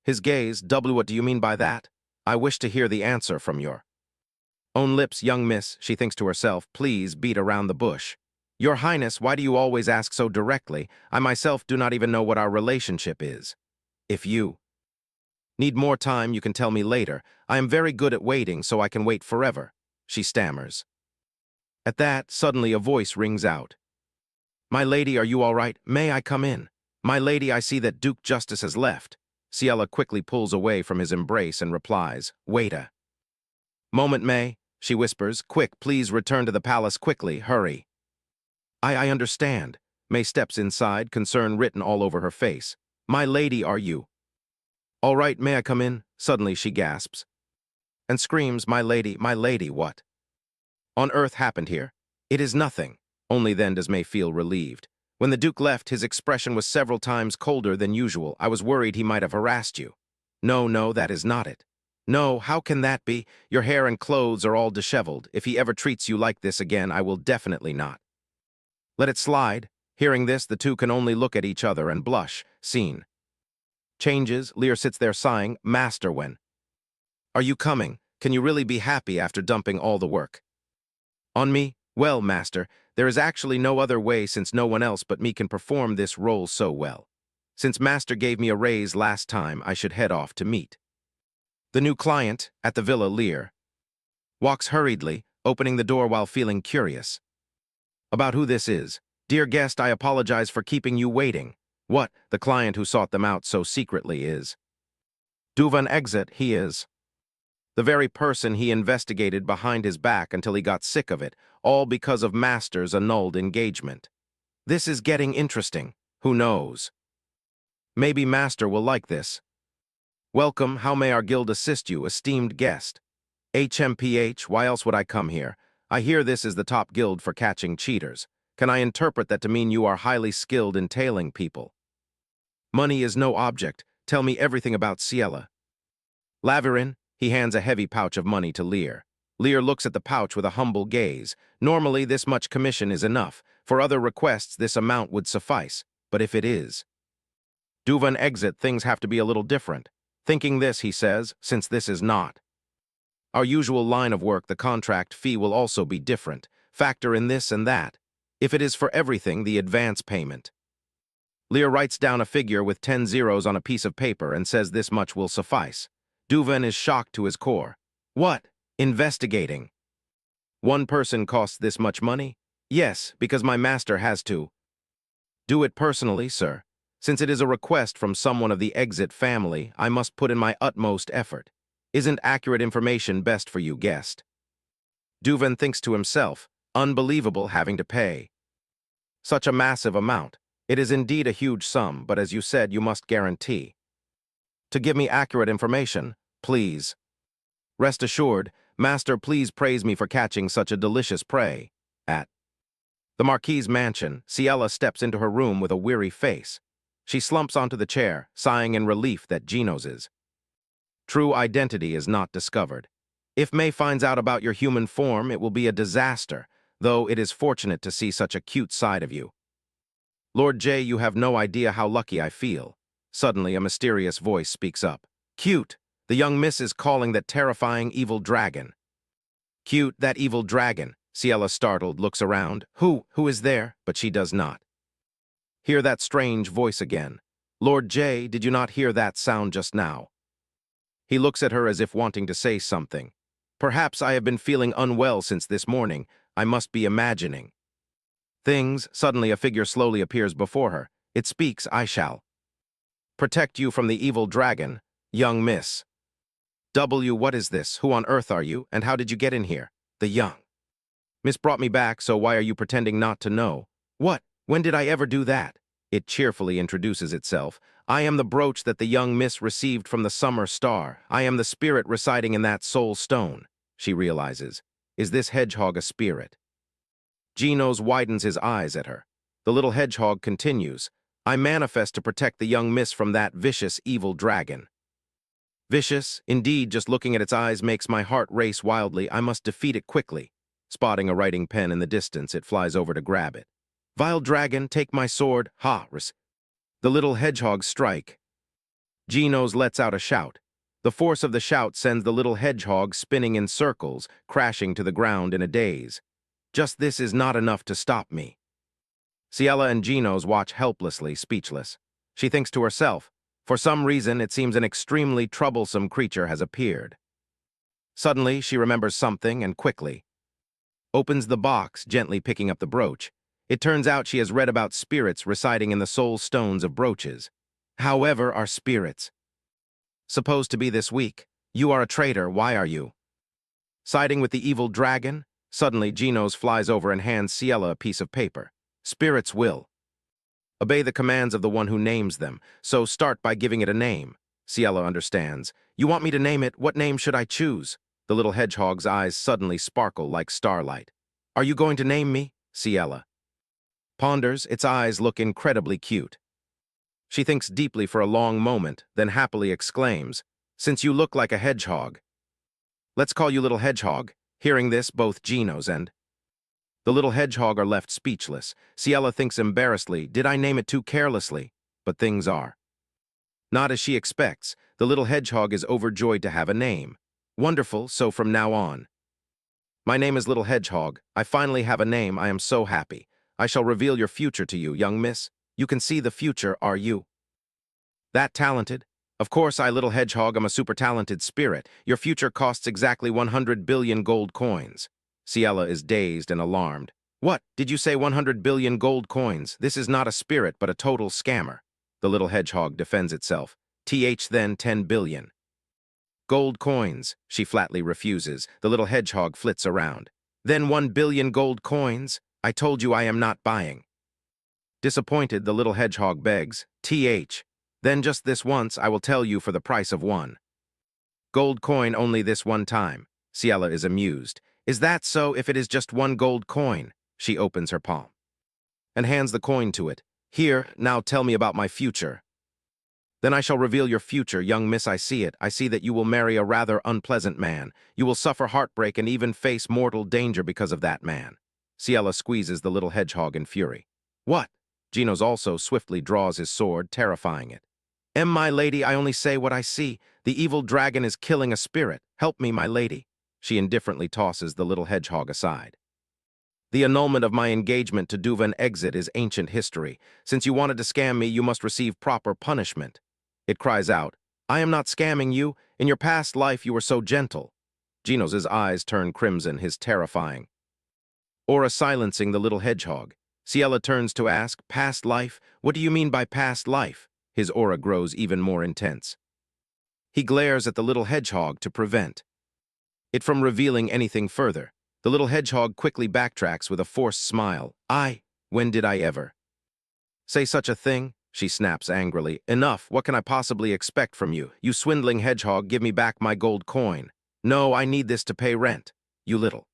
His gaze, what do you mean by that? I wish to hear the answer from your own lips, young miss, she thinks to herself. Please beat around the bush. Your Highness, why do you always ask so directly? I myself do not even know what our relationship is. If you need more time, you can tell me later. I am very good at waiting, so I can wait forever, she stammers. At that, suddenly a voice rings out. My lady, are you all right? May I come in? My lady, I see that Duke Justice has left. Ciella quickly pulls away from his embrace and replies, wait a moment, May, she whispers. Quick, please return to the palace quickly, hurry. I understand. May steps inside, concern written all over her face. My lady, are you all right? May I come in? Suddenly she gasps and screams, my lady, what on earth happened here? It is nothing. Only then does May feel relieved. When the Duke left, his expression was several times colder than usual. I was worried he might have harassed you. No, that is not it. No, how can that be? Your hair and clothes are all disheveled. If he ever treats you like this again, I will definitely not let it slide. Hearing this, the two can only look at each other and blush. Scene changes. Lear sits there sighing. Master, when are you coming? Can you really be happy after dumping all the work on me? Well, Master, there is actually no other way since no one else but me can perform this role so well. Since Master gave me a raise last time, I should head off to meet the new client at the Villa. Lear walks hurriedly, opening the door while feeling curious about who this is. Dear guest, I apologize for keeping you waiting. What? The client who sought them out so secretly is Duvan Exit. He is the very person he investigated behind his back until he got sick of it, all because of Master's annulled engagement. This is getting interesting. Who knows? Maybe Master will like this. Welcome, how may our guild assist you, esteemed guest? HMPH, why else would I come here? I hear this is the top guild for catching cheaters. Can I interpret that to mean you are highly skilled in tailing people? Money is no object. Tell me everything about Ciella. Laverin, he hands a heavy pouch of money to Lear. Lear looks at the pouch with a humble gaze. Normally, this much commission is enough. For other requests, this amount would suffice. But if it is Duvan Exit, things have to be a little different. Thinking this, he says, since this is not our usual line of work, the contract fee will also be different. Factor in this and that. If it is for everything, the advance payment. Lear writes down a figure with 10 zeros on a piece of paper and says this much will suffice. Duvan is shocked to his core. What? Investigating. One person costs this much money? Yes, because my master has to do it personally, sir. Since it is a request from someone of the Exit family, I must put in my utmost effort. Isn't accurate information best for you, guest? Duvan thinks to himself, unbelievable having to pay such a massive amount. It is indeed a huge sum, but as you said, you must guarantee to give me accurate information, please. Rest assured, Master, please praise me for catching such a delicious prey. At the Marquis's mansion, Ciella steps into her room with a weary face. She slumps onto the chair, sighing in relief that Gino's true identity is not discovered. If May finds out about your human form, it will be a disaster, though it is fortunate to see such a cute side of you. Lord J, you have no idea how lucky I feel. Suddenly, a mysterious voice speaks up. Cute, the young miss is calling that terrifying evil dragon. Cute, that evil dragon. Ciella, startled, looks around. Who is there? But she does not hear that strange voice again. Lord J, did you not hear that sound just now? He looks at her as if wanting to say something. Perhaps I have been feeling unwell since this morning. I must be imagining Suddenly a figure slowly appears before her. It speaks, I shall protect you from the evil dragon, young miss. What is this? Who on earth are you, and how did you get in here? The young miss brought me back, so why are you pretending not to know? What? When did I ever do that? It cheerfully introduces itself. I am the brooch that the young miss received from the summer star. I am the spirit residing in that soul stone. She realizes. Is this hedgehog a spirit? Genos widens his eyes at her. The little hedgehog continues. I manifest to protect the young miss from that vicious, evil dragon. Vicious, indeed, just looking at its eyes makes my heart race wildly. I must defeat it quickly. Spotting a writing pen in the distance, it flies over to grab it. Vile dragon, take my sword. Ha! The little hedgehogs strike. Genos lets out a shout. The force of the shout sends the little hedgehog spinning in circles, crashing to the ground in a daze. Just this is not enough to stop me. Ciela and Genos watch helplessly, speechless. She thinks to herself, for some reason it seems an extremely troublesome creature has appeared. Suddenly she remembers something and quickly opens the box, gently picking up the brooch. It turns out she has read about spirits residing in the soul stones of brooches. However, are spirits supposed to be this weak? You are a traitor, why are you siding with the evil dragon? Suddenly, Genos flies over and hands Ciela a piece of paper. Spirits will obey the commands of the one who names them, so start by giving it a name. Ciela understands. You want me to name it? What name should I choose? The little hedgehog's eyes suddenly sparkle like starlight. Are you going to name me? Ciela ponders, its eyes look incredibly cute. She thinks deeply for a long moment, then happily exclaims, since you look like a hedgehog, let's call you Little Hedgehog. Hearing this, both Genos and the little hedgehog are left speechless. Ciela thinks embarrassedly, did I name it too carelessly? But things are not as she expects. The little hedgehog is overjoyed to have a name. Wonderful, so from now on. My name is Little Hedgehog. I finally have a name. I am so happy. I shall reveal your future to you, young miss. You can see the future, are you that talented? Of course, I, Little Hedgehog, am a super talented spirit. Your future costs exactly 100 billion gold coins. Ciela is dazed and alarmed. What? Did you say 100 billion gold coins? This is not a spirit, but a total scammer. The little hedgehog defends itself. Then 10 billion. Gold coins, she flatly refuses. The little hedgehog flits around. Then 1 billion gold coins? I told you I am not buying. Disappointed, the little hedgehog begs. Then just this once, I will tell you for the price of one gold coin only this one time. Ciela is amused. Is that so? If it is just one gold coin? She opens her palm and hands the coin to it. Here, now tell me about my future. Then I shall reveal your future, young miss. I see it. I see that you will marry a rather unpleasant man. You will suffer heartbreak and even face mortal danger because of that man. Ciela squeezes the little hedgehog in fury. What? Genos also swiftly draws his sword, terrifying it. My lady, I only say what I see. The evil dragon is killing a spirit. Help me, my lady. She indifferently tosses the little hedgehog aside. The annulment of my engagement to Duvan Exit is ancient history. Since you wanted to scam me, you must receive proper punishment. It cries out, I am not scamming you. In your past life, you were so gentle. Genos' eyes turn crimson, his terrifying aura silencing the little hedgehog. Ciela turns to ask, past life? What do you mean by past life? His aura grows even more intense. He glares at the little hedgehog to prevent it from revealing anything further. The little hedgehog quickly backtracks with a forced smile. When did I ever say such a thing? She snaps angrily. Enough, what can I possibly expect from you? You swindling hedgehog, give me back my gold coin. No, I need this to pay rent. You little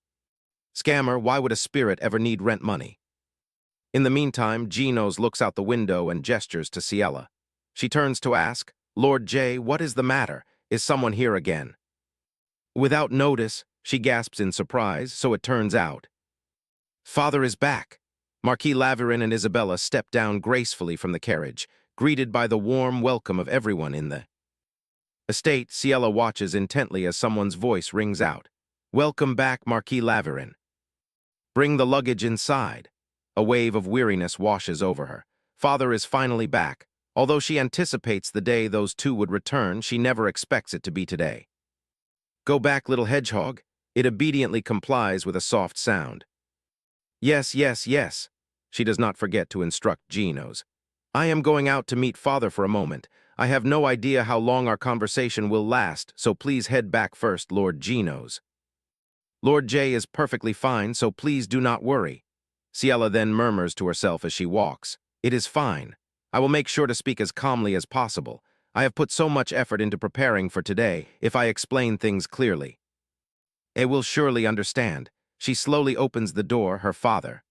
scammer, why would a spirit ever need rent money? In the meantime, Genos looks out the window and gestures to Ciela. She turns to ask, Lord J, what is the matter? Is someone here again? Without notice, she gasps in surprise, so it turns out Father is back. Marquis Laverin and Isabella step down gracefully from the carriage, greeted by the warm welcome of everyone in the estate. Ciela watches intently as someone's voice rings out. Welcome back, Marquis Laverin. Bring the luggage inside. A wave of weariness washes over her. Father is finally back. Although she anticipates the day those two would return, she never expects it to be today. Go back, little hedgehog. It obediently complies with a soft sound. Yes, yes, yes. She does not forget to instruct Genos. I am going out to meet father for a moment. I have no idea how long our conversation will last, so please head back first, Lord Genos. Lord J is perfectly fine, so please do not worry. Ciela then murmurs to herself as she walks. It is fine. I will make sure to speak as calmly as possible. I have put so much effort into preparing for today. If I explain things clearly, they will surely understand. She slowly opens the door. Her father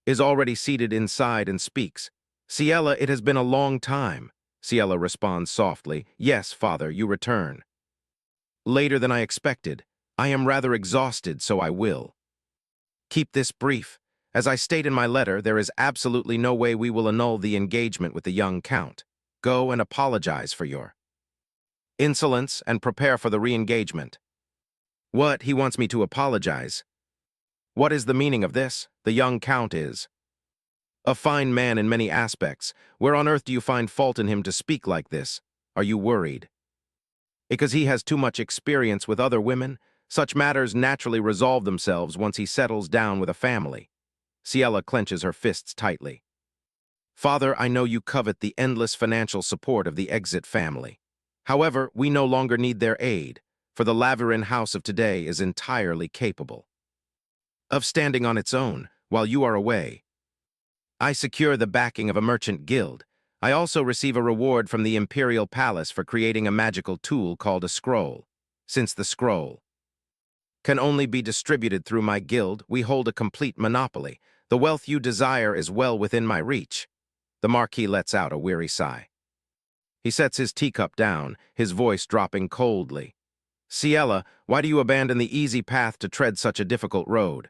is already seated inside and speaks. Ciela, it has been a long time. Ciela responds softly. Yes, father, you return. Later than I expected. I am rather exhausted, so I will keep this brief. As I state in my letter, there is absolutely no way we will annul the engagement with the young count. Go and apologize for your insolence and prepare for the re-engagement. What? He wants me to apologize? What is the meaning of this? The young count is a fine man in many aspects. Where on earth do you find fault in him to speak like this? Are you worried? Because he has too much experience with other women? Such matters naturally resolve themselves once he settles down with a family. Ciela clenches her fists tightly. Father, I know you covet the endless financial support of the Exit family. However, we no longer need their aid, for the Laverin house of today is entirely capable of standing on its own while you are away. I secure the backing of a merchant guild. I also receive a reward from the Imperial Palace for creating a magical tool called a scroll. Since the scroll can only be distributed through my guild, we hold a complete monopoly. The wealth you desire is well within my reach. The Marquis lets out a weary sigh. He sets his teacup down, his voice dropping coldly. Ciela, why do you abandon the easy path to tread such a difficult road?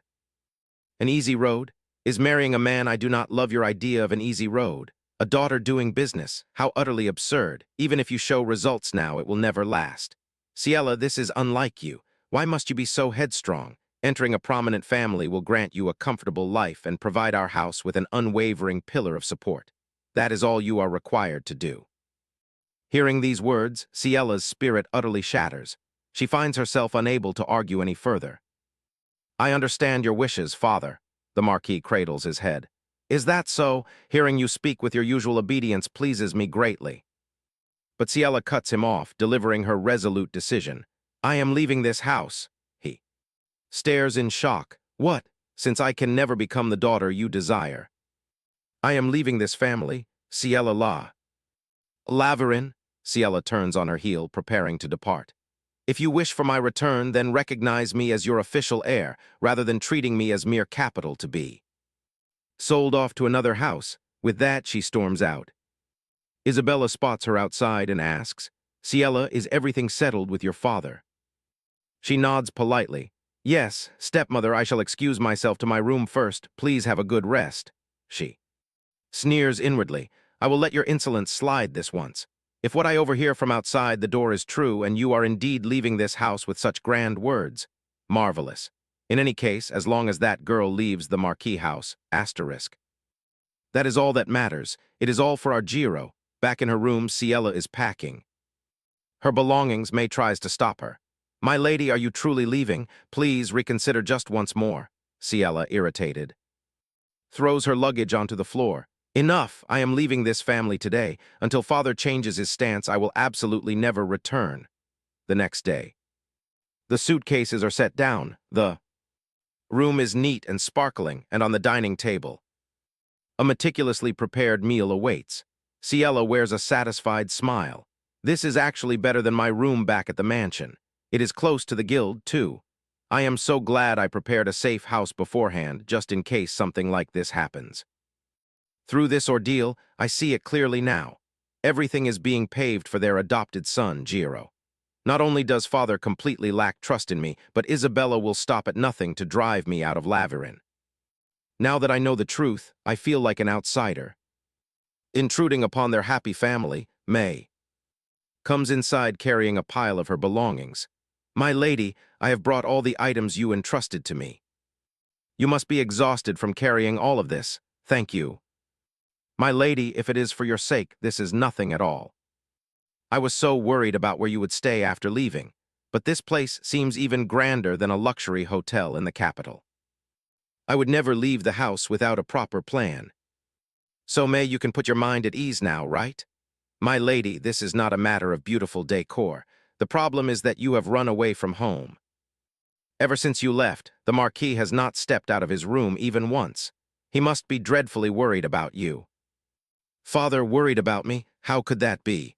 An easy road? Is marrying a man I do not love your idea of an easy road? A daughter doing business? How utterly absurd. Even if you show results now, it will never last. Ciela, this is unlike you. Why must you be so headstrong? Entering a prominent family will grant you a comfortable life and provide our house with an unwavering pillar of support. That is all you are required to do. Hearing these words, Ciela's spirit utterly shatters. She finds herself unable to argue any further. I understand your wishes, father. The Marquis cradles his head. Is that so? Hearing you speak with your usual obedience pleases me greatly. But Ciela cuts him off, delivering her resolute decision. I am leaving this house. He stares in shock. What? Since I can never become the daughter you desire. I am leaving this family. Ciela la. Laverin. Ciela turns on her heel, preparing to depart. If you wish for my return, then recognize me as your official heir, rather than treating me as mere capital to be sold off to another house. With that, she storms out. Isabella spots her outside and asks, Ciela, is everything settled with your father? She nods politely. Yes, stepmother, I shall excuse myself to my room first. Please have a good rest. She sneers inwardly. I will let your insolence slide this once. If what I overhear from outside the door is true and you are indeed leaving this house with such grand words, marvelous. In any case, as long as that girl leaves the Marquis house, asterisk. That is all that matters. It is all for our Jiro. Back in her room, Ciela is packing. Her belongings. May tries to stop her. My lady, are you truly leaving? Please reconsider just once more. Ciela, irritated, throws her luggage onto the floor. Enough! I am leaving this family today. Until father changes his stance, I will absolutely never return. The next day. The suitcases are set down. The room is neat and sparkling, and on the dining table, a meticulously prepared meal awaits. Ciela wears a satisfied smile. This is actually better than my room back at the mansion. It is close to the guild, too. I am so glad I prepared a safe house beforehand, just in case something like this happens. Through this ordeal, I see it clearly now. Everything is being paved for their adopted son, Jiro. Not only does father completely lack trust in me, but Isabella will stop at nothing to drive me out of Laverin. Now that I know the truth, I feel like an outsider. Intruding upon their happy family, May comes inside carrying a pile of her belongings. My lady, I have brought all the items you entrusted to me. You must be exhausted from carrying all of this. Thank you. My lady, if it is for your sake, this is nothing at all. I was so worried about where you would stay after leaving, but this place seems even grander than a luxury hotel in the capital. I would never leave the house without a proper plan. So, May, you can put your mind at ease now, right? My lady, this is not a matter of beautiful decor. The problem is that you have run away from home. Ever since you left, the Marquis has not stepped out of his room even once. He must be dreadfully worried about you. Father worried about me? How could that be?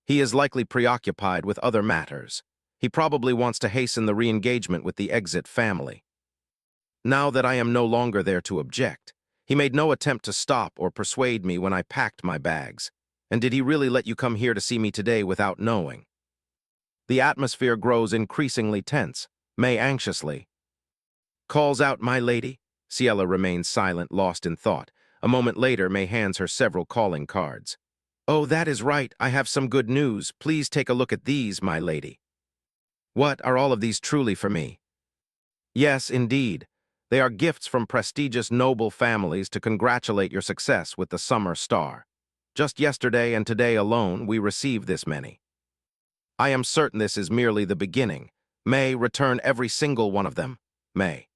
He is likely preoccupied with other matters. He probably wants to hasten the re-engagement with the exit family. Now that I am no longer there to object, he made no attempt to stop or persuade me when I packed my bags. And did he really let you come here to see me today without knowing? The atmosphere grows increasingly tense. May anxiously calls out, "My lady." Ciela remains silent, lost in thought. A moment later, May hands her several calling cards. "Oh, that is right. I have some good news. Please take a look at these, my lady." "What, are all of these truly for me?" "Yes, indeed. They are gifts from prestigious noble families to congratulate your success with the Summer Star. Just yesterday and today alone, we received this many. I am certain this is merely the beginning. May return every single one of them." May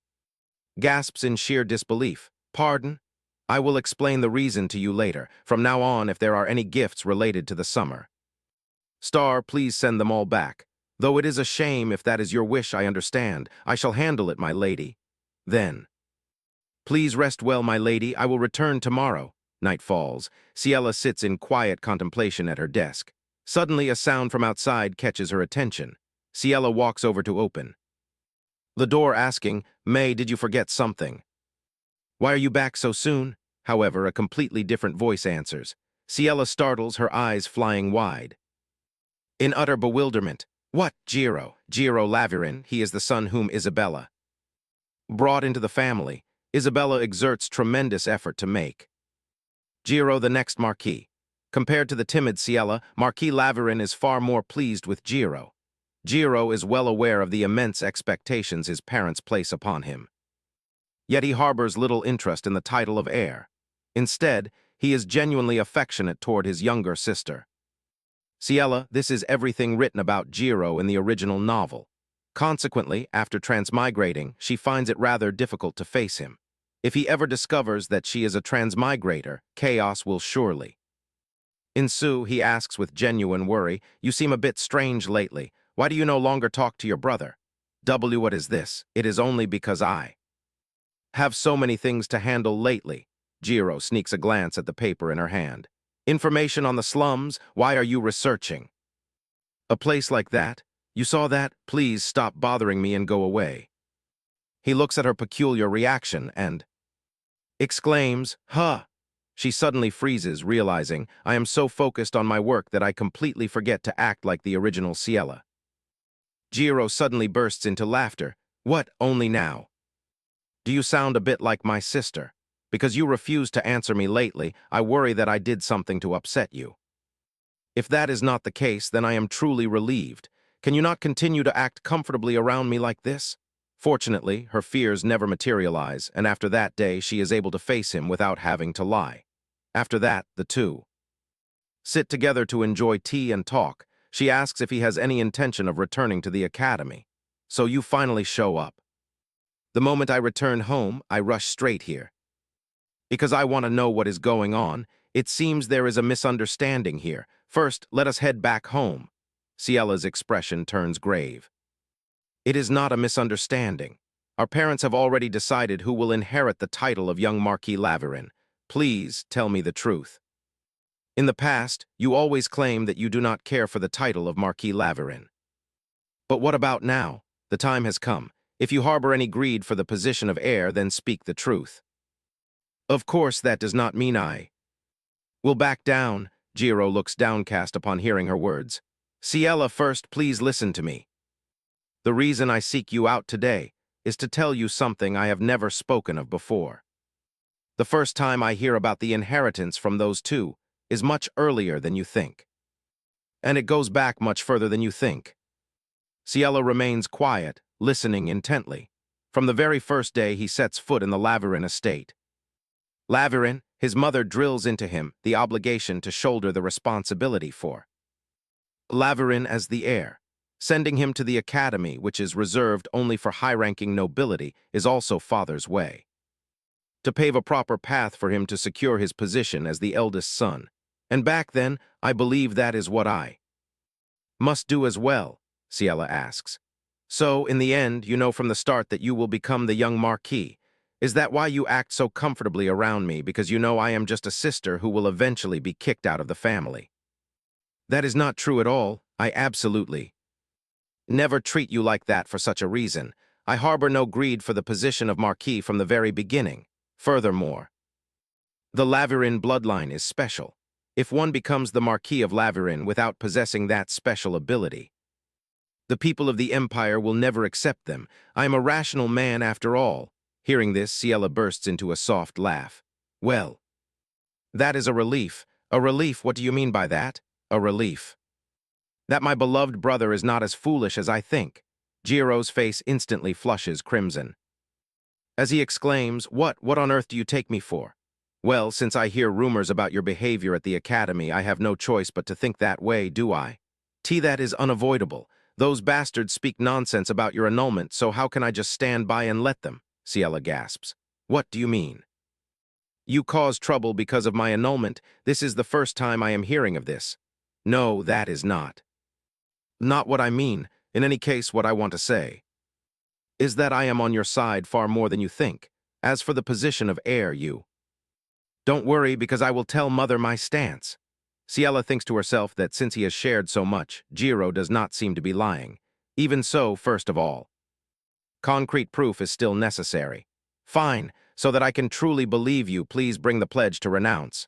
gasps in sheer disbelief. "Pardon? I will explain the reason to you later. From now on, if there are any gifts related to the summer Star, please send them all back. Though it is a shame, if that is your wish, I understand. I shall handle it, my lady." Then, "Please rest well, my lady. I will return tomorrow." Night falls. Ciela sits in quiet contemplation at her desk. Suddenly, a sound from outside catches her attention. Ciela walks over to open the door, asking, "May, did you forget something?" "Why are you back so soon?" However, a completely different voice answers. Ciela startles, her eyes flying wide. In utter bewilderment, "What, Giro? Giro Laverin, he is the son whom Isabella brought into the family. Isabella exerts tremendous effort to make Giro the next Marquis. Compared to the timid Ciela, Marquis Laverin is far more pleased with Giro. Giro is well aware of the immense expectations his parents place upon him. Yet he harbors little interest in the title of heir. Instead, he is genuinely affectionate toward his younger sister. Ciela, this is everything written about Giro in the original novel. Consequently, after transmigrating, she finds it rather difficult to face him. If he ever discovers that she is a transmigrator, chaos will surely ensue. He asks with genuine worry, "You seem a bit strange lately. Why do you no longer talk to your brother?" What is this? It is only because I have so many things to handle lately." Giro sneaks a glance at the paper in her hand. "Information on the slums? Why are you researching a place like that? You saw that? Please stop bothering me and go away." He looks at her peculiar reaction and exclaims, "Huh!" She suddenly freezes, realizing, I am so focused on my work that I completely forget to act like the original Ciela. Giro suddenly bursts into laughter. "What, only now? Do you sound a bit like my sister? Because you refused to answer me lately, I worry that I did something to upset you. If that is not the case, then I am truly relieved. Can you not continue to act comfortably around me like this?" Fortunately, her fears never materialize, and after that day, she is able to face him without having to lie. After that, the two sit together to enjoy tea and talk. She asks if he has any intention of returning to the academy. "So you finally show up." "The moment I return home, I rush straight here. Because I want to know what is going on. It seems there is a misunderstanding here. First, let us head back home." Ciela's expression turns grave. "It is not a misunderstanding. Our parents have already decided who will inherit the title of young Marquis Laverin. Please tell me the truth. In the past, you always claim that you do not care for the title of Marquis Laverin. But what about now? The time has come. If you harbor any greed for the position of heir, then speak the truth." "Of course, that does not mean I will back down." Giro looks downcast upon hearing her words. "Ciela, first, please listen to me. The reason I seek you out today is to tell you something I have never spoken of before. The first time I hear about the inheritance from those two is much earlier than you think. And it goes back much further than you think." Ciela remains quiet, listening intently. From the very first day he sets foot in the Laverin estate, Laverin, his mother drills into him the obligation to shoulder the responsibility for Laverin as the heir. Sending him to the academy, which is reserved only for high-ranking nobility, is also father's way. To pave a proper path for him to secure his position as the eldest son. And back then, I believe that is what I must do as well, Ciela asks. So, in the end, you know from the start that you will become the young Marquis. Is that why you act so comfortably around me, because you know I am just a sister who will eventually be kicked out of the family? That is not true at all. I absolutely never treat you like that for such a reason. I harbor no greed for the position of Marquis from the very beginning. Furthermore, the Laverin bloodline is special. If one becomes the Marquis of Laverin without possessing that special ability, the people of the Empire will never accept them. I am a rational man after all. Hearing this, Ciela bursts into a soft laugh. Well, that is a relief. A relief, what do you mean by that? A relief. That my beloved brother is not as foolish as I think. Jiro's face instantly flushes crimson. As he exclaims, What on earth do you take me for? Well, since I hear rumors about your behavior at the academy, I have no choice but to think that way, do I? That is unavoidable. Those bastards speak nonsense about your annulment, so how can I just stand by and let them? Ciela gasps. What do you mean? You caused trouble because of my annulment. This is the first time I am hearing of this. No, that is not. Not what I mean. In any case, what I want to say is that I am on your side far more than you think. As for the position of heir, you don't worry, because I will tell Mother my stance. Ciela thinks to herself that since he has shared so much, Jiro does not seem to be lying. Even so, first of all, concrete proof is still necessary. Fine, so that I can truly believe you, please bring the pledge to renounce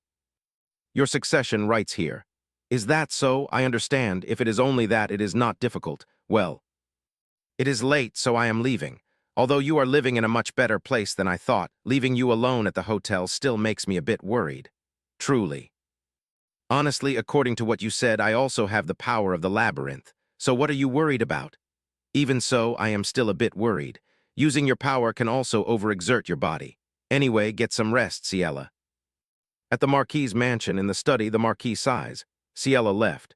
your succession rights here. Is that so? I understand. If it is only that, it is not difficult. Well, it is late, so I am leaving. Although you are living in a much better place than I thought, leaving you alone at the hotel still makes me a bit worried. Truly. Honestly, according to what you said, I also have the power of the labyrinth. So what are you worried about? Even so, I am still a bit worried. Using your power can also overexert your body. Anyway, get some rest, Ciela. At the Marquis's mansion in the study, the Marquis sighs. Ciela left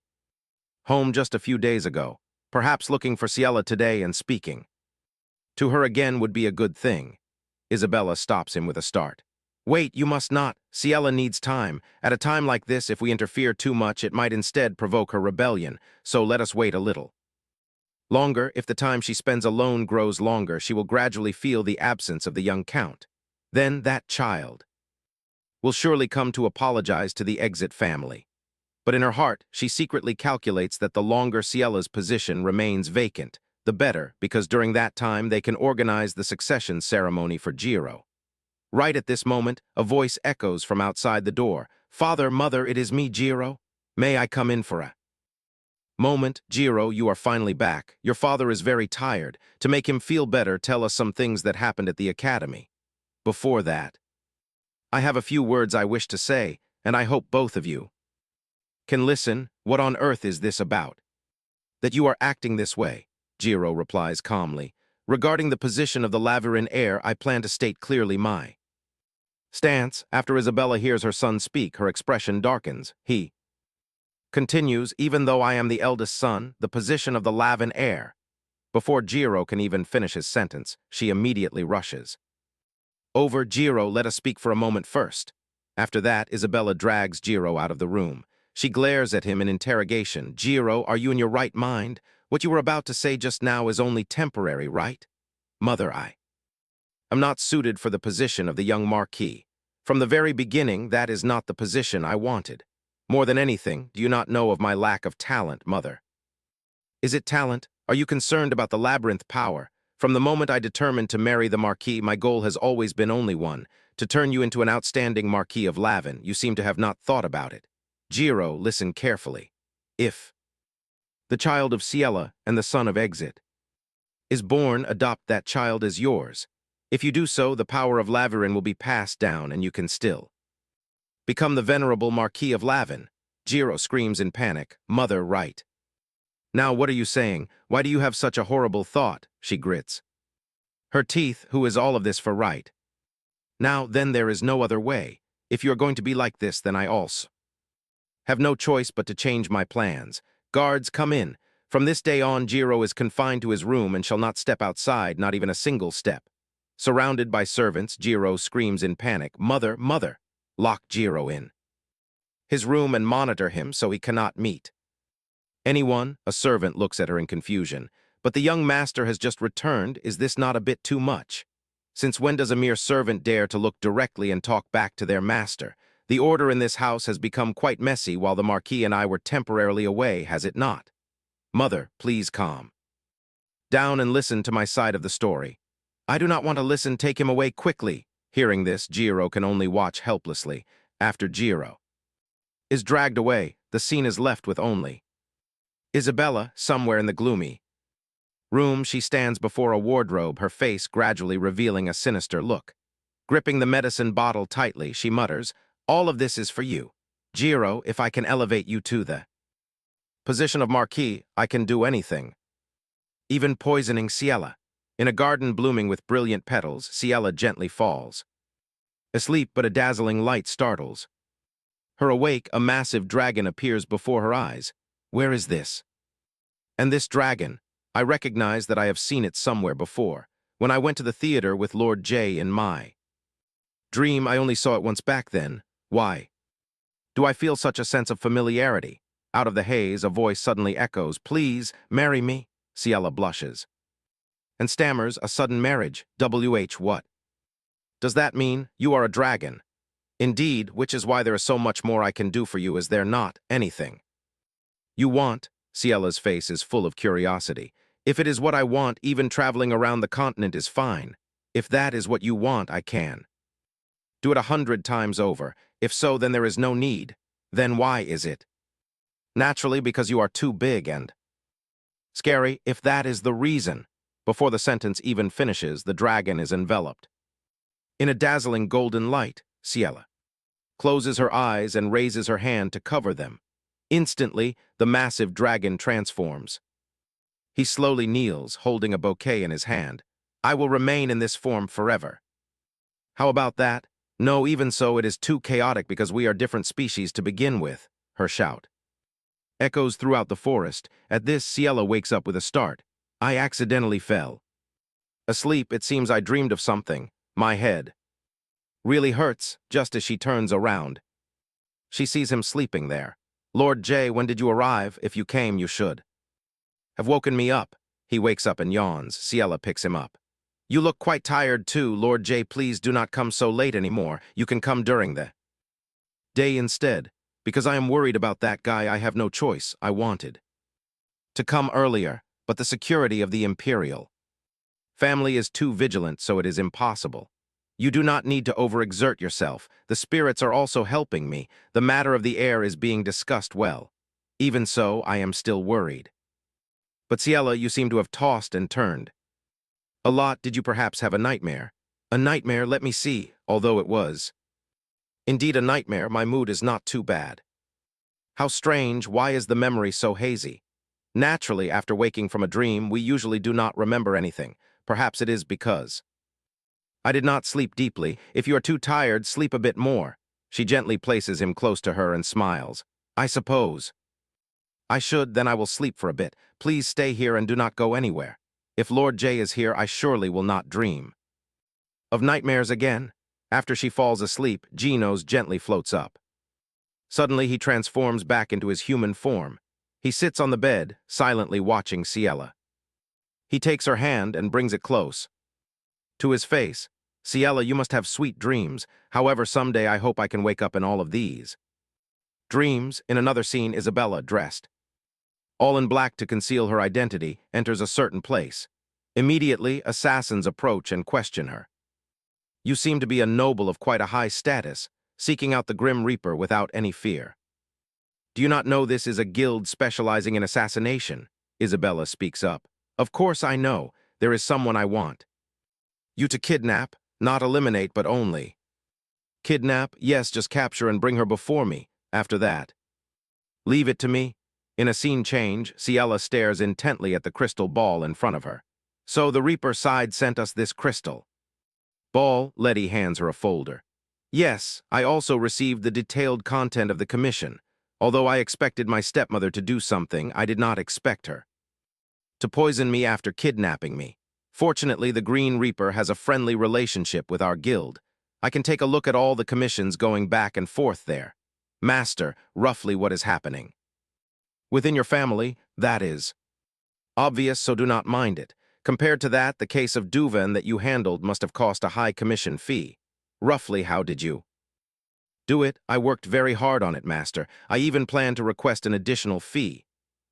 home just a few days ago, perhaps looking for Ciela today and speaking to her again would be a good thing. Isabella stops him with a start. Wait, you must not. Ciela needs time. At a time like this, if we interfere too much, it might instead provoke her rebellion, so let us wait a little longer. If the time she spends alone grows longer, she will gradually feel the absence of the young count. Then that child will surely come to apologize to the exit family. But in her heart, she secretly calculates that the longer Ciela's position remains vacant, the better, because during that time they can organize the succession ceremony for Jiro. Right at this moment, a voice echoes from outside the door. Father, mother, it is me, Jiro. May I come in for a moment? Jiro, you are finally back. Your father is very tired. To make him feel better, tell us some things that happened at the academy. Before that, I have a few words I wish to say, and I hope both of you can listen. What on earth is this about? That you are acting this way, Jiro replies calmly. Regarding the position of the Laverin heir, I plan to state clearly my stance. After Isabella hears her son speak, her expression darkens. He continues, even though I am the eldest son, the position of the Lavin heir. Before Jiro can even finish his sentence, she immediately rushes over. Jiro, let us speak for a moment first. After that, Isabella drags Jiro out of the room. She glares at him in interrogation. Jiro, are you in your right mind? What you were about to say just now is only temporary, right? Mother, I am not suited for the position of the young Marquis. From the very beginning, that is not the position I wanted. More than anything, do you not know of my lack of talent, Mother? Is it talent? Are you concerned about the labyrinth power? From the moment I determined to marry the Marquis, my goal has always been only one, to turn you into an outstanding Marquis of Lavin. You seem to have not thought about it. Jiro, listen carefully. If the child of Ciela and the son of Exit is born, adopt that child as yours. If you do so, the power of Laverin will be passed down and you can still become the venerable Marquis of Lavin. Jiro screams in panic. Mother, right. Now what are you saying? Why do you have such a horrible thought? She grits her teeth. Who is all of this for, right? Now, then there is no other way. If you are going to be like this, then I also have no choice but to change my plans. Guards, come in. From this day on, Jiro is confined to his room and shall not step outside, not even a single step. Surrounded by servants, Jiro screams in panic, "Mother, mother!" Lock Jiro in his room and monitor him so he cannot meet anyone. A servant looks at her in confusion. But the young master has just returned. Is this not a bit too much? Since when does a mere servant dare to look directly and talk back to their master? The order in this house has become quite messy while the Marquis and I were temporarily away, has it not? Mother, please calm down and listen to my side of the story. I do not want to listen. Take him away quickly. Hearing this, Jiro can only watch helplessly. After Jiro is dragged away, the scene is left with only Isabella somewhere in the gloomy room. She stands before a wardrobe, her face gradually revealing a sinister look. Gripping the medicine bottle tightly, she mutters, "All of this is for you. Jiro, if I can elevate you to the position of Marquis, I can do anything. Even poisoning Ciela." In a garden blooming with brilliant petals, Ciela gently falls asleep, but a dazzling light startles her awake. A massive dragon appears before her eyes. Where is this? And this dragon? I recognize that I have seen it somewhere before. When I went to the theater with Lord J in my dream, I only saw it once back then. Why do I feel such a sense of familiarity? Out of the haze, a voice suddenly echoes, "Please, marry me." Ciela blushes and stammers, "A sudden marriage? What does that mean? You are a dragon." Indeed, which is why there is so much more I can do for you. Is there not anything you want? Ciela's face is full of curiosity. If it is what I want, even traveling around the continent is fine. If that is what you want, I can do it 100 times over. If so, then there is no need. Then why is it? Naturally, because you are too big and scary, if that is the reason. Before the sentence even finishes, the dragon is enveloped in a dazzling golden light. Ciela closes her eyes and raises her hand to cover them. Instantly, the massive dragon transforms. He slowly kneels, holding a bouquet in his hand. "I will remain in this form forever." "How about that?" "No, even so, it is too chaotic because we are different species to begin with." Her shout echoes throughout the forest. At this, Ciela wakes up with a start. "I accidentally fell asleep. It seems I dreamed of something. My head really hurts." Just as she turns around, she sees him sleeping there. "Lord J, when did you arrive? If you came, you should have woken me up." He wakes up and yawns. Ciela picks him up. "You look quite tired too. Lord J, please do not come so late anymore. You can come during the day instead. Because I am worried about that guy, I have no choice. I wanted to come earlier, but the security of the Imperial family is too vigilant, so it is impossible. You do not need to overexert yourself. The spirits are also helping me. The matter of the heir is being discussed well. Even so, I am still worried." "But Ciela, you seem to have tossed and turned a lot. Did you perhaps have a nightmare?" "A nightmare? Let me see." Although it was indeed a nightmare, my mood is not too bad. "How strange. Why is the memory so hazy?" "Naturally, after waking from a dream, we usually do not remember anything. Perhaps it is because I did not sleep deeply. If you are too tired, sleep a bit more." She gently places him close to her and smiles. "I suppose I should, then I will sleep for a bit. Please stay here and do not go anywhere. If Lord J is here, I surely will not dream of nightmares again." After she falls asleep, Genos gently floats up. Suddenly, he transforms back into his human form. He sits on the bed, silently watching Ciela. He takes her hand and brings it close to his face. "Ciela, you must have sweet dreams. However, someday I hope I can wake up in all of these dreams." In another scene, Isabella, dressed all in black to conceal her identity, enters a certain place. Immediately, assassins approach and question her. "You seem to be a noble of quite a high status, seeking out the Grim Reaper without any fear. Do you not know this is a guild specializing in assassination?" Isabella speaks up. "Of course I know. There is someone I want you to kidnap, not eliminate, but only kidnap. Yes, just capture and bring her before me. After that, leave it to me." In a scene change, Ciela stares intently at the crystal ball in front of her. "So the Reaper side sent us this crystal ball." Letty hands her a folder. "Yes, I also received the detailed content of the commission. Although I expected my stepmother to do something, I did not expect her to poison me after kidnapping me. Fortunately, the Green Reaper has a friendly relationship with our guild. I can take a look at all the commissions going back and forth there. Master, roughly what is happening. Within your family, that is. Obvious, so do not mind it. Compared to that, the case of Duven that you handled must have cost a high commission fee. Roughly, how did you do it? I worked very hard on it, Master. I even planned to request an additional fee.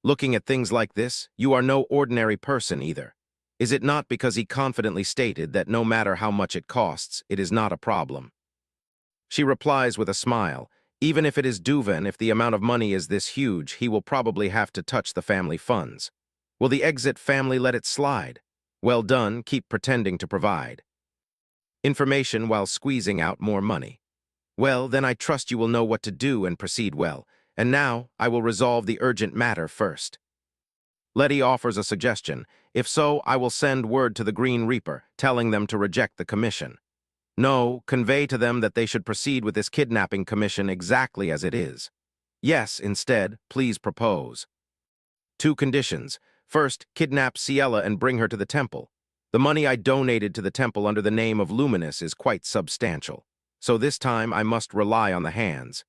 Looking at things like this, you are no ordinary person either. Is it not because he confidently stated that no matter how much it costs, it is not a problem? She replies with a smile. Even if it is Duven, if the amount of money is this huge, he will probably have to touch the family funds. Will the exit family let it slide? Well done, keep pretending to provide information while squeezing out more money. Well, then I trust you will know what to do and proceed well. And now, I will resolve the urgent matter first. Letty offers a suggestion. If so, I will send word to the Green Reaper, telling them to reject the commission. No, convey to them that they should proceed with this kidnapping commission exactly as it is. Yes, instead, please propose. 2 conditions. First, kidnap Ciela and bring her to the temple. The money I donated to the temple under the name of Luminous is quite substantial. So this time I must rely on the hands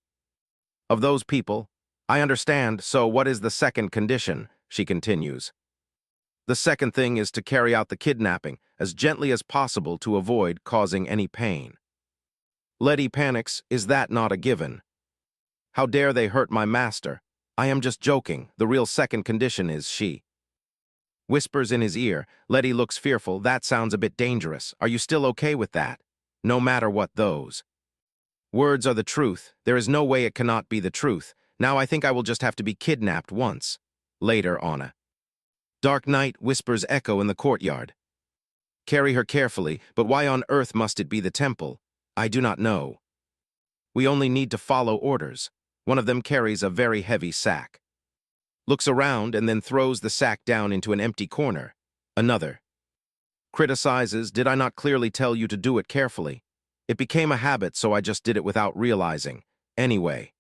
of those people. I understand, so what is the second condition? She continues. The second thing is to carry out the kidnapping as gently as possible to avoid causing any pain. Letty panics. Is that not a given? How dare they hurt my master? I am just joking. The real second condition is she whispers in his ear. Letty looks fearful. That sounds a bit dangerous. Are you still okay with that? No matter what those words are the truth. There is no way it cannot be the truth. Now I think I will just have to be kidnapped once. Later on a dark night, whispers echo in the courtyard. Carry her carefully, but why on earth must it be the temple? I do not know. We only need to follow orders. One of them carries a very heavy sack. Looks around and then throws the sack down into an empty corner. Another criticizes, did I not clearly tell you to do it carefully? It became a habit, so I just did it without realizing. Anyway,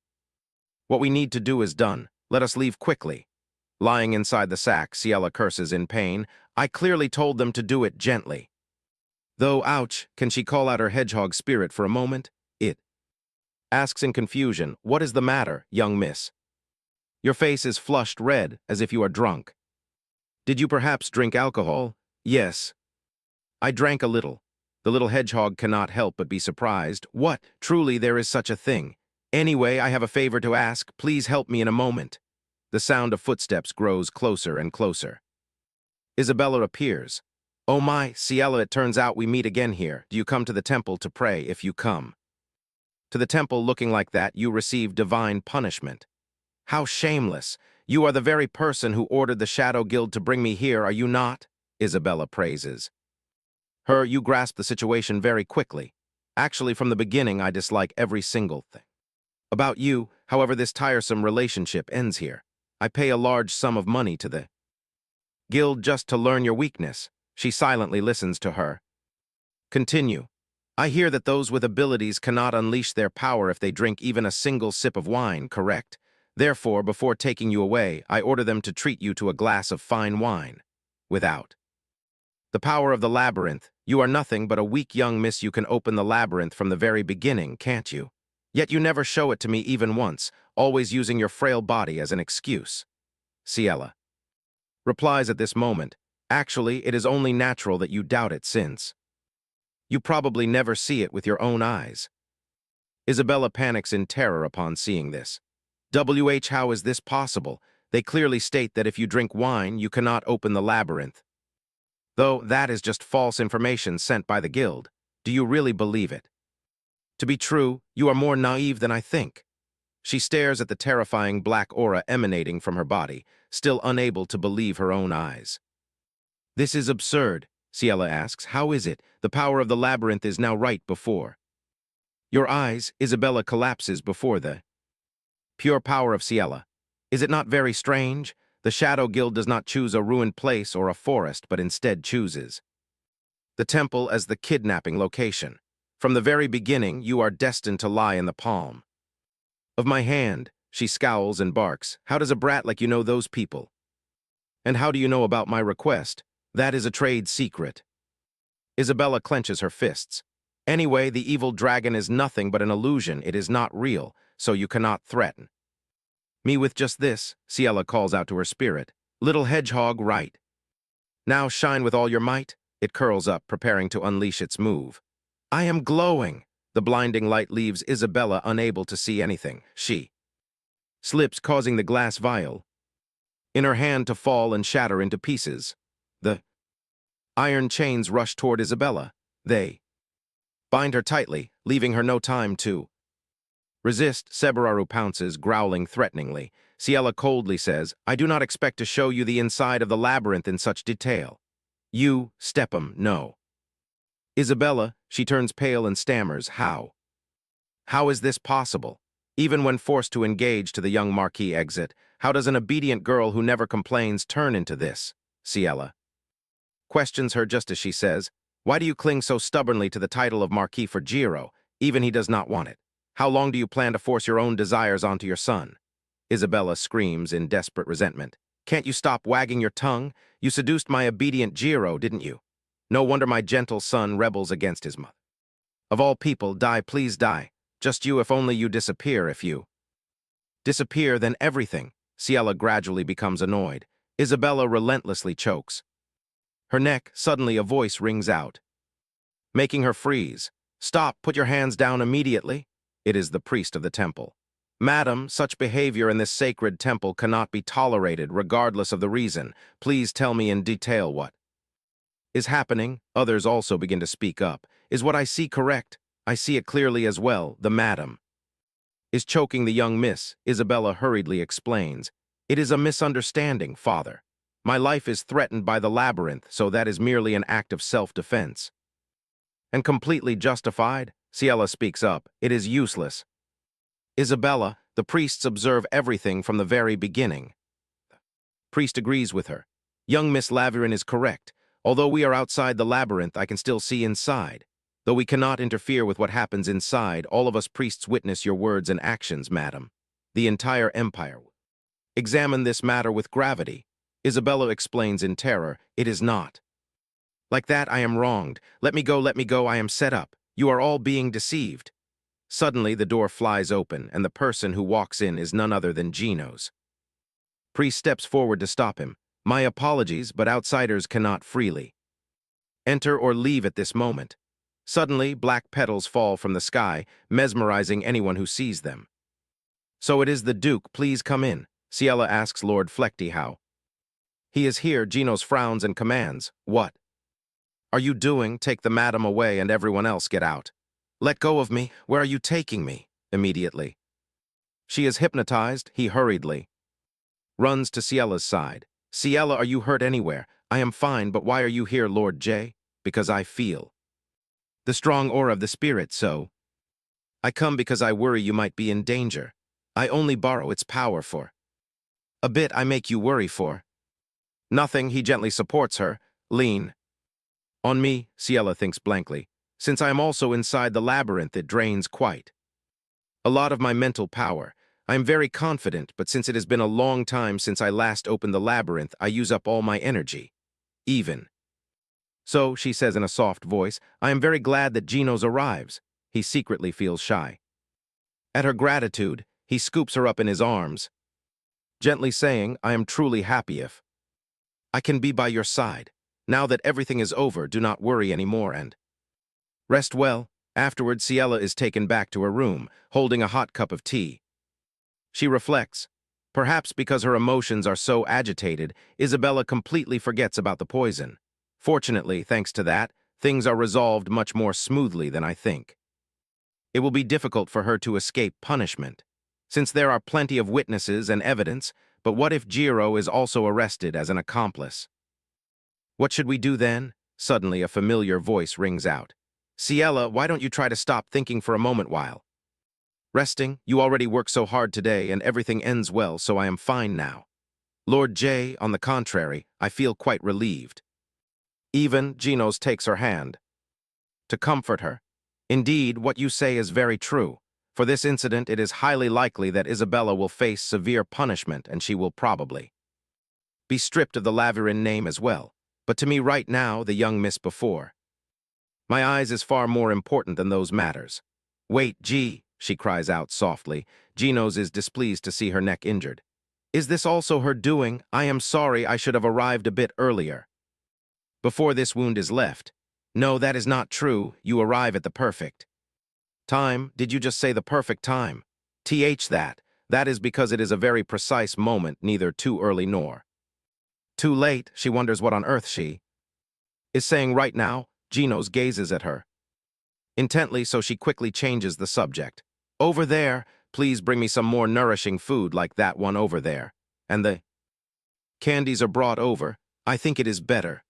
what we need to do is done. Let us leave quickly. Lying inside the sack, Ciela curses in pain. I clearly told them to do it gently. Though, ouch, can she call out her hedgehog spirit for a moment? It asks in confusion, what is the matter, young miss? Your face is flushed red, as if you are drunk. Did you perhaps drink alcohol? Yes. I drank a little. The little hedgehog cannot help but be surprised. What? Truly there is such a thing. Anyway, I have a favor to ask. Please help me in a moment. The sound of footsteps grows closer and closer. Isabella appears. Oh my, Ciela, it turns out we meet again here. Do you come to the temple to pray? If you come to the temple looking like that, you receive divine punishment. How shameless. You are the very person who ordered the Shadow Guild to bring me here, are you not? Isabella praises her. You grasp the situation very quickly. Actually, from the beginning, I dislike every single thing about you. However, this tiresome relationship ends here. I pay a large sum of money to the guild just to learn your weakness. She silently listens to her. Continue. I hear that those with abilities cannot unleash their power if they drink even a single sip of wine, correct? Therefore, before taking you away, I order them to treat you to a glass of fine wine. Without the power of the labyrinth, you are nothing but a weak young miss. You can open the labyrinth from the very beginning, can't you? Yet you never show it to me even once, always using your frail body as an excuse. Ciela replies at this moment, actually, it is only natural that you doubt it since you probably never see it with your own eyes. Isabella panics in terror upon seeing this. How is this possible? They clearly state that if you drink wine, you cannot open the labyrinth. Though that is just false information sent by the guild. Do you really believe it to be true? You are more naive than I think. She stares at the terrifying black aura emanating from her body, still unable to believe her own eyes. This is absurd, Ciela asks. How is it? The power of the labyrinth is now right before your eyes. Isabella collapses before the pure power of Ciela. Is it not very strange? The Shadow Guild does not choose a ruined place or a forest, but instead chooses the temple as the kidnapping location. From the very beginning, you are destined to lie in the palm of my hand. She scowls and barks. How does a brat like you know those people? And how do you know about my request? That is a trade secret. Isabella clenches her fists. Anyway, the evil dragon is nothing but an illusion. It is not real, so you cannot threaten. Me with just this, Ciela calls out to her spirit. Little hedgehog, right. Now shine with all your might. It curls up, preparing to unleash its move. I am glowing. The blinding light leaves Isabella unable to see anything. She slips, causing the glass vial in her hand to fall and shatter into pieces. The iron chains rush toward Isabella. They bind her tightly, leaving her no time to resist. Seberaru pounces, growling threateningly. Ciela coldly says, I do not expect to show you the inside of the labyrinth in such detail. You, Stepum, no. Isabella, she turns pale and stammers, how? How is this possible? Even when forced to engage to the young Marquis exit, how does an obedient girl who never complains turn into this? Ciela questions her just as she says, why do you cling so stubbornly to the title of Marquis for Jiro, even he does not want it? How long do you plan to force your own desires onto your son? Isabella screams in desperate resentment. Can't you stop wagging your tongue? You seduced my obedient Jiro, didn't you? No wonder my gentle son rebels against his mother. Of all people, die, please die. Just you, if only you disappear. If you disappear, then everything. Ciela gradually becomes annoyed. Isabella relentlessly chokes. Her neck, suddenly a voice rings out, making her freeze. Stop, put your hands down immediately. It is the priest of the temple. Madam, such behavior in this sacred temple cannot be tolerated, regardless of the reason. Please tell me in detail what is happening. Others also begin to speak up. Is what I see correct? I see it clearly as well. The madam is choking the young miss. Isabella hurriedly explains. It is a misunderstanding, father. My life is threatened by the labyrinth, so that is merely an act of self-defense. And completely justified? Ciela speaks up. It is useless. Isabella, the priests observe everything from the very beginning. Priest agrees with her. Young Miss Laverin is correct. Although we are outside the labyrinth, I can still see inside. Though we cannot interfere with what happens inside, all of us priests witness your words and actions, madam. The entire empire. Examine this matter with gravity. Isabella explains in terror, it is not. Like that, I am wronged. Let me go, I am set up. You are all being deceived. Suddenly, the door flies open, and the person who walks in is none other than Geno's. Priest steps forward to stop him. My apologies, but outsiders cannot freely enter or leave at this moment. Suddenly, black petals fall from the sky, mesmerizing anyone who sees them. So it is the Duke, please come in. Ciela asks Lord Flechty how. He is here. Geno's frowns and commands. What are you doing? Take the madam away and everyone else get out. Let go of me. Where are you taking me? Immediately. She is hypnotized. He hurriedly runs to Ciela's side. Ciela, are you hurt anywhere? I am fine, but why are you here, Lord J? Because I feel the strong aura of the spirit, so I come because I worry you might be in danger. I only borrow its power for a bit. I make you worry for nothing. He gently supports her. Lean on me, Ciela thinks blankly. Since I am also inside the labyrinth, it drains quite a lot of my mental power. I am very confident, but since it has been a long time since I last opened the labyrinth, I use up all my energy. Even so, she says in a soft voice, I am very glad that Geno's arrives. He secretly feels shy. At her gratitude, he scoops her up in his arms, gently saying, I am truly happy if I can be by your side. Now that everything is over, do not worry anymore and rest well. Afterward, Ciela is taken back to her room, holding a hot cup of tea. She reflects. Perhaps because her emotions are so agitated, Isabella completely forgets about the poison. Fortunately, thanks to that, things are resolved much more smoothly than I think. It will be difficult for her to escape punishment, since there are plenty of witnesses and evidence, but what if Jiro is also arrested as an accomplice? What should we do then? Suddenly, a familiar voice rings out. Ciela, why don't you try to stop thinking for a moment while resting? You already work so hard today and everything ends well, so I am fine now. Lord J, on the contrary, I feel quite relieved. Even Geno's takes her hand to comfort her. Indeed, what you say is very true. For this incident, it is highly likely that Isabella will face severe punishment and she will probably Be stripped of the Laverin name as well. But to me right now, the young miss before. My eyes is far more important than those matters. Wait, G, she cries out softly. Genos is displeased to see her neck injured. Is this also her doing? I am sorry, I should have arrived a bit earlier. Before this wound is left. No, that is not true. You arrive at the perfect time. Did you just say the perfect time? That. That is because it is a very precise moment, neither too early nor too late. She wonders what on earth she is saying right now. Genos gazes at her intently, so she quickly changes the subject. Over there, please bring me some more nourishing food like that one over there. And the candies are brought over. I think it is better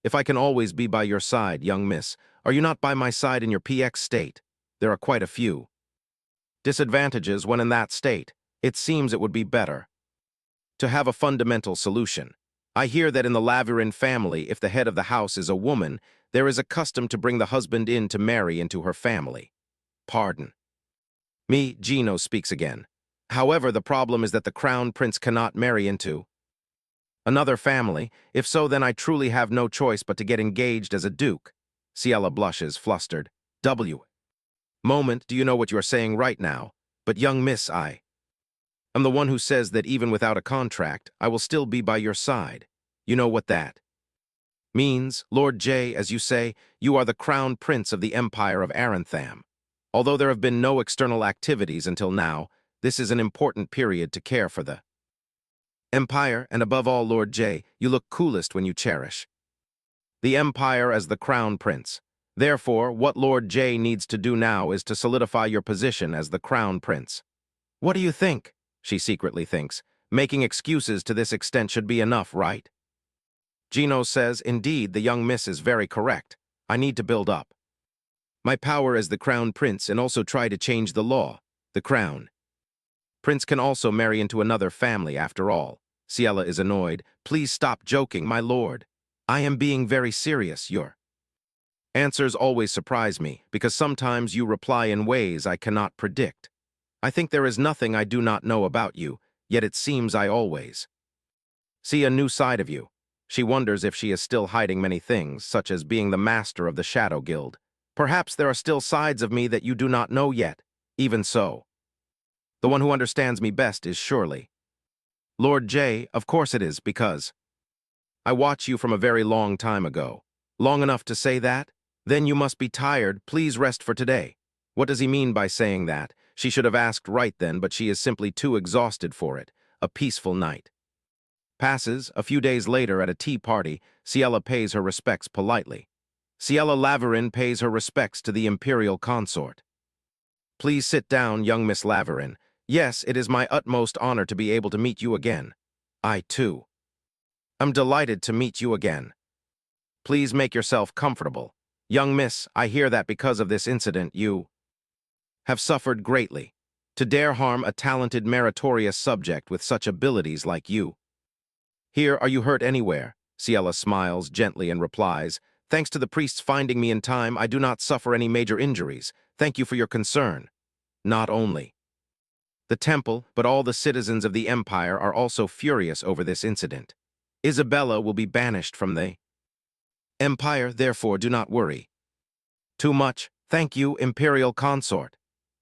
if I can always be by your side, young miss. Are you not by my side in your PX state? There are quite a few disadvantages when in that state. It seems it would be better to have a fundamental solution. I hear that in the Laverin family, if the head of the house is a woman, there is a custom to bring the husband in to marry into her family. Pardon me, Gino speaks again. However, the problem is that the crown prince cannot marry into another family. If so, then I truly have no choice but to get engaged as a duke. Ciela blushes, flustered. Moment, do you know what you are saying right now? But young miss, I am the one who says that even without a contract, I will still be by your side. You know what that means, Lord J, as you say, you are the crown prince of the Empire of Arantham. Although there have been no external activities until now, this is an important period to care for the Empire, and above all, Lord J, you look coolest when you cherish the Empire as the crown prince. Therefore, what Lord J needs to do now is to solidify your position as the crown prince. What do you think? She secretly thinks. Making excuses to this extent should be enough, right? Gino says, indeed, the young miss is very correct. I need to build up my power as the crown prince and also try to change the law. The crown prince can also marry into another family after all. Ciela is annoyed. Please stop joking, my lord. I am being very serious. Your answers always surprise me, because sometimes you reply in ways I cannot predict. I think there is nothing I do not know about you, yet it seems I always see a new side of you. She wonders if she is still hiding many things, such as being the master of the Shadow Guild. Perhaps there are still sides of me that you do not know yet. Even so, the one who understands me best is surely Lord J. Of course it is, because I watch you from a very long time ago. Long enough to say that? Then you must be tired. Please rest for today. What does he mean by saying that? She should have asked right then, but she is simply too exhausted for it. A peaceful night passes. A few days later, at a tea party, Ciela pays her respects politely. Ciela Laverin pays her respects to the imperial consort. Please sit down, young Miss Laverin. Yes, it is my utmost honor to be able to meet you again. I, too, am delighted to meet you again. Please make yourself comfortable. Young miss, I hear that because of this incident you have suffered greatly. To dare harm a talented, meritorious subject with such abilities like you. Here, are you hurt anywhere? Ciela smiles gently and replies, thanks to the priests finding me in time, I do not suffer any major injuries. Thank you for your concern. Not only the temple, but all the citizens of the Empire are also furious over this incident. Isabella will be banished from the Empire, therefore do not worry too much. Thank you, Imperial Consort.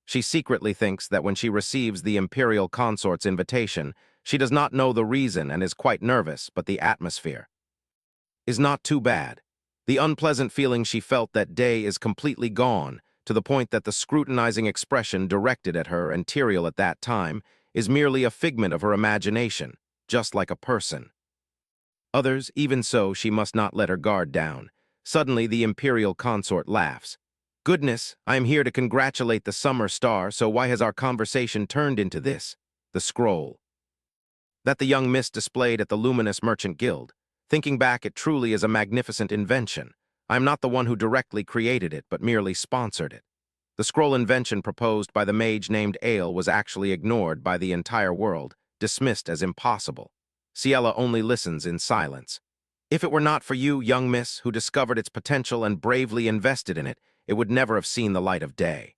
She secretly thinks that when she receives the Imperial Consort's invitation, she does not know the reason and is quite nervous, but the atmosphere is not too bad. The unpleasant feeling she felt that day is completely gone, to the point that the scrutinizing expression directed at her and Tyrael at that time is merely a figment of her imagination, just like a person. Others, even so, she must not let her guard down. Suddenly, the Imperial Consort laughs. Goodness, I am here to congratulate the Summer Star, so why has our conversation turned into this? The scroll that the young miss displayed at the Luminous Merchant Guild. Thinking back, it truly is a magnificent invention. I am not the one who directly created it, but merely sponsored it. The scroll invention proposed by the mage named Ale was actually ignored by the entire world, dismissed as impossible. Ciela only listens in silence. If it were not for you, young miss, who discovered its potential and bravely invested in it, it would never have seen the light of day.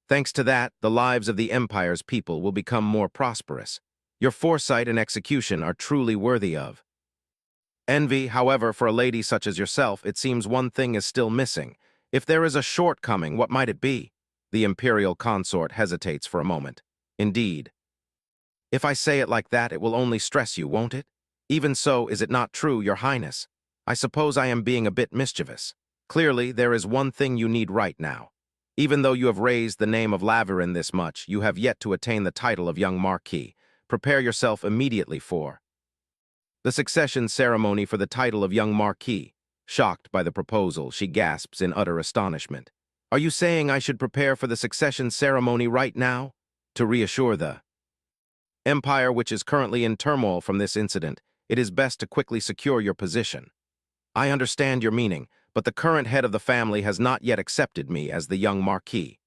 Thanks to that, the lives of the Empire's people will become more prosperous. Your foresight and execution are truly worthy of envy. However, for a lady such as yourself, it seems one thing is still missing. If there is a shortcoming, what might it be? The imperial consort hesitates for a moment. Indeed. If I say it like that, it will only stress you, won't it? Even so, is it not true, Your Highness? I suppose I am being a bit mischievous. Clearly, there is one thing you need right now. Even though you have raised the name of Laverin this much, you have yet to attain the title of young Marquis. Prepare yourself immediately for the succession ceremony for the title of young Marquis. Shocked by the proposal, she gasps in utter astonishment. Are you saying I should prepare for the succession ceremony right now? To reassure the empire, which is currently in turmoil from this incident, it is best to quickly secure your position. I understand your meaning, but the current head of the family has not yet accepted me as the young Marquis.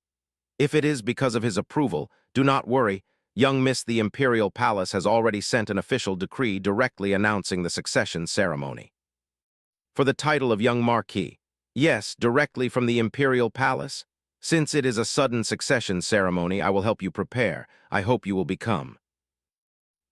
If it is because of his approval, do not worry. Young Miss the Imperial Palace has already sent an official decree directly announcing the succession ceremony. For the title of young Marquis, yes, directly from the Imperial Palace. Since it is a sudden succession ceremony, I will help you prepare. I hope you will become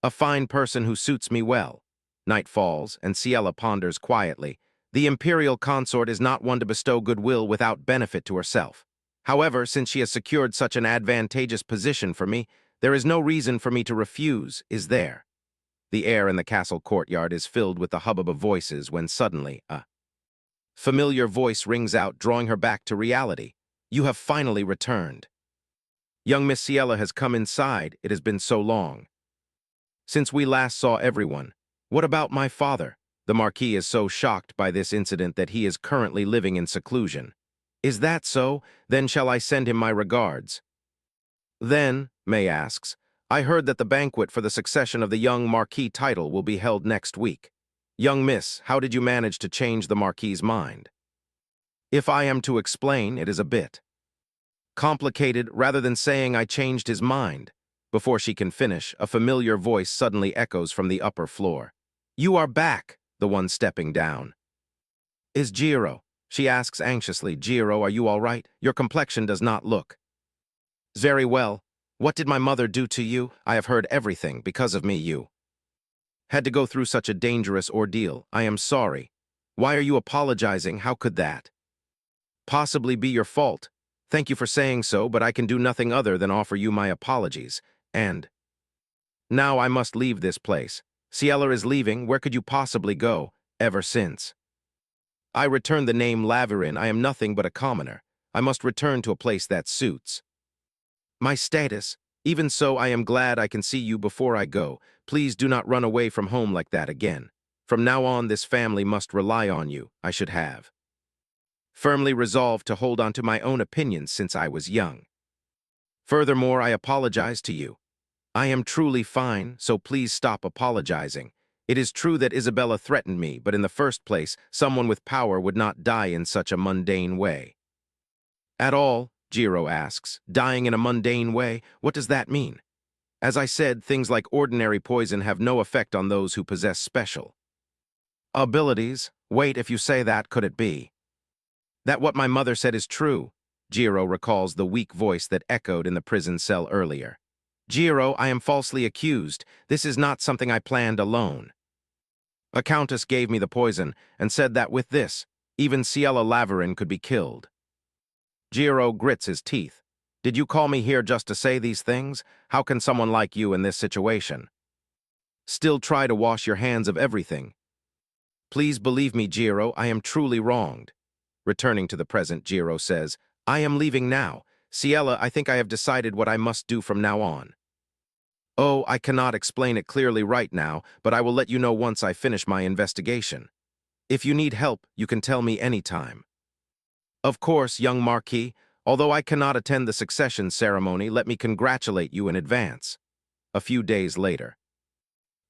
a fine person who suits me well. Night falls, and Ciela ponders quietly. The imperial consort is not one to bestow goodwill without benefit to herself. However, since she has secured such an advantageous position for me, there is no reason for me to refuse, is there? The air in the castle courtyard is filled with the hubbub of voices when suddenly a familiar voice rings out, drawing her back to reality. You have finally returned. Young Miss Ciela has come inside. It has been so long since we last saw everyone. What about my father? The Marquis is so shocked by this incident that he is currently living in seclusion. Is that so? Then shall I send him my regards? Then, May asks, I heard that the banquet for the succession of the young Marquis title will be held next week. Young Miss, how did you manage to change the Marquis's mind? If I am to explain, it is a bit complicated. Rather than saying I changed his mind. Before she can finish, a familiar voice suddenly echoes from the upper floor. You are back, the one stepping down. Is Jiro? She asks anxiously. Jiro, are you all right? Your complexion does not look very well. What did my mother do to you? I have heard everything. Because of me, you had to go through such a dangerous ordeal. I am sorry. Why are you apologizing? How could that possibly be your fault? Thank you for saying so, but I can do nothing other than offer you my apologies. And now I must leave this place. Ciela is leaving. Where could you possibly go? Ever since I returned the name Laverin, I am nothing but a commoner. I must return to a place that suits my status. Even so, I am glad I can see you before I go. Please do not run away from home like that again. From now on, this family must rely on you. I should have firmly resolved to hold on to my own opinions since I was young. Furthermore, I apologize to you. I am truly fine, so please stop apologizing. It is true that Isabella threatened me, but in the first place, someone with power would not die in such a mundane way. At all, Jiro asks. Dying in a mundane way? What does that mean? As I said, things like ordinary poison have no effect on those who possess special abilities. Wait, if you say that, could it be that what my mother said is true? Jiro recalls the weak voice that echoed in the prison cell earlier. Jiro, I am falsely accused. This is not something I planned alone. A countess gave me the poison and said that with this, even Ciela Laverin could be killed. Jiro grits his teeth. Did you call me here just to say these things? How can someone like you in this situation still try to wash your hands of everything? Please believe me, Jiro, I am truly wronged. Returning to the present, Jiro says, I am leaving now. Ciela, I think I have decided what I must do from now on. Oh, I cannot explain it clearly right now, but I will let you know once I finish my investigation. If you need help, you can tell me anytime. Of course, young Marquis, although I cannot attend the succession ceremony, let me congratulate you in advance. A few days later.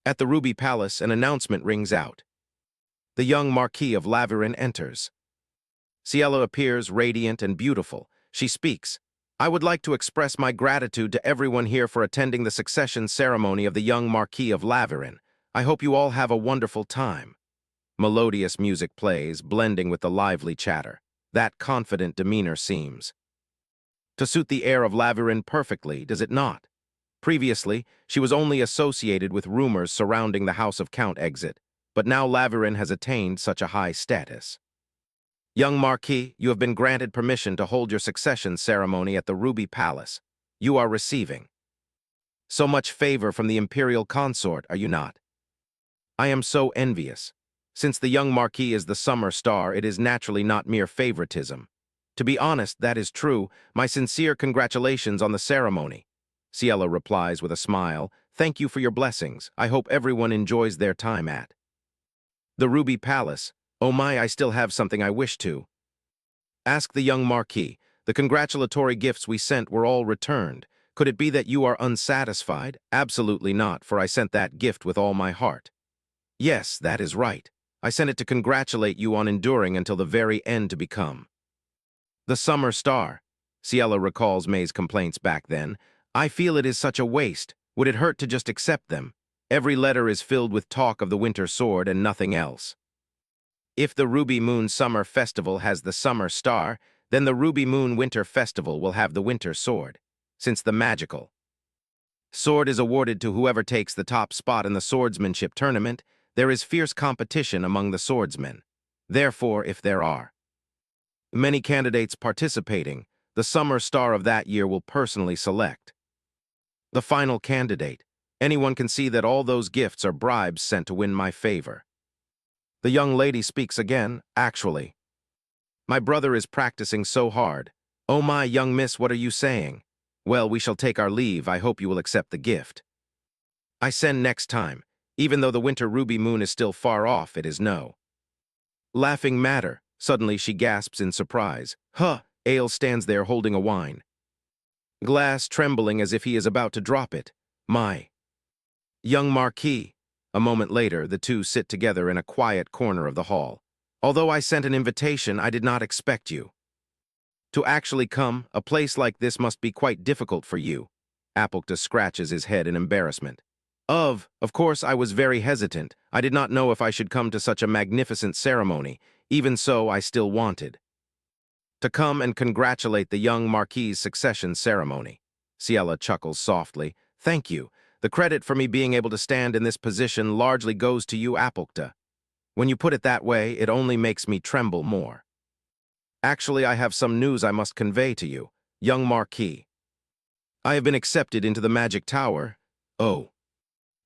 At the Ruby Palace, an announcement rings out. The young Marquis of Laverin enters. Ciela appears radiant and beautiful. She speaks. I would like to express my gratitude to everyone here for attending the succession ceremony of the young Marquis of Laverin. I hope you all have a wonderful time. Melodious music plays, blending with the lively chatter. That confident demeanor seems to suit the air of Laverin perfectly, does it not? Previously, she was only associated with rumors surrounding the House of Count exit, but now Laverin has attained such a high status. Young Marquis, you have been granted permission to hold your succession ceremony at the Ruby Palace. You are receiving so much favor from the imperial consort, are you not? I am so envious. Since the young Marquis is the summer star, it is naturally not mere favoritism. To be honest, that is true. My sincere congratulations on the ceremony. Ciela replies with a smile. Thank you for your blessings. I hope everyone enjoys their time at the Ruby Palace. Oh my, I still have something I wish to ask the young Marquis. The congratulatory gifts we sent were all returned. Could it be that you are unsatisfied? Absolutely not, for I sent that gift with all my heart. Yes, that is right. I sent it to congratulate you on enduring until the very end to become the summer star. Ciela recalls May's complaints back then. I feel it is such a waste. Would it hurt to just accept them? Every letter is filled with talk of the winter sword and nothing else. If the Ruby Moon Summer Festival has the summer star, then the Ruby Moon Winter Festival will have the winter sword. Since the magical sword is awarded to whoever takes the top spot in the swordsmanship tournament, there is fierce competition among the swordsmen. Therefore, if there are many candidates participating, the summer star of that year will personally select the final candidate. Anyone can see that all those gifts are bribes sent to win my favor. The young lady speaks again. Actually, my brother is practicing so hard. Oh my, young miss, what are you saying? Well, we shall take our leave. I hope you will accept the gift I send next time. Even though the winter ruby moon is still far off, it is no laughing matter. Suddenly she gasps in surprise. Huh! Ale stands there holding a wine glass, trembling as if he is about to drop it. My young Marquis. A moment later, the two sit together in a quiet corner of the hall. Although I sent an invitation, I did not expect you to actually come. A place like this must be quite difficult for you. Applecta scratches his head in embarrassment. Of course, I was very hesitant. I did not know if I should come to such a magnificent ceremony. Even so, I still wanted to come and congratulate the young Marquis's succession ceremony. Ciela chuckles softly. Thank you. The credit for me being able to stand in this position largely goes to you, Applecta. When you put it that way, it only makes me tremble more. Actually, I have some news I must convey to you, young Marquis. I have been accepted into the Magic Tower. Oh.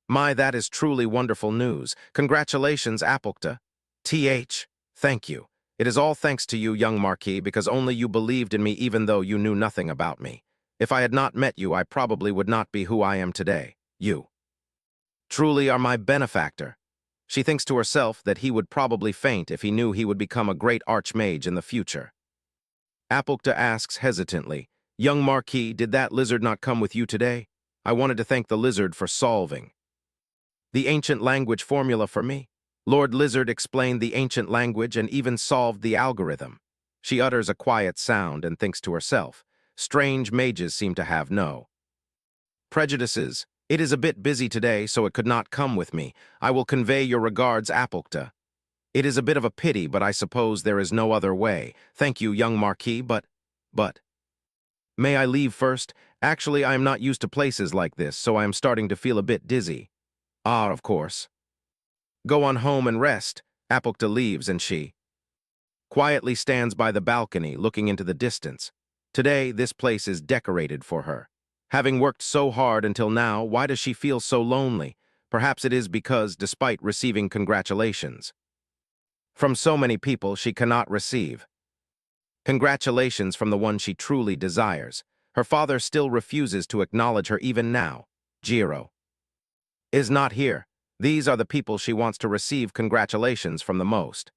My, that is truly wonderful news. Congratulations, Applecta. Thank you. It is all thanks to you, young Marquis, because only you believed in me even though you knew nothing about me. If I had not met you, I probably would not be who I am today. You truly are my benefactor. She thinks to herself that he would probably faint if he knew he would become a great archmage in the future. Applecta asks hesitantly, Young Marquis, did that lizard not come with you today? I wanted to thank the lizard for solving the ancient language formula for me. Lord Lizard explained the ancient language and even solved the algorithm. She utters a quiet sound and thinks to herself, strange mages seem to have no prejudices. It is a bit busy today, so it could not come with me. I will convey your regards, Applecta. It is a bit of a pity, but I suppose there is no other way. Thank you, young Marquis, but... May I leave first? Actually, I am not used to places like this, so I am starting to feel a bit dizzy. Ah, of course. Go on home and rest. Applecta leaves, and she quietly stands by the balcony, looking into the distance. Today, this place is decorated for her. Having worked so hard until now, why does she feel so lonely? Perhaps it is because, despite receiving congratulations from so many people, she cannot receive congratulations from the one she truly desires. Her father still refuses to acknowledge her even now. Jiro is not here. These are the people she wants to receive congratulations from the most.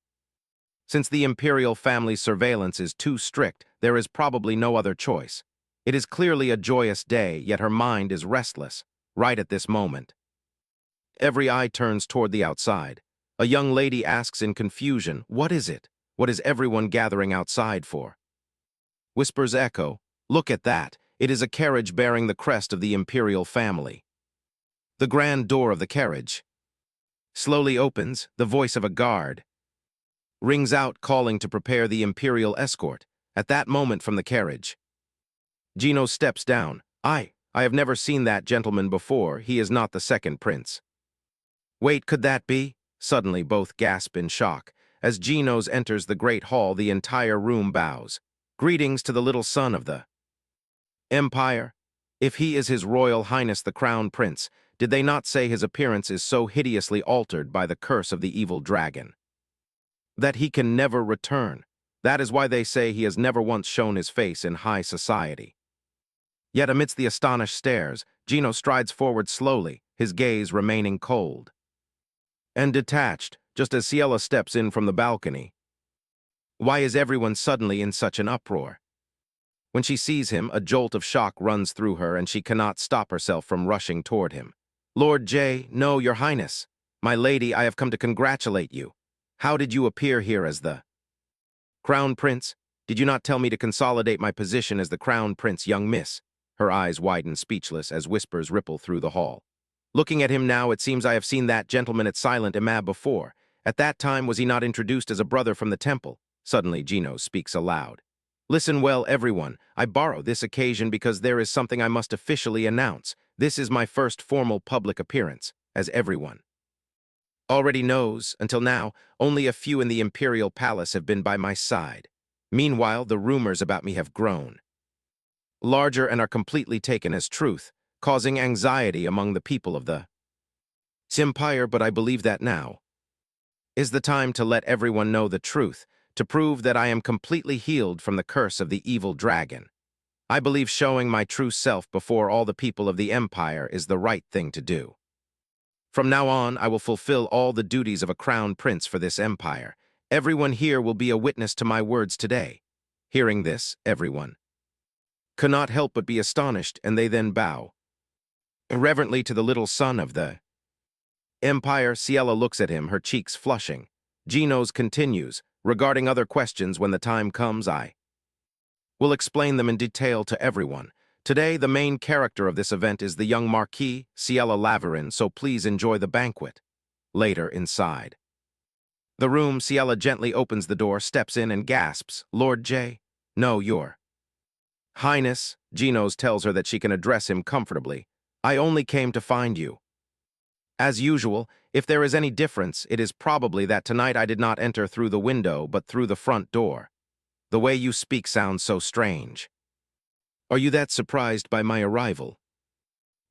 Since the imperial family's surveillance is too strict, there is probably no other choice. It is clearly a joyous day, yet her mind is restless, right at this moment. Every eye turns toward the outside. A young lady asks in confusion, what is it? What is everyone gathering outside for? Whispers echo, look at that. It is a carriage bearing the crest of the imperial family. The grand door of the carriage slowly opens. The voice of a guard rings out, calling to prepare the imperial escort. At that moment, from the carriage, Gino steps down. I have never seen that gentleman before. He is not the second prince. Wait, could that be? Suddenly both gasp in shock. As Genos enters the great hall, the entire room bows. Greetings to the little son of the Empire. If he is His Royal Highness the Crown Prince, did they not say his appearance is so hideously altered by the curse of the evil dragon that he can never return? That is why they say he has never once shown his face in high society. Yet amidst the astonished stares, Gino strides forward slowly, his gaze remaining cold and detached, just as Ciela steps in from the balcony. Why is everyone suddenly in such an uproar? When she sees him, a jolt of shock runs through her and she cannot stop herself from rushing toward him. Lord J, no, Your Highness. My lady, I have come to congratulate you. How did you appear here as the Crown Prince? Did you not tell me to consolidate my position as the Crown Prince, young miss? Her eyes widen speechless as whispers ripple through the hall. Looking at him now, it seems I have seen that gentleman at Silent Imab before. At that time, was he not introduced as a brother from the temple? Suddenly, Gino speaks aloud. Listen well, everyone. I borrow this occasion because there is something I must officially announce. This is my first formal public appearance, as everyone already knows. Until now, only a few in the Imperial Palace have been by my side. Meanwhile, the rumors about me have grown larger and are completely taken as truth, causing anxiety among the people of the Empire, but I believe that now is the time to let everyone know the truth, to prove that I am completely healed from the curse of the evil dragon. I believe showing my true self before all the people of the Empire is the right thing to do. From now on, I will fulfill all the duties of a crown prince for this empire. Everyone here will be a witness to my words today. Hearing this, everyone cannot help but be astonished, and they then bow reverently to the little son of the Empire. Ciela looks at him, her cheeks flushing. Genos continues, regarding other questions when the time comes, I will explain them in detail to everyone. Today, the main character of this event is the young Marquis, Ciela Laverin, so please enjoy the banquet. Later, inside the room, Ciela gently opens the door, steps in, and gasps, Lord J, no, Your Highness. Genos tells her that she can address him comfortably. I only came to find you. As usual, if there is any difference, it is probably that tonight I did not enter through the window, but through the front door. The way you speak sounds so strange. Are you that surprised by my arrival?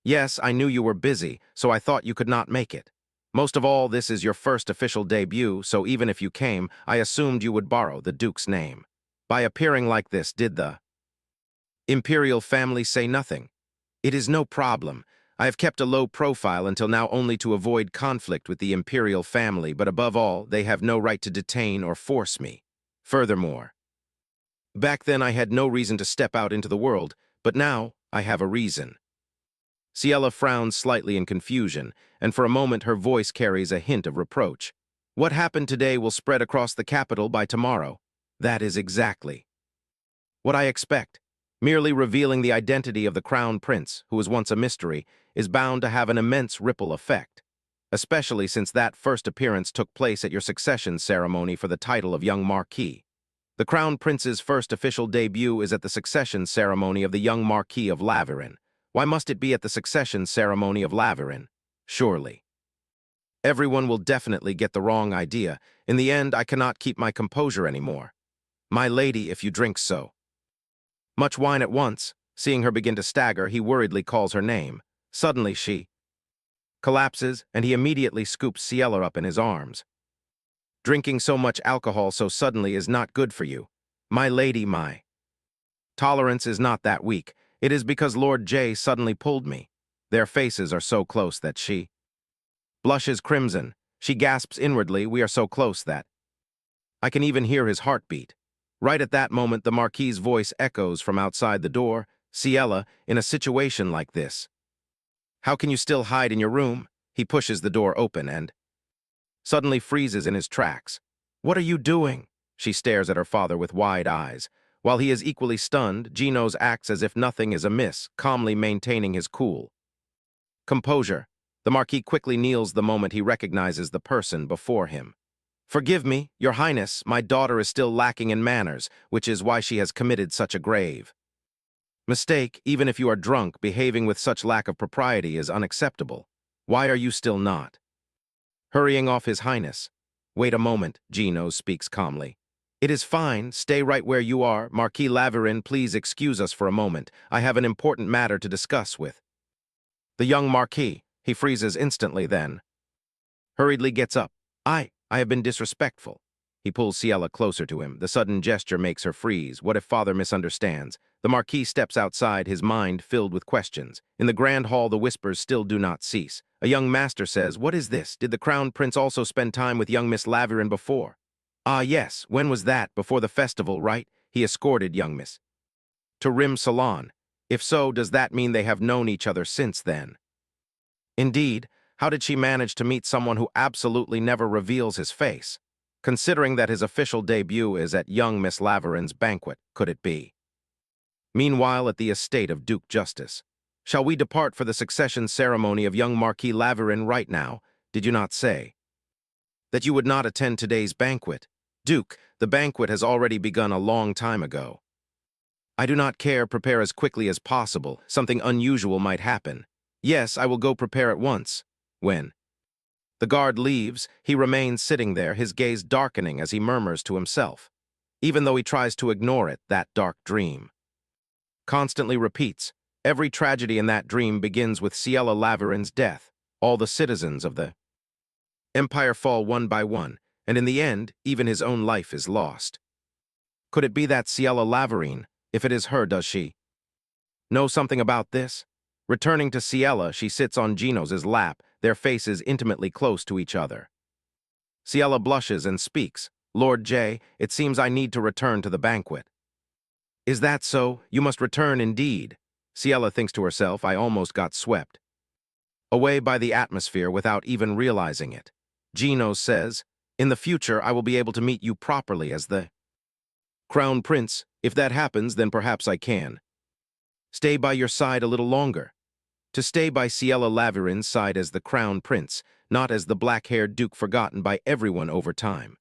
Yes, I knew you were busy, so I thought you could not make it. Most of all, this is your first official debut, so even if you came, I assumed you would borrow the Duke's name. By appearing like this, did the Imperial family say nothing? It is no problem. I have kept a low profile until now only to avoid conflict with the Imperial family, but above all, they have no right to detain or force me. Furthermore, back then I had no reason to step out into the world, but now I have a reason. Ciela frowns slightly in confusion, and for a moment her voice carries a hint of reproach. What happened today will spread across the capital by tomorrow. That is exactly what I expect. Merely revealing the identity of the Crown Prince, who was once a mystery, is bound to have an immense ripple effect, especially since that first appearance took place at your succession ceremony for the title of young Marquis. The Crown Prince's first official debut is at the succession ceremony of the young Marquis of Laverin. Why must it be at the succession ceremony of Laverin? Surely everyone will definitely get the wrong idea. In the end, I cannot keep my composure anymore. My lady, if you drink so much wine at once. Seeing her begin to stagger, he worriedly calls her name. Suddenly she collapses, and he immediately scoops Ciela up in his arms. Drinking so much alcohol so suddenly is not good for you. My lady, my tolerance is not that weak. It is because Lord J suddenly pulled me. Their faces are so close that she blushes crimson. She gasps inwardly, we are so close that I can even hear his heartbeat. Right at that moment, the Marquis's voice echoes from outside the door. Ciela, in a situation like this, how can you still hide in your room? He pushes the door open and suddenly freezes in his tracks. What are you doing? She stares at her father with wide eyes. While he is equally stunned, Genos acts as if nothing is amiss, calmly maintaining his cool composure. The Marquis quickly kneels the moment he recognizes the person before him. Forgive me, Your Highness, my daughter is still lacking in manners, which is why she has committed such a grave Mistake, even if you are drunk, behaving with such lack of propriety is unacceptable. Why are you still not? Hurrying off His Highness. Wait a moment, Gino speaks calmly. It is fine, stay right where you are. Marquis Laverin, please excuse us for a moment. I have an important matter to discuss with. The young Marquis, he freezes instantly then. Hurriedly gets up. I have been disrespectful. He pulls Ciela closer to him. The sudden gesture makes her freeze. What if father misunderstands? The Marquis steps outside, his mind filled with questions. In the grand hall, the whispers still do not cease. A young master says, "What is this? Did the Crown Prince also spend time with young Miss Laverin before?" "Ah, yes. When was that? Before the festival, right? He escorted young Miss to Rim Salon. If so, does that mean they have known each other since then?" Indeed, how did she manage to meet someone who absolutely never reveals his face? Considering that his official debut is at young Miss Laverin's banquet, could it be? Meanwhile, at the estate of Duke Justice. Shall we depart for the succession ceremony of young Marquis Laverin right now? Did you not say that you would not attend today's banquet? Duke, the banquet has already begun a long time ago. I do not care, prepare as quickly as possible. Something unusual might happen. Yes, I will go prepare at once. When the guard leaves, he remains sitting there, his gaze darkening as he murmurs to himself. Even though he tries to ignore it, that dark dream constantly repeats. Every tragedy in that dream begins with Ciela Laverin's death. All the citizens of the empire fall one by one, and in the end, even his own life is lost. Could it be that Ciela Laverin? If it is her, does she know something about this? Returning to Ciela, she sits on Gino's lap, their faces intimately close to each other. Ciela blushes and speaks. Lord J, it seems I need to return to the banquet. Is that so? You must return indeed. Ciela thinks to herself, I almost got swept away by the atmosphere without even realizing it. Gino says, in the future I will be able to meet you properly as the Crown Prince. If that happens, then perhaps I can stay by your side a little longer. To stay by Ciela Laverin's side as the Crown Prince, not as the black-haired Duke forgotten by everyone over time.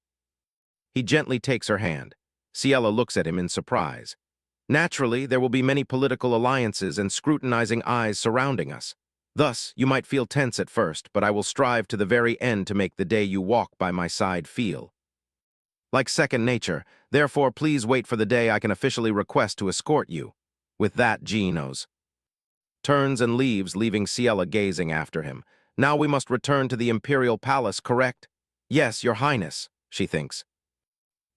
He gently takes her hand. Ciela looks at him in surprise. Naturally, there will be many political alliances and scrutinizing eyes surrounding us. Thus, you might feel tense at first, but I will strive to the very end to make the day you walk by my side feel like second nature. Therefore, please wait for the day I can officially request to escort you. With that, Gino's turns and leaves, leaving Ciela gazing after him. Now we must return to the Imperial Palace, correct? Yes, Your Highness, she thinks.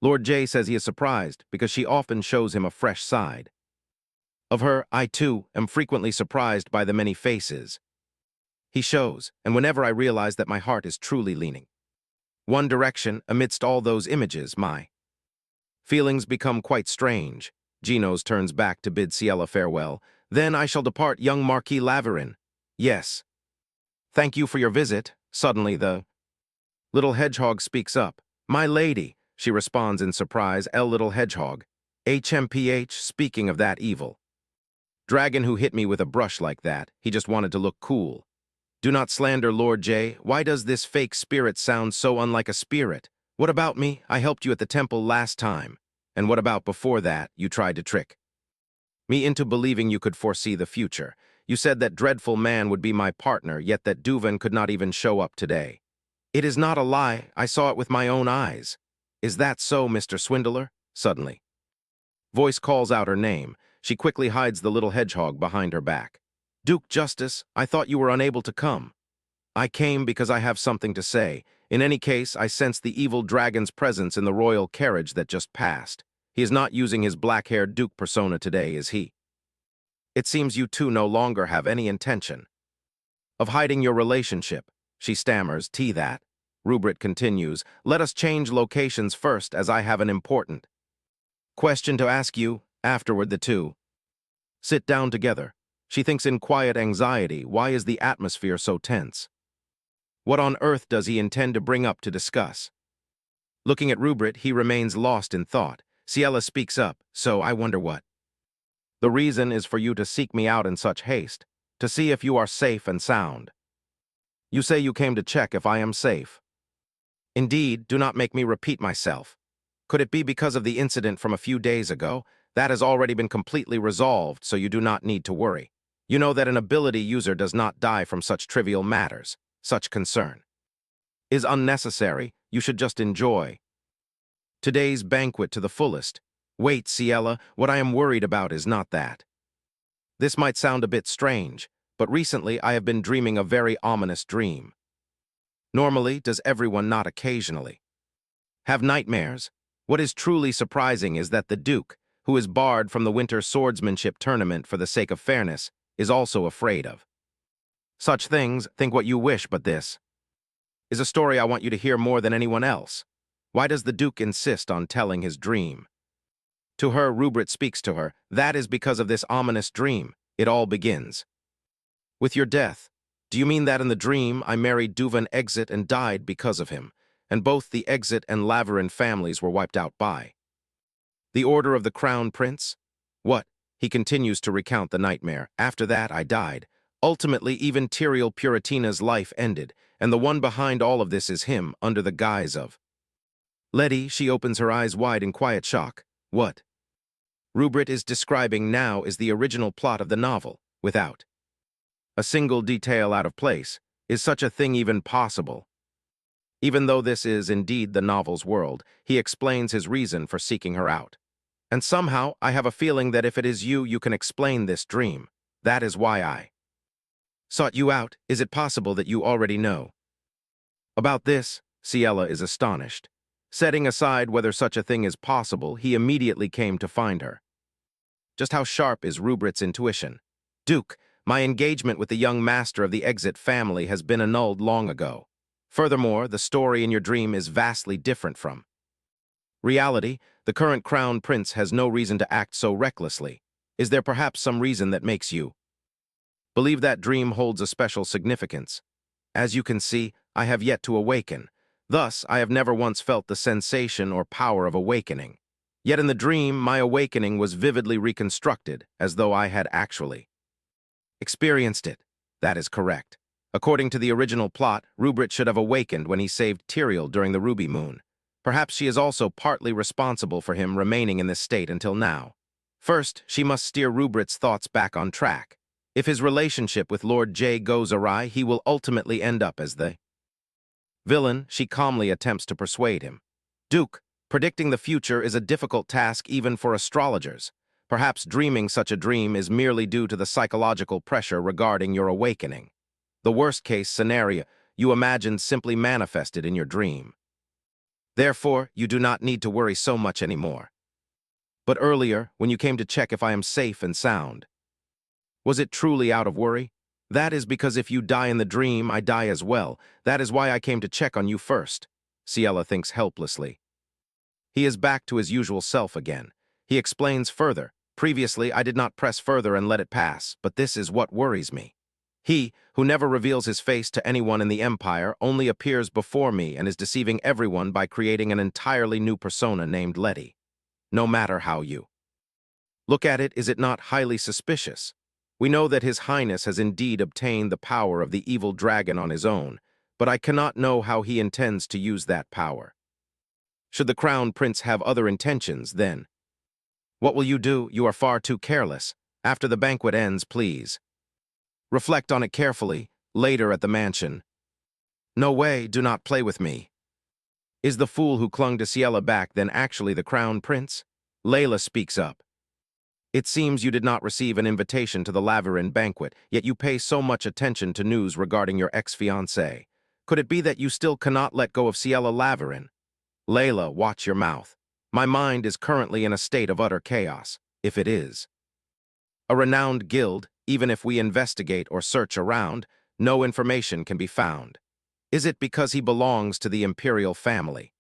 Lord J says he is surprised because she often shows him a fresh side of her. I, too, am frequently surprised by the many faces he shows, and whenever I realize that my heart is truly leaning one direction amidst all those images, my feelings become quite strange. Gino's turns back to bid Ciela farewell. Then I shall depart, young Marquis Laverin. Yes. Thank you for your visit. Suddenly the little hedgehog speaks up. My lady, she responds in surprise. Little hedgehog. HMPH, speaking of that evil dragon who hit me with a brush like that, he just wanted to look cool. Do not slander Lord J. Why does this fake spirit sound so unlike a spirit? What about me? I helped you at the temple last time. And what about before that? You tried to trick me into believing you could foresee the future. You said that dreadful man would be my partner, yet that Duvan could not even show up today. It is not a lie. I saw it with my own eyes. Is that so, Mr. Swindler? Suddenly, voice calls out her name. She quickly hides the little hedgehog behind her back. Duke Justice, I thought you were unable to come. I came because I have something to say. In any case, I sense the evil dragon's presence in the royal carriage that just passed. He is not using his black-haired Duke persona today, is he? It seems you two no longer have any intention of hiding your relationship. She stammers, that. Rubrit continues, let us change locations first as I have an important question to ask you. Afterward, the two sit down together. She thinks in quiet anxiety, why is the atmosphere so tense? What on earth does he intend to bring up to discuss? Looking at Rubrit, he remains lost in thought. Ciela speaks up, so I wonder what. The reason is for you to seek me out in such haste, to see if you are safe and sound. You say you came to check if I am safe. Indeed, do not make me repeat myself. Could it be because of the incident from a few days ago? That has already been completely resolved, so you do not need to worry. You know that an ability user does not die from such trivial matters. Such concern is unnecessary. You should just enjoy today's banquet to the fullest. Wait, Ciela, what I am worried about is not that. This might sound a bit strange, but recently I have been dreaming a very ominous dream. Normally, does everyone not occasionally have nightmares? What is truly surprising is that the Duke, who is barred from the Winter Swordsmanship Tournament for the sake of fairness, is also afraid of such things. Think what you wish, but this is a story I want you to hear more than anyone else. Why does the Duke insist on telling his dream? To her, Rupert speaks to her. That is because of this ominous dream. It all begins with your death. Do you mean that in the dream I married Duvan Exit and died because of him, and both the Exit and Laverin families were wiped out by the order of the Crown Prince? What? He continues to recount the nightmare. After that, I died. Ultimately, even Tyrael Puritina's life ended, and the one behind all of this is him, under the guise of Letty. She opens her eyes wide in quiet shock. What Rupert is describing now is the original plot of the novel, without a single detail out of place. Is such a thing even possible? Even though this is indeed the novel's world, he explains his reason for seeking her out. And somehow, I have a feeling that if it is you, you can explain this dream. That is why I sought you out. Is it possible that you already know about this? Ciela is astonished. Setting aside whether such a thing is possible, he immediately came to find her. Just how sharp is Rupert's intuition? Duke, my engagement with the young master of the Exit family has been annulled long ago. Furthermore, the story in your dream is vastly different from reality. The current crown prince has no reason to act so recklessly. Is there perhaps some reason that makes you believe that dream holds a special significance? As you can see, I have yet to awaken. Thus, I have never once felt the sensation or power of awakening. Yet in the dream, my awakening was vividly reconstructed, as though I had actually experienced it. That is correct. According to the original plot, Rupert should have awakened when he saved Tyrael during the Ruby Moon. Perhaps she is also partly responsible for him remaining in this state until now. First, she must steer Rupert's thoughts back on track. If his relationship with Lord J goes awry, he will ultimately end up as the villain. She calmly attempts to persuade him. Duke, predicting the future is a difficult task even for astrologers. Perhaps dreaming such a dream is merely due to the psychological pressure regarding your awakening. The worst-case scenario you imagined simply manifested in your dream. Therefore, you do not need to worry so much anymore. But earlier, when you came to check if I am safe and sound, was it truly out of worry? That is because if you die in the dream, I die as well. That is why I came to check on you first. Ciela thinks helplessly. He is back to his usual self again. He explains further. Previously, I did not press further and let it pass, but this is what worries me. He, who never reveals his face to anyone in the Empire, only appears before me and is deceiving everyone by creating an entirely new persona named Letty. No matter how you look at it, is it not highly suspicious? We know that His Highness has indeed obtained the power of the evil dragon on his own, but I cannot know how he intends to use that power. Should the Crown Prince have other intentions, then what will you do? You are far too careless. After the banquet ends, please reflect on it carefully, later at the mansion. No way, do not play with me. Is the fool who clung to Ciela back then actually the Crown Prince? Layla speaks up. It seems you did not receive an invitation to the Laverin banquet, yet you pay so much attention to news regarding your ex-fiancé. Could it be that you still cannot let go of Ciela Laverin? Layla, watch your mouth. My mind is currently in a state of utter chaos, if it is a renowned guild. Even if we investigate or search around, no information can be found. Is it because he belongs to the imperial family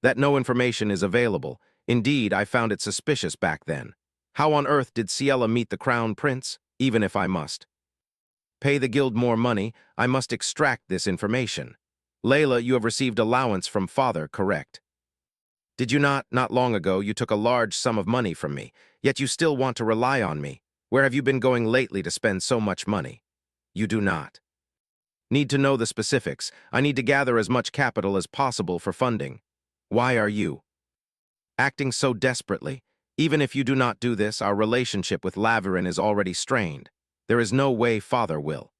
that no information is available? Indeed, I found it suspicious back then. How on earth did Ciela meet the Crown Prince? Even if I must pay the guild more money, I must extract this information. Layla, you have received allowance from father, correct? Did you not? Not long ago, you took a large sum of money from me, yet you still want to rely on me. Where have you been going lately to spend so much money? You do not need to know the specifics. I need to gather as much capital as possible for funding. Why are you acting so desperately? Even if you do not do this, our relationship with Laverin is already strained. There is no way Father will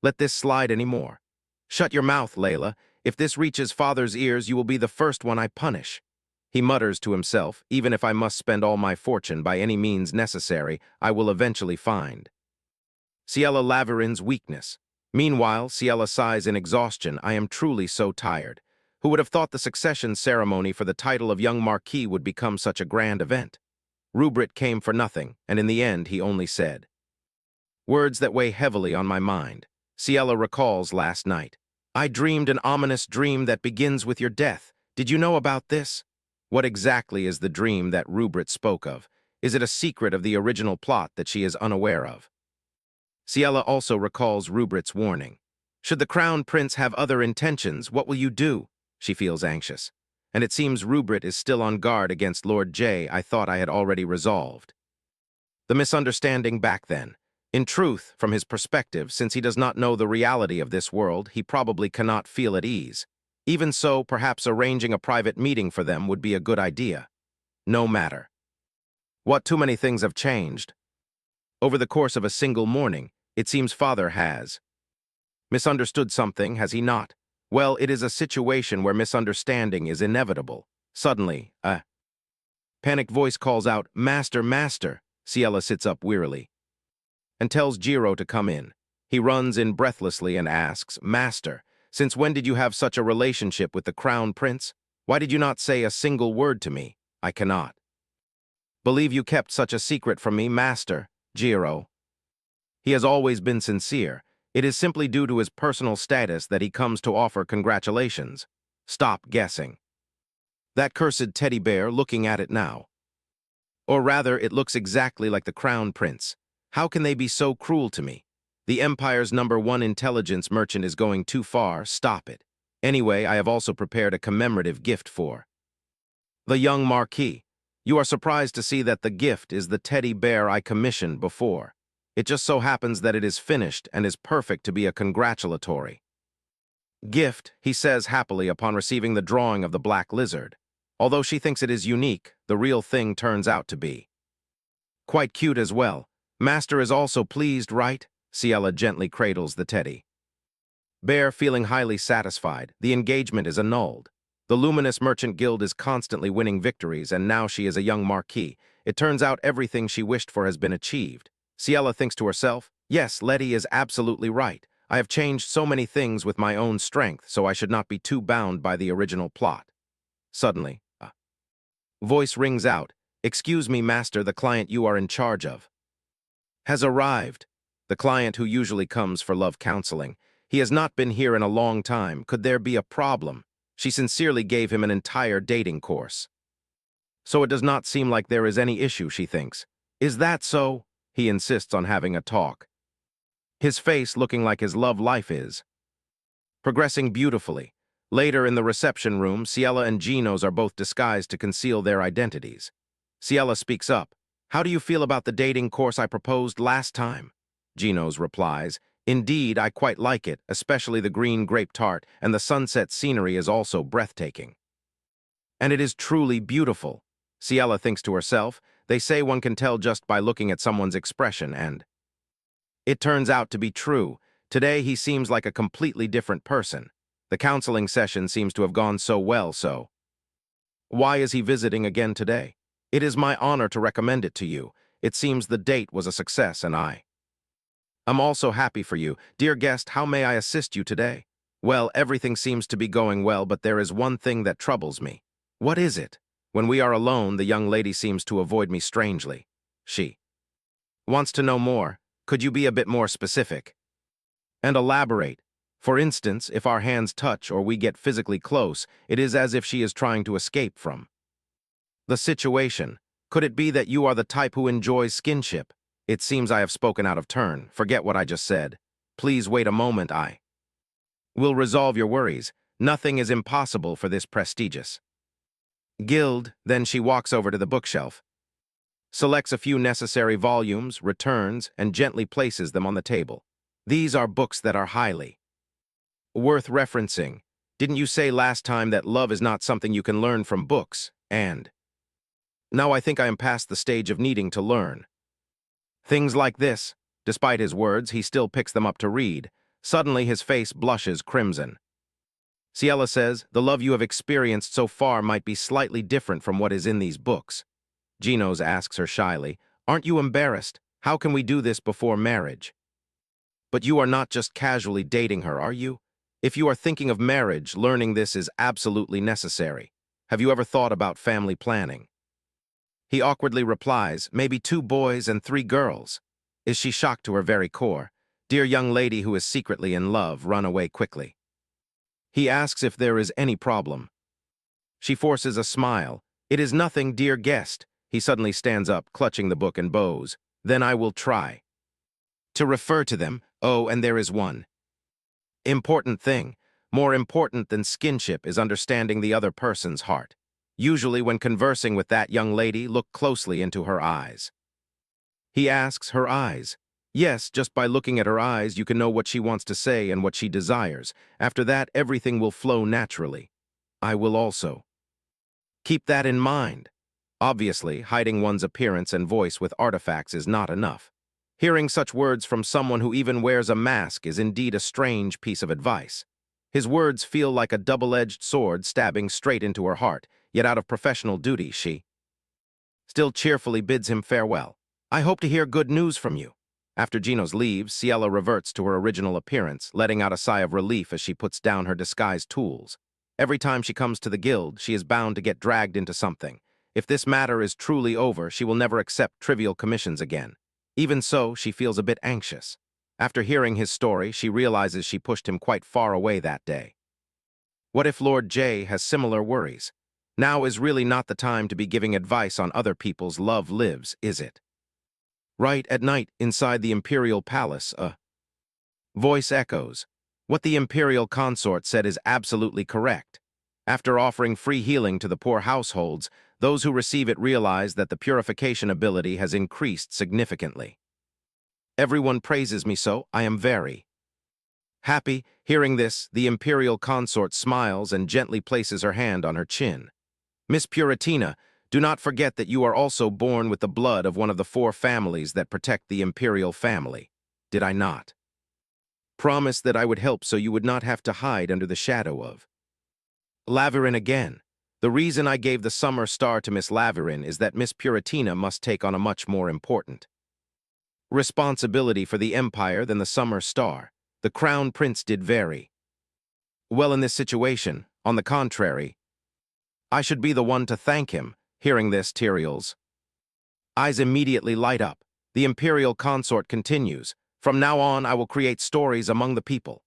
let this slide anymore. Shut your mouth, Layla. If this reaches Father's ears, you will be the first one I punish. He mutters to himself, even if I must spend all my fortune by any means necessary, I will eventually find Ciela Laverin's weakness. Meanwhile, Ciela sighs in exhaustion. I am truly so tired. Who would have thought the succession ceremony for the title of young Marquis would become such a grand event? Rupert came for nothing, and in the end he only said words that weigh heavily on my mind. Ciela recalls last night. I dreamed an ominous dream that begins with your death. Did you know about this? What exactly is the dream that Rupert spoke of? Is it a secret of the original plot that she is unaware of? Ciela also recalls Rupert's warning. Should the Crown Prince have other intentions, what will you do? She feels anxious. And it seems Rupert is still on guard against Lord J. I thought I had already resolved the misunderstanding back then. In truth, from his perspective, since he does not know the reality of this world, he probably cannot feel at ease. Even so, perhaps arranging a private meeting for them would be a good idea. No matter. What too many things have changed. Over the course of a single morning, it seems Father has misunderstood something, has he not? Well, it is a situation where misunderstanding is inevitable. Suddenly, a panicked voice calls out, Master, Master! Ciela sits up wearily and tells Jiro to come in. He runs in breathlessly and asks, Master, since when did you have such a relationship with the Crown Prince? Why did you not say a single word to me? I cannot believe you kept such a secret from me, Master. Jiro. He has always been sincere. It is simply due to his personal status that he comes to offer congratulations. Stop guessing. That cursed teddy bear, looking at it now. Or rather, it looks exactly like the Crown Prince. How can they be so cruel to me? The Empire's #1 intelligence merchant is going too far. Stop it. Anyway, I have also prepared a commemorative gift for the young Marquis. You are surprised to see that the gift is the teddy bear I commissioned before. It just so happens that it is finished and is perfect to be a congratulatory gift, he says happily upon receiving the drawing of the black lizard. Although she thinks it is unique, the real thing turns out to be quite cute as well. Master is also pleased, right? Ciela gently cradles the teddy bear, feeling highly satisfied. The engagement is annulled. The Luminous Merchant Guild is constantly winning victories, and now she is a young Marquis. It turns out everything she wished for has been achieved. Ciela thinks to herself, yes, Letty is absolutely right. I have changed so many things with my own strength, so I should not be too bound by the original plot. Suddenly, a voice rings out. Excuse me, Master, the client you are in charge of has arrived. The client who usually comes for love counseling. He has not been here in a long time. Could there be a problem? She sincerely gave him an entire dating course. So it does not seem like there is any issue, she thinks. Is that so? He insists on having a talk. His face looking like his love life is progressing beautifully. Later in the reception room, Ciela and Gino's are both disguised to conceal their identities. Ciela speaks up. How do you feel about the dating course I proposed last time? Gino's replies, Indeed, I quite like it, especially the green grape tart, and the sunset scenery is also breathtaking. And it is truly beautiful. Ciela thinks to herself, they say one can tell just by looking at someone's expression, and it turns out to be true. Today he seems like a completely different person. The counseling session seems to have gone so well, so why is he visiting again today? It is my honor to recommend it to you. It seems the date was a success, and I'm also happy for you. Dear guest, how may I assist you today? Well, everything seems to be going well, but there is one thing that troubles me. What is it? When we are alone, the young lady seems to avoid me strangely. She wants to know more. Could you be a bit more specific and elaborate? For instance, if our hands touch or we get physically close, it is as if she is trying to escape from the situation. Could it be that you are the type who enjoys skinship? It seems I have spoken out of turn. Forget what I just said. Please wait a moment. I will resolve your worries. Nothing is impossible for this prestigious guild. Then she walks over to the bookshelf, selects a few necessary volumes, returns, and gently places them on the table. These are books that are highly worth referencing. Didn't you say last time that love is not something you can learn from books? And Now I think I am past the stage of needing to learn. Things like this. Despite his words, he still picks them up to read. Suddenly his face blushes crimson. Ciela says, the love you have experienced so far might be slightly different from what is in these books. Ginos asks her shyly, aren't you embarrassed? How can we do this before marriage? But you are not just casually dating her, are you? If you are thinking of marriage, learning this is absolutely necessary. Have you ever thought about family planning? He awkwardly replies, maybe 2 boys and 3 girls. Is she shocked to her very core? Dear young lady who is secretly in love, run away quickly. He asks if there is any problem. She forces a smile. It is nothing, dear guest. He suddenly stands up, clutching the book and bows. Then I will try to refer to them. Oh, and there is one important thing. More important than skinship is understanding the other person's heart. Usually when conversing with that young lady, look closely into her eyes. He asks, her eyes. Yes, just by looking at her eyes, you can know what she wants to say and what she desires. After that, everything will flow naturally. I will also. Keep that in mind. Obviously, hiding one's appearance and voice with artifacts is not enough. Hearing such words from someone who even wears a mask is indeed a strange piece of advice. His words feel like a double-edged sword stabbing straight into her heart, yet out of professional duty, she still cheerfully bids him farewell. I hope to hear good news from you. After Ginos leaves, Ciela reverts to her original appearance, letting out a sigh of relief as she puts down her disguise tools. Every time she comes to the guild, she is bound to get dragged into something. If this matter is truly over, she will never accept trivial commissions again. Even so, she feels a bit anxious. After hearing his story, she realizes she pushed him quite far away that day. What if Lord J has similar worries? Now is really not the time to be giving advice on other people's love lives, is it? Right at night, inside the imperial palace, a voice echoes. What the imperial consort said is absolutely correct. After offering free healing to the poor households, those who receive it realize that the purification ability has increased significantly. Everyone praises me so, I am very happy. Hearing this, the imperial consort smiles and gently places her hand on her chin. Miss Puratina, do not forget that you are also born with the blood of one of the 4 families that protect the imperial family. Did I not promise that I would help so you would not have to hide under the shadow of Laverin again? The reason I gave the summer star to Miss Laverin is that Miss Puratina must take on a much more important responsibility for the empire than the summer star. The crown prince did very well in this situation. On the contrary, I should be the one to thank him. Hearing this, Tyriel's eyes immediately light up. The imperial consort continues. From now on, I will create stories among the people.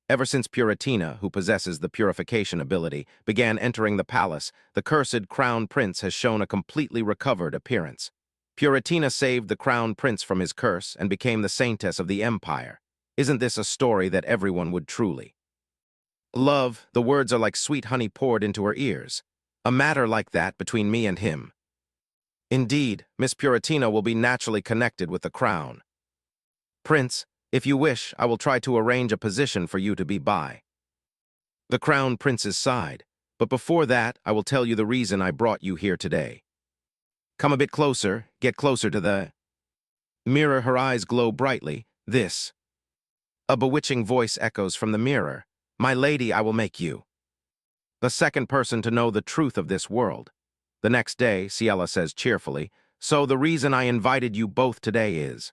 Ever since Puratina, who possesses the purification ability, began entering the palace, the cursed crown prince has shown a completely recovered appearance. Puratina saved the crown prince from his curse and became the saintess of the empire. Isn't this a story that everyone would truly love? The words are like sweet honey poured into her ears. A matter like that between me and him. Indeed, Miss Puratina will be naturally connected with the crown prince. If you wish, I will try to arrange a position for you to be by the crown prince's side. But before that, I will tell you the reason I brought you here today. Come a bit closer, get closer to the mirror. Her eyes glow brightly. This. A bewitching voice echoes from the mirror. My lady, I will make you the second person to know the truth of this world. The next day, Ciela says cheerfully, so the reason I invited you both today is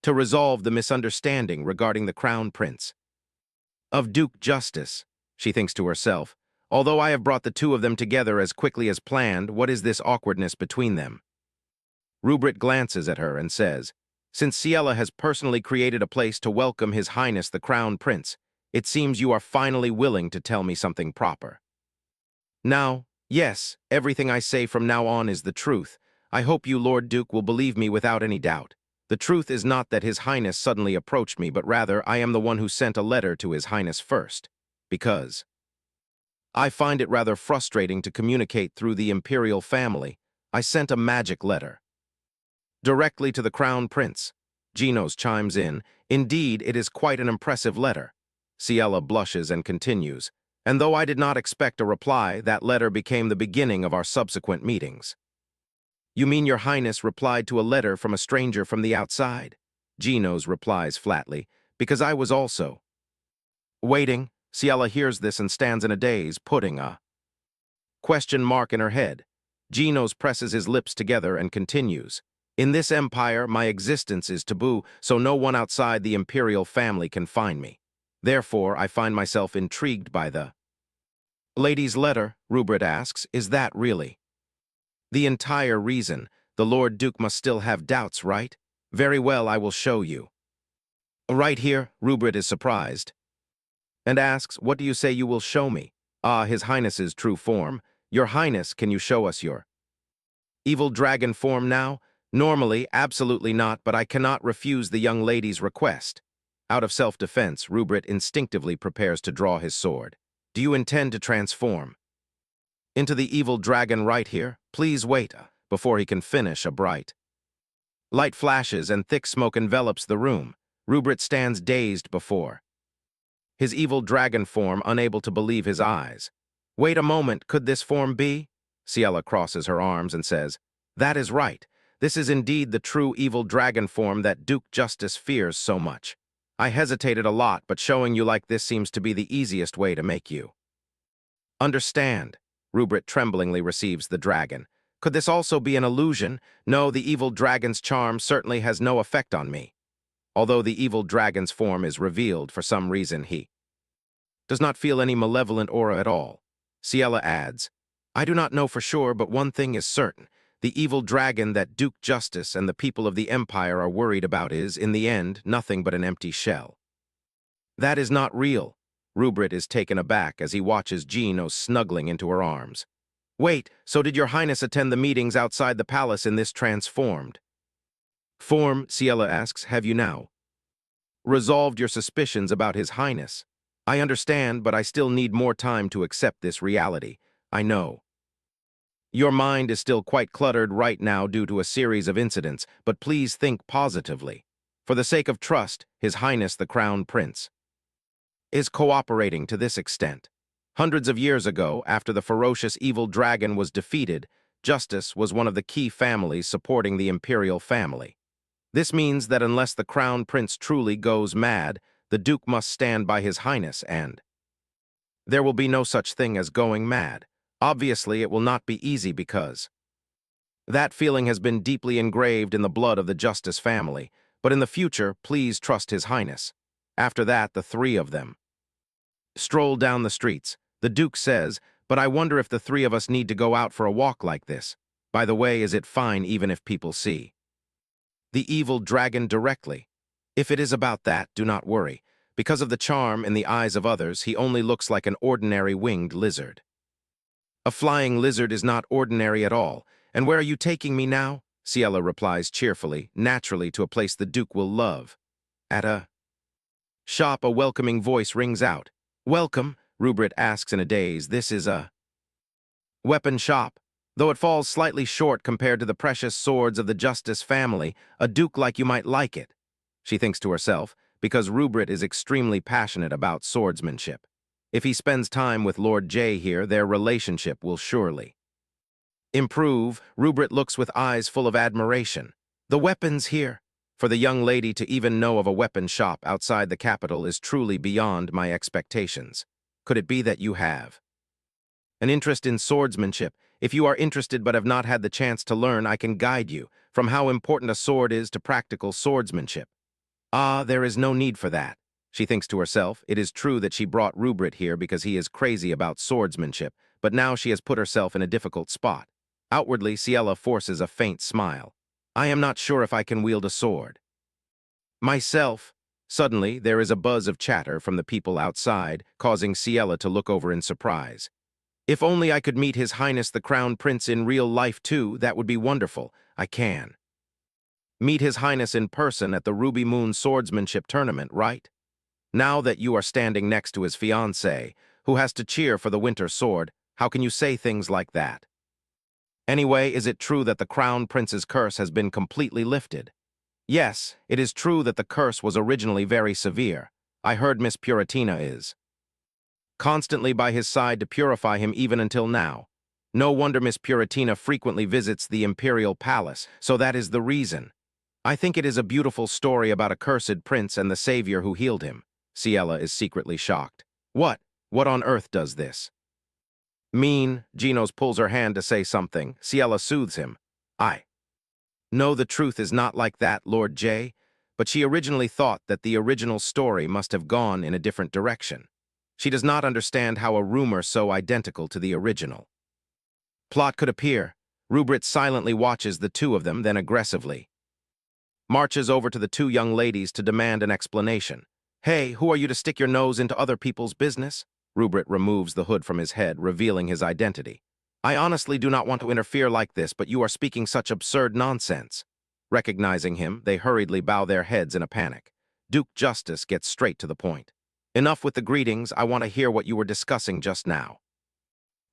to resolve the misunderstanding regarding the crown prince of Duke Justice. She thinks to herself, although I have brought the 2 of them together as quickly as planned, what is this awkwardness between them? Rubrit glances at her and says, since Ciela has personally created a place to welcome His Highness the Crown Prince, it seems you are finally willing to tell me something proper. Now, yes, everything I say from now on is the truth. I hope you, Lord Duke, will believe me without any doubt. The truth is not that His Highness suddenly approached me, but rather I am the one who sent a letter to His Highness first, because I find it rather frustrating to communicate through the imperial family. I sent a magic letter directly to the Crown Prince. Ginos chimes in, indeed, it is quite an impressive letter. Ciela blushes and continues, and though I did not expect a reply, that letter became the beginning of our subsequent meetings. You mean your highness replied to a letter from a stranger from the outside? Genos replies flatly, because I was also waiting. Ciela hears this and stands in a daze, putting a question mark in her head. Genos presses his lips together and continues. In this empire, my existence is taboo, so no one outside the imperial family can find me. Therefore, I find myself intrigued by the lady's letter, Rupert asks, is that really the entire reason? The Lord Duke must still have doubts, right? Very well, I will show you. Right here, Rupert is surprised and asks, what do you say you will show me? Ah, His Highness's true form. Your Highness, can you show us your evil dragon form now? Normally, absolutely not, but I cannot refuse the young lady's request. Out of self-defense, Rupert instinctively prepares to draw his sword. Do you intend to transform into the evil dragon right here? Please wait. Before he can finish, a bright light flashes and thick smoke envelops the room. Rupert stands dazed before his evil dragon form, unable to believe his eyes. Wait a moment, could this form be? Ciela crosses her arms and says, that is right. This is indeed the true evil dragon form that Duke Justice fears so much. I hesitated a lot, but showing you like this seems to be the easiest way to make you understand. Rupert tremblingly receives the dragon. Could this also be an illusion? No, the evil dragon's charm certainly has no effect on me. Although the evil dragon's form is revealed, for some reason he does not feel any malevolent aura at all. Ciela adds, I do not know for sure, but one thing is certain. The evil dragon that Duke Justice and the people of the Empire are worried about is, in the end, nothing but an empty shell. That is not real. Rupert is taken aback as he watches Genos snuggling into her arms. Wait, so did your Highness attend the meetings outside the palace in this transformed form? Ciela asks, have you now resolved your suspicions about His Highness? I understand, but I still need more time to accept this reality. I know your mind is still quite cluttered right now due to a series of incidents, but please think positively. For the sake of trust, His Highness the Crown Prince is cooperating to this extent. Hundreds of years ago, after the ferocious evil dragon was defeated, Justice was one of the key families supporting the imperial family. This means that unless the Crown Prince truly goes mad, the Duke must stand by His Highness, and there will be no such thing as going mad. Obviously, it will not be easy because that feeling has been deeply engraved in the blood of the Justice family, but in the future, please trust His Highness. After that, the three of them stroll down the streets. The Duke says, but I wonder if the three of us need to go out for a walk like this. By the way, is it fine even if people see the evil dragon directly? If it is about that, do not worry. Because of the charm in the eyes of others, he only looks like an ordinary winged lizard. A flying lizard is not ordinary at all. And where are you taking me now? Ciela replies cheerfully, naturally to a place the Duke will love. At a shop, a welcoming voice rings out. Welcome, Rupert asks in a daze. This is a weapon shop. Though it falls slightly short compared to the precious swords of the Justice family, a duke like you might like it, she thinks to herself, because Rupert is extremely passionate about swordsmanship. If he spends time with Lord J here, their relationship will surely improve. Rupert looks with eyes full of admiration. The weapons here. For the young lady to even know of a weapon shop outside the capital is truly beyond my expectations. Could it be that you have an interest in swordsmanship? If you are interested but have not had the chance to learn, I can guide you from how important a sword is to practical swordsmanship. Ah, there is no need for that. She thinks to herself. It is true that she brought Rupert here because he is crazy about swordsmanship, but now she has put herself in a difficult spot. Outwardly, Ciela forces a faint smile. I am not sure if I can wield a sword myself. Suddenly, there is a buzz of chatter from the people outside, causing Ciela to look over in surprise. If only I could meet His Highness the Crown Prince in real life too, that would be wonderful. I can meet His Highness in person at the Ruby Moon Swordsmanship Tournament, right? Now that you are standing next to his fiancée, who has to cheer for the Winter Sword, how can you say things like that? Anyway, is it true that the Crown Prince's curse has been completely lifted? Yes, it is true that the curse was originally very severe. I heard Miss Puratina is constantly by his side to purify him even until now. No wonder Miss Puratina frequently visits the imperial palace, so that is the reason. I think it is a beautiful story about a cursed prince and the savior who healed him. Ciela is secretly shocked. What? What on earth does this mean? Genos pulls her hand to say something. Ciela soothes him. I know the truth is not like that, Lord J, but she originally thought that the original story must have gone in a different direction. She does not understand how a rumor so identical to the original plot could appear. Rubrit silently watches the two of them, then aggressively marches over to the two young ladies to demand an explanation. Hey, who are you to stick your nose into other people's business? Rubrit removes the hood from his head, revealing his identity. I honestly do not want to interfere like this, but you are speaking such absurd nonsense. Recognizing him, they hurriedly bow their heads in a panic. Duke Justice gets straight to the point. Enough with the greetings, I want to hear what you were discussing just now.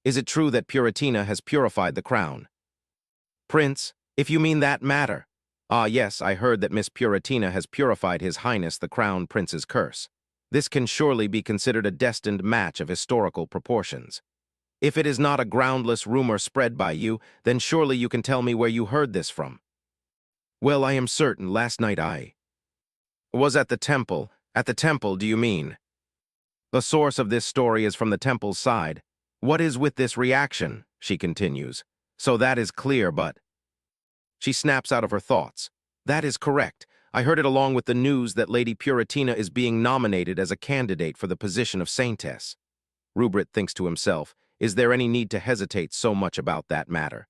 Is it true that Puratina has purified the crown? Prince, if you mean that matter. Ah, yes, I heard that Miss Puratina has purified His Highness the Crown Prince's curse. This can surely be considered a destined match of historical proportions. If it is not a groundless rumor spread by you, then surely you can tell me where you heard this from. Well, I am certain last night I was at the temple. At the temple, do you mean? The source of this story is from the temple's side. What is with this reaction? She continues. So that is clear, but... She snaps out of her thoughts. That is correct. I heard it along with the news that Lady Puratina is being nominated as a candidate for the position of Saintess. Rubrit thinks to himself, is there any need to hesitate so much about that matter?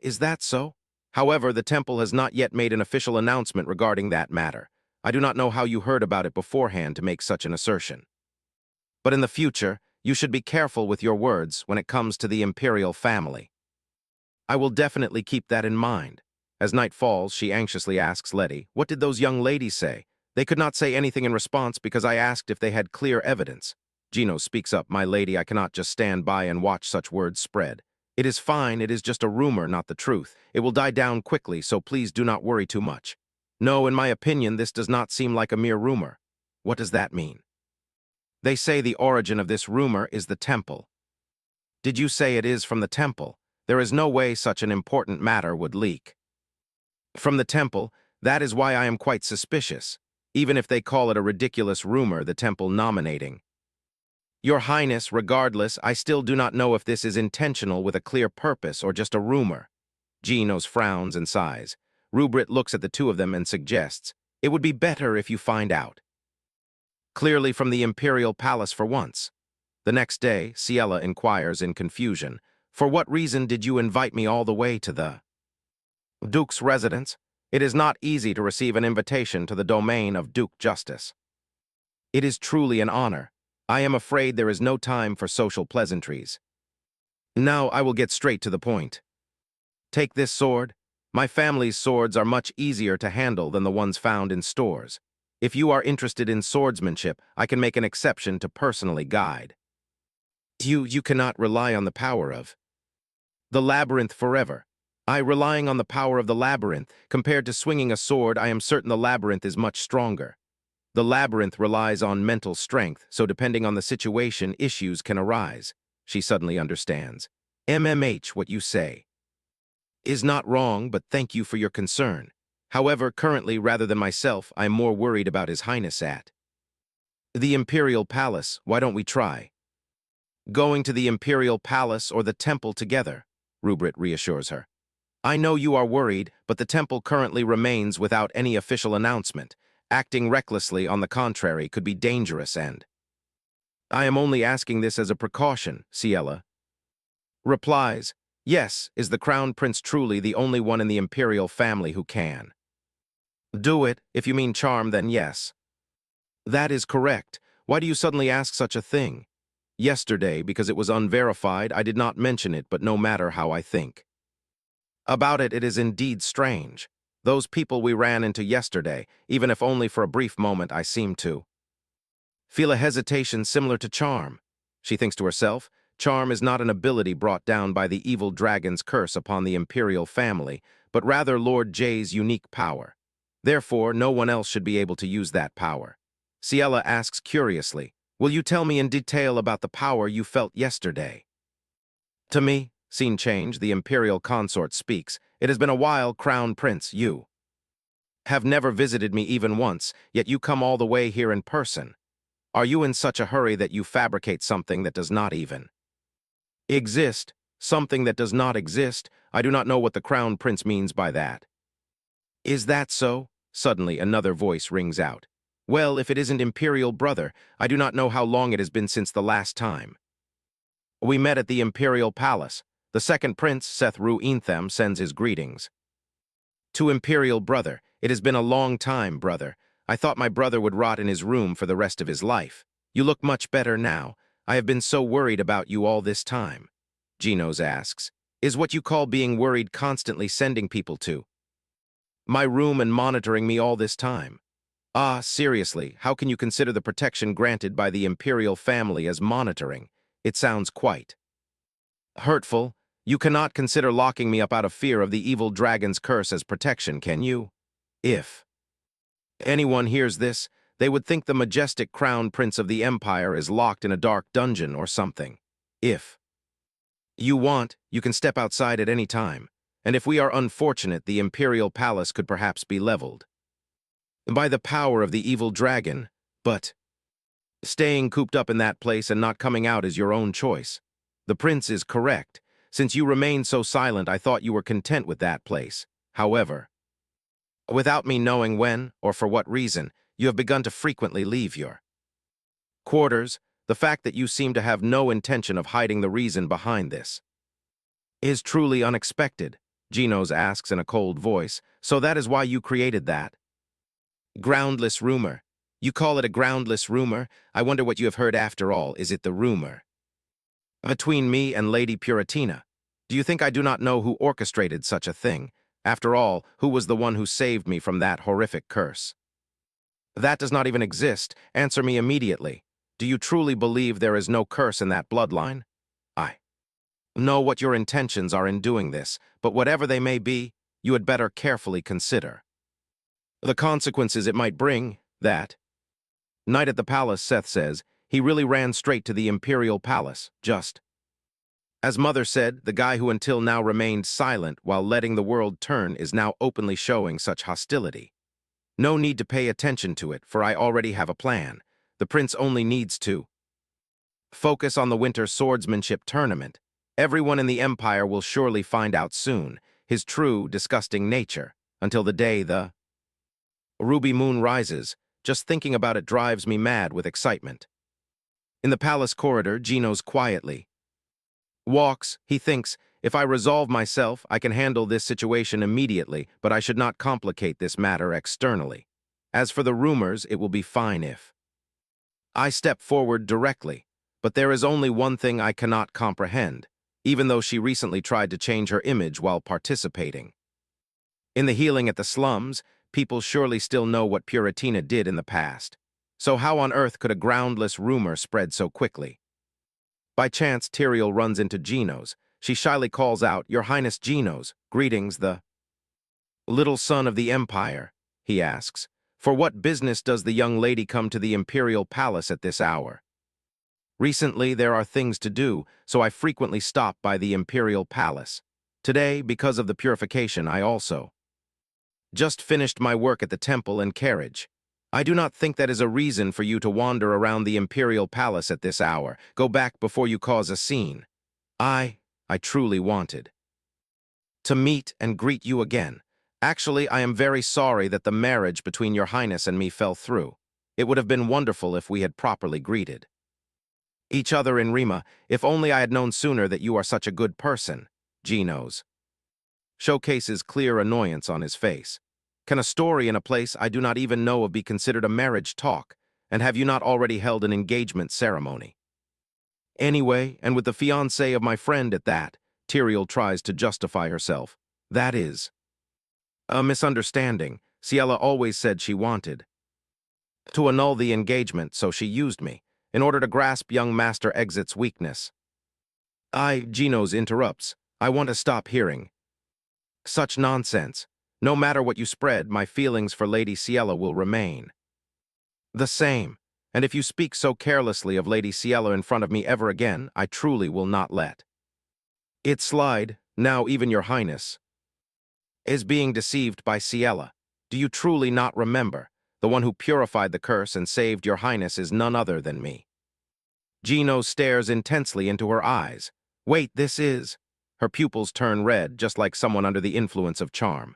Is that so? However, the temple has not yet made an official announcement regarding that matter. I do not know how you heard about it beforehand to make such an assertion. But in the future, you should be careful with your words when it comes to the imperial family. I will definitely keep that in mind. As night falls, she anxiously asks Letty, what did those young ladies say? They could not say anything in response because I asked if they had clear evidence. Gino speaks up, my lady, I cannot just stand by and watch such words spread. It is fine, it is just a rumor, not the truth. It will die down quickly, so please do not worry too much. No, in my opinion, this does not seem like a mere rumor. What does that mean? They say the origin of this rumor is the temple. Did you say it is from the temple? There is no way such an important matter would leak. From the temple, that is why I am quite suspicious, even if they call it a ridiculous rumor, the temple nominating. Your Highness, regardless, I still do not know if this is intentional with a clear purpose or just a rumor. Genos frowns and sighs. Rubrit looks at the two of them and suggests, it would be better if you find out. Clearly from the imperial palace for once. The next day, Ciela inquires in confusion, for what reason did you invite me all the way to the Duke's residence? It is not easy to receive an invitation to the domain of Duke Justice. It is truly an honor. I am afraid there is no time for social pleasantries. Now I will get straight to the point. Take this sword. My family's swords are much easier to handle than the ones found in stores. If you are interested in swordsmanship, I can make an exception to personally guide. You cannot rely on the power of the labyrinth forever. Relying on the power of the labyrinth. Compared to swinging a sword, I am certain the labyrinth is much stronger. The labyrinth relies on mental strength, so depending on the situation, issues can arise. She suddenly understands. What you say is not wrong, but thank you for your concern. However, currently, rather than myself, I am more worried about His Highness at the Imperial Palace. Why don't we try going to the Imperial Palace or the temple together? Rubrit reassures her. I know you are worried, but the temple currently remains without any official announcement. Acting recklessly, on the contrary, could be dangerous and... I am only asking this as a precaution, Ciela replies. Yes, is the Crown Prince truly the only one in the imperial family who can do it? If you mean charm, then yes. That is correct. Why do you suddenly ask such a thing? Yesterday, because it was unverified, I did not mention it, but no matter how I think about it, it is indeed strange. Those people we ran into yesterday, even if only for a brief moment, I seem to feel a hesitation similar to charm. She thinks to herself, charm is not an ability brought down by the evil dragon's curse upon the imperial family, but rather Lord J's unique power. Therefore, no one else should be able to use that power. Ciela asks curiously, will you tell me in detail about the power you felt yesterday? To me, Scene change, the imperial consort speaks. It has been a while, Crown Prince, you have never visited me even once, yet you come all the way here in person. Are you in such a hurry that you fabricate something that does not even exist? Something that does not exist? I do not know what the Crown Prince means by that. Is that so? Suddenly another voice rings out. Well, if it isn't Imperial Brother, I do not know how long it has been since the last time we met at the Imperial Palace. The second prince, Seth Ru Ethem, sends his greetings. To Imperial Brother, it has been a long time, brother. I thought my brother would rot in his room for the rest of his life. You look much better now. I have been so worried about you all this time. Genos asks, is what you call being worried constantly sending people to my room and monitoring me all this time? Ah, seriously, how can you consider the protection granted by the imperial family as monitoring? It sounds quite hurtful. You cannot consider locking me up out of fear of the evil dragon's curse as protection, can you? If anyone hears this, they would think the majestic crown prince of the empire is locked in a dark dungeon or something. If you want, you can step outside at any time, and if we are unfortunate, the imperial palace could perhaps be leveled by the power of the evil dragon, but staying cooped up in that place and not coming out is your own choice. The prince is correct. Since you remained so silent, I thought you were content with that place. However, without me knowing when or for what reason, you have begun to frequently leave your quarters. The fact that you seem to have no intention of hiding the reason behind this is truly unexpected, Genos asks in a cold voice. So that is why you created that groundless rumor. You call it a groundless rumor? I wonder what you have heard after all. Is it the rumor between me and Lady Puratina? Do you think I do not know who orchestrated such a thing? After all, who was the one who saved me from that horrific curse? That does not even exist. Answer me immediately. Do you truly believe there is no curse in that bloodline? I know what your intentions are in doing this, but whatever they may be, you had better carefully consider the consequences it might bring. That night at the palace, Seth says, he really ran straight to the imperial palace, just as Mother said. The guy who until now remained silent while letting the world turn is now openly showing such hostility. No need to pay attention to it, for I already have a plan. The prince only needs to focus on the winter swordsmanship tournament. Everyone in the empire will surely find out soon his true, disgusting nature, until the day the ruby moon rises. Just thinking about it drives me mad with excitement. In the palace corridor, Genos quietly walks. He thinks, if I resolve myself, I can handle this situation immediately, but I should not complicate this matter externally. As for the rumors, it will be fine if I step forward directly. But there is only one thing I cannot comprehend, even though she recently tried to change her image while participating in the healing at the slums. People surely still know what Puratina did in the past. So how on earth could a groundless rumor spread so quickly? By chance, Tyrael runs into Genos. She shyly calls out, Your Highness Genos, greetings, the little son of the Empire, he asks. For what business does the young lady come to the Imperial Palace at this hour? Recently, there are things to do, so I frequently stop by the Imperial Palace. Today, because of the purification, I also just finished my work at the temple and carriage. I do not think that is a reason for you to wander around the Imperial Palace at this hour. Go back before you cause a scene. I truly wanted to meet and greet you again. Actually, I am very sorry that the marriage between your highness and me fell through. It would have been wonderful if we had properly greeted each other in Rima. If only I had known sooner that you are such a good person. Genos showcases clear annoyance on his face. Can a story in a place I do not even know of be considered a marriage talk? And have you not already held an engagement ceremony? Anyway, and with the fiancé of my friend at that, Tyrael tries to justify herself. That is a misunderstanding. Ciela always said she wanted to annul the engagement, so she used me, in order to grasp young Master Exit's weakness. Genos interrupts. I want to stop hearing such nonsense. No matter what you spread, my feelings for Lady Ciela will remain the same. And if you speak so carelessly of Lady Ciela in front of me ever again, I truly will not let It slide, now even your highness, is being deceived by Ciela. Do you truly not remember? The one who purified the curse and saved your highness is none other than me. Gino stares intensely into her eyes. Wait, this is... Her pupils turn red, just like someone under the influence of charm.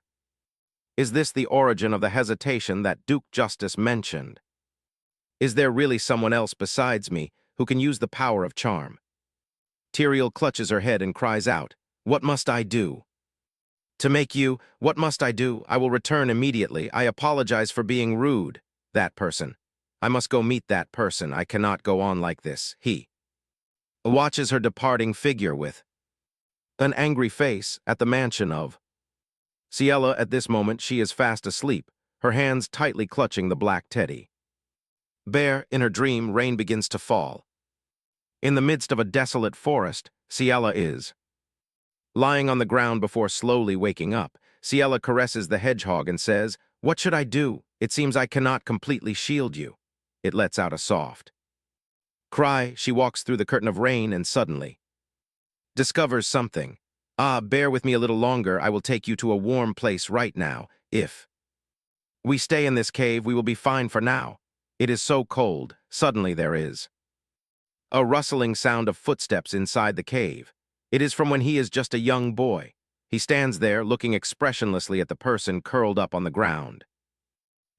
Is this the origin of the hesitation that Duke Justice mentioned? Is there really someone else besides me who can use the power of charm? Tyrael clutches her head and cries out, "What must I do?" To make you, what must I do? I will return immediately. I apologize for being rude. That person. I must go meet that person. I cannot go on like this. He watches her departing figure with an angry face at the mansion of Ciela. At this moment, she is fast asleep, her hands tightly clutching the black teddy bear. In her dream, rain begins to fall. In the midst of a desolate forest, Ciela is lying on the ground before slowly waking up. Ciela caresses the hedgehog and says, "What should I do? It seems I cannot completely shield you." It lets out a soft cry. She walks through the curtain of rain and suddenly discovers something. "Ah, bear with me a little longer. I will take you to a warm place right now. If we stay in this cave, we will be fine for now. It is so cold." Suddenly there is a rustling sound of footsteps inside the cave. It is from when he is just a young boy. He stands there, looking expressionlessly at the person curled up on the ground.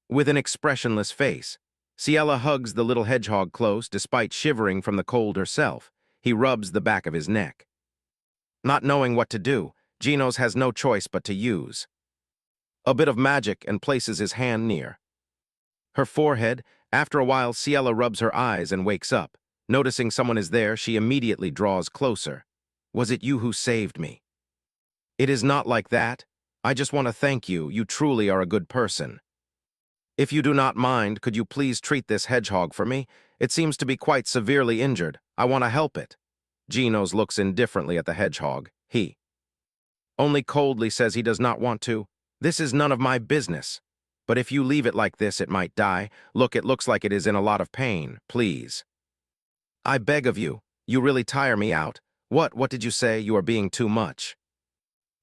With an expressionless face, Ciela hugs the little hedgehog close, despite shivering from the cold herself. He rubs the back of his neck. Not knowing what to do, Genos has no choice but to use a bit of magic and places his hand near her forehead. After a while, Ciela rubs her eyes and wakes up. Noticing someone is there, she immediately draws closer. "Was it you who saved me?" "It is not like that. I just want to thank you. You truly are a good person. If you do not mind, could you please treat this hedgehog for me? It seems to be quite severely injured. I want to help it." Genos looks indifferently at the hedgehog. He only coldly says he does not want to. "This is none of my business. But if you leave it like this, it might die. Look, it looks like it is in a lot of pain. Please. I beg of you. You really tire me out. What did you say? You are being too much."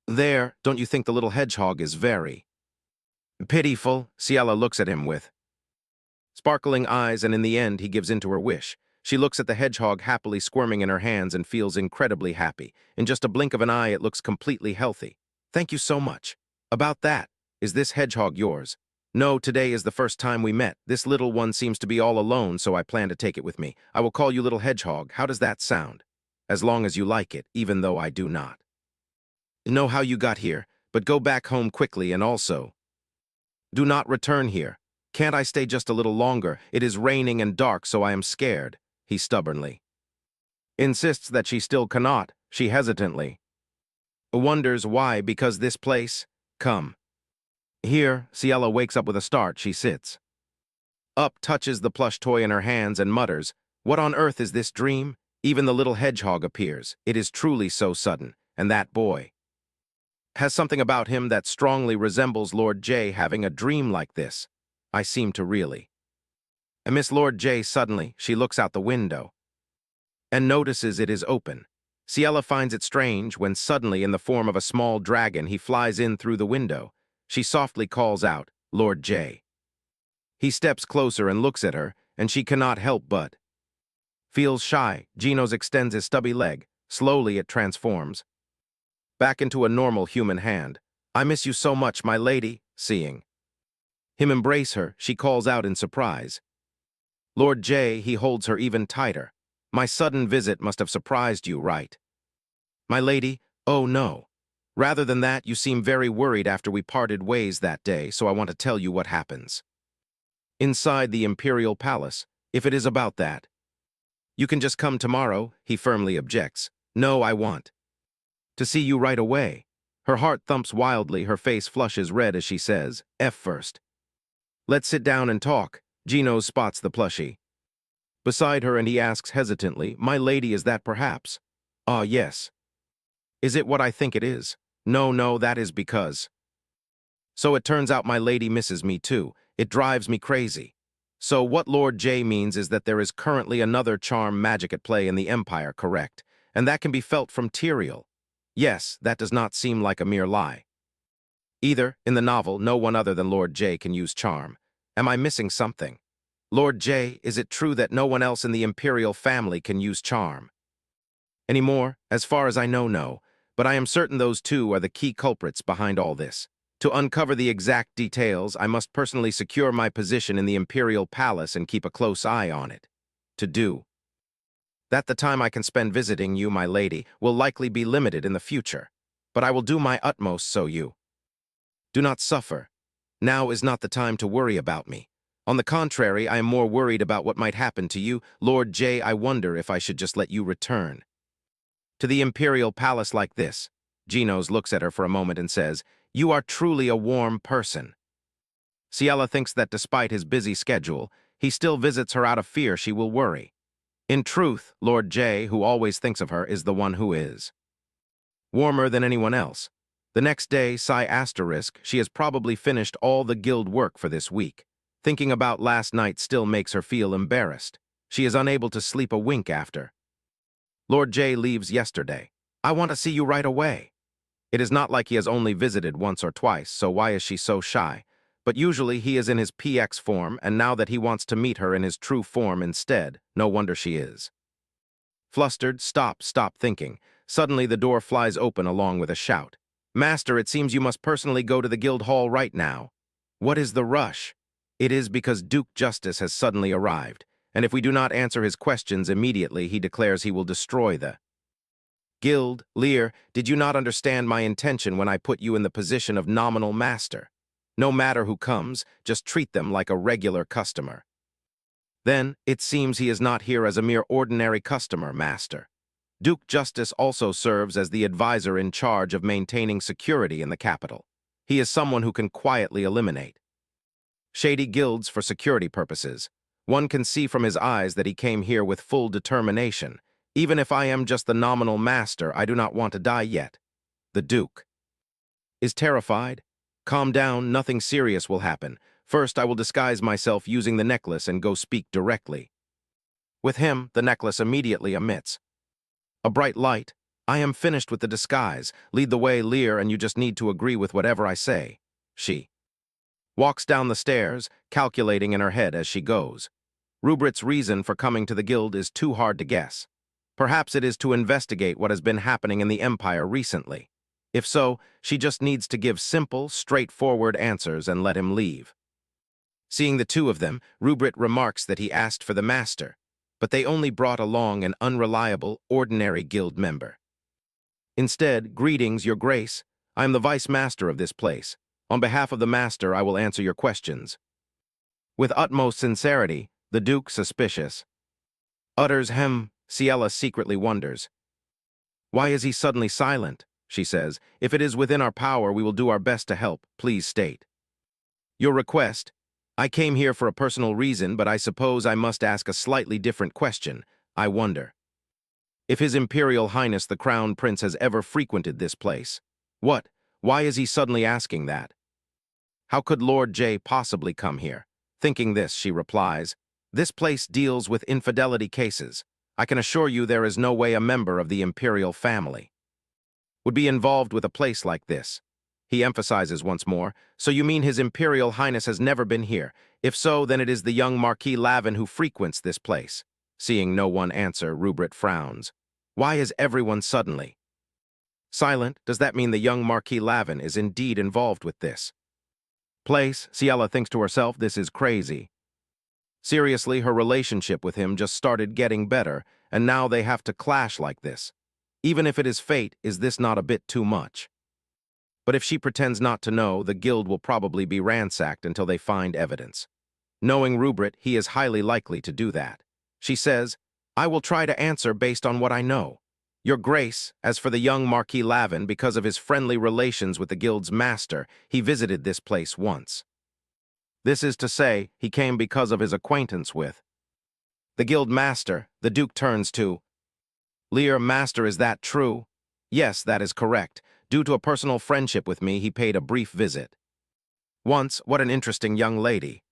"There, don't you think the little hedgehog is very pitiful?" Ciela looks at him with sparkling eyes, and in the end, he gives in to her wish. She looks at the hedgehog happily squirming in her hands and feels incredibly happy. In just a blink of an eye, it looks completely healthy. "Thank you so much. About that, is this hedgehog yours?" "No, today is the first time we met. This little one seems to be all alone, so I plan to take it with me. I will call you Little Hedgehog. How does that sound? As long as you like it, even though I do not know how you got here, but go back home quickly, and also do not return here. Can't I stay just a little longer? It is raining and dark, so I am scared." He stubbornly insists that she still cannot. She hesitantly wonders why. "Because this place? Come here." Ciela wakes up with a start. She sits up, touches the plush toy in her hands, and mutters, "What on earth is this dream?" Even the little hedgehog appears. It is truly so sudden, and that boy has something about him that strongly resembles Lord J. Having a dream like this, I seem to really miss Lord J. Suddenly, she looks out the window and notices it is open. Ciela finds it strange when suddenly, in the form of a small dragon, he flies in through the window. She softly calls out, "Lord J." He steps closer and looks at her, and she cannot help but feels shy. Genos extends his stubby leg. Slowly it transforms back into a normal human hand. "I miss you so much, my lady." Seeing him embrace her, she calls out in surprise. Lord J. He holds her even tighter. "My sudden visit must have surprised you, right? My lady?" "Oh no. Rather than that, you seem very worried after we parted ways that day, so I want to tell you what happens inside the Imperial Palace, if it is about that." "You can just come tomorrow," he firmly objects. "No, I want to see you right away." Her heart thumps wildly, her face flushes red as she says, "F first. Let's sit down and talk." Genos spots the plushie beside her and he asks hesitantly, "My lady, is that perhaps?" "Ah, yes." "Is it what I think it is?" No, that is because." "So it turns out my lady misses me too. It drives me crazy." "So what Lord J means is that there is currently another charm magic at play in the Empire, correct? And that can be felt from Tyrael." Yes, that does not seem like a mere lie. Either, in the novel, no one other than Lord J can use charm. Am I missing something? Lord J, is it true that no one else in the imperial family can use charm? Anymore, as far as I know, no, but I am certain those two are the key culprits behind all this. To uncover the exact details, I must personally secure my position in the imperial palace and keep a close eye on it. To do that, the time I can spend visiting you, my lady, will likely be limited in the future, but I will do my utmost so you do not suffer. Now is not the time to worry about me. On the contrary, I am more worried about what might happen to you. Lord J, I wonder if I should just let you return to the imperial palace like this. Genos looks at her for a moment and says, "You are truly a warm person." Ciela thinks that despite his busy schedule, he still visits her out of fear she will worry. In truth, Lord J, who always thinks of her, is the one who is warmer than anyone else. The next day, she has probably finished all the guild work for this week. Thinking about last night still makes her feel embarrassed. She is unable to sleep a wink after Lord J leaves yesterday. I want to see you right away. It is not like he has only visited once or twice, so why is she so shy? But usually he is in his PX form, and now that he wants to meet her in his true form instead, no wonder she is flustered. Stop thinking. Suddenly the door flies open along with a shout. Master, it seems you must personally go to the guild hall right now. What is the rush? It is because Duke Justice has suddenly arrived, and if we do not answer his questions immediately, he declares he will destroy the guild. Lear, did you not understand my intention when I put you in the position of nominal master? No matter who comes, just treat them like a regular customer. Then, it seems he is not here as a mere ordinary customer, master. Duke Justice also serves as the advisor in charge of maintaining security in the capital. He is someone who can quietly eliminate shady guilds for security purposes. One can see from his eyes that he came here with full determination. Even if I am just the nominal master, I do not want to die yet. The Duke is terrified. Calm down, nothing serious will happen. First, I will disguise myself using the necklace and go speak directly with him. The necklace immediately emits a bright light. I am finished with the disguise. Lead the way, Lear, and you just need to agree with whatever I say. She walks down the stairs, calculating in her head as she goes. Rubricht's reason for coming to the guild is too hard to guess. Perhaps it is to investigate what has been happening in the Empire recently. If so, she just needs to give simple, straightforward answers and let him leave. Seeing the two of them, Rubricht remarks that he asked for the master, but they only brought along an unreliable, ordinary guild member. Instead, greetings, your grace. I am the vice master of this place. On behalf of the master, I will answer your questions. With utmost sincerity, the Duke, suspicious, utters hem. Ciela secretly wonders. Why is he suddenly silent? She says, if it is within our power, we will do our best to help. Please state your request. I came here for a personal reason, but I suppose I must ask a slightly different question. I wonder if His Imperial Highness the Crown Prince has ever frequented this place. What? Why is he suddenly asking that? How could Lord J possibly come here? Thinking this, she replies, this place deals with infidelity cases. I can assure you there is no way a member of the imperial family would be involved with a place like this. He emphasizes once more, so you mean His Imperial Highness has never been here? If so, then it is the young Marquis Lavin who frequents this place. Seeing no one answer, Rubricht frowns. Why is everyone suddenly silent? Does that mean the young Marquis Lavin is indeed involved with this place? Ciela thinks to herself, this is crazy. Seriously, her relationship with him just started getting better, and now they have to clash like this. Even if it is fate, is this not a bit too much? But if she pretends not to know, the guild will probably be ransacked until they find evidence. Knowing Rubricht, he is highly likely to do that. She says, I will try to answer based on what I know. Your Grace, as for the young Marquis Lavin, because of his friendly relations with the guild's master, he visited this place once. This is to say, he came because of his acquaintance with the guild master. The Duke turns to Lear. Master, is that true? Yes, that is correct. Due to a personal friendship with me, he paid a brief visit once. What an interesting young lady.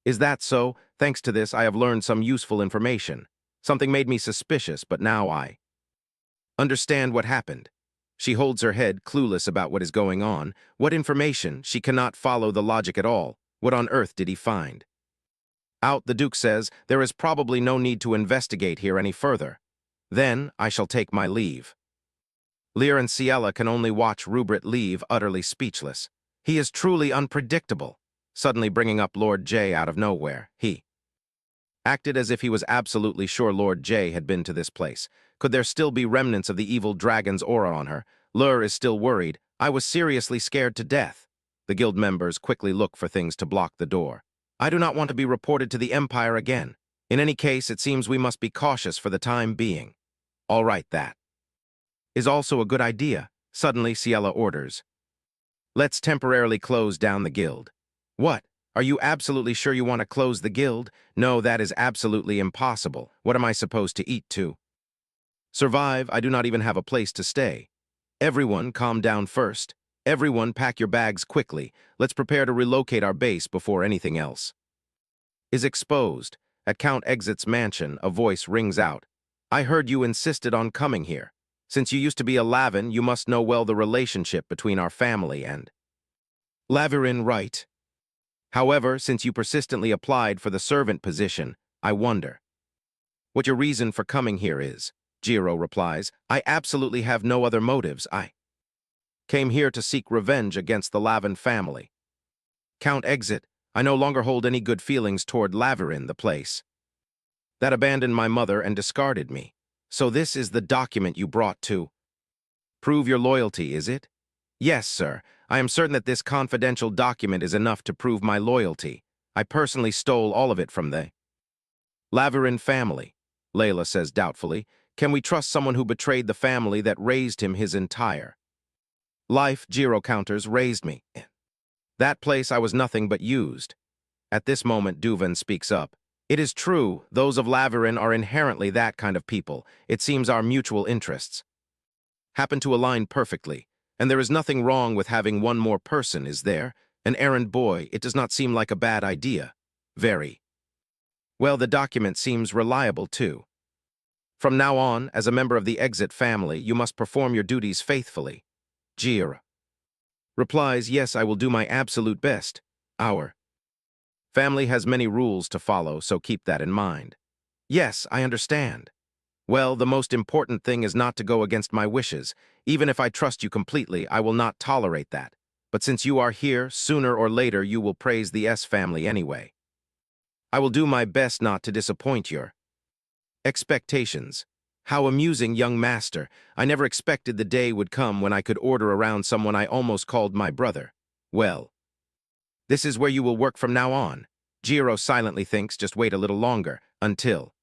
Is that so? Thanks to this, I have learned some useful information. Something made me suspicious, but now I understand what happened. She holds her head, clueless about what is going on. What information? She cannot follow the logic at all. What on earth did he find? Out, the Duke says, there is probably no need to investigate here any further. Then I shall take my leave. Lear and Ciela can only watch Rupert leave, utterly speechless. He is truly unpredictable. Suddenly bringing up Lord J out of nowhere, he acted as if he was absolutely sure Lord J had been to this place. Could there still be remnants of the evil dragon's aura on her? Lur is still worried. I was seriously scared to death. The guild members quickly look for things to block the door. I do not want to be reported to the Empire again. In any case, it seems we must be cautious for the time being. All right, that is also a good idea. Suddenly, Ciela orders. Let's temporarily close down the guild. What? Are you absolutely sure you want to close the guild? No, that is absolutely impossible. What am I supposed to eat to survive? I do not even have a place to stay. Everyone, calm down first. Everyone, pack your bags quickly. Let's prepare to relocate our base before anything else is exposed. At Count Exit's mansion, a voice rings out. I heard you insisted on coming here. Since you used to be a Lavin, you must know well the relationship between our family and Lavirin, right? However, since you persistently applied for the servant position, I wonder what your reason for coming here is. Jiro replies, I absolutely have no other motives. I came here to seek revenge against the Lavin family. Count Exit, I no longer hold any good feelings toward Lavirin, the place that abandoned my mother and discarded me. So this is the document you brought to prove your loyalty, is it? Yes, sir. I am certain that this confidential document is enough to prove my loyalty. I personally stole all of it from the Lavirin family. Layla says doubtfully, can we trust someone who betrayed the family that raised him his entire life? Jiro counters, raised me. That place I was nothing but used. At this moment, Duvan speaks up. It is true, those of Lavirin are inherently that kind of people. It seems our mutual interests happen to align perfectly. And there is nothing wrong with having one more person, is there? An errand boy, it does not seem like a bad idea. Very well, the document seems reliable, too. From now on, as a member of the Exit family, you must perform your duties faithfully. Jira replies, yes, I will do my absolute best. Our family has many rules to follow, so keep that in mind. Yes, I understand. Well, the most important thing is not to go against my wishes. Even if I trust you completely, I will not tolerate that. But since you are here, sooner or later you will praise the S family anyway. I will do my best not to disappoint your expectations. How amusing, young master. I never expected the day would come when I could order around someone I almost called my brother. Well, this is where you will work from now on. Jiro silently thinks, just wait a little longer, until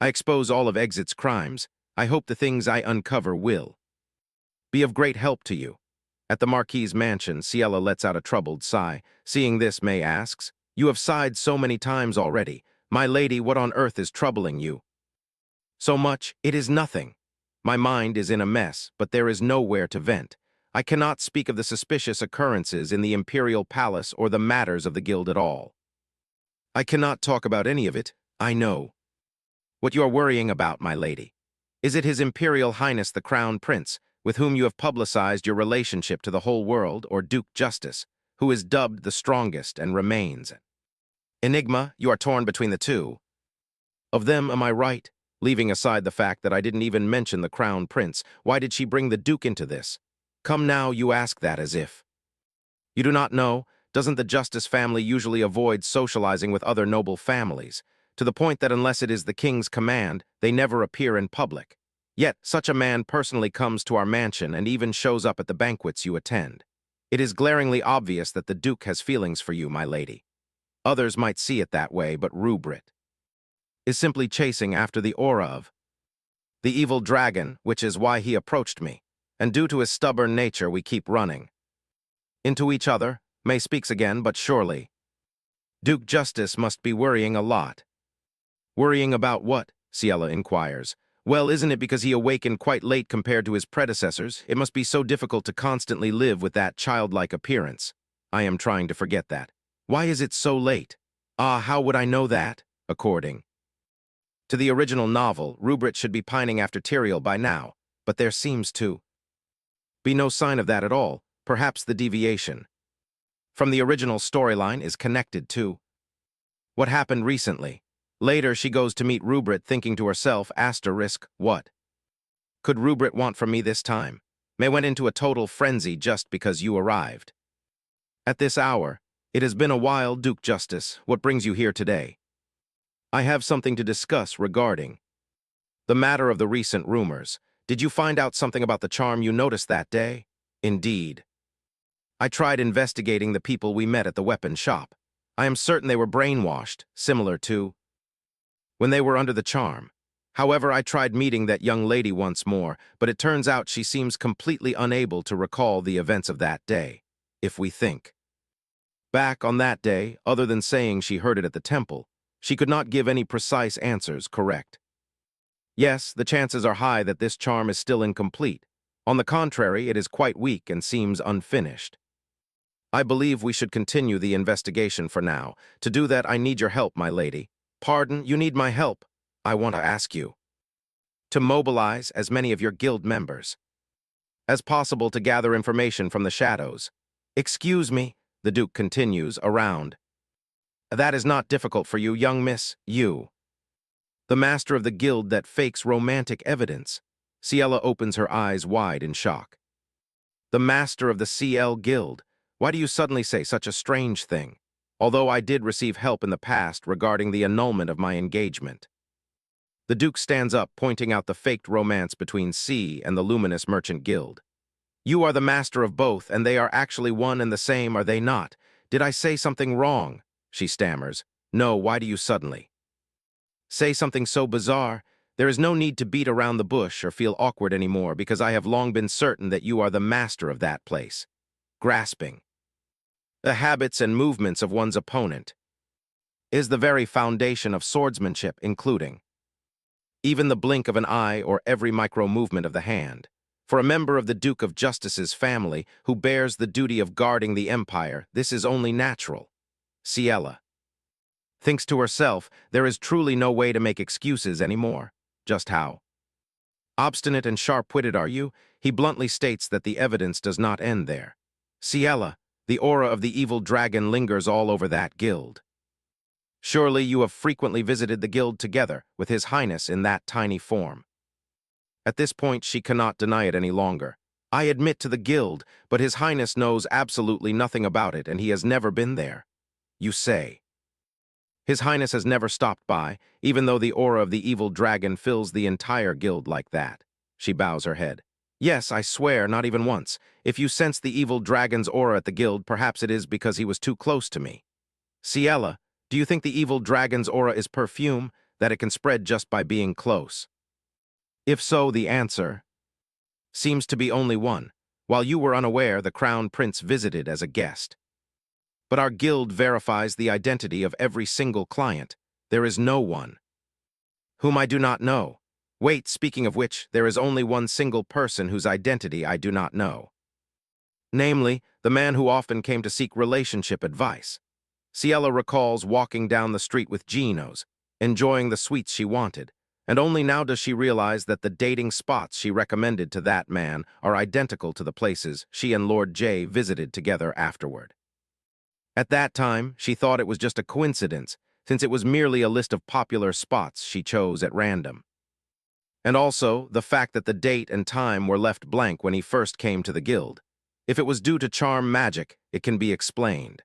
I expose all of Exit's crimes. I hope the things I uncover will be of great help to you. At the Marquis's mansion, Ciela lets out a troubled sigh. Seeing this, May asks, you have sighed so many times already. My lady, what on earth is troubling you so much? It is nothing. My mind is in a mess, but there is nowhere to vent. I cannot speak of the suspicious occurrences in the Imperial Palace or the matters of the Guild at all. I cannot talk about any of it. I know what you are worrying about, my lady. Is it His Imperial Highness the Crown Prince, with whom you have publicized your relationship to the whole world, or Duke Justice, who is dubbed the strongest and remains enigma? You are torn between the two of them, am I right? Leaving aside the fact that I didn't even mention the Crown Prince, why did she bring the Duke into this? Come now, you ask that as if you do not know. Doesn't the Justice family usually avoid socializing with other noble families, to the point that unless it is the king's command, they never appear in public? Yet such a man personally comes to our mansion and even shows up at the banquets you attend. It is glaringly obvious that the Duke has feelings for you, my lady. Others might see it that way, but Rupert is simply chasing after the aura of the evil dragon, which is why he approached me. And due to his stubborn nature, we keep running into each other. May speaks again, but surely Duke Justice must be worrying a lot. Worrying about what? Ciela inquires. Well, isn't it because he awakened quite late compared to his predecessors? It must be so difficult to constantly live with that childlike appearance. I am trying to forget that. Why is it so late? Ah, how would I know that? According to the original novel, Rupert should be pining after Tyrael by now, but there seems to Be no sign of that at all. Perhaps the deviation from the original storyline is connected to what happened recently. Later, she goes to meet Rubrit thinking to herself, asterisk, what could Rubrit want from me this time? May went into a total frenzy just because you arrived. At this hour, it has been a while, Duke Justice. What brings you here today? I have something to discuss regarding the matter of the recent rumors. Did you find out something about the charm you noticed that day? Indeed. I tried investigating the people we met at the weapon shop. I am certain they were brainwashed, similar to when they were under the charm. However, I tried meeting that young lady once more, but it turns out she seems completely unable to recall the events of that day. If we think back on that day, other than saying she heard it at the temple, she could not give any precise answers, correct? Yes, the chances are high that this charm is still incomplete. On the contrary, it is quite weak and seems unfinished. I believe we should continue the investigation for now. To do that, I need your help, my lady. Pardon, you need my help. I want to ask you to mobilize as many of your guild members as possible to gather information from the shadows. Excuse me, the Duke continues, around. That is not difficult for you, young miss, you. The master of the guild that fakes romantic evidence. Ciela opens her eyes wide in shock. The master of the CL Guild. Why do you suddenly say such a strange thing? Although I did receive help in the past regarding the annulment of my engagement. The Duke stands up, pointing out the faked romance between C and the Luminous Merchant Guild. You are the master of both, and they are actually one and the same, are they not? Did I say something wrong? She stammers. No, why do you suddenly say something so bizarre? There is no need to beat around the bush or feel awkward anymore, because I have long been certain that you are the master of that place. Grasping the habits and movements of one's opponent is the very foundation of swordsmanship, including even the blink of an eye or every micro-movement of the hand. For a member of the Duke of Justice's family who bears the duty of guarding the Empire, this is only natural. Ciela thinks to herself, there is truly no way to make excuses anymore. Just how obstinate and sharp-witted are you? He bluntly states that the evidence does not end there. Ciela, the aura of the evil dragon lingers all over that guild. Surely you have frequently visited the guild together with His Highness in that tiny form. At this point, she cannot deny it any longer. I admit to the guild, but His Highness knows absolutely nothing about it, and he has never been there. You say His Highness has never stopped by, even though the aura of the evil dragon fills the entire guild like that. She bows her head. Yes, I swear, not even once. If you sense the evil dragon's aura at the guild, perhaps it is because he was too close to me. Ciela, do you think the evil dragon's aura is perfume, that it can spread just by being close? If so, the answer seems to be only one. While you were unaware, the Crown Prince visited as a guest. But our guild verifies the identity of every single client. There is no one whom I do not know. Wait, speaking of which, there is only one single person whose identity I do not know. Namely, the man who often came to seek relationship advice. Ciela recalls walking down the street with Genos, enjoying the sweets she wanted, and only now does she realize that the dating spots she recommended to that man are identical to the places she and Lord J visited together afterward. At that time, she thought it was just a coincidence, since it was merely a list of popular spots she chose at random. And also, the fact that the date and time were left blank when he first came to the guild. If it was due to charm magic, it can be explained.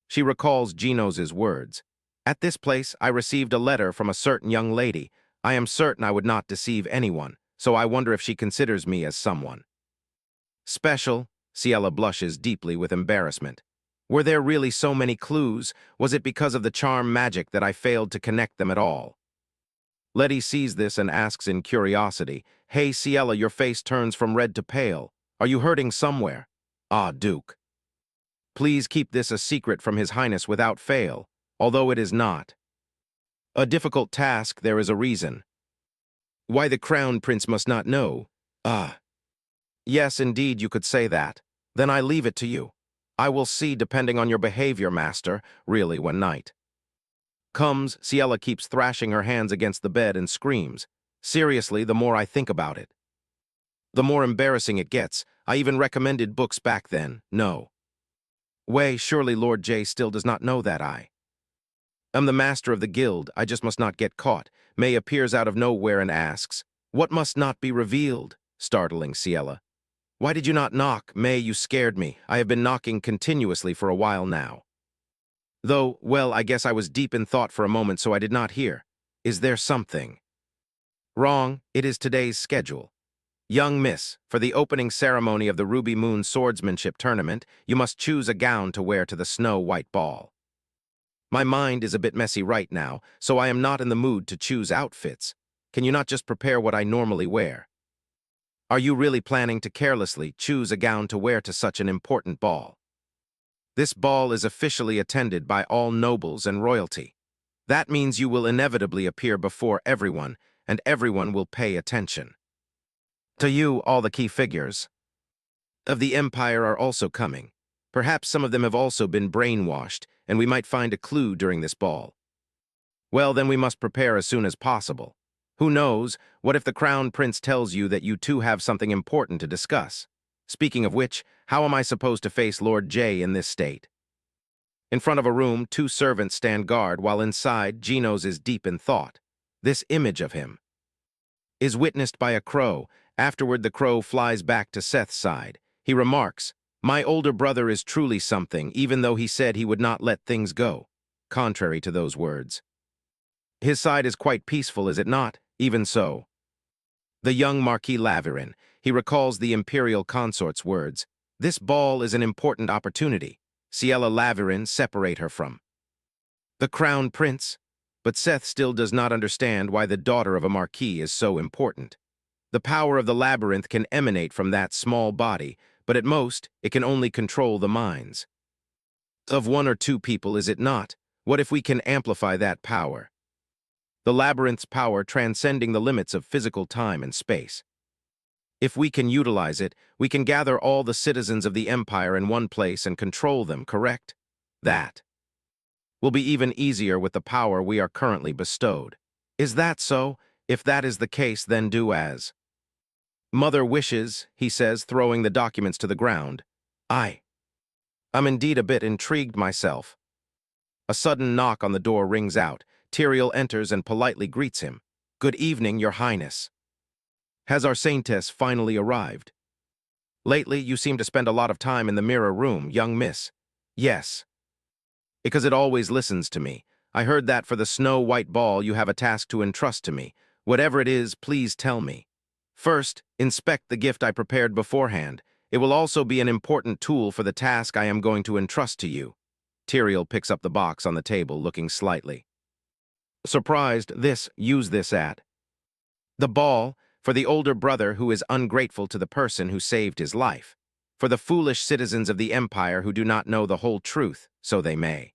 She recalls Genos' words. At this place, I received a letter from a certain young lady. I am certain I would not deceive anyone, so I wonder if she considers me as someone special. Ciela blushes deeply with embarrassment. Were there really so many clues? Was it because of the charm magic that I failed to connect them at all? Letty sees this and asks in curiosity, Hey, Ciela, your face turns from red to pale. Are you hurting somewhere? Ah, Duke. Please keep this a secret from His Highness without fail, although it is not a difficult task. There is a reason why the Crown Prince must not know. Ah. Yes, indeed, you could say that. Then I leave it to you. I will see, depending on your behavior, master, really, when night comes. Ciela keeps thrashing her hands against the bed and screams. Seriously, the more I think about it, the more embarrassing it gets. I even recommended books back then. No way, surely Lord J still does not know that I am the master of the guild. I just must not get caught. May appears out of nowhere and asks, "What must not be revealed?" Startling Ciela. "Why did you not knock? May, you scared me. I have been knocking continuously for a while now. Though, well, I guess I was deep in thought for a moment, so I did not hear. Is there something wrong? It is today's schedule. Young miss, for the opening ceremony of the Ruby Moon Swordsmanship Tournament, you must choose a gown to wear to the snow-white ball. My mind is a bit messy right now, so I am not in the mood to choose outfits. Can you not just prepare what I normally wear? Are you really planning to carelessly choose a gown to wear to such an important ball? This ball is officially attended by all nobles and royalty. That means you will inevitably appear before everyone, and everyone will pay attention. To you, all the key figures of the Empire are also coming. Perhaps some of them have also been brainwashed, and we might find a clue during this ball. Well, then we must prepare as soon as possible. Who knows, what if the Crown Prince tells you that you two have something important to discuss? Speaking of which, how am I supposed to face Lord J in this state? In front of a room, two servants stand guard, while inside, Genos is deep in thought. This image of him is witnessed by a crow. Afterward, the crow flies back to Seth's side. He remarks, "My older brother is truly something, even though he said he would not let things go." Contrary to those words, his side is quite peaceful, is it not? Even so, the young Marquis Laverin, he recalls the imperial consort's words. This ball is an important opportunity. Ciela Laverin separate her from the Crown Prince. But Seth still does not understand why the daughter of a marquis is so important. The power of the labyrinth can emanate from that small body, but at most, it can only control the minds of one or two people, is it not? What if we can amplify that power? The labyrinth's power transcending the limits of physical time and space. If we can utilize it, we can gather all the citizens of the Empire in one place and control them, correct? That will be even easier with the power we are currently bestowed. Is that so? If that is the case, then do as Mother wishes, he says, throwing the documents to the ground. I'm indeed a bit intrigued myself. A sudden knock on the door rings out. Tyrael enters and politely greets him. "Good evening, Your Highness. Has our saintess finally arrived? Lately, you seem to spend a lot of time in the mirror room, young miss." "Yes, because it always listens to me. I heard that for the snow-white ball you have a task to entrust to me. Whatever it is, please tell me. First, inspect the gift I prepared beforehand. It will also be an important tool for the task I am going to entrust to you." Tyrael picks up the box on the table, looking slightly surprised. Use this at the ball, for the older brother who is ungrateful to the person who saved his life. For the foolish citizens of the Empire who do not know the whole truth, so they may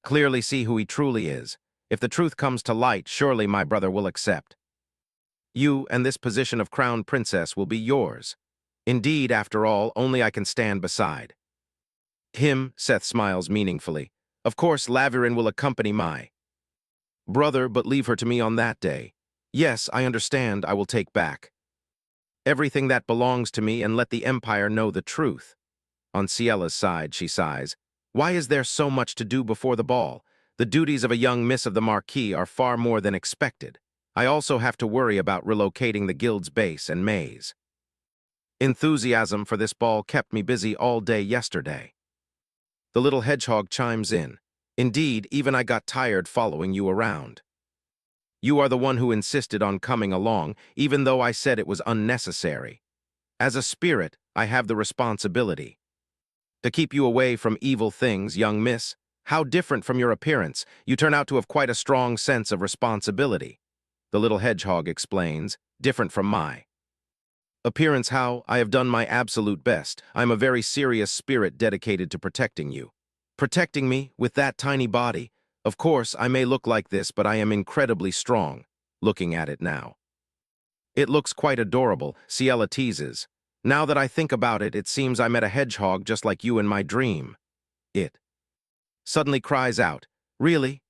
clearly see who he truly is. If the truth comes to light, surely my brother will accept. You and this position of Crown Princess will be yours. Indeed, after all, only I can stand beside him. Seth smiles meaningfully. Of course, Laverin will accompany my brother, but leave her to me on that day. Yes, I understand. I will take back everything that belongs to me and let the Empire know the truth. On Ciela's side, she sighs. Why is there so much to do before the ball? The duties of a young miss of the Marquis are far more than expected. I also have to worry about relocating the guild's base and maze. Enthusiasm for this ball kept me busy all day yesterday. The little hedgehog chimes in. Indeed, even I got tired following you around. You are the one who insisted on coming along, even though I said it was unnecessary. As a spirit, I have the responsibility to keep you away from evil things, young miss. How different from your appearance. You turn out to have quite a strong sense of responsibility. The little hedgehog explains, different from my appearance. How? I have done my absolute best. I am a very serious spirit dedicated to protecting you. Protecting me with that tiny body. Of course, I may look like this, but I am incredibly strong. Looking at it now, it looks quite adorable, Ciela teases. Now that I think about it, it seems I met a hedgehog just like you in my dream. It suddenly cries out, really?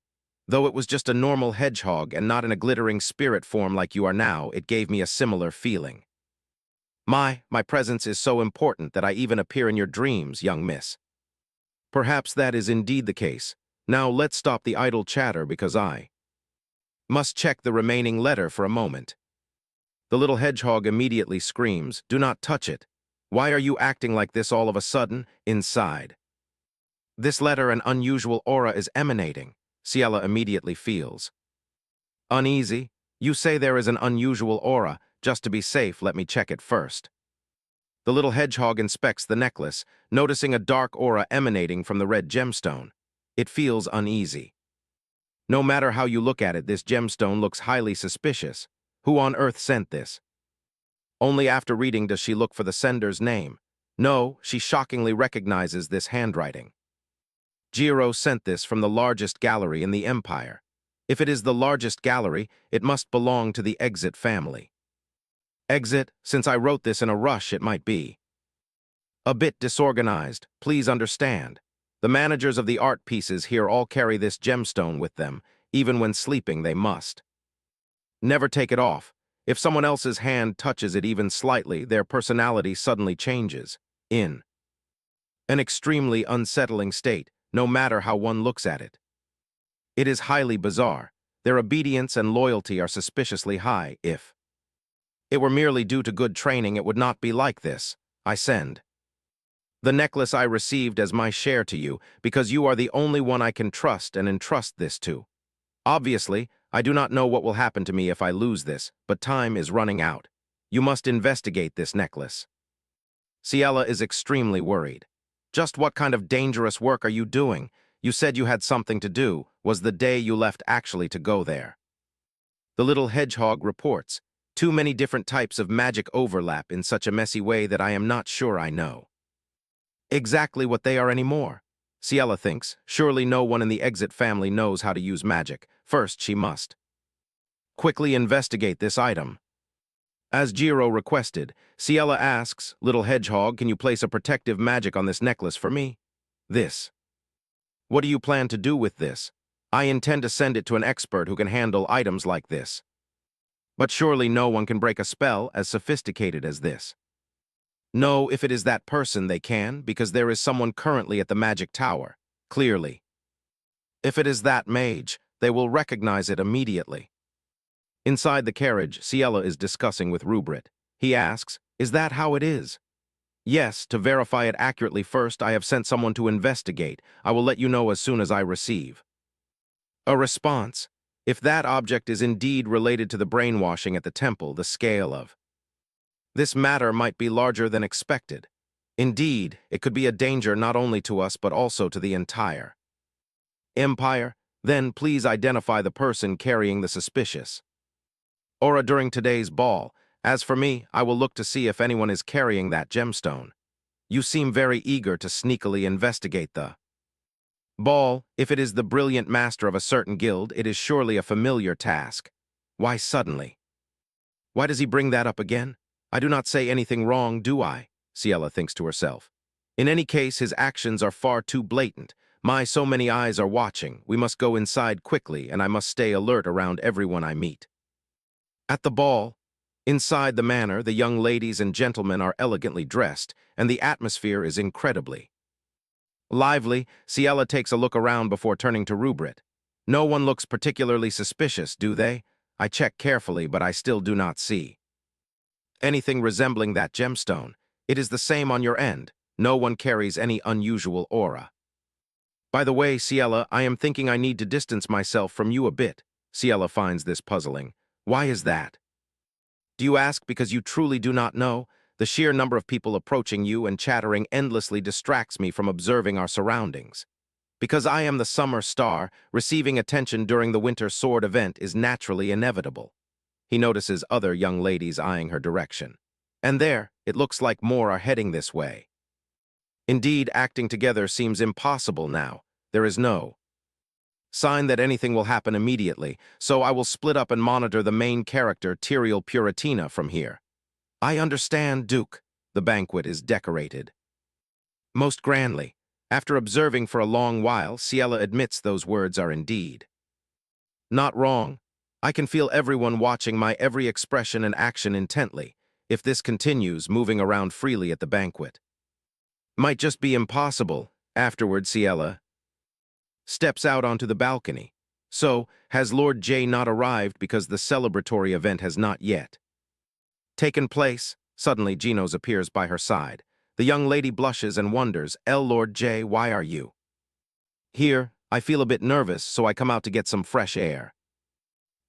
Though it was just a normal hedgehog and not in a glittering spirit form like you are now, it gave me a similar feeling. My presence is so important that I even appear in your dreams, young miss. Perhaps that is indeed the case. Now let's stop the idle chatter because I must check the remaining letter for a moment. The little hedgehog immediately screams, "Do not touch it. Why are you acting like this all of a sudden, inside?" This letter an unusual aura is emanating, Ciela immediately feels. Uneasy, you say there is an unusual aura. Just to be safe, let me check it first. The little hedgehog inspects the necklace, noticing a dark aura emanating from the red gemstone. It feels uneasy. No matter how you look at it, this gemstone looks highly suspicious. Who on earth sent this? Only after reading does she look for the sender's name. No, she shockingly recognizes this handwriting. Jiro sent this from the largest gallery in the empire. If it is the largest gallery, it must belong to the Exit family. Exit, since I wrote this in a rush, it might be a bit disorganized, please understand. The managers of the art pieces here all carry this gemstone with them. Even when sleeping, they must. Never take it off. If someone else's hand touches it even slightly, their personality suddenly changes. In an extremely unsettling state, no matter how one looks at it. It is highly bizarre. Their obedience and loyalty are suspiciously high. If it were merely due to good training, it would not be like this. I send the necklace I received as my share to you, because you are the only one I can trust and entrust this to. Obviously, I do not know what will happen to me if I lose this, but time is running out. You must investigate this necklace. Ciela is extremely worried. Just what kind of dangerous work are you doing? You said you had something to do. Was the day you left actually to go there? The little hedgehog reports. Too many different types of magic overlap in such a messy way that I am not sure I know exactly what they are anymore. Ciela thinks, surely no one in the Exit family knows how to use magic. First, she must quickly investigate this item. As Jiro requested, Ciela asks, "Little hedgehog, can you place a protective magic on this necklace for me?" This. What do you plan to do with this? I intend to send it to an expert who can handle items like this. But surely no one can break a spell as sophisticated as this. No, if it is that person, they can, because there is someone currently at the magic tower. Clearly. If it is that mage, they will recognize it immediately. Inside the carriage, Ciela is discussing with Rubrit. He asks, "Is that how it is?" "Yes, to verify it accurately first, I have sent someone to investigate. I will let you know as soon as I receive a response. If that object is indeed related to the brainwashing at the temple, the scale of this matter might be larger than expected. Indeed, it could be a danger not only to us but also to the entire empire. Then please identify the person carrying the suspicious aura during today's ball. As for me, I will look to see if anyone is carrying that gemstone. You seem very eager to sneakily investigate the ball. If it is the brilliant master of a certain guild, it is surely a familiar task. Why suddenly? Why does he bring that up again? I do not say anything wrong, do I? Ciela thinks to herself. In any case, his actions are far too blatant. So many eyes are watching. We must go inside quickly, and I must stay alert around everyone I meet. At the ball, inside the manor, the young ladies and gentlemen are elegantly dressed, and the atmosphere is incredibly lively. Ciela takes a look around before turning to Rubrit. No one looks particularly suspicious, do they? I check carefully, but I still do not see anything resembling that gemstone. It is the same on your end. No one carries any unusual aura. By the way, Ciela, I am thinking I need to distance myself from you a bit. Ciela finds this puzzling. Why is that? Do you ask because you truly do not know? The sheer number of people approaching you and chattering endlessly distracts me from observing our surroundings. Because I am the summer star, receiving attention during the winter sword event is naturally inevitable. He notices other young ladies eyeing her direction. And there, it looks like more are heading this way. Indeed, acting together seems impossible now. There is no sign that anything will happen immediately, so I will split up and monitor the main character, Tyrael Puratina, from here. I understand, Duke. The banquet is decorated most grandly. After observing for a long while, Ciela admits those words are indeed not wrong. I can feel everyone watching my every expression and action intently. if this continues, moving around freely at the banquet. Might just be impossible. Afterward, Ciela steps out onto the balcony. So, has Lord J not arrived because the celebratory event has not yet taken place? Suddenly, Genos appears by her side. The young lady blushes and wonders, Lord J, why are you here? I feel a bit nervous, so I come out to get some fresh air.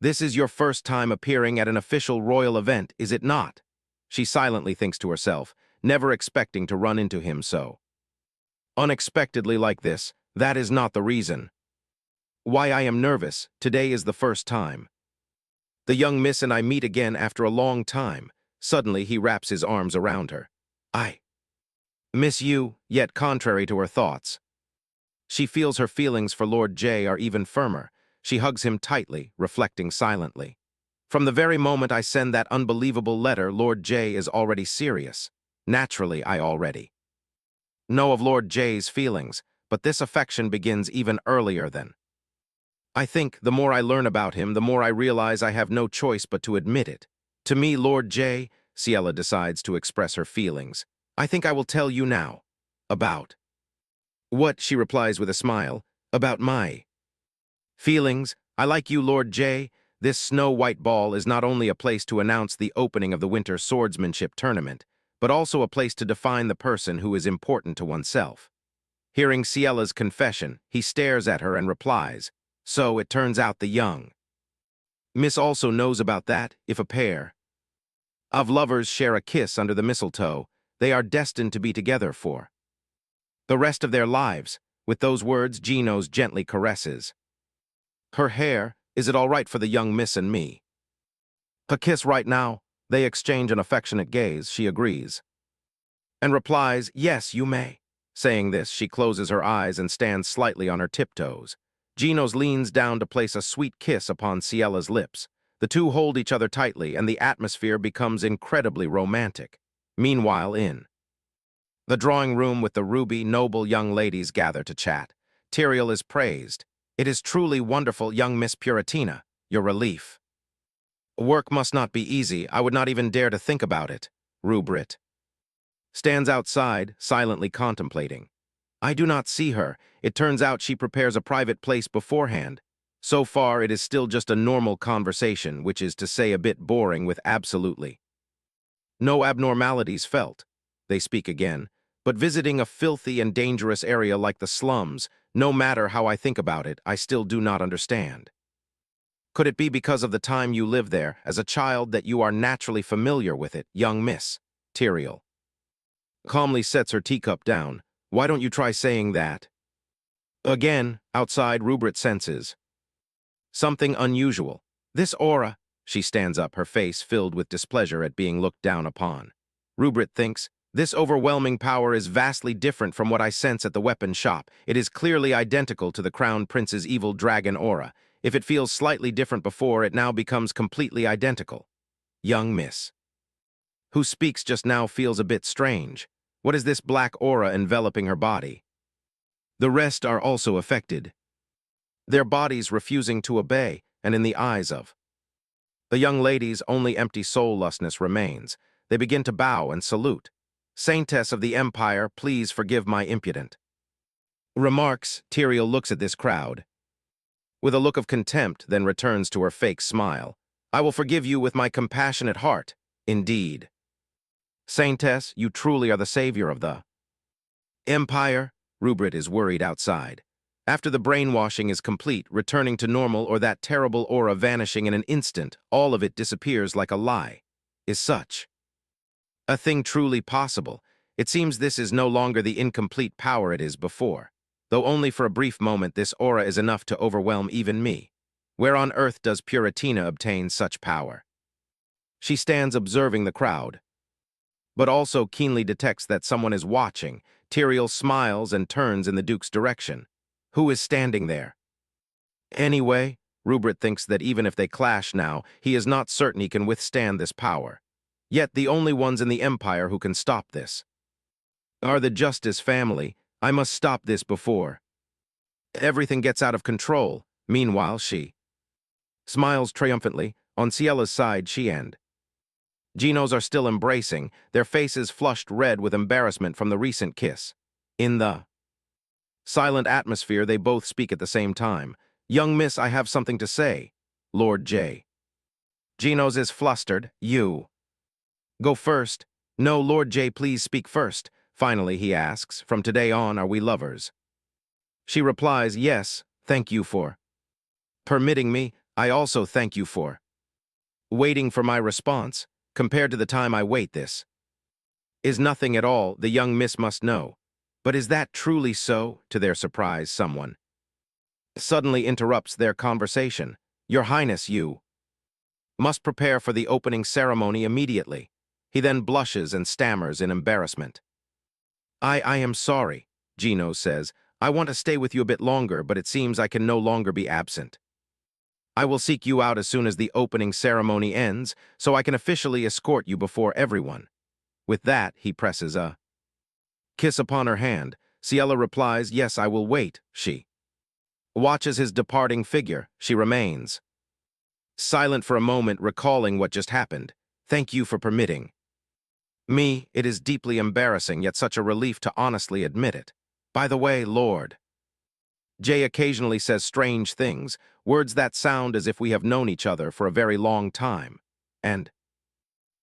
This is your first time appearing at an official royal event, is it not? She silently thinks to herself, never expecting to run into him so unexpectedly like this. That is not the reason why I am nervous. Today is the first time the young miss and I meet again after a long time. Suddenly, he wraps his arms around her. I miss you, yet contrary to her thoughts, she feels her feelings for Lord J are even firmer. She hugs him tightly, reflecting silently. From the very moment I send that unbelievable letter, Lord J is already serious. Naturally, I already know of Lord J's feelings, but this affection begins even earlier than I think. The more I learn about him, the more I realize I have no choice but to admit it. To me, Lord J, Ciela decides to express her feelings. I think I will tell you now. About what? She replies with a smile. About my feelings. I like you, Lord J. This snow-white ball is not only a place to announce the opening of the Winter Swordsmanship Tournament, but also a place to define the person who is important to oneself. Hearing Ciela's confession, he stares at her and replies, so it turns out the young miss also knows about that. If a pair of lovers share a kiss under the mistletoe, they are destined to be together for the rest of their lives. With those words, Genos gently caresses her hair. Is it all right for the young miss and me a kiss right now? They exchange an affectionate gaze. She agrees and replies, yes, you may. Saying this, she closes her eyes and stands slightly on her tiptoes. Genos leans down to place a sweet kiss upon Ciela's lips. The two hold each other tightly, and the atmosphere becomes incredibly romantic. Meanwhile, in the drawing room with the ruby, noble young ladies gather to chat. Tyrael is praised. It is truly wonderful, young Miss Puratina. Your relief work must not be easy. I would not even dare to think about it. Rubrit stands outside, silently contemplating. I do not see her. It turns out she prepares a private place beforehand. So far, it is still just a normal conversation, which is to say a bit boring with absolutely no abnormalities felt. They speak again. But visiting a filthy and dangerous area like the slums, no matter how I think about it, I still do not understand. Could it be because of the time you live there, as a child, that you are naturally familiar with it, young miss? Tyrael calmly sets her teacup down. Why don't you try saying that? Again, outside, Rubrit senses something unusual. This aura. She stands up, her face filled with displeasure at being looked down upon. Rubrit thinks, this overwhelming power is vastly different from what I sense at the weapon shop. It is clearly identical to the Crown Prince's evil dragon aura. If it feels slightly different before, it now becomes completely identical. Young miss who speaks just now feels a bit strange. What is this black aura enveloping her body? The rest are also affected, their bodies refusing to obey, and in the eyes of the young ladies, only empty soullessness remains. They begin to bow and salute. Saintess of the Empire, please forgive my impudent remarks. Tyrael looks at this crowd with a look of contempt, then returns to her fake smile. I will forgive you with my compassionate heart. Indeed. Saintess, you truly are the savior of the Empire. Rubrit is worried outside. After the brainwashing is complete, returning to normal or that terrible aura vanishing in an instant, all of it disappears like a lie. Is such a thing truly possible? It seems this is no longer the incomplete power it is before. Though only for a brief moment, this aura is enough to overwhelm even me. Where on earth does Puratina obtain such power? She stands observing the crowd, but also keenly detects that someone is watching. Tyrael smiles and turns in the Duke's direction. Who is standing there? Anyway, Rubrit thinks that even if they clash now, he is not certain he can withstand this power. Yet the only ones in the Empire who can stop this are the Justice family. I must stop this before everything gets out of control. Meanwhile, she smiles triumphantly. On Ciela's side, she and Genos are still embracing, their faces flushed red with embarrassment from the recent kiss. In the silent atmosphere, they both speak at the same time. "Young miss, I have something to say." Lord J. Genos is flustered. "You. Go first." "No, Lord J, please speak first." Finally, he asks, "From today on, are we lovers?" She replies, "Yes, thank you for permitting me. I also thank you for waiting for my response. Compared to the time I wait, this is nothing at all, the young miss must know." But is that truly so? To their surprise, someone suddenly interrupts their conversation. "Your Highness, you must prepare for the opening ceremony immediately." He then blushes and stammers in embarrassment. I am sorry," Gino says. "I want to stay with you a bit longer, but it seems I can no longer be absent. I will seek you out as soon as the opening ceremony ends, so I can officially escort you before everyone." With that, he presses a kiss upon her hand. Ciela replies, "Yes, I will wait." She watches his departing figure. She remains silent for a moment, recalling what just happened. "Thank you for permitting me. It is deeply embarrassing, yet such a relief to honestly admit it. By the way, Lord J occasionally says strange things, words that sound as if we have known each other for a very long time. And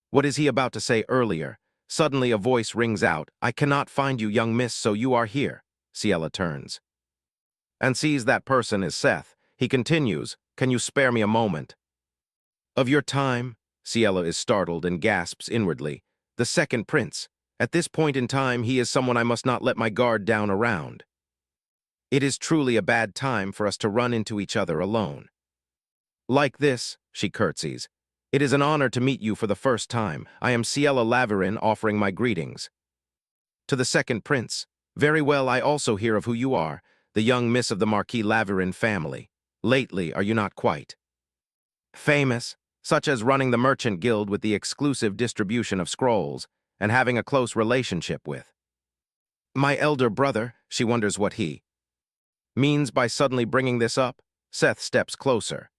what is he about to say earlier? Suddenly a voice rings out, "I cannot find you, young miss, so you are here." Ciela turns and sees that person is Seth. He continues, "Can you spare me a moment of your time?" Ciela is startled and gasps inwardly. The second prince. At this point in time, he is someone I must not let my guard down around. It is truly a bad time for us to run into each other alone. Like this, she curtsies. "It is an honor to meet you for the first time. I am Ciela Laverin, offering my greetings." To the second prince, "Very well, I also hear of who you are, the young miss of the Marquis Laverin family. Lately, are you not quite famous, such as running the merchant guild with the exclusive distribution of scrolls, and having a close relationship with my elder brother?" She wonders what he means by suddenly bringing this up. Seth steps closer.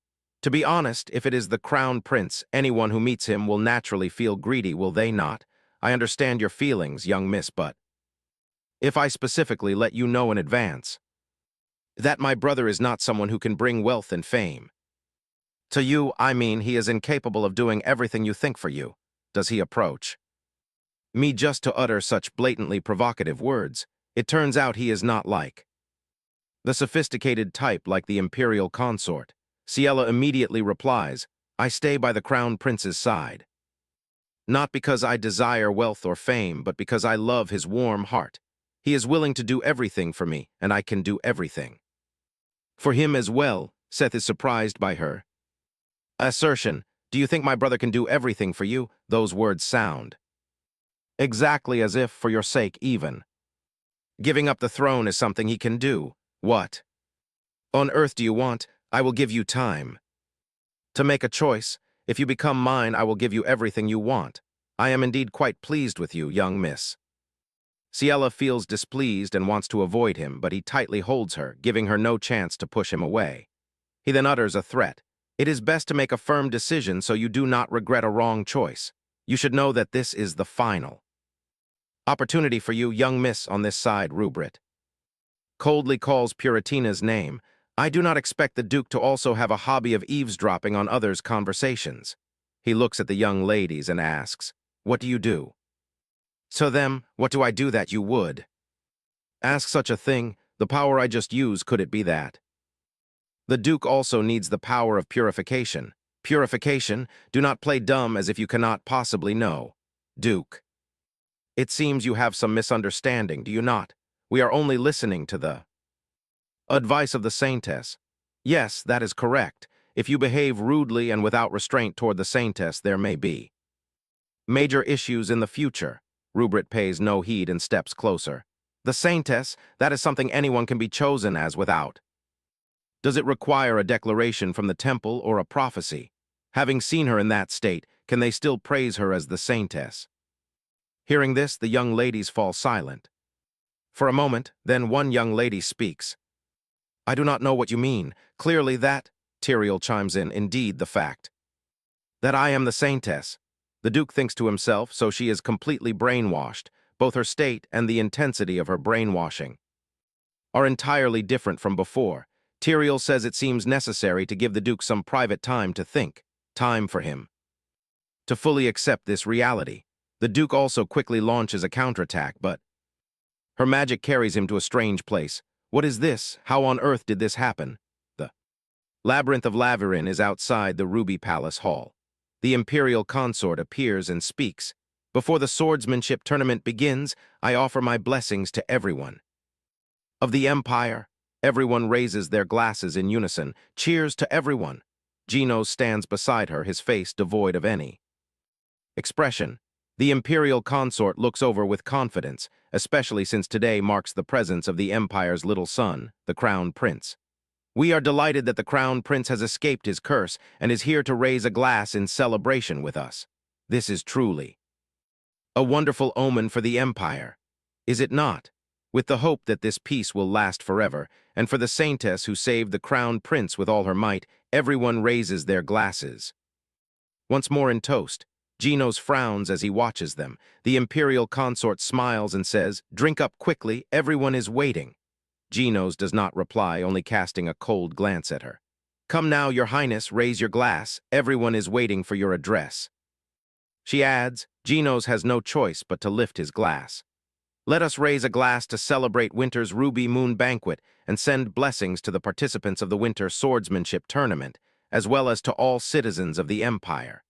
"To be honest, if it is the crown prince, anyone who meets him will naturally feel greedy, will they not? I understand your feelings, young miss, but if I specifically let you know in advance that my brother is not someone who can bring wealth and fame to you, I mean he is incapable of doing everything you think for you. Does he approach me just to utter such blatantly provocative words? It turns out he is not like the sophisticated type like the imperial consort." Ciela immediately replies, "I stay by the crown prince's side. Not because I desire wealth or fame, but because I love his warm heart. He is willing to do everything for me, and I can do everything for him as well." Seth is surprised by her assertion. "Do you think my brother can do everything for you?" Those words sound exactly as if, for your sake even, giving up the throne is something he can do. What on earth do you want? I will give you time to make a choice. If you become mine, I will give you everything you want. I am indeed quite pleased with you, young miss." Ciela feels displeased and wants to avoid him, but he tightly holds her, giving her no chance to push him away. He then utters a threat. "It is best to make a firm decision so you do not regret a wrong choice. You should know that this is the final opportunity for you, young miss." On this side, Rubrit coldly calls Puritina's name. "I do not expect the Duke to also have a hobby of eavesdropping on others' conversations." He looks at the young ladies and asks, "What do you do?" To them, "What do I do that you would ask such a thing? The power I just used, could it be that?" The Duke also needs the power of purification. Purification? Do not play dumb as if you cannot possibly know. Duke, it seems you have some misunderstanding, do you not? We are only listening to the advice of the Saintess. Yes, that is correct. If you behave rudely and without restraint toward the Saintess, there may be major issues in the future. Rubrit pays no heed and steps closer. The Saintess, that is something anyone can be chosen as without. Does it require a declaration from the temple or a prophecy? Having seen her in that state, can they still praise her as the Saintess? Hearing this, the young ladies fall silent. For a moment, then one young lady speaks. "I do not know what you mean. Clearly that," Tyrael chimes in, "indeed the fact that I am the Saintess." The Duke thinks to himself, so she is completely brainwashed. Both her state and the intensity of her brainwashing are entirely different from before. Tyrael says it seems necessary to give the Duke some private time to think, time for him to fully accept this reality. The Duke also quickly launches a counterattack, but her magic carries him to a strange place. What is this? How on earth did this happen? The labyrinth of Laverin is outside the Ruby Palace Hall. The Imperial Consort appears and speaks. Before the swordsmanship tournament begins, I offer my blessings to everyone of the Empire. Everyone raises their glasses in unison. Cheers to everyone. Genos stands beside her, his face devoid of any expression. The Imperial Consort looks over with confidence, especially since today marks the presence of the Empire's little son, the Crown Prince. We are delighted that the Crown Prince has escaped his curse and is here to raise a glass in celebration with us. This is truly a wonderful omen for the Empire, is it not? With the hope that this peace will last forever, and for the Saintess who saved the Crown Prince with all her might, everyone raises their glasses. Once more in toast, Genos frowns as he watches them. The Imperial Consort smiles and says, "Drink up quickly, everyone is waiting." Genos does not reply, only casting a cold glance at her. "Come now, Your Highness, raise your glass. Everyone is waiting for your address." She adds, Genos has no choice but to lift his glass. "Let us raise a glass to celebrate winter's Ruby Moon Banquet and send blessings to the participants of the Winter Swordsmanship Tournament, as well as to all citizens of the Empire,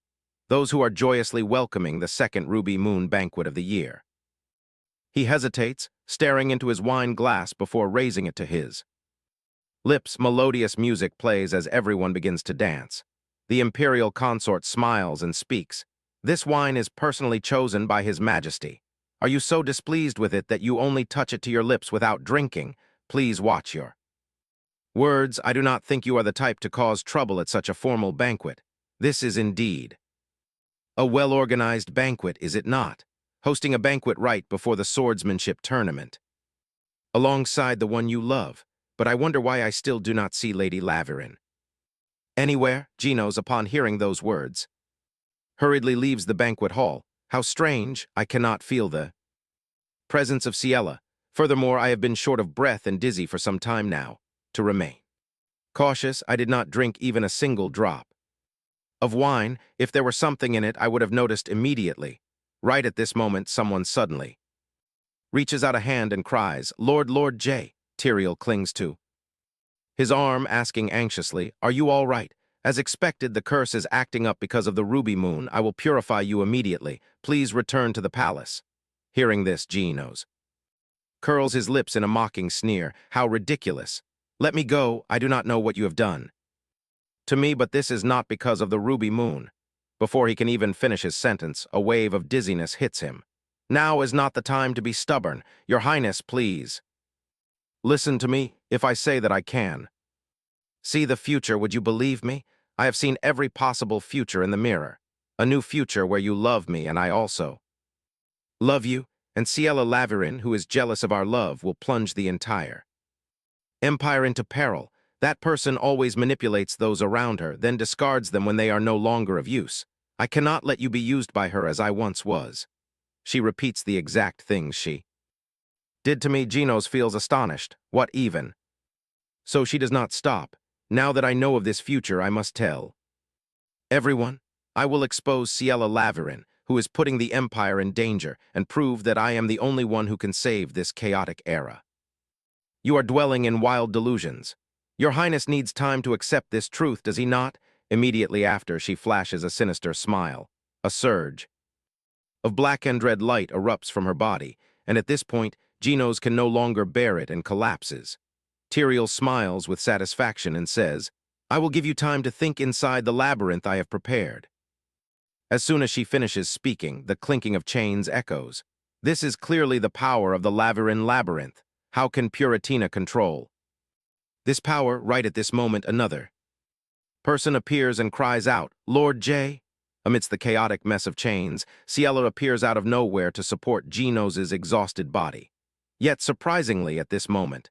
those who are joyously welcoming the second Ruby Moon Banquet of the year." He hesitates, staring into his wine glass before raising it to his lips. Melodious music plays as everyone begins to dance. The Imperial Consort smiles and speaks. "This wine is personally chosen by His Majesty. Are you so displeased with it that you only touch it to your lips without drinking? Please watch your words. I do not think you are the type to cause trouble at such a formal banquet. This is indeed a well-organized banquet, is it not? Hosting a banquet right before the swordsmanship tournament, alongside the one you love. But I wonder why I still do not see Lady Laverin anywhere." Genos, upon hearing those words, hurriedly leaves the banquet hall. "How strange, I cannot feel the presence of Ciela. Furthermore, I have been short of breath and dizzy for some time now. To remain cautious, I did not drink even a single drop of wine. If there were something in it, I would have noticed immediately." Right at this moment, someone suddenly reaches out a hand and cries, Lord J." Tyrael clings to his arm, asking anxiously, "Are you all right? As expected, the curse is acting up because of the Ruby Moon. I will purify you immediately. Please return to the palace." Hearing this, Genos curls his lips in a mocking sneer. "How ridiculous. Let me go. I do not know what you have done to me, but this is not because of the Ruby Moon." Before he can even finish his sentence, a wave of dizziness hits him. "Now is not the time to be stubborn. Your Highness, please listen to me. If I say that I can see the future, would you believe me? I have seen every possible future in the mirror. A new future where you love me and I also love you, and Ciela Laverin, who is jealous of our love, will plunge the entire Empire into peril. That person always manipulates those around her, then discards them when they are no longer of use. I cannot let you be used by her as I once was." She repeats the exact things she did to me. Genos feels astonished. What even? So she does not stop. "Now that I know of this future, I must tell everyone. I will expose Ciela Laverin, who is putting the Empire in danger, and prove that I am the only one who can save this chaotic era. You are dwelling in wild delusions. Your Highness needs time to accept this truth, does he not?" Immediately after, she flashes a sinister smile. A surge of black and red light erupts from her body, and at this point, Genos can no longer bear it and collapses. Tyrael smiles with satisfaction and says, "I will give you time to think inside the labyrinth I have prepared." As soon as she finishes speaking, the clinking of chains echoes. This is clearly the power of the Laverin labyrinth. How can Puratina control this power? Right at this moment, another person appears and cries out, "Lord J." Amidst the chaotic mess of chains, Ciela appears out of nowhere to support Genos's exhausted body. Yet, surprisingly, at this moment,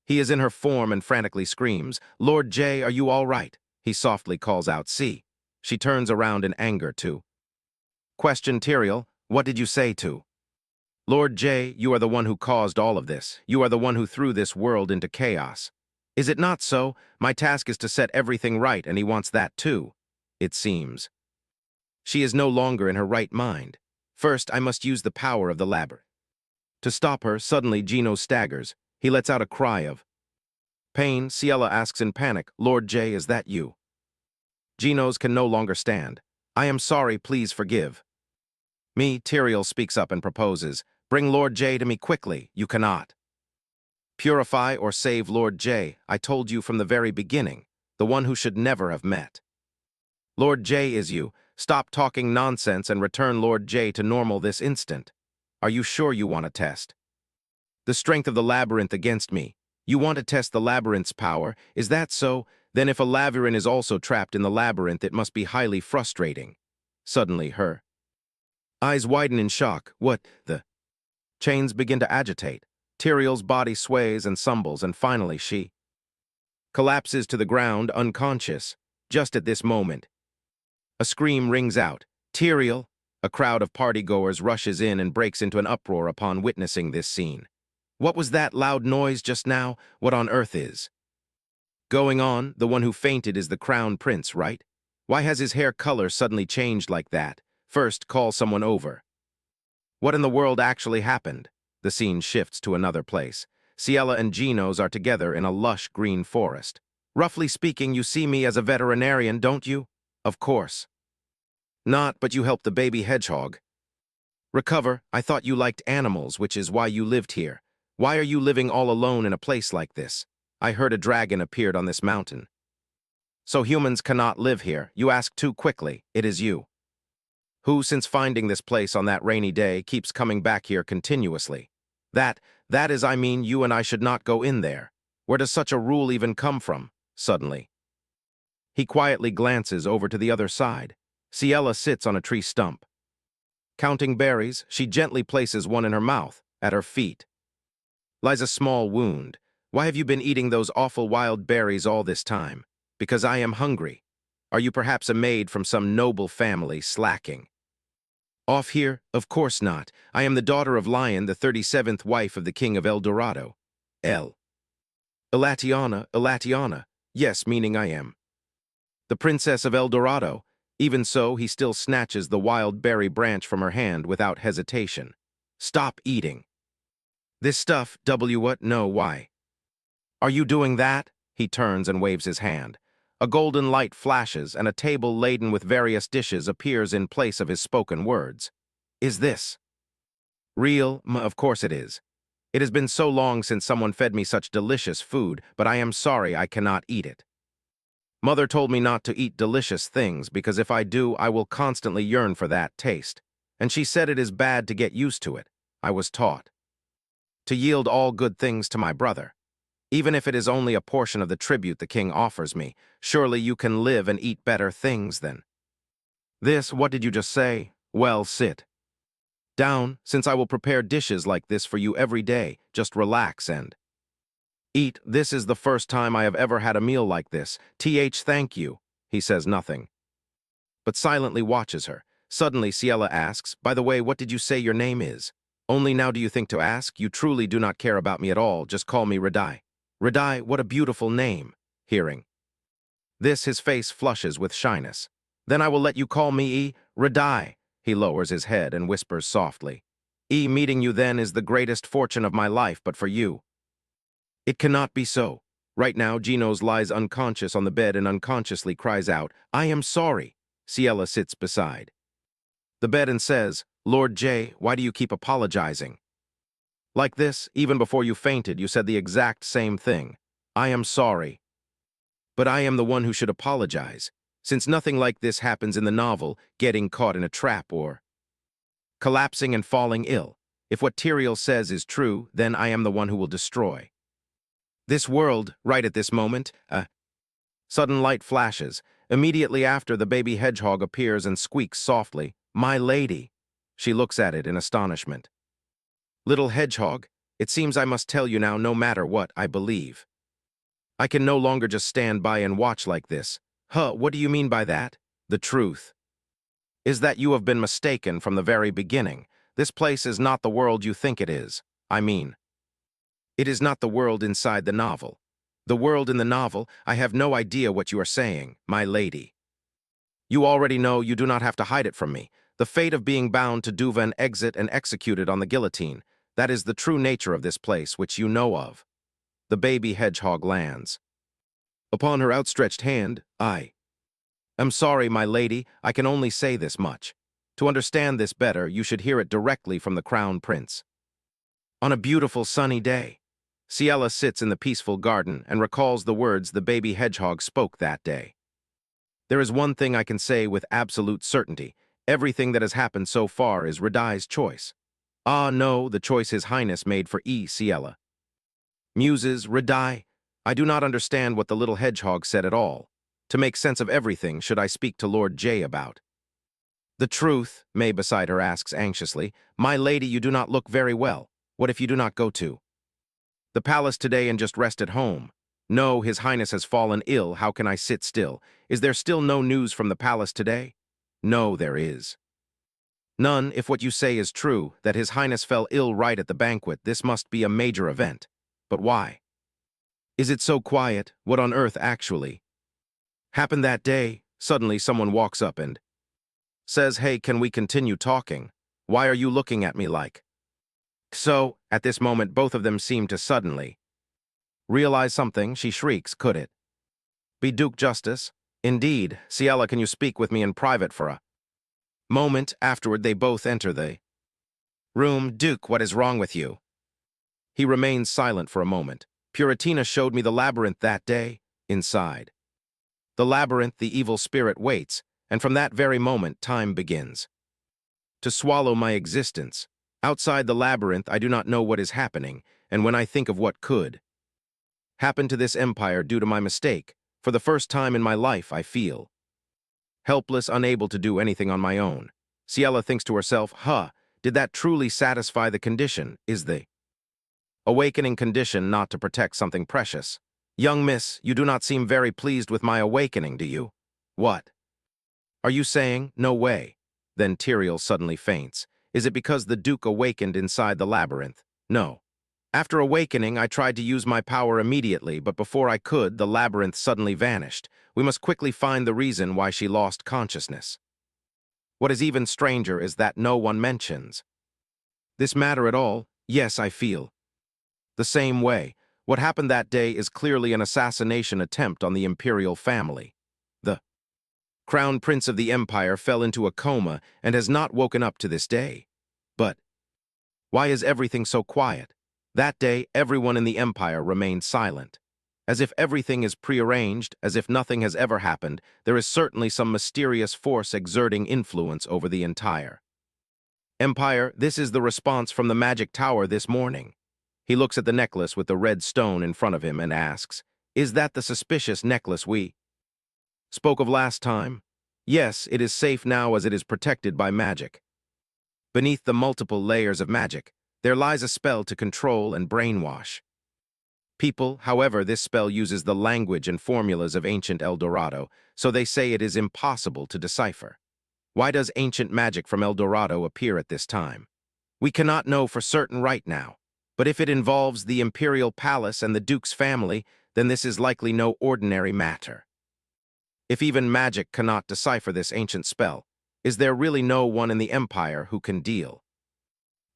he is in her form and frantically screams, "Lord J, are you all right?" He softly calls out, "See." She turns around in anger to Question Tyrael, what did you say to? Lord J, you are the one who caused all of this. You are the one who threw this world into chaos. Is it not so? My task is to set everything right, and he wants that too, it seems. She is no longer in her right mind. First, I must use the power of the labyrinth. To stop her, suddenly Gino staggers. He lets out a cry of pain. Ciela asks in panic, Lord J, is that you? Gino's can no longer stand. I am sorry, please forgive. Me, Tyrael speaks up and proposes, bring Lord J to me quickly, you cannot. Purify or save Lord J, I told you from the very beginning, the one who should never have met. Lord J is you, stop talking nonsense and return Lord J to normal this instant. Are you sure you want to test? The strength of the labyrinth against me. You want to test the labyrinth's power, is that so? Then if a labyrinth is also trapped in the labyrinth, it must be highly frustrating. Suddenly, her eyes widen in shock. What, the chains begin to agitate. Tyrael's body sways and stumbles, and finally she collapses to the ground, unconscious. Just at this moment, a scream rings out. Tyrael! A crowd of partygoers rushes in and breaks into an uproar upon witnessing this scene. What was that loud noise just now? What on earth is going on? The one who fainted is the crown prince, right? Why has his hair color suddenly changed like that? First, call someone over. What in the world actually happened? The scene shifts to another place. Ciela and Gino's are together in a lush green forest. Roughly speaking, you see me as a veterinarian, don't you? Of course. Not, but you helped the baby hedgehog recover. I thought you liked animals, which is why you lived here. Why are you living all alone in a place like this? I heard a dragon appeared on this mountain. So humans cannot live here. You ask too quickly. It is you who, since finding this place on that rainy day, keeps coming back here continuously. That is, I mean, you and I should not go in there. Where does such a rule even come from? Suddenly, he quietly glances over to the other side. Ciela sits on a tree stump. Counting berries, she gently places one in her mouth. At her feet lies a small wound. Why have you been eating those awful wild berries all this time? Because I am hungry. Are you perhaps a maid from some noble family slacking off here? Of course not. I am the daughter of Lion, the 37th wife of the king of El Dorado. Elatiana. Yes, meaning I am the princess of El Dorado. Even so, he still snatches the wild berry branch from her hand without hesitation. Stop eating this stuff, what? No, why are you doing that? He turns and waves his hand. A golden light flashes, and a table laden with various dishes appears in place of his spoken words. Is this real? Of course it is. It has been so long since someone fed me such delicious food, but I am sorry I cannot eat it. Mother told me not to eat delicious things because if I do, I will constantly yearn for that taste. And she said it is bad to get used to it. I was taught to yield all good things to my brother. Even if it is only a portion of the tribute the king offers me, surely you can live and eat better things than this. What did you just say? Well, sit down, since I will prepare dishes like this for you every day. Just relax and eat. This is the first time I have ever had a meal like this. Thank you. He says nothing, but silently watches her. Suddenly, Ciela asks, by the way, what did you say your name is? Only now do you think to ask? You truly do not care about me at all. Just call me Radai. Radai, what a beautiful name. Hearing this, his face flushes with shyness. Then I will let you call me Radai. He lowers his head and whispers softly. Meeting you then is the greatest fortune of my life, but for you, it cannot be so. Right now, Gino's lies unconscious on the bed and unconsciously cries out, I am sorry. Ciela sits beside the bed and says, Lord J, why do you keep apologizing? Like this, even before you fainted, you said the exact same thing. I am sorry. But I am the one who should apologize, since nothing like this happens in the novel, getting caught in a trap or collapsing and falling ill. If what Tyrael says is true, then I am the one who will destroy this world. Right at this moment, a sudden light flashes. Immediately after, the baby hedgehog appears and squeaks softly, My lady. She looks at it in astonishment. Little hedgehog, it seems I must tell you now, no matter what, I believe. I can no longer just stand by and watch like this. What do you mean by that? The truth is that you have been mistaken from the very beginning. This place is not the world you think it is. I mean, it is not the world inside the novel. The world in the novel, I have no idea what you are saying, my lady. You already know, you do not have to hide it from me. The fate of being bound to Duvan, exit and executed on the guillotine. That is the true nature of this place, which you know of. The baby hedgehog lands. Upon her outstretched hand, I am sorry, my lady, I can only say this much. To understand this better, you should hear it directly from the Crown Prince. On a beautiful sunny day, Ciela sits in the peaceful garden and recalls the words the baby hedgehog spoke that day. There is one thing I can say with absolute certainty. Everything that has happened so far is Radai's choice. Ah, no, the choice His Highness made for Ciela. Muses, Radai, I do not understand what the little hedgehog said at all. To make sense of everything, should I speak to Lord J about? The truth, May beside her asks anxiously. My lady, you do not look very well. What if you do not go to the palace today and just rest at home? No, His Highness has fallen ill. How can I sit still? Is there still no news from the palace today? No, there is none. If what you say is true, that His Highness fell ill right at the banquet, this must be a major event. But why is it so quiet? What on earth actually happened that day? Suddenly someone walks up and says, hey, can we continue talking? Why are you looking at me like so? At this moment, both of them seem to suddenly realize something. She shrieks, could it be Duke Justice? Indeed. Ciela, can you speak with me in private for a moment? Afterward, they both enter the room. Duke, what is wrong with you? He remains silent for a moment. Puratina showed me the labyrinth that day. Inside the labyrinth, the evil spirit waits, and from that very moment, time begins to swallow my existence. Outside the labyrinth, I do not know what is happening, and when I think of what could happen to this empire due to my mistake, for the first time in my life, I feel helpless, unable to do anything on my own. Ciela thinks to herself, did that truly satisfy the condition? Is the awakening condition not to protect something precious? Young miss, you do not seem very pleased with my awakening, do you? What are you saying? No way. Then Tyrael suddenly faints. Is it because the Duke awakened inside the labyrinth? No. After awakening, I tried to use my power immediately, but before I could, the labyrinth suddenly vanished. We must quickly find the reason why she lost consciousness. What is even stranger is that no one mentions this matter at all. Yes, I feel the same way. What happened that day is clearly an assassination attempt on the imperial family. The Crown Prince of the Empire fell into a coma and has not woken up to this day. But why is everything so quiet? That day, everyone in the Empire remained silent. As if everything is prearranged, as if nothing has ever happened, there is certainly some mysterious force exerting influence over the entire Empire. This is the response from the magic tower this morning. He looks at the necklace with the red stone in front of him and asks, is that the suspicious necklace we spoke of last time? Yes, it is safe now as it is protected by magic. Beneath the multiple layers of magic, there lies a spell to control and brainwash people. However, this spell uses the language and formulas of ancient El Dorado, so they say it is impossible to decipher. Why does ancient magic from El Dorado appear at this time? We cannot know for certain right now, but if it involves the imperial palace and the Duke's family, then this is likely no ordinary matter. If even magic cannot decipher this ancient spell, is there really no one in the Empire who can deal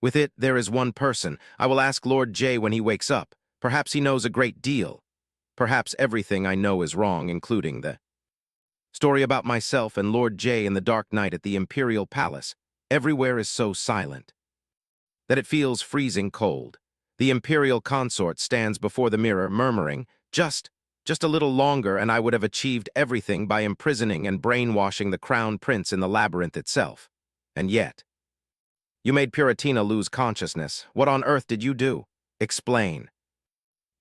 with it? There is one person. I will ask Lord J when he wakes up. Perhaps he knows a great deal. Perhaps everything I know is wrong, including the story about myself and Lord J in the dark night at the Imperial Palace. Everywhere is so silent that it feels freezing cold. The Imperial consort stands before the mirror, murmuring, just a little longer and I would have achieved everything by imprisoning and brainwashing the Crown Prince in the labyrinth itself. And yet, you made Puratina lose consciousness. What on earth did you do? Explain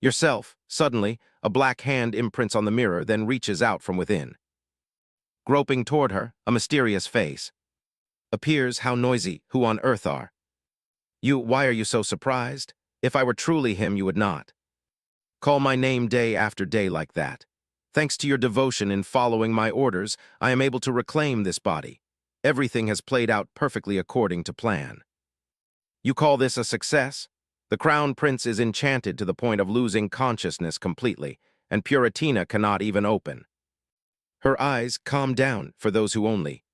yourself. Suddenly, a black hand imprints on the mirror, then reaches out from within. Groping toward her, a mysterious face appears. How noisy. Who on earth are you? Why are you so surprised? If I were truly him, you would not call my name day after day like that. Thanks to your devotion in following my orders, I am able to reclaim this body. Everything has played out perfectly according to plan. You call this a success? The Crown Prince is enchanted to the point of losing consciousness completely, and Puratina cannot even open. Her eyes calm down for those who only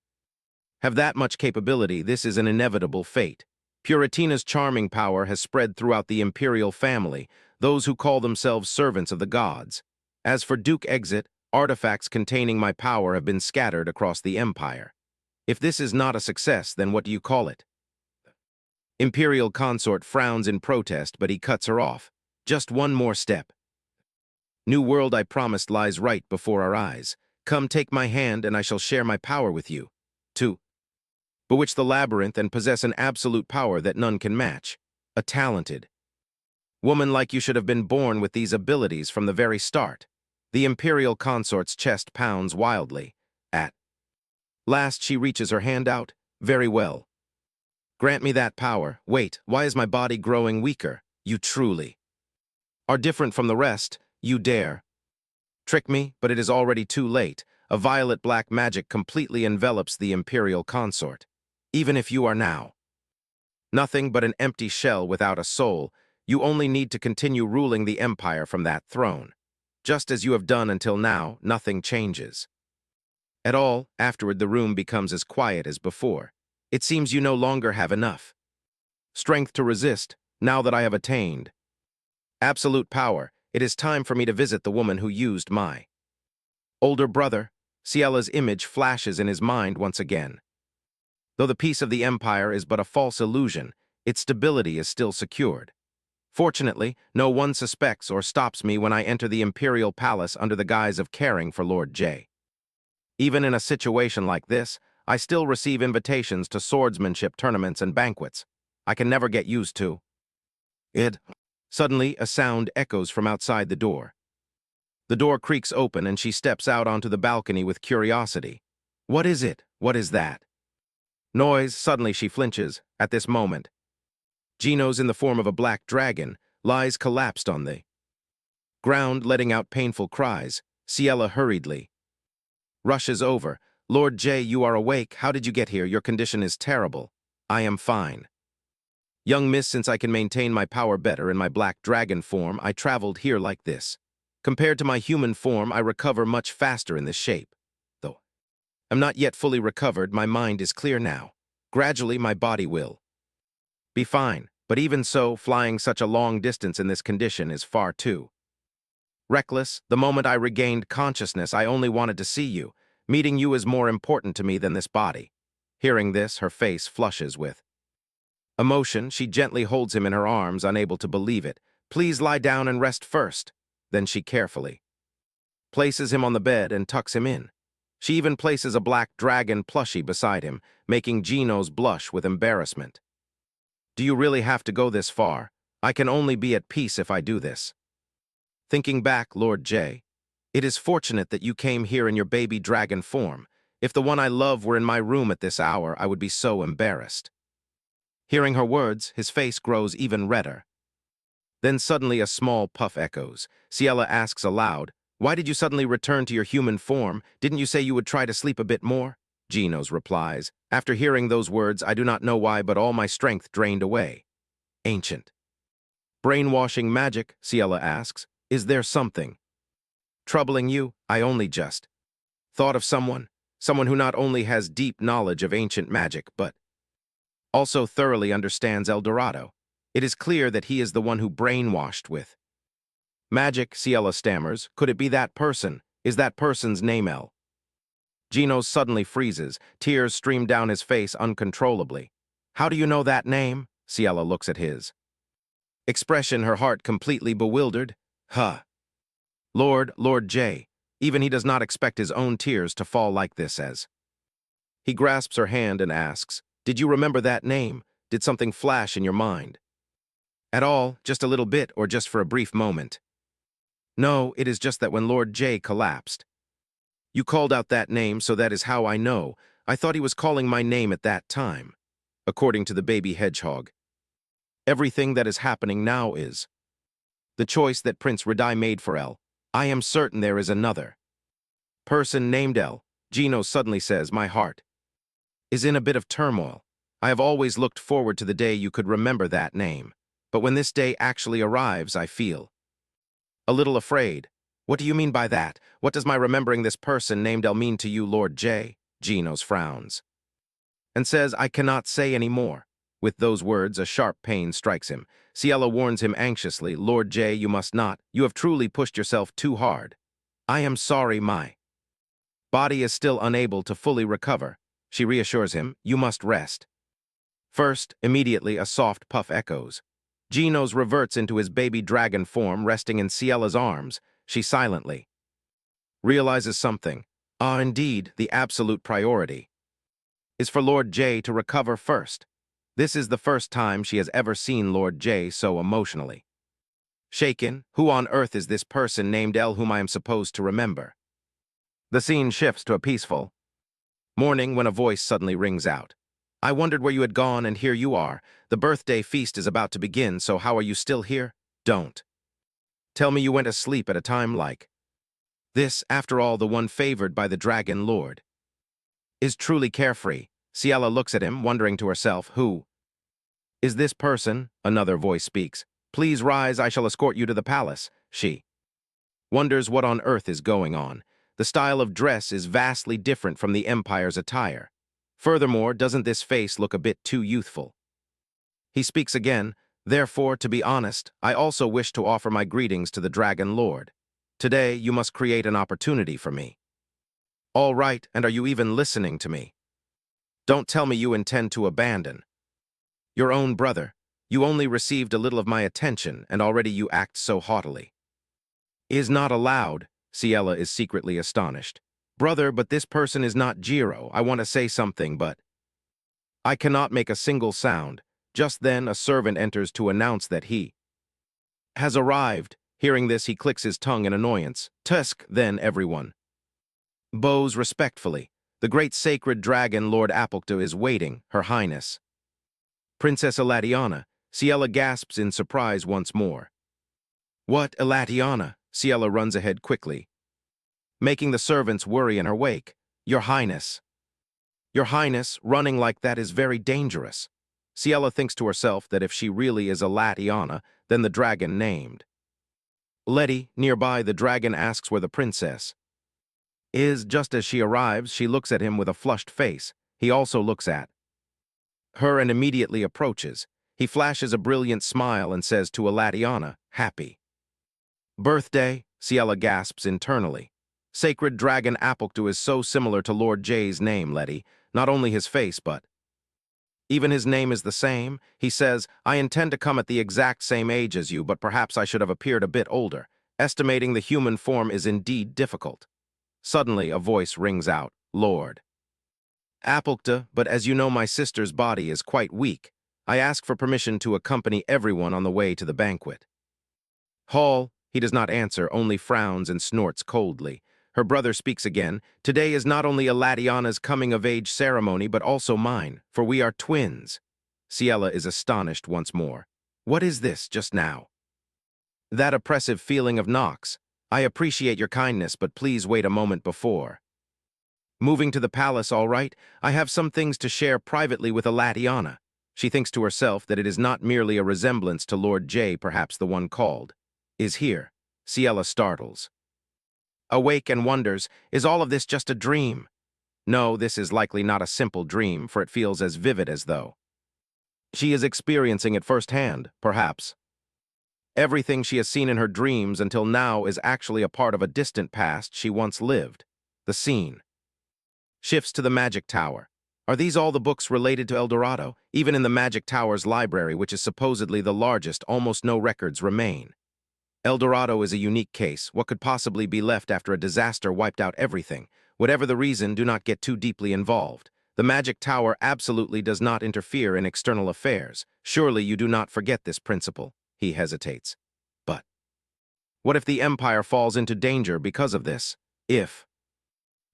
have that much capability. This is an inevitable fate. Puritina's charming power has spread throughout the imperial family, those who call themselves servants of the gods. As for Duke Exit, artifacts containing my power have been scattered across the empire. If this is not a success, then what do you call it? Imperial consort frowns in protest, but he cuts her off. Just one more step. New world I promised lies right before our eyes. Come take my hand and I shall share my power with you. 2. Bewitch the labyrinth and possess an absolute power that none can match. A talented woman like you should have been born with these abilities from the very start. The imperial consort's chest pounds wildly. At last she reaches her hand out. Very well. Grant me that power. Wait, why is my body growing weaker? You truly are different from the rest. You dare trick me, but it is already too late. A violet-black magic completely envelops the imperial consort. Even if you are now nothing but an empty shell without a soul, you only need to continue ruling the empire from that throne. Just as you have done until now, nothing changes at all. Afterward, the room becomes as quiet as before. It seems you no longer have enough strength to resist, now that I have attained absolute power. It is time for me to visit the woman who used my older brother. Ciella's image flashes in his mind once again. Though the peace of the empire is but a false illusion, its stability is still secured. Fortunately, no one suspects or stops me when I enter the imperial palace under the guise of caring for Lord J. Even in a situation like this, I still receive invitations to swordsmanship tournaments and banquets. I can never get used to it. Suddenly, a sound echoes from outside the door. The door creaks open and she steps out onto the balcony with curiosity. What is it? What is that noise? Suddenly she flinches. At this moment, Genos, in the form of a black dragon, lies collapsed on the ground, letting out painful cries. Ciella hurriedly rushes over. Lord J, you are awake. How did you get here? Your condition is terrible. I am fine. Young miss, since I can maintain my power better in my black dragon form, I traveled here like this. Compared to my human form, I recover much faster in this shape. Though I'm not yet fully recovered, my mind is clear now. Gradually, my body will be fine, but even so, flying such a long distance in this condition is far too reckless. The moment I regained consciousness, I only wanted to see you. Meeting you is more important to me than this body. Hearing this, her face flushes with emotion. She gently holds him in her arms, unable to believe it. Please lie down and rest first. Then she carefully places him on the bed and tucks him in. She even places a black dragon plushie beside him, making Genos blush with embarrassment. Do you really have to go this far? I can only be at peace if I do this. Thinking back, Lord J, it is fortunate that you came here in your baby dragon form. If the one I love were in my room at this hour, I would be so embarrassed. Hearing her words, his face grows even redder. Then suddenly a small puff echoes. Ciella asks aloud, why did you suddenly return to your human form? Didn't you say you would try to sleep a bit more? Genos replies, after hearing those words, I do not know why, but all my strength drained away. Ancient brainwashing magic, Ciella asks, is there something troubling you? I only just thought of someone who not only has deep knowledge of ancient magic, but also thoroughly understands El Dorado. It is clear that he is the one who brainwashed with magic, Ciella stammers. Could it be that person? Is that person's name El? Genos suddenly freezes. Tears stream down his face uncontrollably. How do you know that name? Ciella looks at his expression, her heart completely bewildered. Huh. Lord J. Even he does not expect his own tears to fall like this as he grasps her hand and asks, did you remember that name? Did something flash in your mind? At all, just a little bit, or just for a brief moment? No, it is just that when Lord J collapsed, you called out that name, so that is how I know. I thought he was calling my name at that time. According to the baby hedgehog, everything that is happening now is the choice that Prince Radai made for El. I am certain there is another person named El. Genos suddenly says, my heart is in a bit of turmoil. I have always looked forward to the day you could remember that name. But when this day actually arrives, I feel a little afraid. What do you mean by that? What does my remembering this person named El mean to you, Lord J? Genos frowns and says, I cannot say any more. With those words, a sharp pain strikes him. Ciela warns him anxiously, Lord J, you must not. You have truly pushed yourself too hard. I am sorry, my body is still unable to fully recover. She reassures him, you must rest. First, immediately a soft puff echoes. Genos reverts into his baby dragon form, resting in Ciela's arms. She silently realizes something. Ah, indeed, the absolute priority is for Lord J to recover first. This is the first time she has ever seen Lord J so emotionally shaken. Who on earth is this person named L whom I am supposed to remember? The scene shifts to a peaceful morning when a voice suddenly rings out. I wondered where you had gone, and here you are. The birthday feast is about to begin, so how are you still here? Don't tell me you went asleep at a time like this. After all, the one favored by the Dragon Lord is truly carefree. Ciela looks at him, wondering to herself, who is this person? Another voice speaks. Please rise, I shall escort you to the palace. She wonders what on earth is going on. The style of dress is vastly different from the Empire's attire. Furthermore, doesn't this face look a bit too youthful? He speaks again. Therefore, to be honest, I also wish to offer my greetings to the Dragon Lord. Today, you must create an opportunity for me. All right, and are you even listening to me? Don't tell me you intend to abandon your own brother. You only received a little of my attention, and already you act so haughtily. Is not allowed. Ciela is secretly astonished. Brother, but this person is not Jiro. I want to say something, but I cannot make a single sound. Just then, a servant enters to announce that he has arrived. Hearing this, he clicks his tongue in annoyance. Tusk, then everyone bows respectfully. The great sacred dragon Lord Apokta is waiting, Her Highness Princess Elatiana. Ciela gasps in surprise once more. What, Elatiana? Ciela runs ahead quickly, making the servants worry in her wake. Your Highness. Your Highness, running like that is very dangerous. Ciela thinks to herself that if she really is Elatiana, then the dragon named Letty. Nearby, the dragon asks where the princess is. Just as she arrives, she looks at him with a flushed face. He also looks at her and immediately approaches. He flashes a brilliant smile and says to Elatiana, Happy birthday. Ciela gasps internally. Sacred Dragon Apokta is so similar to Lord J's name, Letty. Not only his face, but even his name is the same. He says, I intend to come at the exact same age as you, but perhaps I should have appeared a bit older. Estimating the human form is indeed difficult. Suddenly, a voice rings out, Lord Apokta, but as you know, my sister's body is quite weak. I ask for permission to accompany everyone on the way to the banquet hall. He does not answer, only frowns and snorts coldly. Her brother speaks again. Today is not only Elatiana's coming-of-age ceremony, but also mine, for we are twins. Ciela is astonished once more. What is this just now? That oppressive feeling of knocks. I appreciate your kindness, but please wait a moment before moving to the palace, all right? I have some things to share privately with Elatiana. She thinks to herself that it is not merely a resemblance to Lord J, perhaps the one called is here. Ciela startles, awake and wonders, is all of this just a dream? No, this is likely not a simple dream, for it feels as vivid as though she is experiencing it firsthand, perhaps. Everything she has seen in her dreams until now is actually a part of a distant past she once lived. The scene shifts to the Magic Tower. Are these all the books related to El Dorado? Even in the Magic Tower's library, which is supposedly the largest, almost no records remain. El Dorado is a unique case. What could possibly be left after a disaster wiped out everything? Whatever the reason, do not get too deeply involved. The Magic Tower absolutely does not interfere in external affairs. Surely you do not forget this principle. He hesitates. But what if the Empire falls into danger because of this? If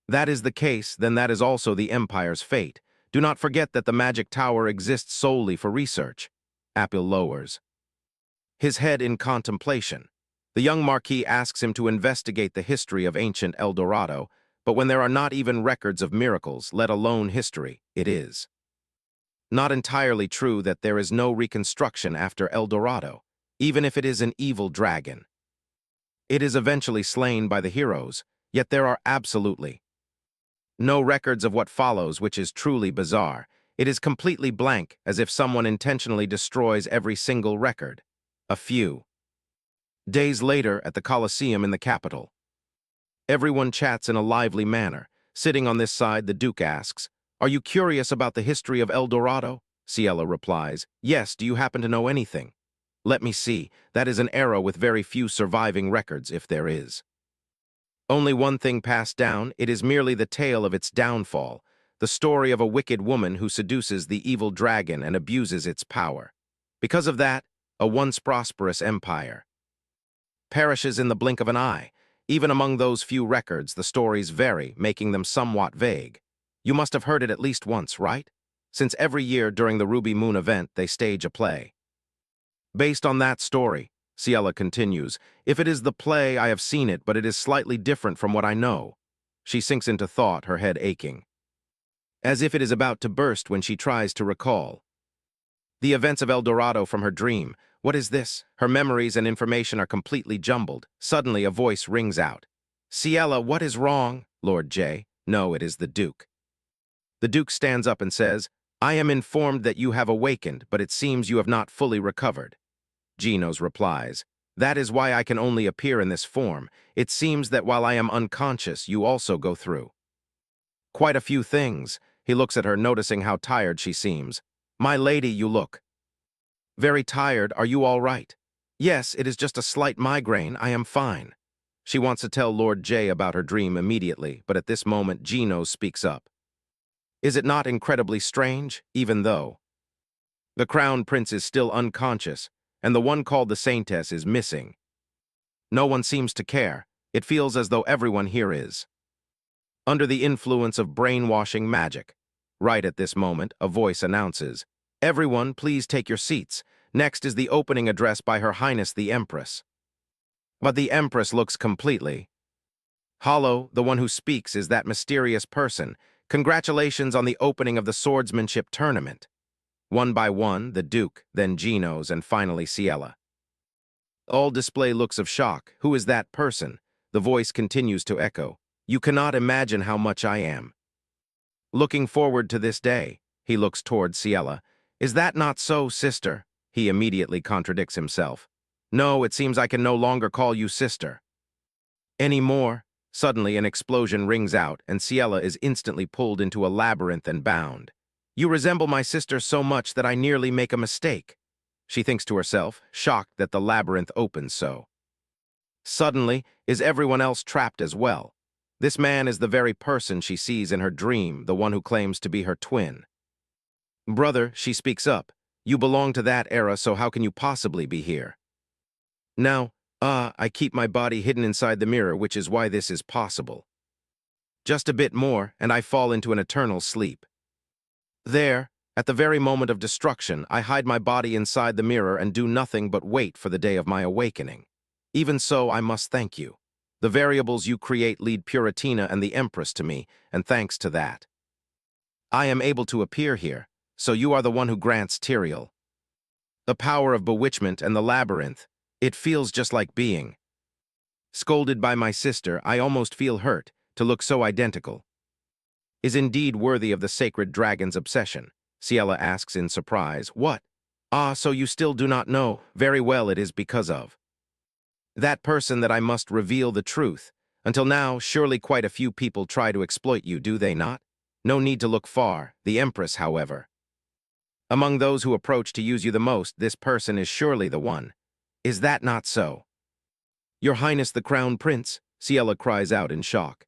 that is the case, then that is also the Empire's fate. Do not forget that the Magic Tower exists solely for research. Apil lowers his head in contemplation. The young Marquis asks him to investigate the history of ancient El Dorado, But when there are not even records of miracles, let alone history, it is not entirely true that there is no reconstruction after El Dorado, even if it is an evil dragon. It is eventually slain by the heroes, yet there are absolutely no records of what follows, which is truly bizarre. It is completely blank, as if someone intentionally destroys every single record. A few days later at the Colosseum in the capital, everyone chats in a lively manner. Sitting on this side, the Duke asks, "Are you curious about the history of El Dorado?" Ciela replies, "Yes, do you happen to know anything?" "Let me see. That is an era with very few surviving records, if there is only one thing passed down. It is merely the tale of its downfall, the story of a wicked woman who seduces the evil dragon and abuses its power. Because of that, a once prosperous empire perishes in the blink of an eye. Even among those few records, the stories vary, making them somewhat vague. You must have heard it at least once, right? Since every year during the Ruby Moon event, they stage a play based on that story. Ciela continues, "If it is the play, I have seen it, but it is slightly different from what I know." She sinks into thought, her head aching, as if it is about to burst when she tries to recall the events of El Dorado from her dream. What is this? Her memories and information are completely jumbled. Suddenly, a voice rings out. "Ciela, what is wrong?" "Lord J." "No, it is the Duke." The Duke stands up and says, "I am informed that you have awakened, but it seems you have not fully recovered." Genos replies, "That is why I can only appear in this form. It seems that while I am unconscious, you also go through quite a few things." He looks at her, noticing how tired she seems. "My lady, you look very tired. Are you all right?" "Yes, it is just a slight migraine. I am fine." She wants to tell Lord J about her dream immediately, but at this moment Genos speaks up. "Is it not incredibly strange, even though the crown prince is still unconscious, and the one called the Saintess is missing? No one seems to care. It feels as though everyone here is under the influence of brainwashing magic." Right at this moment, a voice announces, "Everyone, please take your seats. Next is the opening address by Her Highness the Empress." But the Empress looks completely hollow. The one who speaks is that mysterious person. "Congratulations on the opening of the swordsmanship tournament." One by one, the Duke, then Genos, and finally Ciela all display looks of shock. "Who is that person?" The voice continues to echo. "You cannot imagine how much I am looking forward to this day." He looks toward Ciela. "Is that not so, sister?" He immediately contradicts himself. "No, it seems I can no longer call you sister anymore." Suddenly, an explosion rings out, and Ciela is instantly pulled into a labyrinth and bound. "You resemble my sister so much that I nearly make a mistake," she thinks to herself, shocked that the labyrinth opens so suddenly. Is everyone else trapped as well? This man is the very person she sees in her dream, the one who claims to be her twin brother. She speaks up. "You belong to that era, so how can you possibly be here now?" I keep my body hidden inside the mirror, which is why this is possible. Just a bit more, and I fall into an eternal sleep. There, at the very moment of destruction, I hide my body inside the mirror and do nothing but wait for the day of my awakening. Even so, I must thank you. The variables you create lead Puratina and the Empress to me, and thanks to that, I am able to appear here. So you are the one who grants Tyrael the power of bewitchment and the labyrinth. It feels just like being scolded by my sister. I almost feel hurt to look so identical. Is indeed worthy of the sacred dragon's obsession." Ciela asks in surprise. "What? Ah, so you still do not know? Very well, it is because of that person that I must reveal the truth. Until now, surely quite a few people try to exploit you, do they not? No need to look far. The Empress, however, among those who approach to use you the most, this person is surely the one. Is that not so?" "Your Highness the Crown Prince," Ciela cries out in shock.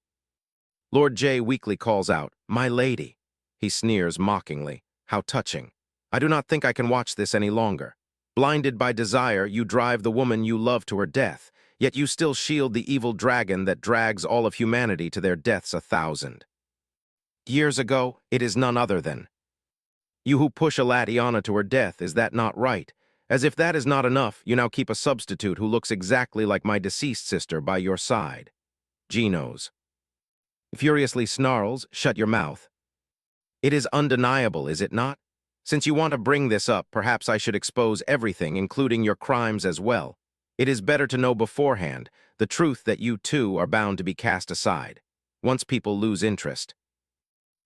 Lord J weakly calls out, "My lady." He sneers mockingly. "How touching. I do not think I can watch this any longer. Blinded by desire, you drive the woman you love to her death, yet you still shield the evil dragon that drags all of humanity to their deaths 1,000 years ago. It is none other than you who push Alatiana to her death. Is that not right? As if that is not enough, you now keep a substitute who looks exactly like my deceased sister by your side." Genos Furiously snarls, "Shut your mouth." It is undeniable, is it not? Since you want to bring this up, perhaps I should expose everything, including your crimes as well. It is better to know beforehand the truth that you too are bound to be cast aside, once people lose interest.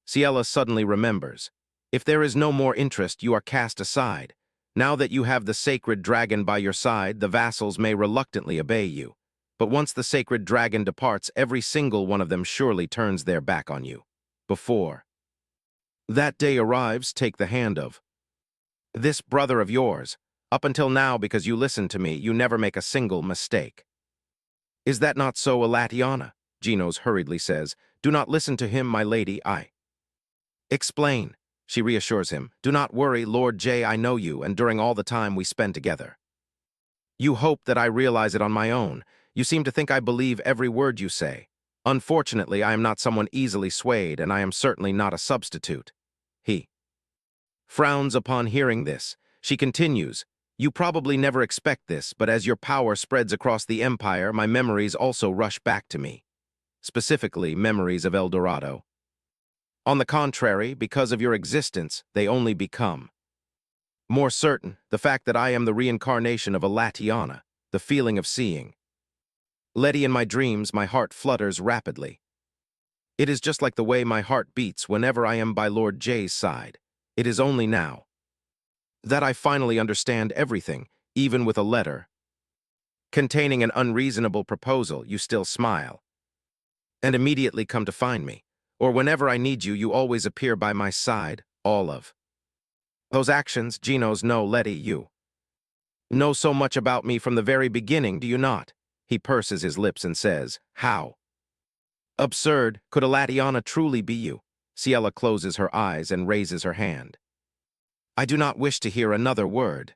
Ciela suddenly remembers. If there is no more interest, you are cast aside. Now that you have the sacred dragon by your side, the vassals may reluctantly obey you. But once the sacred dragon departs, every single one of them surely turns their back on you. Before that day arrives, take the hand of this brother of yours. Up until now, because you listen to me, you never make a single mistake. Is that not so, Elatiana? Genos hurriedly says. Do not listen to him, my lady, I explain. She reassures him. Do not worry, Lord J, I know you, and during all the time we spend together. You hope that I realize it on my own. You seem to think I believe every word you say. Unfortunately, I am not someone easily swayed, and I am certainly not a substitute. He frowns upon hearing this. She continues, you probably never expect this, but as your power spreads across the empire, my memories also rush back to me. Specifically, memories of El Dorado. On the contrary, because of your existence, they only become more certain, the fact that I am the reincarnation of a Latiana, the feeling of seeing Letty in my dreams, my heart flutters rapidly. It is just like the way my heart beats whenever I am by Lord J's side. It is only now that I finally understand everything, even with a letter containing an unreasonable proposal, you still smile and immediately come to find me. Or whenever I need you, you always appear by my side, all of those actions. Genos, no, Letty, you know so much about me from the very beginning, do you not? He purses his lips and says, how absurd. Could Elatiana truly be you? Ciela closes her eyes and raises her hand. I do not wish to hear another word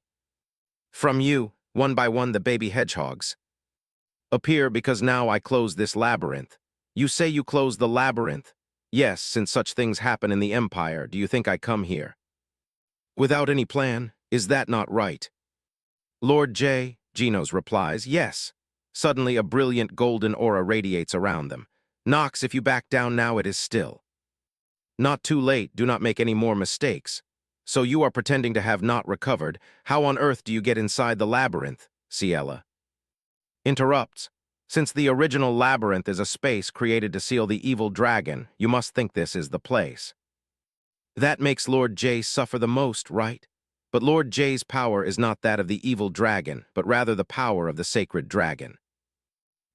from you. One by one the baby hedgehogs appear because now I close this labyrinth. You say you close the labyrinth. Yes, since such things happen in the Empire, do you think I come here without any plan? Is that not right? Lord J, Genos replies, yes. Suddenly a brilliant golden aura radiates around them. Nox, if you back down now, it is still not too late. Do not make any more mistakes. So you are pretending to have not recovered. How on earth do you get inside the labyrinth? Ciela interrupts. Since the original labyrinth is a space created to seal the evil dragon, you must think this is the place that makes Lord J suffer the most, right? But Lord J's power is not that of the evil dragon, but rather the power of the sacred dragon.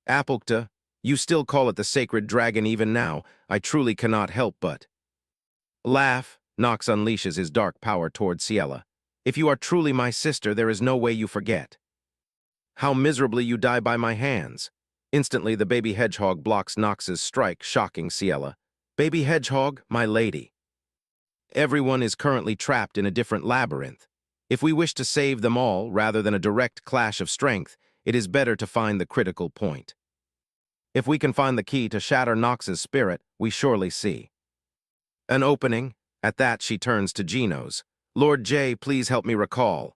Apulta, you still call it the sacred dragon even now. I truly cannot help but laugh. Nox unleashes his dark power toward Ciela. If you are truly my sister, there is no way you forget how miserably you die by my hands. Instantly, the baby hedgehog blocks Nox's strike, shocking Ciela. Baby hedgehog, my lady. Everyone is currently trapped in a different labyrinth. If we wish to save them all, rather than a direct clash of strength, it is better to find the critical point. If we can find the key to shatter Nox's spirit, we surely see an opening. At that, she turns to Genos. Lord J, please help me recall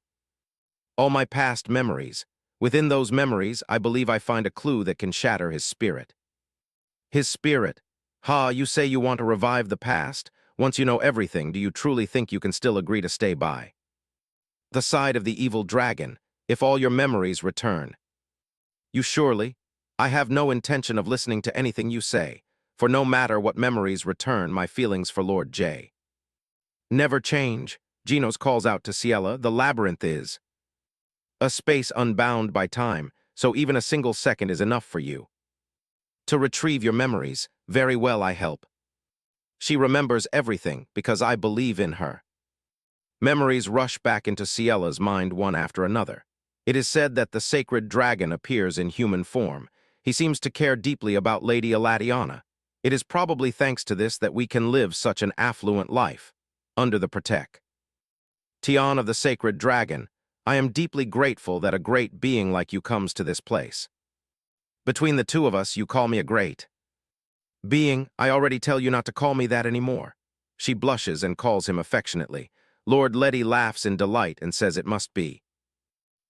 all my past memories. Within those memories, I believe I find a clue that can shatter his spirit. His spirit? Ha, you say you want to revive the past? Once you know everything, do you truly think you can still agree to stay by the side of the evil dragon, if all your memories return? You surely? I have no intention of listening to anything you say, for no matter what memories return, my feelings for Lord J never change. Genos calls out to Ciela, the labyrinth is a space unbound by time, so even a single second is enough for you to retrieve your memories. Very well, I help. She remembers everything because I believe in her. Memories rush back into Ciela's mind one after another. It is said that the sacred dragon appears in human form. He seems to care deeply about Lady Elatiana. It is probably thanks to this that we can live such an affluent life under the protection of the sacred dragon. I am deeply grateful that a great being like you comes to this place. Between the two of us, you call me a great being. I already tell you not to call me that anymore. She blushes and calls him affectionately. Lord Letty laughs in delight and says it must be.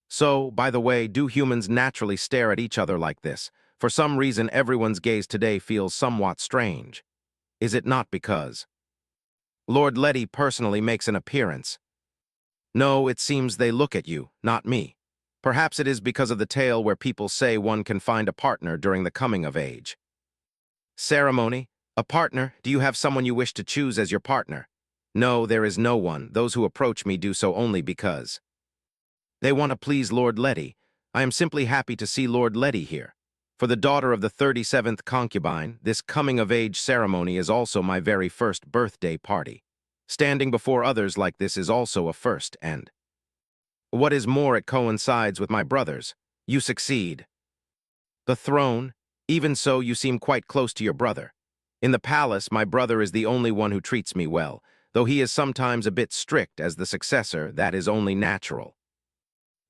So, by the way, do humans naturally stare at each other like this? For some reason, everyone's gaze today feels somewhat strange. Is it not because Lord Letty personally makes an appearance? No, it seems they look at you, not me. Perhaps it is because of the tale where people say one can find a partner during the coming of age. Ceremony? A partner? Do you have someone you wish to choose as your partner? No, there is no one. Those who approach me do so only because they want to please Lord Letty. I am simply happy to see Lord Letty here. For the daughter of the 37th concubine, this coming-of-age ceremony is also my very first birthday party. Standing before others like this is also a first, and what is more, it coincides with my brother's. You succeed. The throne? Even so, you seem quite close to your brother. In the palace, my brother is the only one who treats me well, though he is sometimes a bit strict as the successor. That is only natural.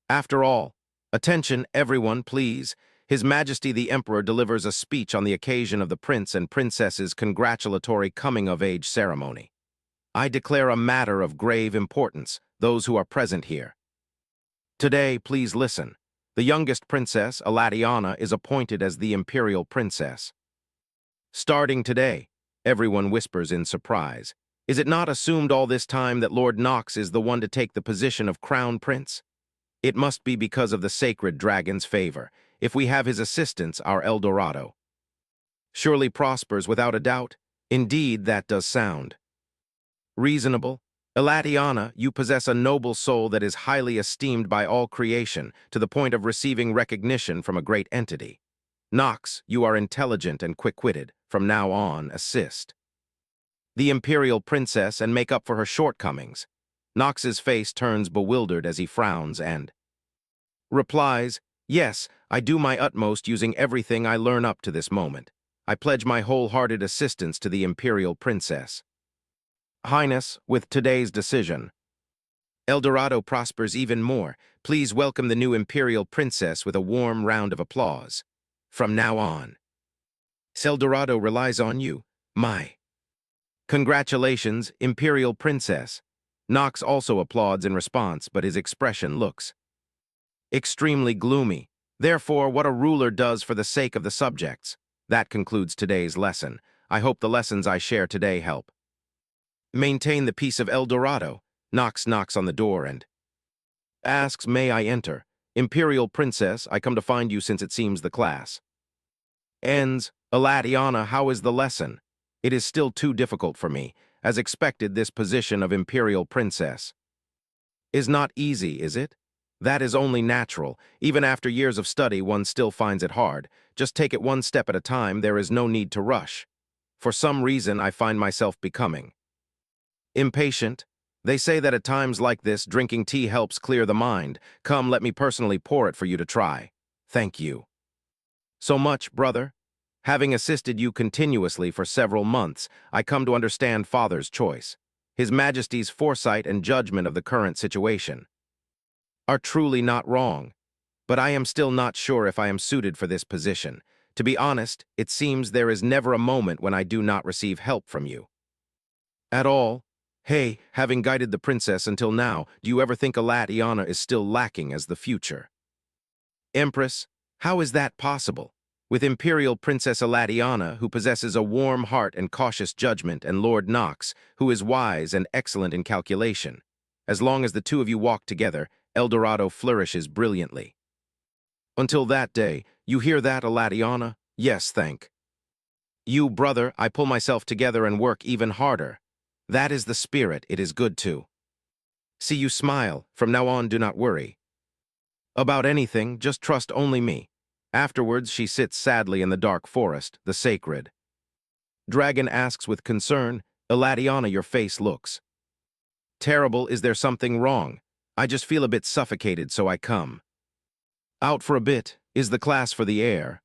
After all, attention, everyone, please. His Majesty the Emperor delivers a speech on the occasion of the Prince and Princess's congratulatory coming-of-age ceremony. I declare a matter of grave importance, those who are present here. Today, please listen. The youngest princess, Alatiana, is appointed as the imperial princess. Starting today, everyone whispers in surprise. Is it not assumed all this time that Lord Knox is the one to take the position of crown prince? It must be because of the sacred dragon's favor. If we have his assistance, our El Dorado surely prospers without a doubt. Indeed, that does sound reasonable. Elatiana, you possess a noble soul that is highly esteemed by all creation, to the point of receiving recognition from a great entity. Knox, you are intelligent and quick-witted. From now on, assist the imperial princess and make up for her shortcomings. Knox's face turns bewildered as he frowns and replies, "Yes, I do my utmost using everything I learn up to this moment. I pledge my wholehearted assistance to the imperial princess. Highness, with today's decision, El Dorado prospers even more. Please welcome the new imperial princess with a warm round of applause. From now on, El Dorado relies on you, my congratulations, imperial princess." Knox also applauds in response, but his expression looks extremely gloomy. Therefore, what a ruler does for the sake of the subjects. That concludes today's lesson. I hope the lessons I share today help maintain the peace of El Dorado. Knox knocks on the door and asks, "May I enter? Imperial princess, I come to find you since it seems the class ends. Elatiana, how is the lesson? It is still too difficult for me. As expected, this position of imperial princess is not easy, is it? That is only natural. Even after years of study, one still finds it hard. Just take it one step at a time. There is no need to rush. For some reason, I find myself becoming impatient. They say that at times like this, drinking tea helps clear the mind. Come, let me personally pour it for you to try. Thank you so much, brother. Having assisted you continuously for several months, I come to understand Father's choice. His Majesty's foresight and judgment of the current situation are truly not wrong. But I am still not sure if I am suited for this position. To be honest, it seems there is never a moment when I do not receive help from you at all. Hey, having guided the princess until now, do you ever think Elatiana is still lacking as the future Empress? How is that possible? With Imperial Princess Elatiana, who possesses a warm heart and cautious judgment, and Lord Knox, who is wise and excellent in calculation. As long as the two of you walk together, El Dorado flourishes brilliantly. Until that day, you hear that, Elatiana? Yes, thank you, brother. I pull myself together and work even harder. That is the spirit. It is good to see you smile. From now on, do not worry about anything, just trust only me. Afterwards, she sits sadly in the dark forest. The sacred dragon asks with concern, "Elatiana, your face looks terrible. Is there something wrong? I just feel a bit suffocated, so I come out for a bit. Is the class for the air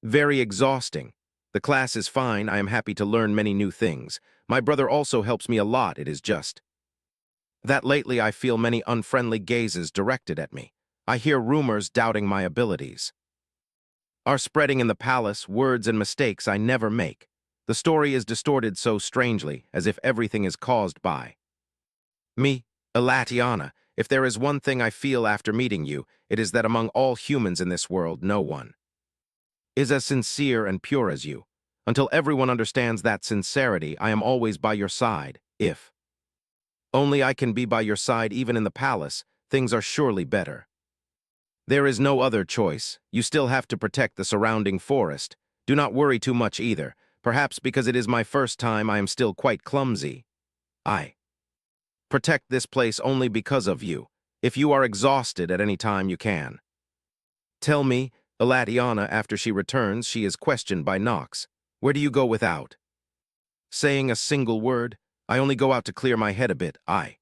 very exhausting? The class is fine. I am happy to learn many new things. My brother also helps me a lot. It is just that lately I feel many unfriendly gazes directed at me. I hear rumors doubting my abilities are spreading in the palace, words and mistakes I never make. The story is distorted so strangely, as if everything is caused by me, Elatiana. If there is one thing I feel after meeting you, it is that among all humans in this world, no one is as sincere and pure as you. Until everyone understands that sincerity, I am always by your side, if only I can be by your side even in the palace, things are surely better. There is no other choice. You still have to protect the surrounding forest. Do not worry too much either. Perhaps because it is my first time, I am still quite clumsy. I protect this place only because of you. If you are exhausted at any time, you can tell me. Elatiana, after she returns, she is questioned by Nox. Where do you go without saying a single word? I only go out to clear my head a bit. I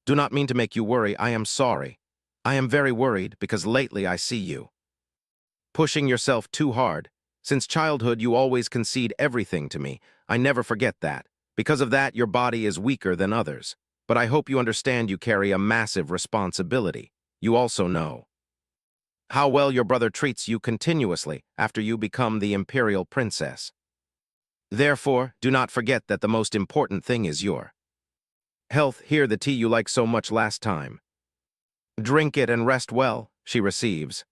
do not mean to make you worry. I am sorry. I am very worried because lately I see you pushing yourself too hard. Since childhood, you always concede everything to me. I never forget that. Because of that, your body is weaker than others. But I hope you understand you carry a massive responsibility. You also know how well your brother treats you continuously after you become the imperial princess. Therefore, do not forget that the most important thing is your health. Here, the tea you liked so much last time. Drink it and rest well. She receives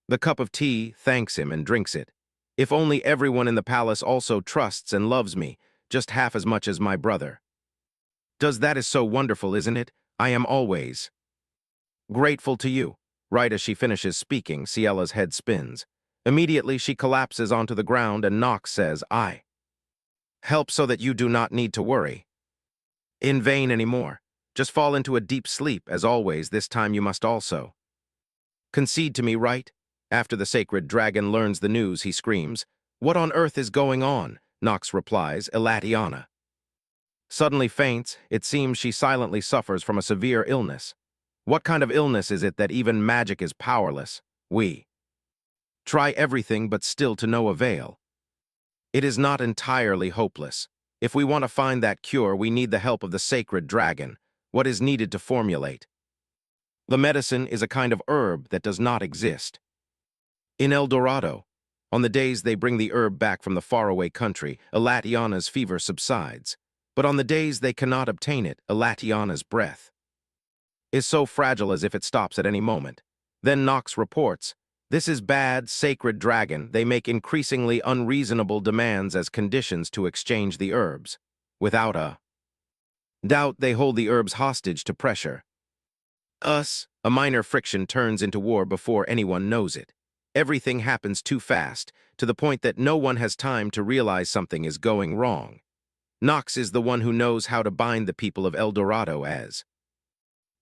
the cup of tea, thanks him, and drinks it. If only everyone in the palace also trusts and loves me, just half as much as my brother. That is so wonderful, isn't it? I am always grateful to you. Right as she finishes speaking, Ciella's head spins. Immediately, she collapses onto the ground and Nox says, I help so that you do not need to worry in vain anymore. Just fall into a deep sleep, as always. This time you must also concede to me, right? After the sacred dragon learns the news, he screams, What on earth is going on? Nox replies, Elatiana suddenly faints. It seems she silently suffers from a severe illness. What kind of illness is it that even magic is powerless? We try everything, but still to no avail. It is not entirely hopeless. If we want to find that cure, we need the help of the sacred dragon. What is needed to formulate the medicine is a kind of herb that does not exist in El Dorado. On the days they bring the herb back from the faraway country, Elatiana's fever subsides. But on the days they cannot obtain it, Elatiana's breath is so fragile as if it stops at any moment. Then Nox reports, This is bad, sacred dragon. They make increasingly unreasonable demands as conditions to exchange the herbs. Without a doubt, they hold the herbs hostage to pressure us. A minor friction turns into war before anyone knows it. Everything happens too fast, to the point that no one has time to realize something is going wrong. Nox is the one who knows how to bind the people of El Dorado as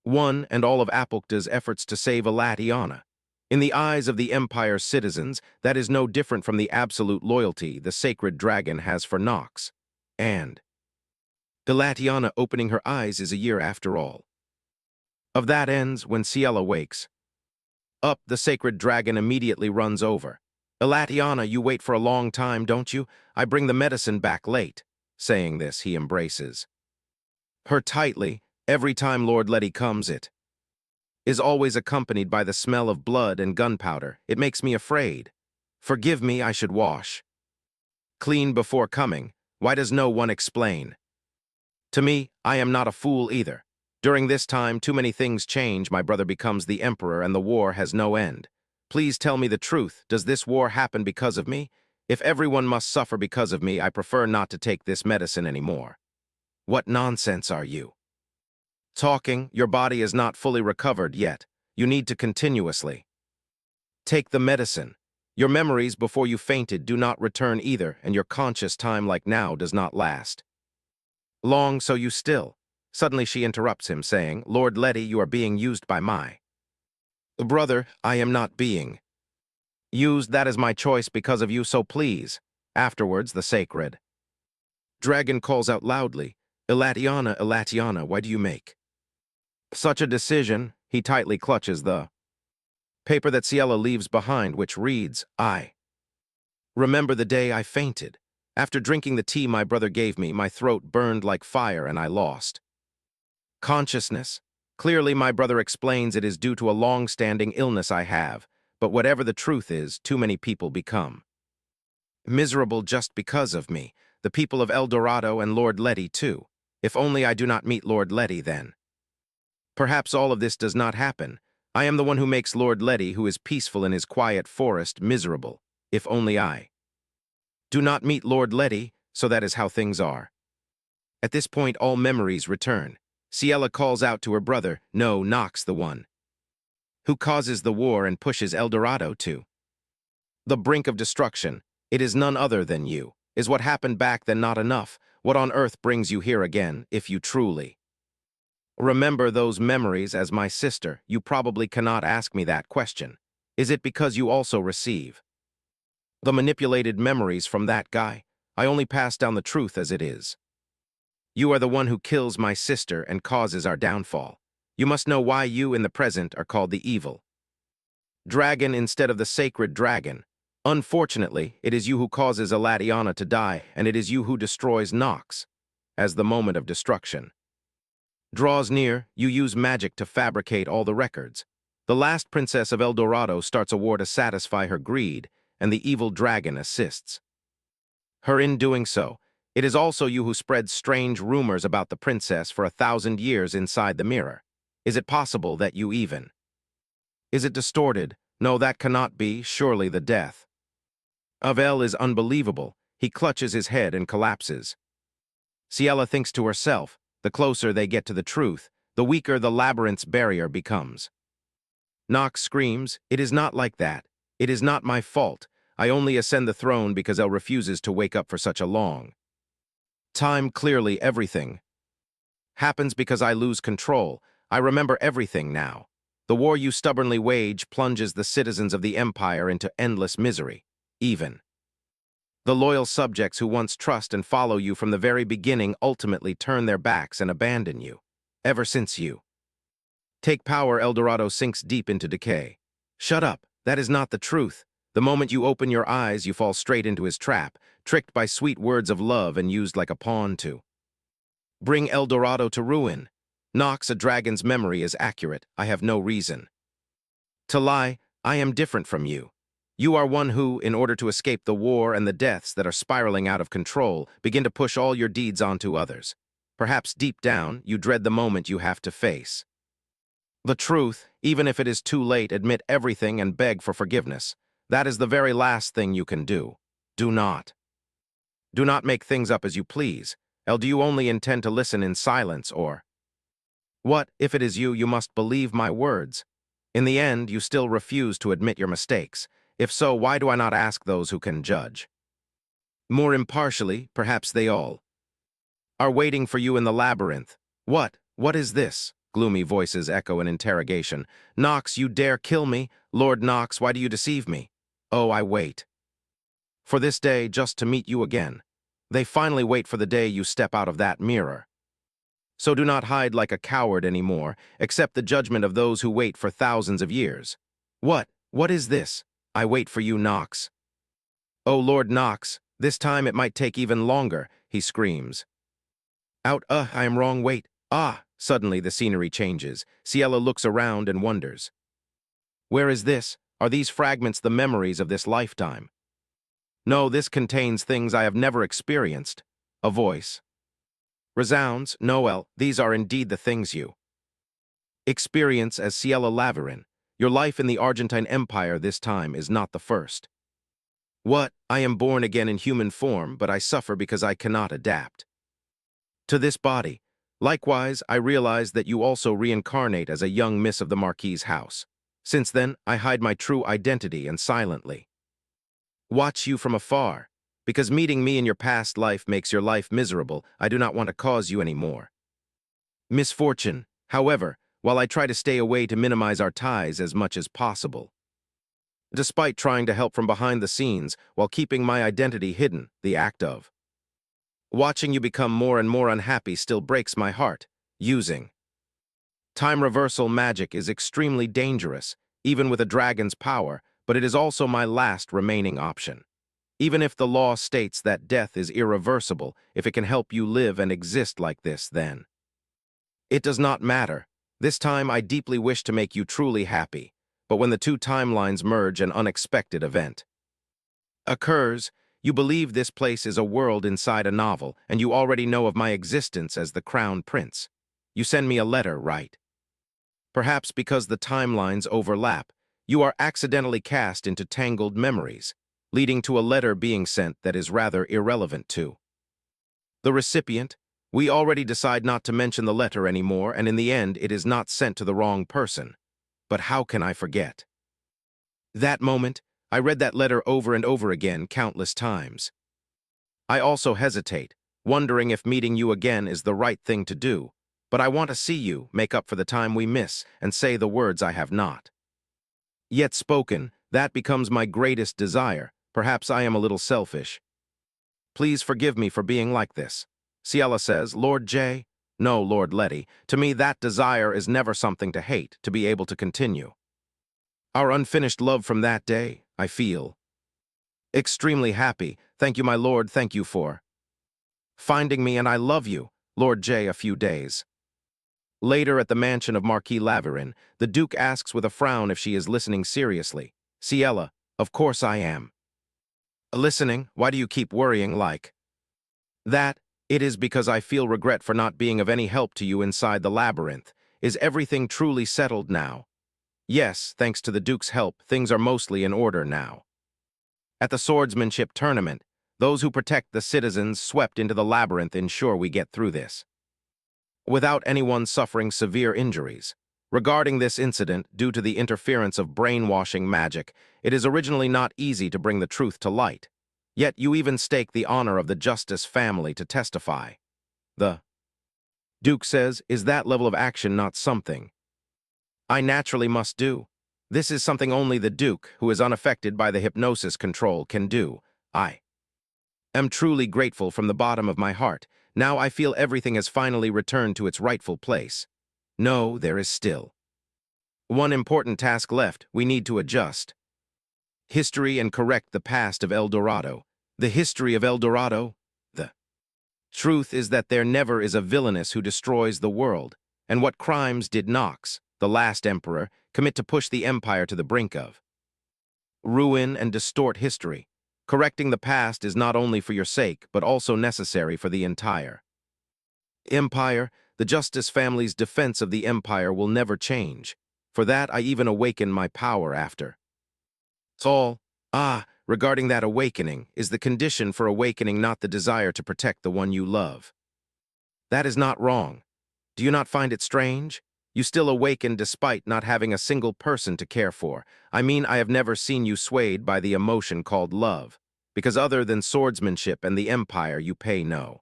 one, and all of Apocta's efforts to save Elatiana. In the eyes of the Empire's citizens, that is no different from the absolute loyalty the sacred dragon has for Nox. And Elatiana opening her eyes is a year after all. Of that ends when Ciella wakes up. The sacred dragon immediately runs over. Elatiana, you wait for a long time, don't you? I bring the medicine back late. Saying this, he embraces her tightly. Every time Lord Letty comes, it is always accompanied by the smell of blood and gunpowder. It makes me afraid. Forgive me, I should wash clean before coming. Why does no one explain to me? I am not a fool either. During this time, too many things change. My brother becomes the emperor and the war has no end. Please tell me the truth. Does this war happen because of me? If everyone must suffer because of me, I prefer not to take this medicine anymore. What nonsense are you talking? Your body is not fully recovered yet. You need to continuously take the medicine. Your memories before you fainted do not return either, and your conscious time like now does not last long, so you still. Suddenly she interrupts him, saying, Lord Letty, you are being used by my brother. I am not being used. That is my choice because of you, so please. Afterwards, the sacred dragon calls out loudly, Elatiana, Elatiana, why do you make such a decision? He tightly clutches the paper that Ciella leaves behind, which reads, I remember the day I fainted. After drinking the tea my brother gave me, my throat burned like fire and I lost consciousness. Clearly, my brother explains it is due to a long-standing illness I have, but whatever the truth is, too many people become miserable just because of me. The people of El Dorado and Lord Letty, too. If only I do not meet Lord Letty then. Perhaps all of this does not happen. I am the one who makes Lord Letty, who is peaceful in his quiet forest, miserable. if only I do not meet Lord Letty, so that is how things are. At this point, all memories return. Ciela calls out to her brother, no, Nox the one who causes the war and pushes El Dorado to the brink of destruction. It is none other than you. Is what happened back then not enough? What on earth brings you here again, if you truly remember those memories as my sister? You probably cannot ask me that question. Is it because you also receive the manipulated memories from that guy? I only pass down the truth as it is. You are the one who kills my sister and causes our downfall. You must know why you in the present are called the evil dragon instead of the sacred dragon. Unfortunately, it is you who causes Eladiana to die, and it is you who destroys Nox. As the moment of destruction draws near, you use magic to fabricate all the records. The last princess of El Dorado starts a war to satisfy her greed, and the evil dragon assists her in doing so. It is also you who spreads strange rumors about the princess for 1,000 years inside the mirror. Is it possible that you even? Is it distorted? No, that cannot be. Surely the death of El is unbelievable. He clutches his head and collapses. Ciela thinks to herself, the closer they get to the truth, the weaker the labyrinth's barrier becomes. Nox screams, it is not like that. It is not my fault. I only ascend the throne because El refuses to wake up for such a long time. Clearly everything happens because I lose control. I remember everything now. The war you stubbornly wage plunges the citizens of the empire into endless misery. Even the loyal subjects who once trust and follow you from the very beginning ultimately turn their backs and abandon you. Ever since you take power, El Dorado sinks deep into decay. Shut up, that is not the truth. The moment you open your eyes, you fall straight into his trap, tricked by sweet words of love and used like a pawn to bring El Dorado to ruin. Nox, a dragon's memory is accurate. I have no reason to lie. I am different from you. You are one who, in order to escape the war and the deaths that are spiraling out of control, begin to push all your deeds onto others. Perhaps deep down, you dread the moment you have to face the truth. Even if it is too late, admit everything and beg for forgiveness. That is the very last thing you can do. Do not make things up as you please. Do you only intend to listen in silence, or what? If it is you, you must believe my words. In the end, you still refuse to admit your mistakes. If so, why do I not ask those who can judge more impartially? Perhaps they all are waiting for you in the labyrinth. What? What is this? Gloomy voices echo in interrogation. Nox, you dare kill me? Lord Nox, why do you deceive me? Oh, I wait for this day just to meet you again. They finally wait for the day you step out of that mirror. So do not hide like a coward anymore. Accept the judgment of those who wait for thousands of years. What? What is this? I wait for you, Nox. Oh, Lord Nox, this time it might take even longer, he screams. Out, I am wrong, wait. Ah! Suddenly the scenery changes. Ciela looks around and wonders. Where is this? Are these fragments the memories of this lifetime? No, this contains things I have never experienced. A voice resounds, Noel, these are indeed the things you experience as Ciela Laverin. Your life in the Argentine Empire this time is not the first. What? I am born again in human form, but I suffer because I cannot adapt to this body. Likewise, I realize that you also reincarnate as a young miss of the Marquis's house. Since then, I hide my true identity and silently watch you from afar. Because meeting me in your past life makes your life miserable, I do not want to cause you any more misfortune. However, while I try to stay away to minimize our ties as much as possible, despite trying to help from behind the scenes while keeping my identity hidden, the act of watching you become more and more unhappy still breaks my heart. Using time reversal magic is extremely dangerous, even with a dragon's power, but it is also my last remaining option. Even if the law states that death is irreversible, if it can help you live and exist like this, then it does not matter. This time I deeply wish to make you truly happy, but when the two timelines merge, an unexpected event occurs. You believe this place is a world inside a novel, and you already know of my existence as the Crown Prince. You send me a letter, right? Perhaps because the timelines overlap, you are accidentally cast into tangled memories. leading to a letter being sent that is rather irrelevant to the recipient. We already decide not to mention the letter anymore, and in the end, it is not sent to the wrong person. But how can I forget? That moment, I read that letter over and over again countless times. I also hesitate, wondering if meeting you again is the right thing to do, but I want to see you, make up for the time we miss, and say the words I have not yet spoken. That becomes my greatest desire. Perhaps I am a little selfish. Please forgive me for being like this. Ciela says, Lord J. No, Lord Letty. To me, that desire is never something to hate, to be able to continue. Our unfinished love from that day, I feel extremely happy. Thank you, my lord, thank you for finding me, and I love you, Lord J. A few days later at the mansion of Marquis Laverin, the Duke asks with a frown if she is listening seriously. Ciela, of course I am. Listening? Why do you keep worrying like that? It is because I feel regret for not being of any help to you inside the labyrinth. Is everything truly settled now? Yes, thanks to the Duke's help, things are mostly in order now. At the swordsmanship tournament, those who protect the citizens swept into the labyrinth ensure we get through this without anyone suffering severe injuries. Regarding this incident, due to the interference of brainwashing magic, it is originally not easy to bring the truth to light. Yet you even stake the honor of the Justice family to testify. The Duke says, is that level of action not something I naturally must do? This is something only the Duke, who is unaffected by the hypnosis control, can do. I am truly grateful from the bottom of my heart. Now I feel everything has finally returned to its rightful place. No, there is still one important task left. We need to adjust history and correct the past of El Dorado. The history of El Dorado? The truth is that there never is a villainess who destroys the world. And what crimes did Nox, the last emperor, commit to push the empire to the brink of ruin and distort history? Correcting the past is not only for your sake, but also necessary for the entire empire. The Justice family's defense of the empire will never change. For that, I even awaken my power after all. Regarding that awakening, is the condition for awakening not the desire to protect the one you love? That is not wrong. Do you not find it strange? You still awaken despite not having a single person to care for. I mean, I have never seen you swayed by the emotion called love, because other than swordsmanship and the empire, you pay no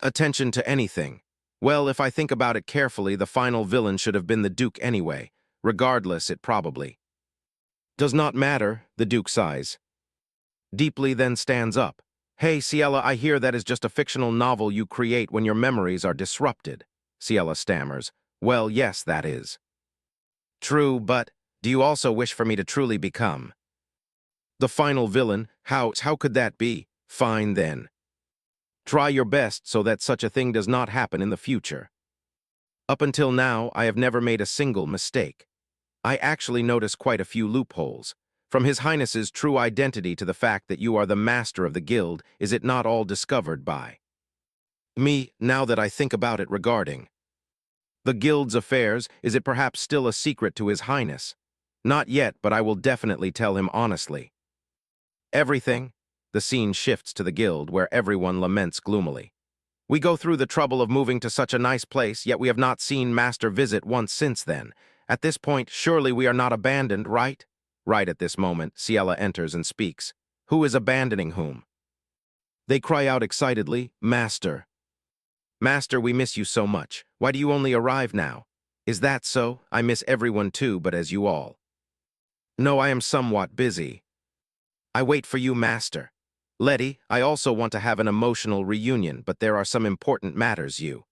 attention to anything. Well, if I think about it carefully, the final villain should have been the Duke anyway. Regardless, it probably does not matter. The Duke sighs deeply, then stands up. Hey, Ciela, I hear that is just a fictional novel you create when your memories are disrupted. Ciela stammers. Well, yes, that is true, but do you also wish for me to truly become the final villain? How could that be? Fine, then. Try your best so that such a thing does not happen in the future. Up until now, I have never made a single mistake. I actually notice quite a few loopholes. From His Highness's true identity to the fact that you are the master of the guild, is it not all discovered by me? Now that I think about it, regarding the guild's affairs, is it perhaps still a secret to His Highness? Not yet, but I will definitely tell him honestly. Everything. The scene shifts to the guild, where everyone laments gloomily. We go through the trouble of moving to such a nice place, yet we have not seen Master visit once since then. At this point, surely we are not abandoned, right? Right at this moment, Ciela enters and speaks. Who is abandoning whom? They cry out excitedly, Master. Master, we miss you so much. Why do you only arrive now? Is that so? I miss everyone too, but as you all know, I am somewhat busy. I wait for you, Master. Letty, I also want to have an emotional reunion, but there are some important matters you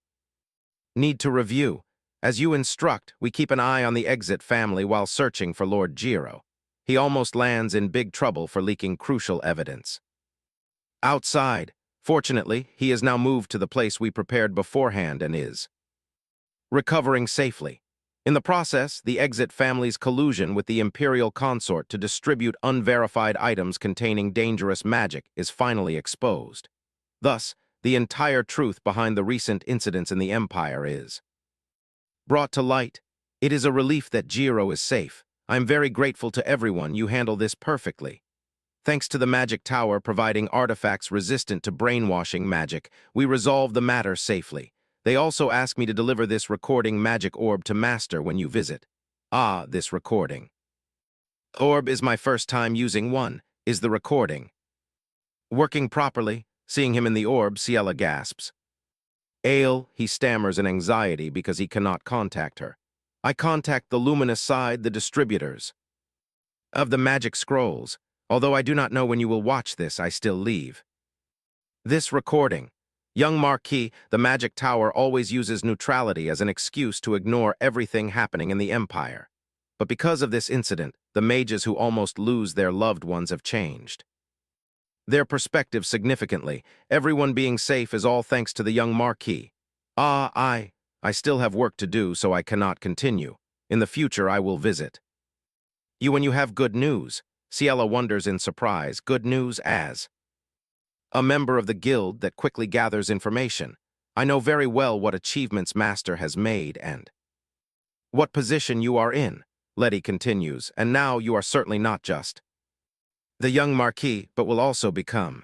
need to review. As you instruct, we keep an eye on the Exit family while searching for Lord Giro. He almost lands in big trouble for leaking crucial evidence outside. Fortunately, he is now moved to the place we prepared beforehand and is recovering safely. In the process, the Exit family's collusion with the Imperial Consort to distribute unverified items containing dangerous magic is finally exposed. Thus, the entire truth behind the recent incidents in the Empire is brought to light. It is a relief that Giro is safe. I am very grateful to everyone. You handle this perfectly. Thanks to the magic tower providing artifacts resistant to brainwashing magic, we resolve the matter safely. They also ask me to deliver this recording magic orb to Master when you visit. Ah, this recording. Orb is my first time using one, is the recording. Working properly, seeing him in the orb, Ciela gasps. Ale, he stammers in anxiety because he cannot contact her. I contact the luminous side, the distributors of the magic scrolls. Although I do not know when you will watch this, I still leave. This recording. Young Marquis, the magic tower always uses neutrality as an excuse to ignore everything happening in the Empire. But because of this incident, the mages who almost lose their loved ones have changed their perspective significantly. Everyone being safe is all thanks to the young Marquis. Ah, I still have work to do, so I cannot continue. In the future, I will visit you when you have good news. Ciela wonders in surprise. Good news as a member of the guild that quickly gathers information. I know very well what achievements Master has made and what position you are in. Letty continues, and now you are certainly not just the young Marquis, but will also become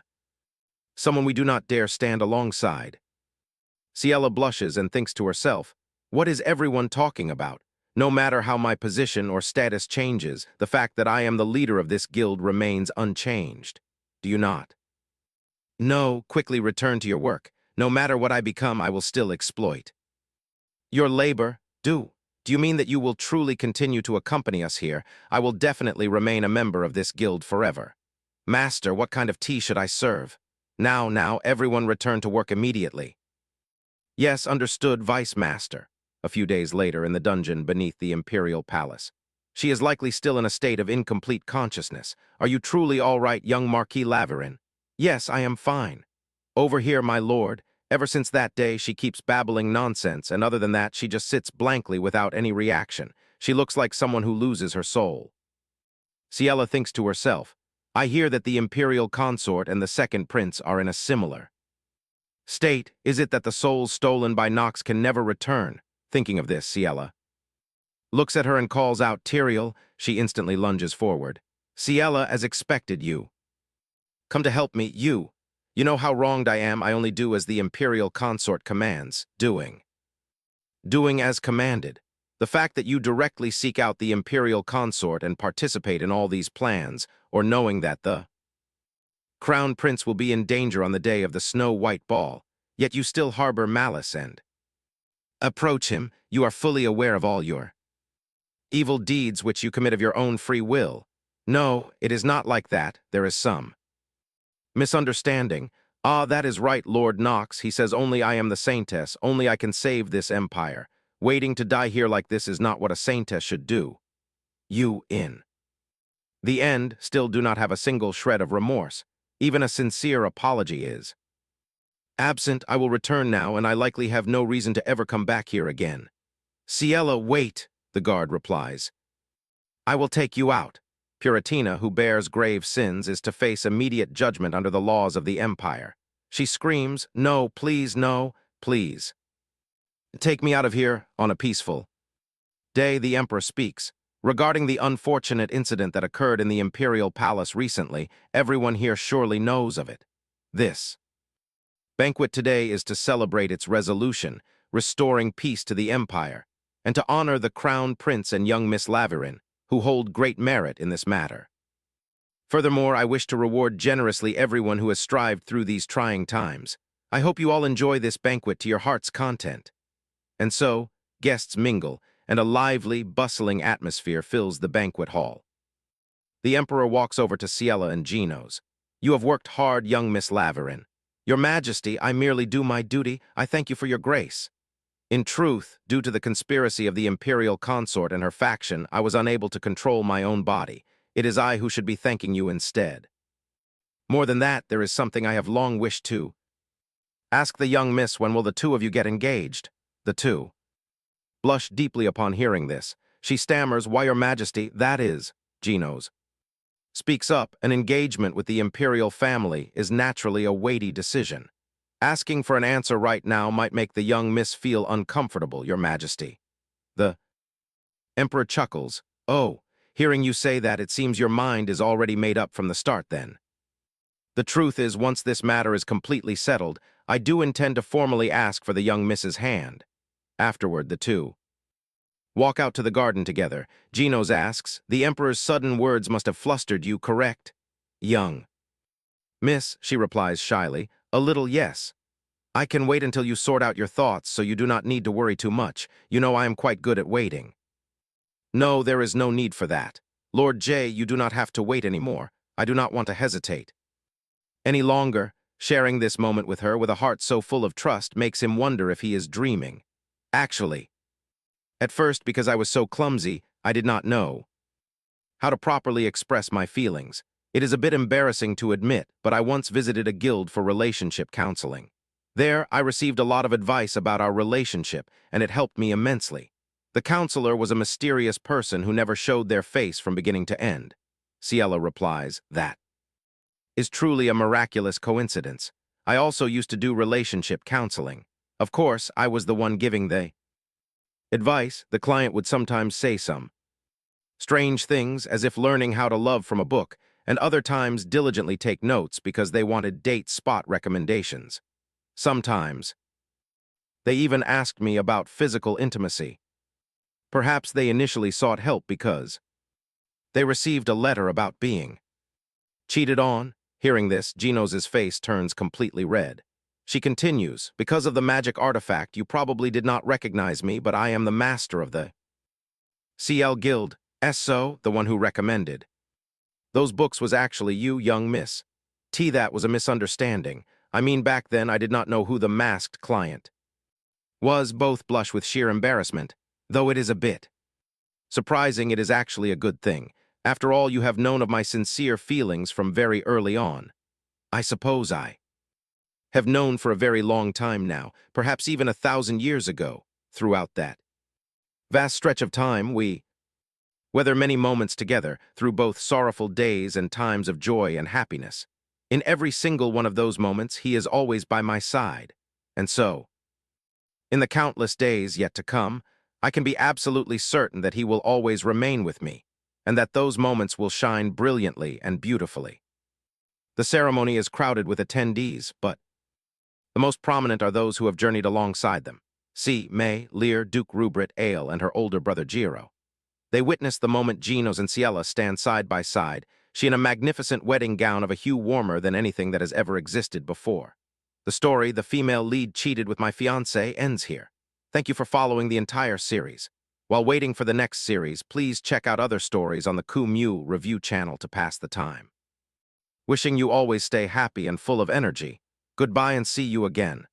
someone we do not dare stand alongside. Ciela blushes and thinks to herself, what is everyone talking about? No matter how my position or status changes, the fact that I am the leader of this guild remains unchanged. Do you not? No, quickly return to your work. No matter what I become, I will still exploit your labor. Do you mean that you will truly continue to accompany us here? I will definitely remain a member of this guild forever. Master, what kind of tea should I serve? Now, everyone return to work immediately. Yes, understood, Vice Master. A few days later, in the dungeon beneath the Imperial Palace. She is likely still in a state of incomplete consciousness. Are you truly all right, young Marquis Laverin? Yes, I am fine. Over here, my lord. Ever since that day, she keeps babbling nonsense, and other than that, she just sits blankly without any reaction. She looks like someone who loses her soul. Ciela thinks to herself, I hear that the Imperial Consort and the second prince are in a similar state. Is it that the souls stolen by Nox can never return? Thinking of this, Ciela looks at her and calls out, Tyrael. She instantly lunges forward. Ciela, as expected, you come to help me, you. You know how wronged I am. I only do as the Imperial Consort commands. Doing as commanded. The fact that you directly seek out the Imperial Consort and participate in all these plans, or knowing that the Crown Prince will be in danger on the day of the Snow-White Ball, yet you still harbor malice and approach him, you are fully aware of all your evil deeds which you commit of your own free will. No, it is not like that. There is some misunderstanding. Ah, that is right, Lord Nox. He says only I am the saintess, only I can save this empire. Waiting to die here like this is not what a saintess should do. You, in the end, still do not have a single shred of remorse. Even a sincere apology is absent. I will return now, and I likely have no reason to ever come back here again. Ciela, wait, the guard replies. I will take you out. Puratina, who bears grave sins, is to face immediate judgment under the laws of the Empire. She screams, no, please, no, please. Take me out of here on a peaceful day. The Emperor speaks. Regarding the unfortunate incident that occurred in the Imperial Palace recently, everyone here surely knows of it. This banquet today is to celebrate its resolution, restoring peace to the Empire, and to honor the Crown Prince and young Miss Laverin, who hold great merit in this matter. Furthermore, I wish to reward generously everyone who has strived through these trying times. I hope you all enjoy this banquet to your heart's content. And so, guests mingle, and a lively, bustling atmosphere fills the banquet hall. The Emperor walks over to Ciela and Genos. You have worked hard, young Miss Laverin. Your Majesty, I merely do my duty. I thank you for your grace. In truth, due to the conspiracy of the Imperial Consort and her faction, I was unable to control my own body. It is I who should be thanking you instead. More than that, there is something I have long wished to ask the young miss. When will the two of you get engaged? The two blush deeply upon hearing this. She stammers, why, Your Majesty, that is, Genos speaks up, an engagement with the Imperial family is naturally a weighty decision. Asking for an answer right now might make the young miss feel uncomfortable, Your Majesty. The Emperor chuckles. Oh, Hearing you say that, it seems your mind is already made up from the start then. The truth is, once this matter is completely settled, I do intend to formally ask for the young Miss's hand. Afterward, the two walk out to the garden together. Genos asks, "The Emperor's sudden words must have flustered you, correct?" Young Miss, she replies shyly, "A little, yes. I can wait until you sort out your thoughts, so you do not need to worry too much. You know I am quite good at waiting." "No, there is no need for that. Lord J, you do not have to wait anymore. I do not want to hesitate any longer." Sharing this moment with her with a heart so full of trust makes him wonder if he is dreaming. Actually, at first, because I was so clumsy, I did not know how to properly express my feelings. It is a bit embarrassing to admit, but I once visited a guild for relationship counseling. There, I received a lot of advice about our relationship, and it helped me immensely. The counselor was a mysterious person who never showed their face from beginning to end. Ciela replies, "That is truly a miraculous coincidence. I also used to do relationship counseling. Of course, I was the one giving the advice. The client would sometimes say some strange things, as if learning how to love from a book, and other times diligently take notes because they wanted date spot recommendations. Sometimes they even asked me about physical intimacy. Perhaps they initially sought help because they received a letter about being cheated on." Hearing this, Genos' face turns completely red. She continues, "Because of the magic artifact, you probably did not recognize me, but I am the master of the CL Guild. So, the one who recommended those books was actually you, young miss. That was a misunderstanding. I mean, back then I did not know who the masked client was." Both blush with sheer embarrassment. Though it is a bit surprising, it is actually a good thing. After all, you have known of my sincere feelings from very early on. I suppose I have known for a very long time now, perhaps even 1,000 years ago. Throughout that vast stretch of time, we weather many moments together, through both sorrowful days and times of joy and happiness. In every single one of those moments, he is always by my side. And so, in the countless days yet to come, I can be absolutely certain that he will always remain with me, and that those moments will shine brilliantly and beautifully. The ceremony is crowded with attendees, but the most prominent are those who have journeyed alongside them. See May, Lear, Duke Rubrit, Ale, and her older brother Jiro. They witness the moment Genos and Ciela stand side by side, she in a magnificent wedding gown of a hue warmer than anything that has ever existed before. The story, "The Female Lead Cheated with My Fiance," ends here. Thank you for following the entire series. While waiting for the next series, please check out other stories on the Ku review channel to pass the time. Wishing you always stay happy and full of energy. Goodbye and see you again.